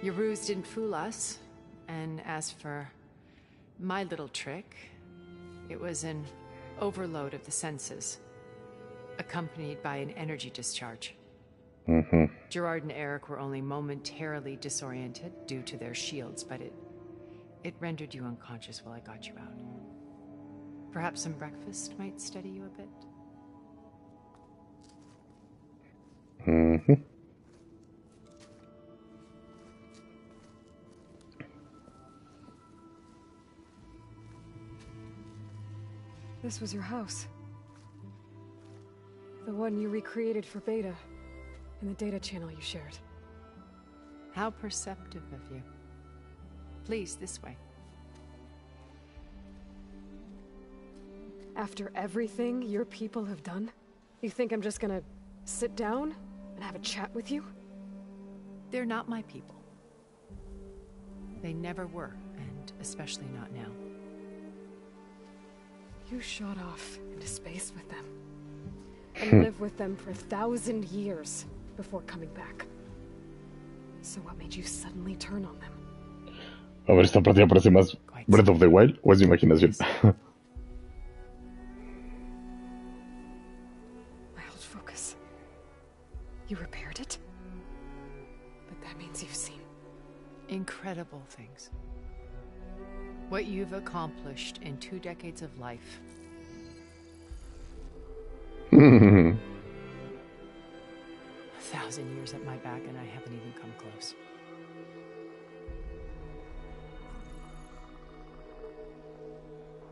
Your ruse didn't fool us, and as for my little trick, it was an overload of the senses, accompanied by an energy discharge. Gerard and Eric were only momentarily disoriented due to their shields, but it rendered you unconscious while I got you out. Perhaps some breakfast might steady you a bit? This was your house. The one you recreated for Beta, in the data channel you shared. How perceptive of you. Please, this way. After everything your people have done, you think I'm just gonna sit down and have a chat with you? They're not my people. They never were, and especially not now. You shot off into space with them. And lived with them for 1,000 years before coming back. So what made you suddenly turn on them? A ver, esta partida parece más Breath of the Wild o es imaginación. My old focus. You repaired it? But that means you've seen incredible things. What you've accomplished in 2 decades of life. 1,000 years at my back and I haven't even come close.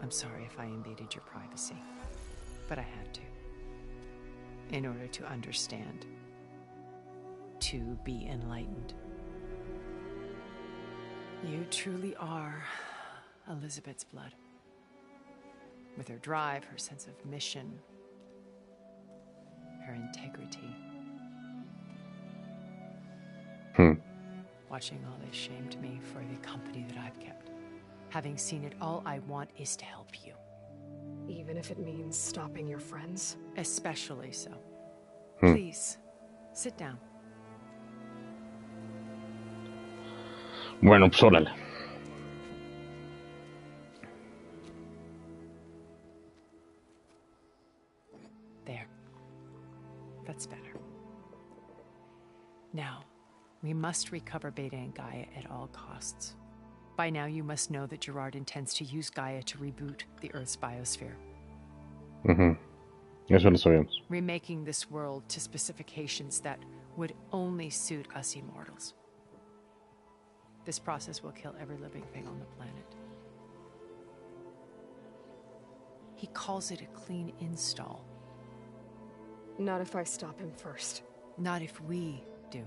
I'm sorry if I invaded your privacy, but I had to. In order to understand. To be enlightened. You truly are Elizabeth's blood. With her drive, her sense of mission, her integrity. Watching all this shamed me for the company that I've kept. Having seen it, all I want is to help you. Even if it means stopping your friends? Especially so. Please, sit down. Bueno, pues órale. There. That's better. Now, we must recover Beta and Gaia at all costs. By now, you must know that Gerard intends to use Gaia to reboot the Earth's biosphere. Eso lo sabíamos. Remaking this world to specifications that would only suit us immortals. This process will kill every living thing on the planet. He calls it a clean install. Not if I stop him first. Not if we do.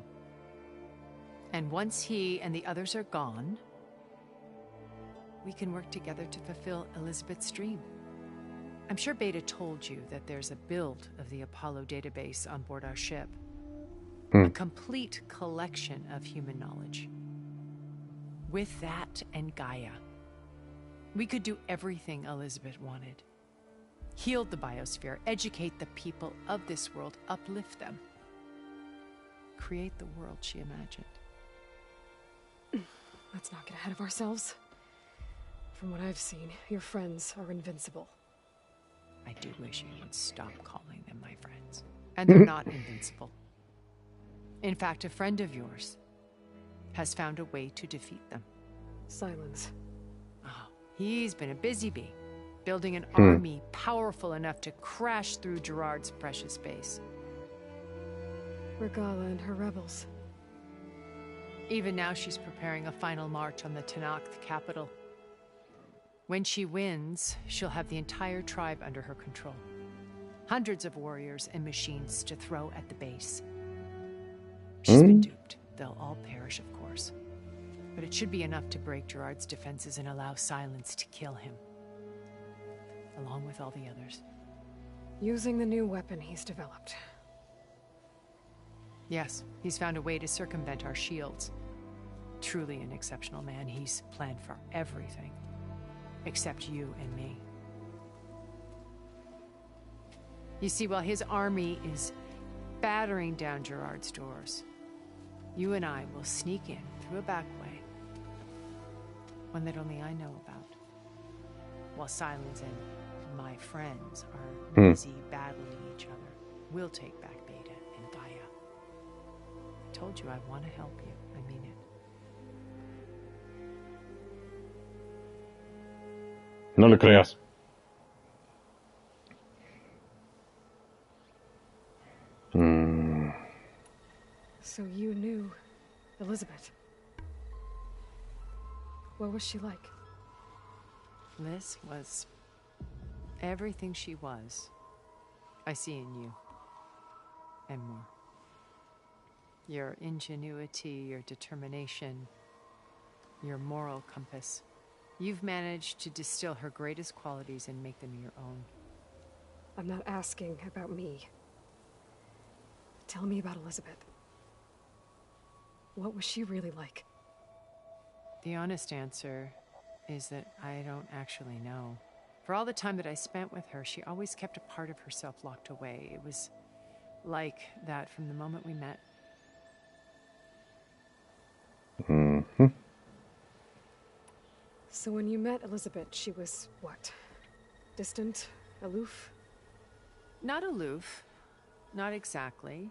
And once he and the others are gone, we can work together to fulfill Elizabeth's dream. I'm sure Beta told you that there's a build of the Apollo database on board our ship. A complete collection of human knowledge. With that and Gaia, we could do everything Elizabeth wanted. Heal the biosphere, educate the people of this world, uplift them. Create the world she imagined. Let's not get ahead of ourselves. From what I've seen, your friends are invincible. I do wish you would stop calling them my friends. And they're not invincible. In fact, a friend of yours has found a way to defeat them. Silence. Oh, he's been a busy bee, building an army powerful enough to crash through Gerard's precious base. Regala and her rebels. Even now, she's preparing a final march on the Tenakth capital. When she wins, she'll have the entire tribe under her control. Hundreds of warriors and machines to throw at the base. She's been duped. They'll all perish, of course. But it should be enough to break Gerard's defenses and allow Silence to kill him. Along with all the others. Using the new weapon he's developed. Yes, he's found a way to circumvent our shields. Truly an exceptional man. He's planned for everything. Except you and me. You see, while his army is battering down Gerard's doors, you and I will sneak in through a back way. One that only I know about. While Silence and my friends are busy battling each other, we'll take back Beta and Gaia. I told you I want to help you. I mean it. No le creas. So you knew Elizabeth. What was she like? Liz was everything she was. I see in you. And more. Your ingenuity, your determination, your moral compass. You've managed to distill her greatest qualities and make them your own. I'm not asking about me. Tell me about Elizabeth. What was she really like? The honest answer is that I don't actually know. For all the time that I spent with her, she always kept a part of herself locked away. It was like that from the moment we met. So when you met Elizabeth, she was what? Distant? Aloof? Not aloof. Not exactly.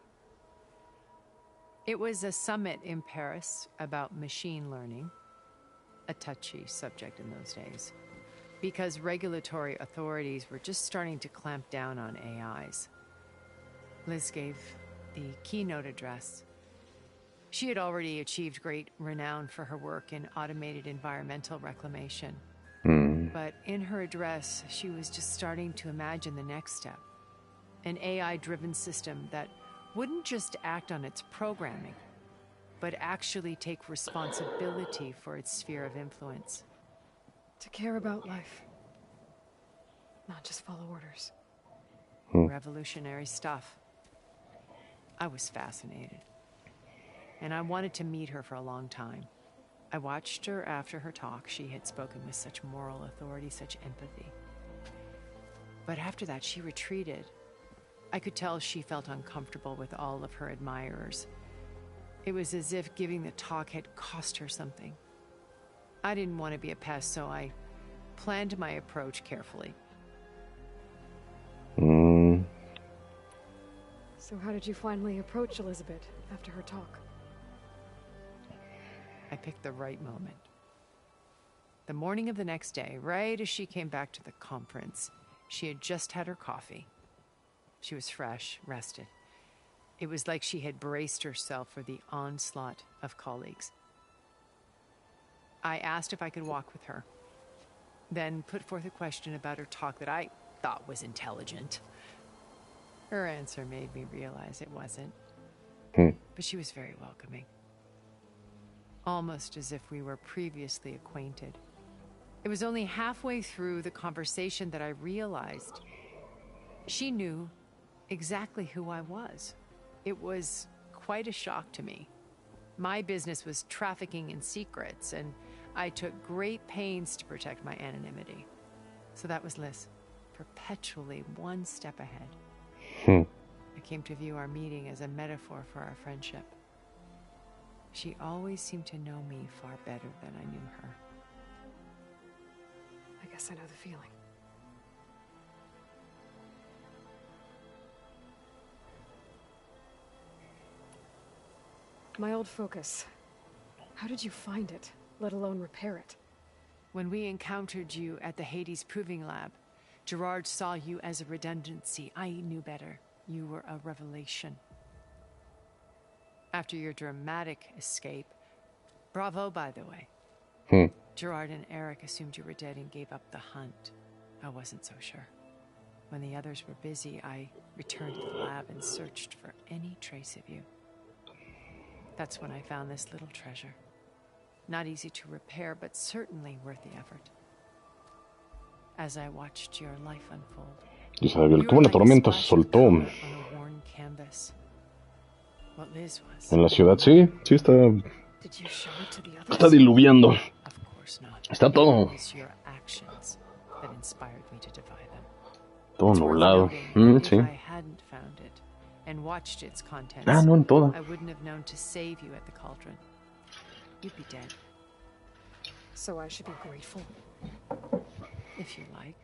It was a summit in Paris about machine learning. A touchy subject in those days. Because regulatory authorities were just starting to clamp down on AIs. Liz gave the keynote address. She had already achieved great renown for her work in automated environmental reclamation. But in her address, she was just starting to imagine the next step. An AI-driven system that wouldn't just act on its programming, but actually take responsibility for its sphere of influence. To care about life. Not just follow orders. Revolutionary stuff. I was fascinated. And I wanted to meet her for a long time. I watched her after her talk. She had spoken with such moral authority, such empathy. But after that, she retreated. I could tell she felt uncomfortable with all of her admirers. It was as if giving the talk had cost her something. I didn't want to be a pest, so I planned my approach carefully. So how did you finally approach Elizabeth after her talk? I picked the right moment. The morning of the next day, right as she came back to the conference, she had just had her coffee. She was fresh, rested. It was like she had braced herself for the onslaught of colleagues. I asked if I could walk with her, then put forth a question about her talk that I thought was intelligent. Her answer made me realize it wasn't. But she was very welcoming. Almost as if we were previously acquainted. It was only halfway through the conversation that I realized she knew exactly who I was. It was quite a shock to me. My business was trafficking in secrets, and I took great pains to protect my anonymity. So that was Liz, perpetually one step ahead. I came to view our meeting as a metaphor for our friendship. She always seemed to know me far better than I knew her. I guess I know the feeling. My old focus. How did you find it, let alone repair it? When we encountered you at the Hades Proving Lab, Gerard saw you as a redundancy. I knew better. You were a revelation. After your dramatic escape, bravo, by the way. Gerard and Eric assumed you were dead and gave up the hunt. I wasn't so sure. When the others were busy, I returned to the lab and searched for any trace of you. That's when I found this little treasure. Not easy to repair, but certainly worth the effort. As I watched your life unfold. Isabel, qué buena tormenta se soltó. En la ciudad, sí, está diluviando. Está todo nublado. Sí. Ah, no en toda. I wouldn't have known to save you at the cauldron. You'd be dead. So I should be grateful. If you like.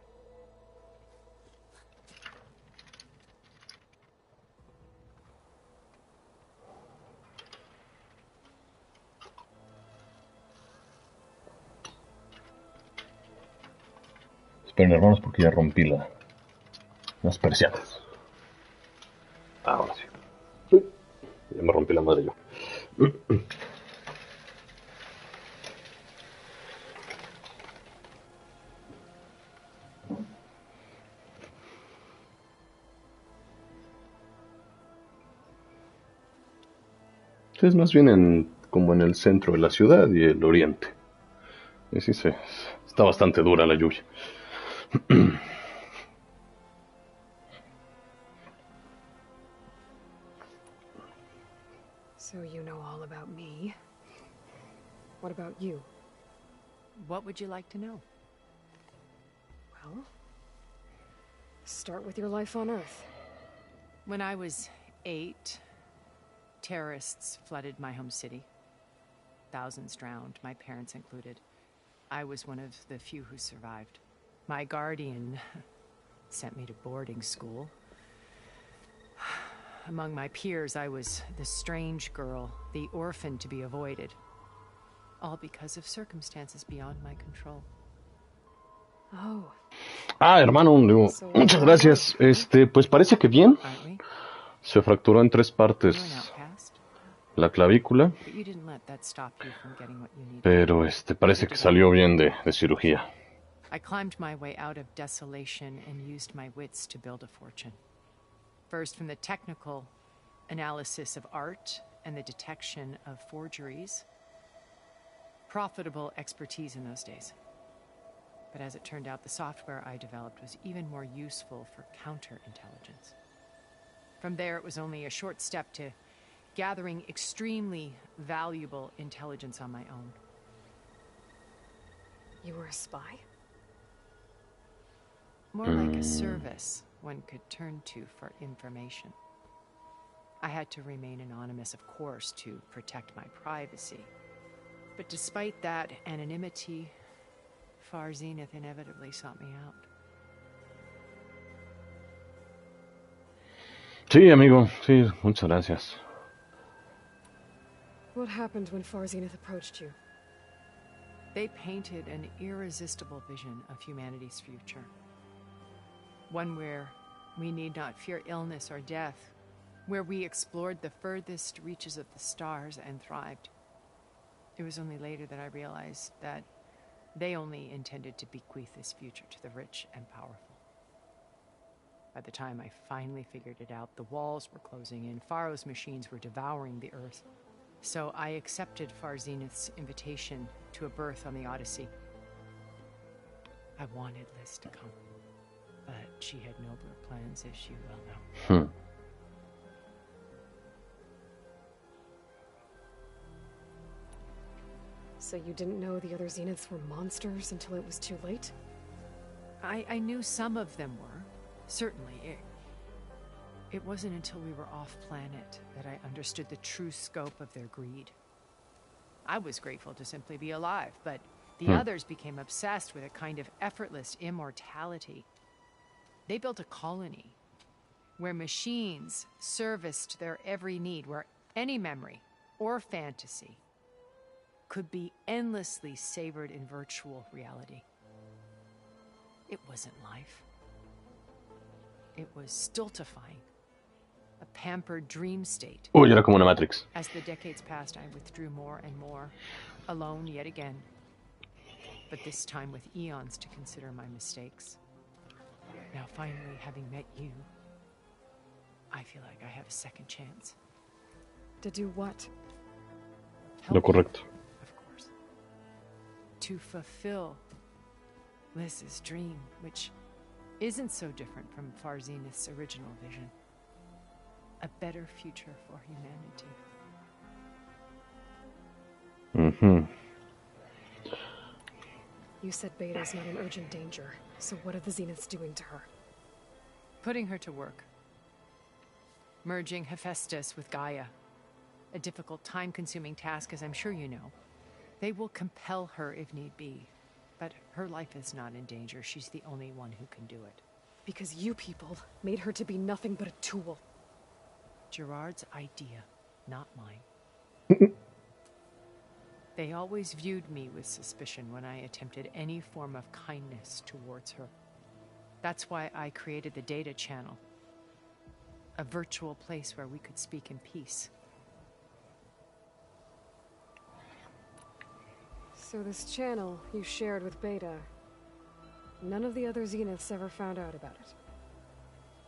Esperen, hermanos, porque ya rompí las persianas. Ahora sí. Ya me rompí la madre yo. Es más bien como en el centro de la ciudad y el oriente. Y sí, está bastante dura la lluvia. So you know all about me. What about you? What would you like to know? Well, start with your life on Earth. When I was 8, terrorists flooded my home city. Thousands drowned, my parents included. I was one of the few who survived. My guardian sent me to boarding school. Among my peers, I was the strange girl, the orphan to be avoided. All because of circumstances beyond my control. Oh. Ah, hermano, digo, muchas gracias. Pues parece que bien. Se fracturó en 3 partes la clavícula. Pero parece que salió bien de cirugía. I climbed my way out of desolation and used my wits to build a fortune. First, from the technical analysis of art and the detection of forgeries. Profitable expertise in those days. But as it turned out, the software I developed was even more useful for counterintelligence. From there, it was only a short step to gathering extremely valuable intelligence on my own. You were a spy? More like a service one could turn to for information. I had to remain anonymous, of course, to protect my privacy. But despite that anonymity, Far Zenith inevitably sought me out. Sí, amigo. Sí, muchas gracias. What happened when Far Zenith approached you? They painted an irresistible vision of humanity's future. One where we need not fear illness or death, where we explored the furthest reaches of the stars and thrived. It was only later that I realized that they only intended to bequeath this future to the rich and powerful. By the time I finally figured it out, the walls were closing in, Pharaoh's machines were devouring the Earth. So I accepted Far Zenith's invitation to a berth on the Odyssey. I wanted Liz to come, but she had nobler plans, as you well know. So you didn't know the other Zeniths were monsters until it was too late? I knew some of them were, certainly. It wasn't until we were off-planet that I understood the true scope of their greed. I was grateful to simply be alive, but the others became obsessed with a kind of effortless immortality. They built a colony where machines serviced their every need, where any memory or fantasy could be endlessly savored in virtual reality. It wasn't life. It was stultifying. A pampered dream state. Uy, era como una Matrix. As the decades passed, I withdrew more and more, alone yet again. But this time with eons to consider my mistakes. Now finally, having met you, I feel like I have a second chance. To do what? Lo correcto. To fulfill Liz's dream, which isn't so different from Far Zenith's original vision. A better future for humanity. You said Beta's not in urgent danger, so what are the Zeniths doing to her? Putting her to work. Merging Hephaestus with Gaia. A difficult, time-consuming task, as I'm sure you know. They will compel her if need be. But her life is not in danger. She's the only one who can do it. Because you people made her to be nothing but a tool. Gerard's idea, not mine. They always viewed me with suspicion when I attempted any form of kindness towards her. That's why I created the data channel. A virtual place where we could speak in peace. So this channel you shared with Beta, none of the other Zeniths ever found out about it?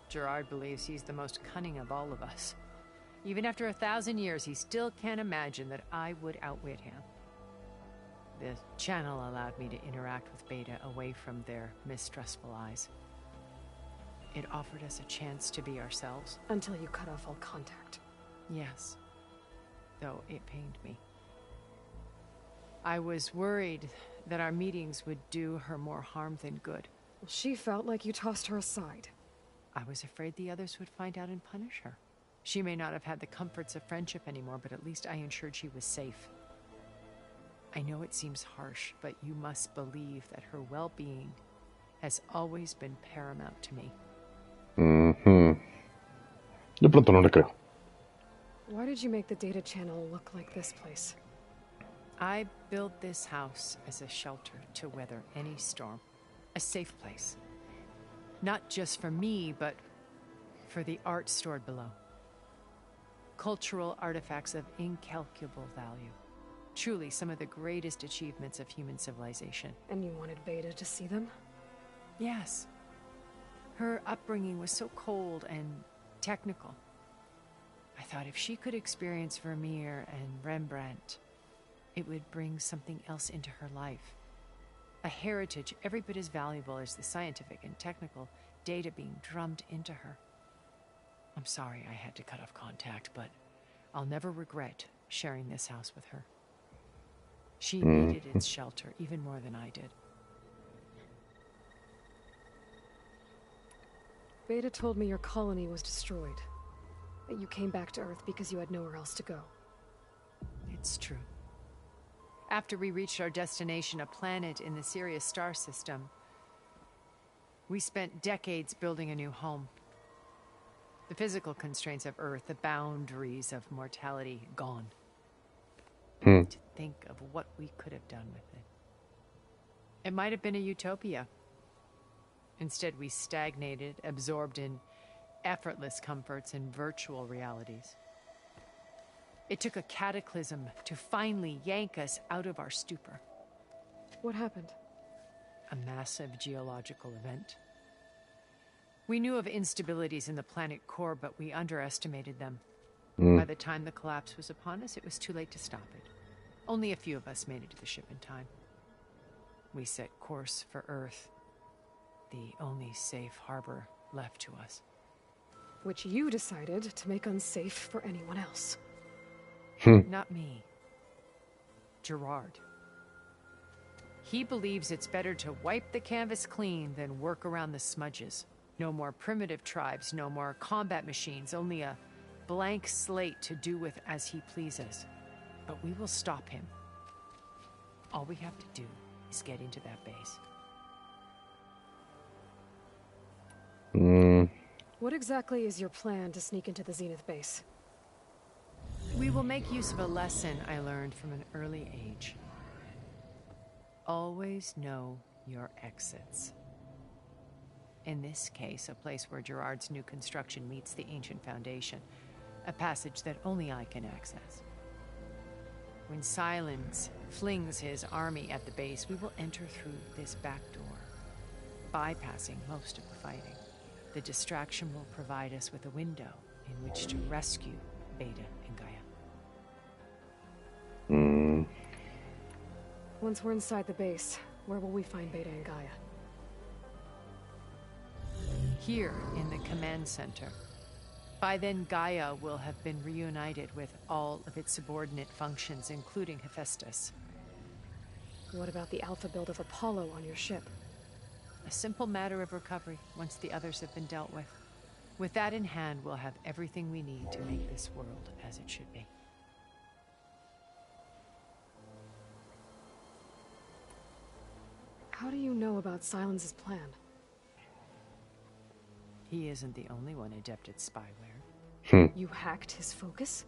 Gerard believes he's the most cunning of all of us. Even after 1,000 years, he still can't imagine that I would outwit him. The channel allowed me to interact with Beta away from their mistrustful eyes. It offered us a chance to be ourselves. Until you cut off all contact. Yes. Though it pained me. I was worried that our meetings would do her more harm than good. Well, she felt like you tossed her aside. I was afraid the others would find out and punish her. She may not have had the comforts of friendship anymore, but at least I ensured she was safe. I know it seems harsh, but you must believe that her well-being has always been paramount to me. De pronto no le creo. Why did you make the data channel look like this place? I built this house as a shelter to weather any storm. A safe place. Not just for me, but for the art stored below. Cultural artifacts of incalculable value. Truly some of the greatest achievements of human civilization. And you wanted Beta to see them? Yes. Her upbringing was so cold and technical. I thought if she could experience Vermeer and Rembrandt, it would bring something else into her life. A heritage every bit as valuable as the scientific and technical data being drummed into her. I'm sorry I had to cut off contact, but I'll never regret sharing this house with her. She needed its shelter even more than I did. Beta told me your colony was destroyed. That you came back to Earth because you had nowhere else to go. It's true. After we reached our destination, a planet in the Sirius star system, we spent decades building a new home. The physical constraints of Earth, the boundaries of mortality, gone. To think of what we could have done with it. It might have been a utopia. Instead, we stagnated, absorbed in effortless comforts and virtual realities. It took a cataclysm to finally yank us out of our stupor. What happened? A massive geological event. We knew of instabilities in the planet core, but we underestimated them. By the time the collapse was upon us, it was too late to stop it. Only a few of us made it to the ship in time. We set course for Earth, the only safe harbor left to us. Which you decided to make unsafe for anyone else. Not me. Gerard. He believes it's better to wipe the canvas clean than work around the smudges. No more primitive tribes, no more combat machines, only a blank slate to do with as he pleases. But we will stop him. All we have to do is get into that base. What exactly is your plan to sneak into the Zenith base? We will make use of a lesson I learned from an early age. Always know your exits. In this case, a place where Gerard's new construction meets the ancient foundation, a passage that only I can access. When Silence flings his army at the base, we will enter through this back door, bypassing most of the fighting. The distraction will provide us with a window in which to rescue Beta and Gaia. Once we're inside the base, where will we find Beta and Gaia? Here in the command center. By then, Gaia will have been reunited with all of its subordinate functions, including Hephaestus. What about the alpha build of Apollo on your ship? A simple matter of recovery once the others have been dealt with. With that in hand, we'll have everything we need to make this world as it should be. How do you know about Silence's plan? He isn't the only one adept at spyware. You hacked his focus?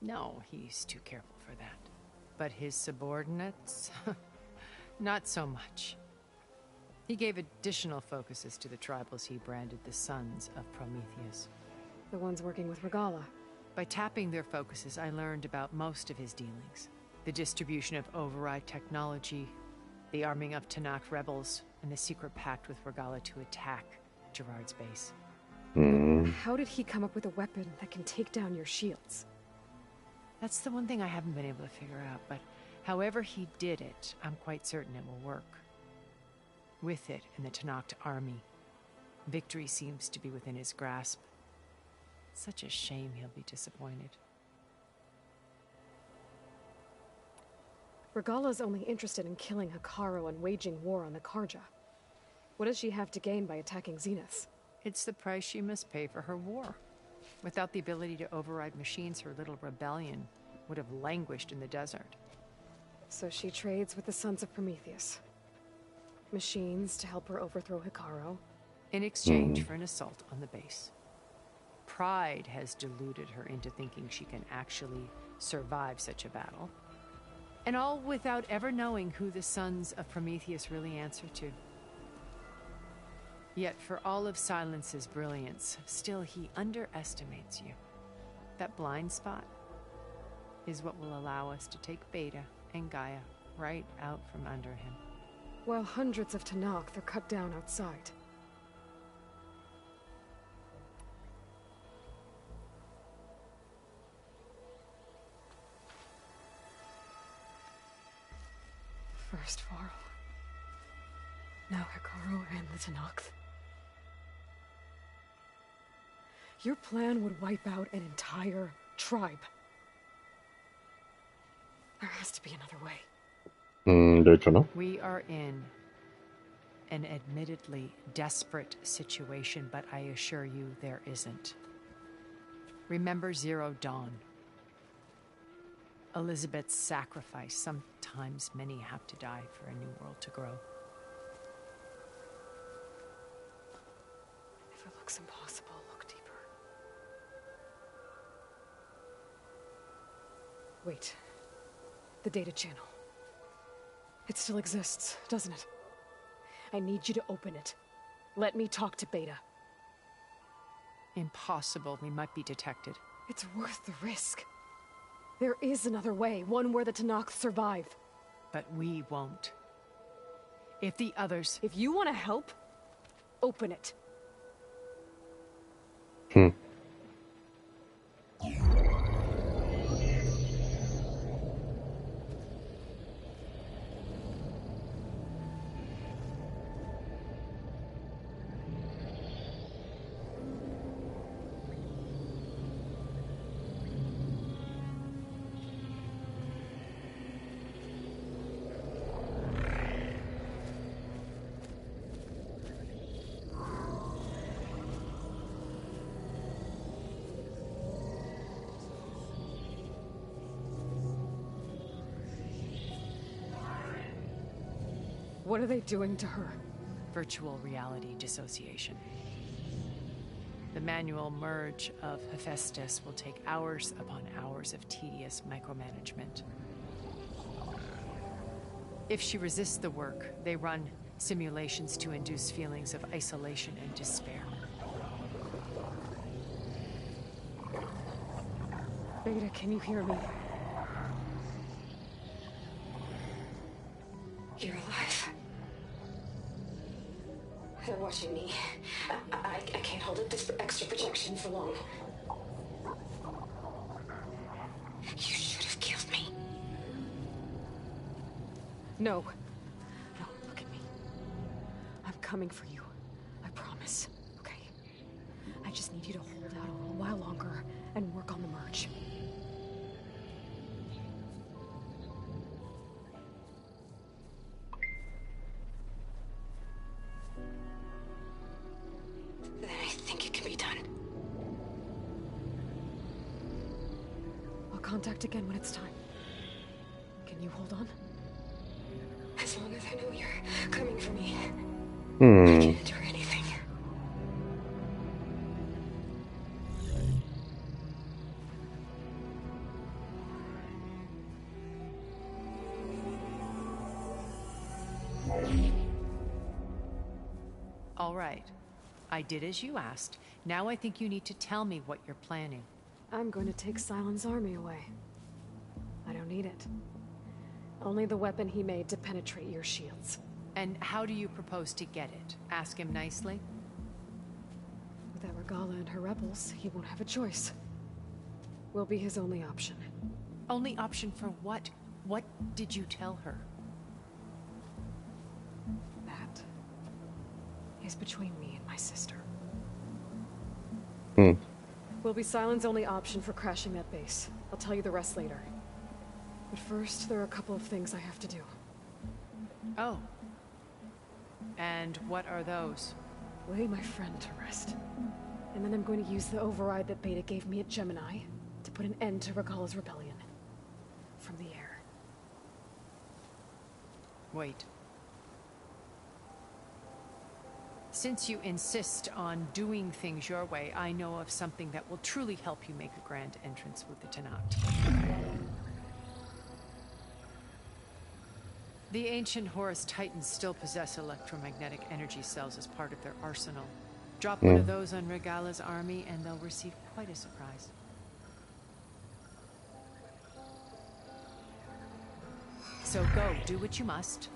No, he's too careful for that. But his subordinates? Not so much. He gave additional focuses to the tribals he branded the Sons of Prometheus. The ones working with Regalla. By tapping their focuses, I learned about most of his dealings. The distribution of override technology, the arming of Tanakh rebels, and the secret pact with Regalla to attack Gerard's base. How did he come up with a weapon that can take down your shields? That's the one thing I haven't been able to figure out, but however he did it, I'm quite certain it will work. With it and the Tanakh army, victory seems to be within his grasp. Such a shame he'll be disappointed. Regalla's only interested in killing Hekarro and waging war on the Karja. What does she have to gain by attacking Zenith? It's the price she must pay for her war. Without the ability to override machines, her little rebellion would have languished in the desert. So she trades with the Sons of Prometheus. Machines to help her overthrow Hekarro. In exchange for an assault on the base. Pride has deluded her into thinking she can actually survive such a battle. And all without ever knowing who the Sons of Prometheus really answer to. Yet for all of Silence's brilliance, still he underestimates you. That blind spot? is what will allow us to take Beta and Gaia right out from under him. While hundreds of Tenakth are cut down outside. First Varl. Now Hekarro and the Tenakth. Your plan would wipe out an entire tribe. There has to be another way. De hecho, no. We are in an admittedly desperate situation, but I assure you there isn't. Remember Zero Dawn. Elizabeth's sacrifice. Sometimes many have to die for a new world to grow. If it looks impossible, look deeper. Wait. The data channel. It still exists, doesn't it? I need you to open it. Let me talk to Beta. Impossible. We might be detected. It's worth the risk. There is another way, one where the Tenakth survive. But we won't. If the others... If you want to help, open it. What are they doing to her? Virtual reality dissociation. The manual merge of Hephaestus will take hours upon hours of tedious micromanagement. If she resists the work, they run simulations to induce feelings of isolation and despair. Beta, can you hear me? You're alive. They're watching me. I can't hold up this extra projection for long. You should have killed me. No. No, look at me. I'm coming for you. I promise. Okay? I just need you to hold out a little while longer and work on the merge. Then I think it can be done. I'll contact again when it's time. Can you hold on? As long as I know you're coming for me. I can't endure anything. All right. I did as you asked. Now I think you need to tell me what you're planning. I'm going to take Sylens' army away. I don't need it. Only the weapon he made to penetrate your shields. And how do you propose to get it? Ask him nicely? Without Regalla and her rebels, he won't have a choice. We'll be his only option. Only option for what? What did you tell her? That is between me and my sister. Will be Sylens' only option for crashing that base. I'll tell you the rest later. But first, there are a couple of things I have to do. Oh. And what are those? Lay my friend to rest. And then I'm going to use the override that Beta gave me at Gemini to put an end to Regalla's rebellion. From the air. Wait. Since you insist on doing things your way, I know of something that will truly help you make a grand entrance with the Tenakth. The ancient Horus Titans still possess electromagnetic energy cells as part of their arsenal. Drop one of those on Regalla's army and they'll receive quite a surprise. So go, do what you must.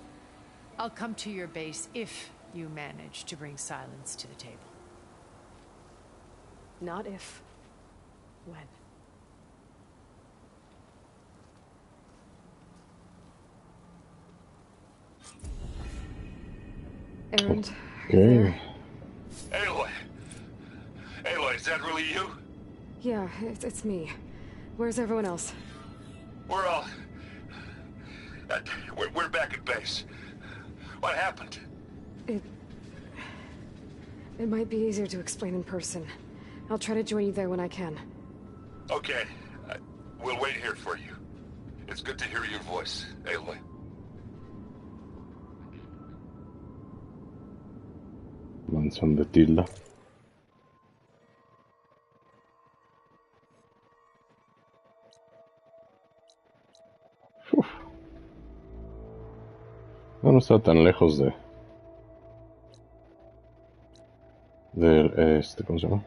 I'll come to your base if you manage to bring silence to the table. Not if. When. Erend, are you there? Aloy! Aloy, is that really you? Yeah, it's me. Where's everyone else? We're all... we're back at base. What happened? It might be easier to explain in person. I'll try to join you there when I can. Okay. We'll wait here for you. It's good to hear your voice, Aloy. Mansión de Tilda. Uf. No está tan lejos de... ¿cómo se llama?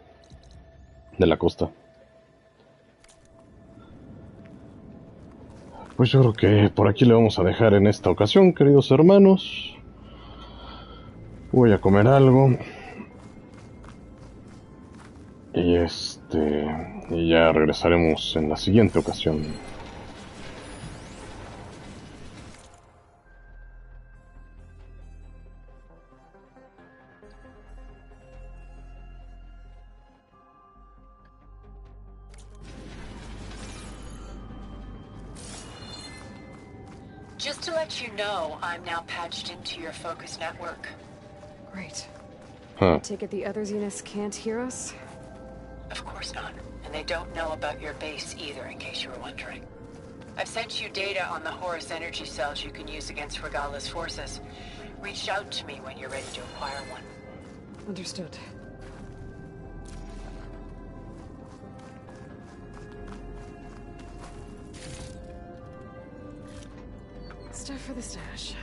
De la costa. Pues yo creo que por aquí le vamos a dejar en esta ocasión, queridos hermanos. Voy a comer algo. Y ya regresaremos en la siguiente ocasión. Just to let you know, I'm now patched into your focus network. Great. Huh. I take it the other Zeniths can't hear us? Of course not. And they don't know about your base either, in case you were wondering. I've sent you data on the Horus energy cells you can use against Regala's forces. Reach out to me when you're ready to acquire one. Understood. Stuff for the stash.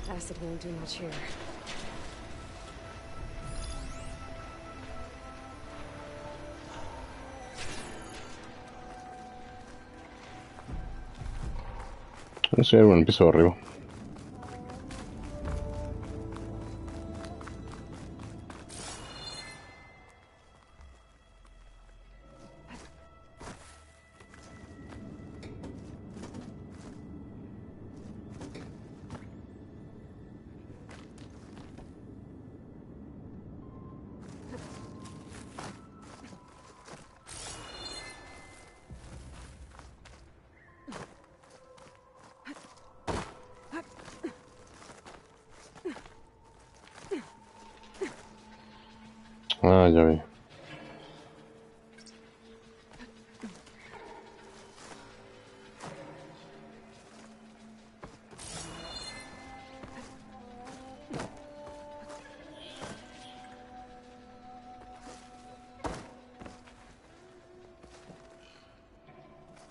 Acid won't do much here. No sé, bueno, empiezo arriba. Ah, ya vi.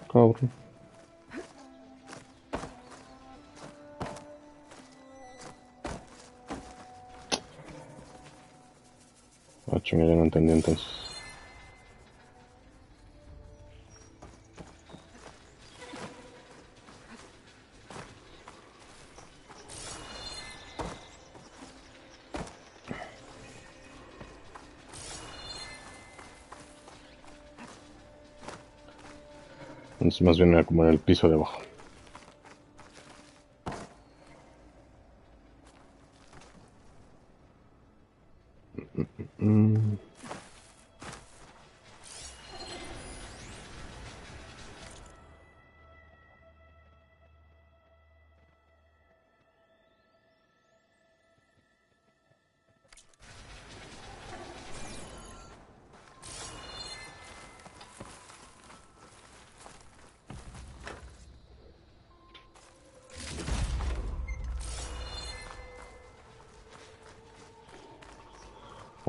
Cabrón. Ah, chinga, ya no entendí entonces. Entonces más bien era como en el piso de abajo.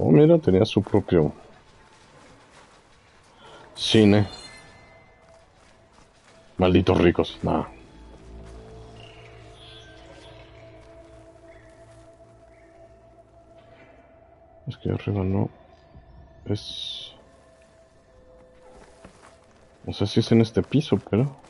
Oh, mira, tenía su propio cine. Malditos ricos, nada. Es que arriba no es... No sé si es en este piso, pero...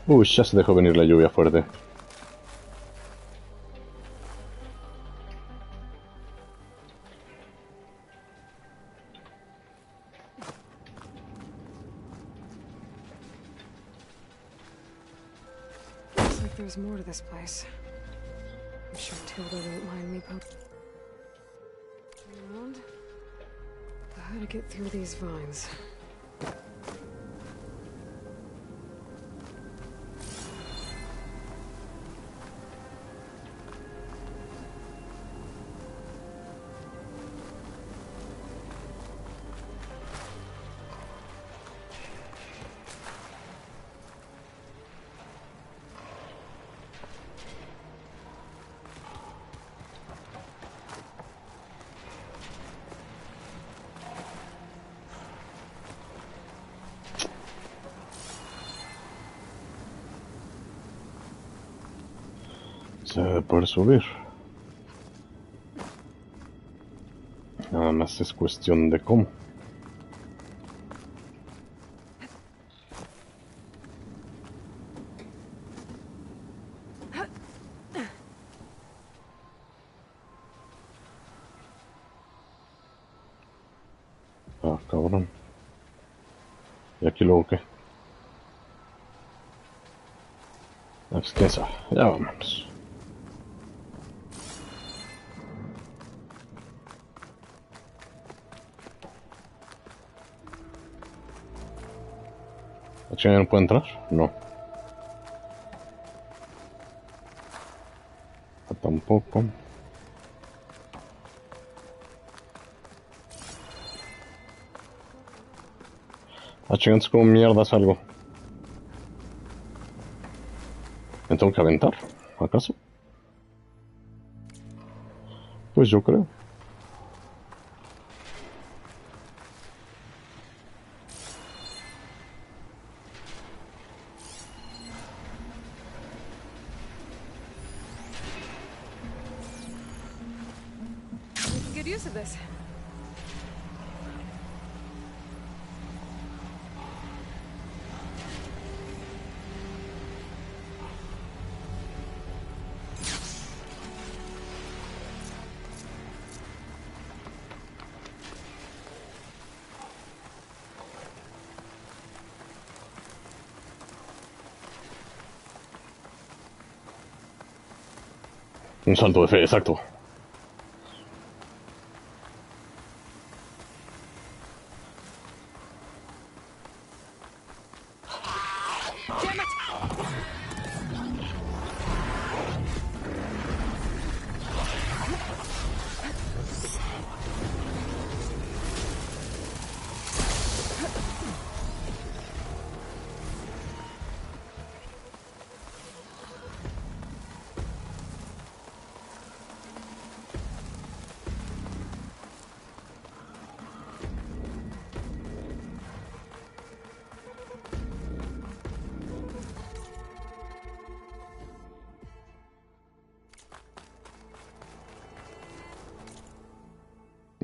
Uy, ya se dejó venir la lluvia fuerte. Looks like there's more to this place. I'm sure Tilda won't mind me poking around. How to get through these vines? Se debe poder subir. Nada más es cuestión de cómo. Ah, cabrón. ¿Y aquí luego qué? Pues quién sabe. Ya vámonos. ¿La chica no puede entrar? No. Tampoco. Ah, chingados, como mierda salgo. ¿Me tengo que aventar? ¿Acaso? Pues yo creo. Making good use of this. Un salto de fe, exacto.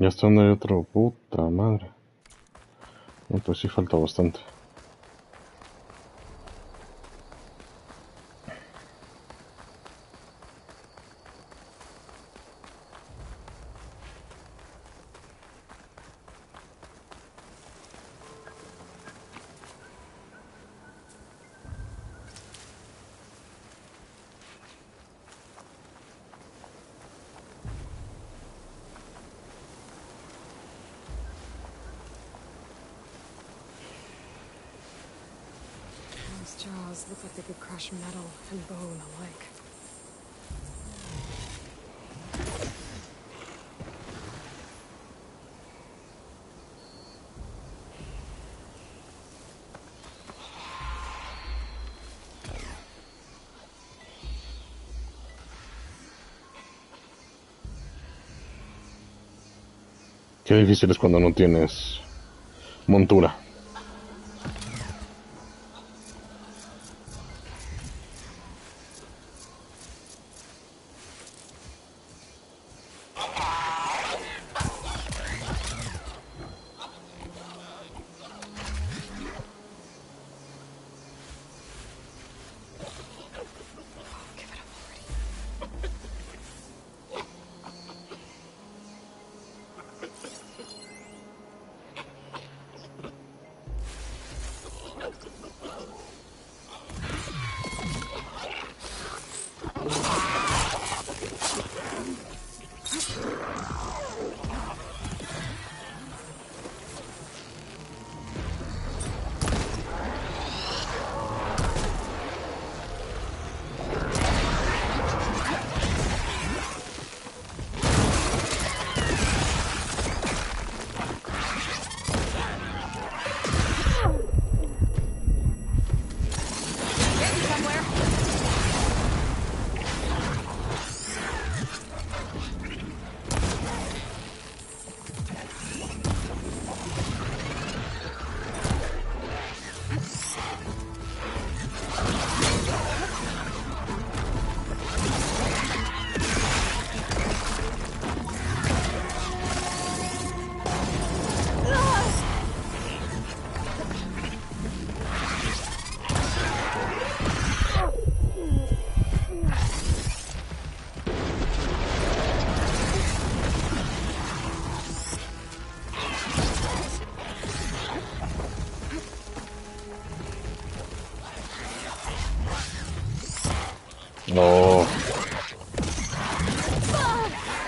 Ya está donde hay otro. Puta madre. No, pues sí falta bastante. claws look like they could crush metal and bone alike. Qué difícil es cuando no tienes montura. No.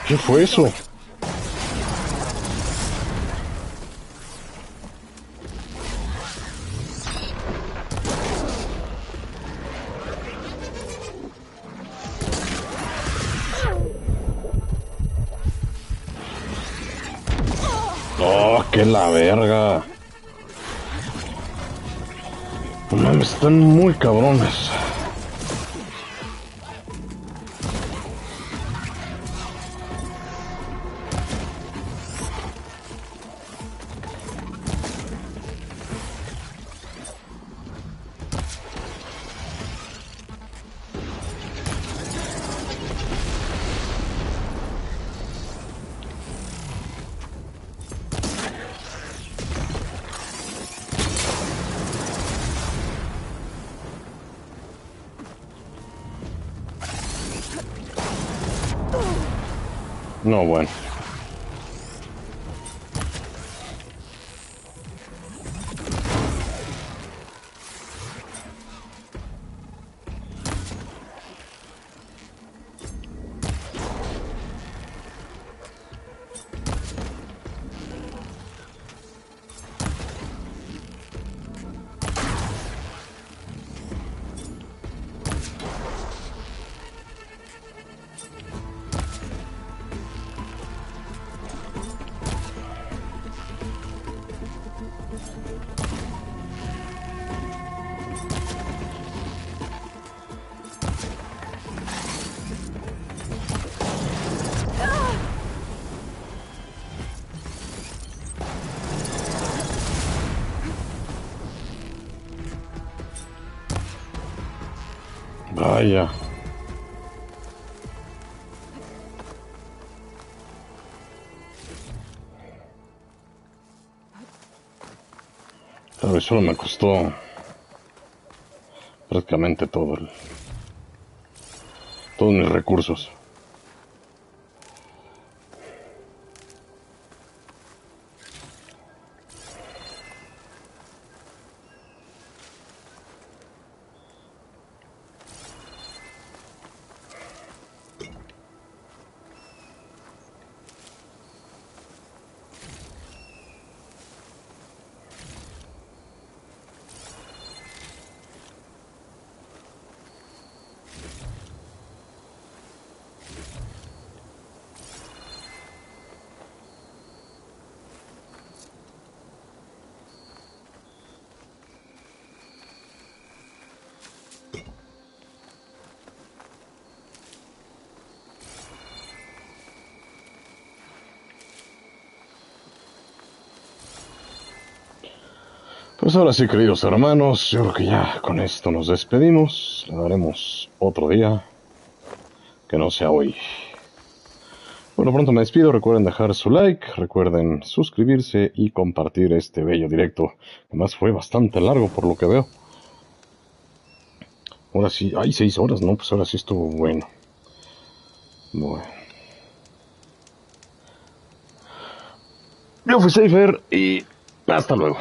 ¿Qué fue eso? Oh, qué la verga. No mames, están muy cabrones. No, bueno. Vaya. Pero solo me costó prácticamente todos mis recursos. Pues ahora sí, queridos hermanos, yo creo que ya con esto nos despedimos. Le daremos otro día que no sea hoy. Bueno, pronto me despido. Recuerden dejar su like, recuerden suscribirse y compartir este bello directo. Además fue bastante largo por lo que veo. Ahora sí, hay 6 horas, ¿no? Pues ahora sí estuvo bueno. Bueno. Yo fui Safer y hasta luego.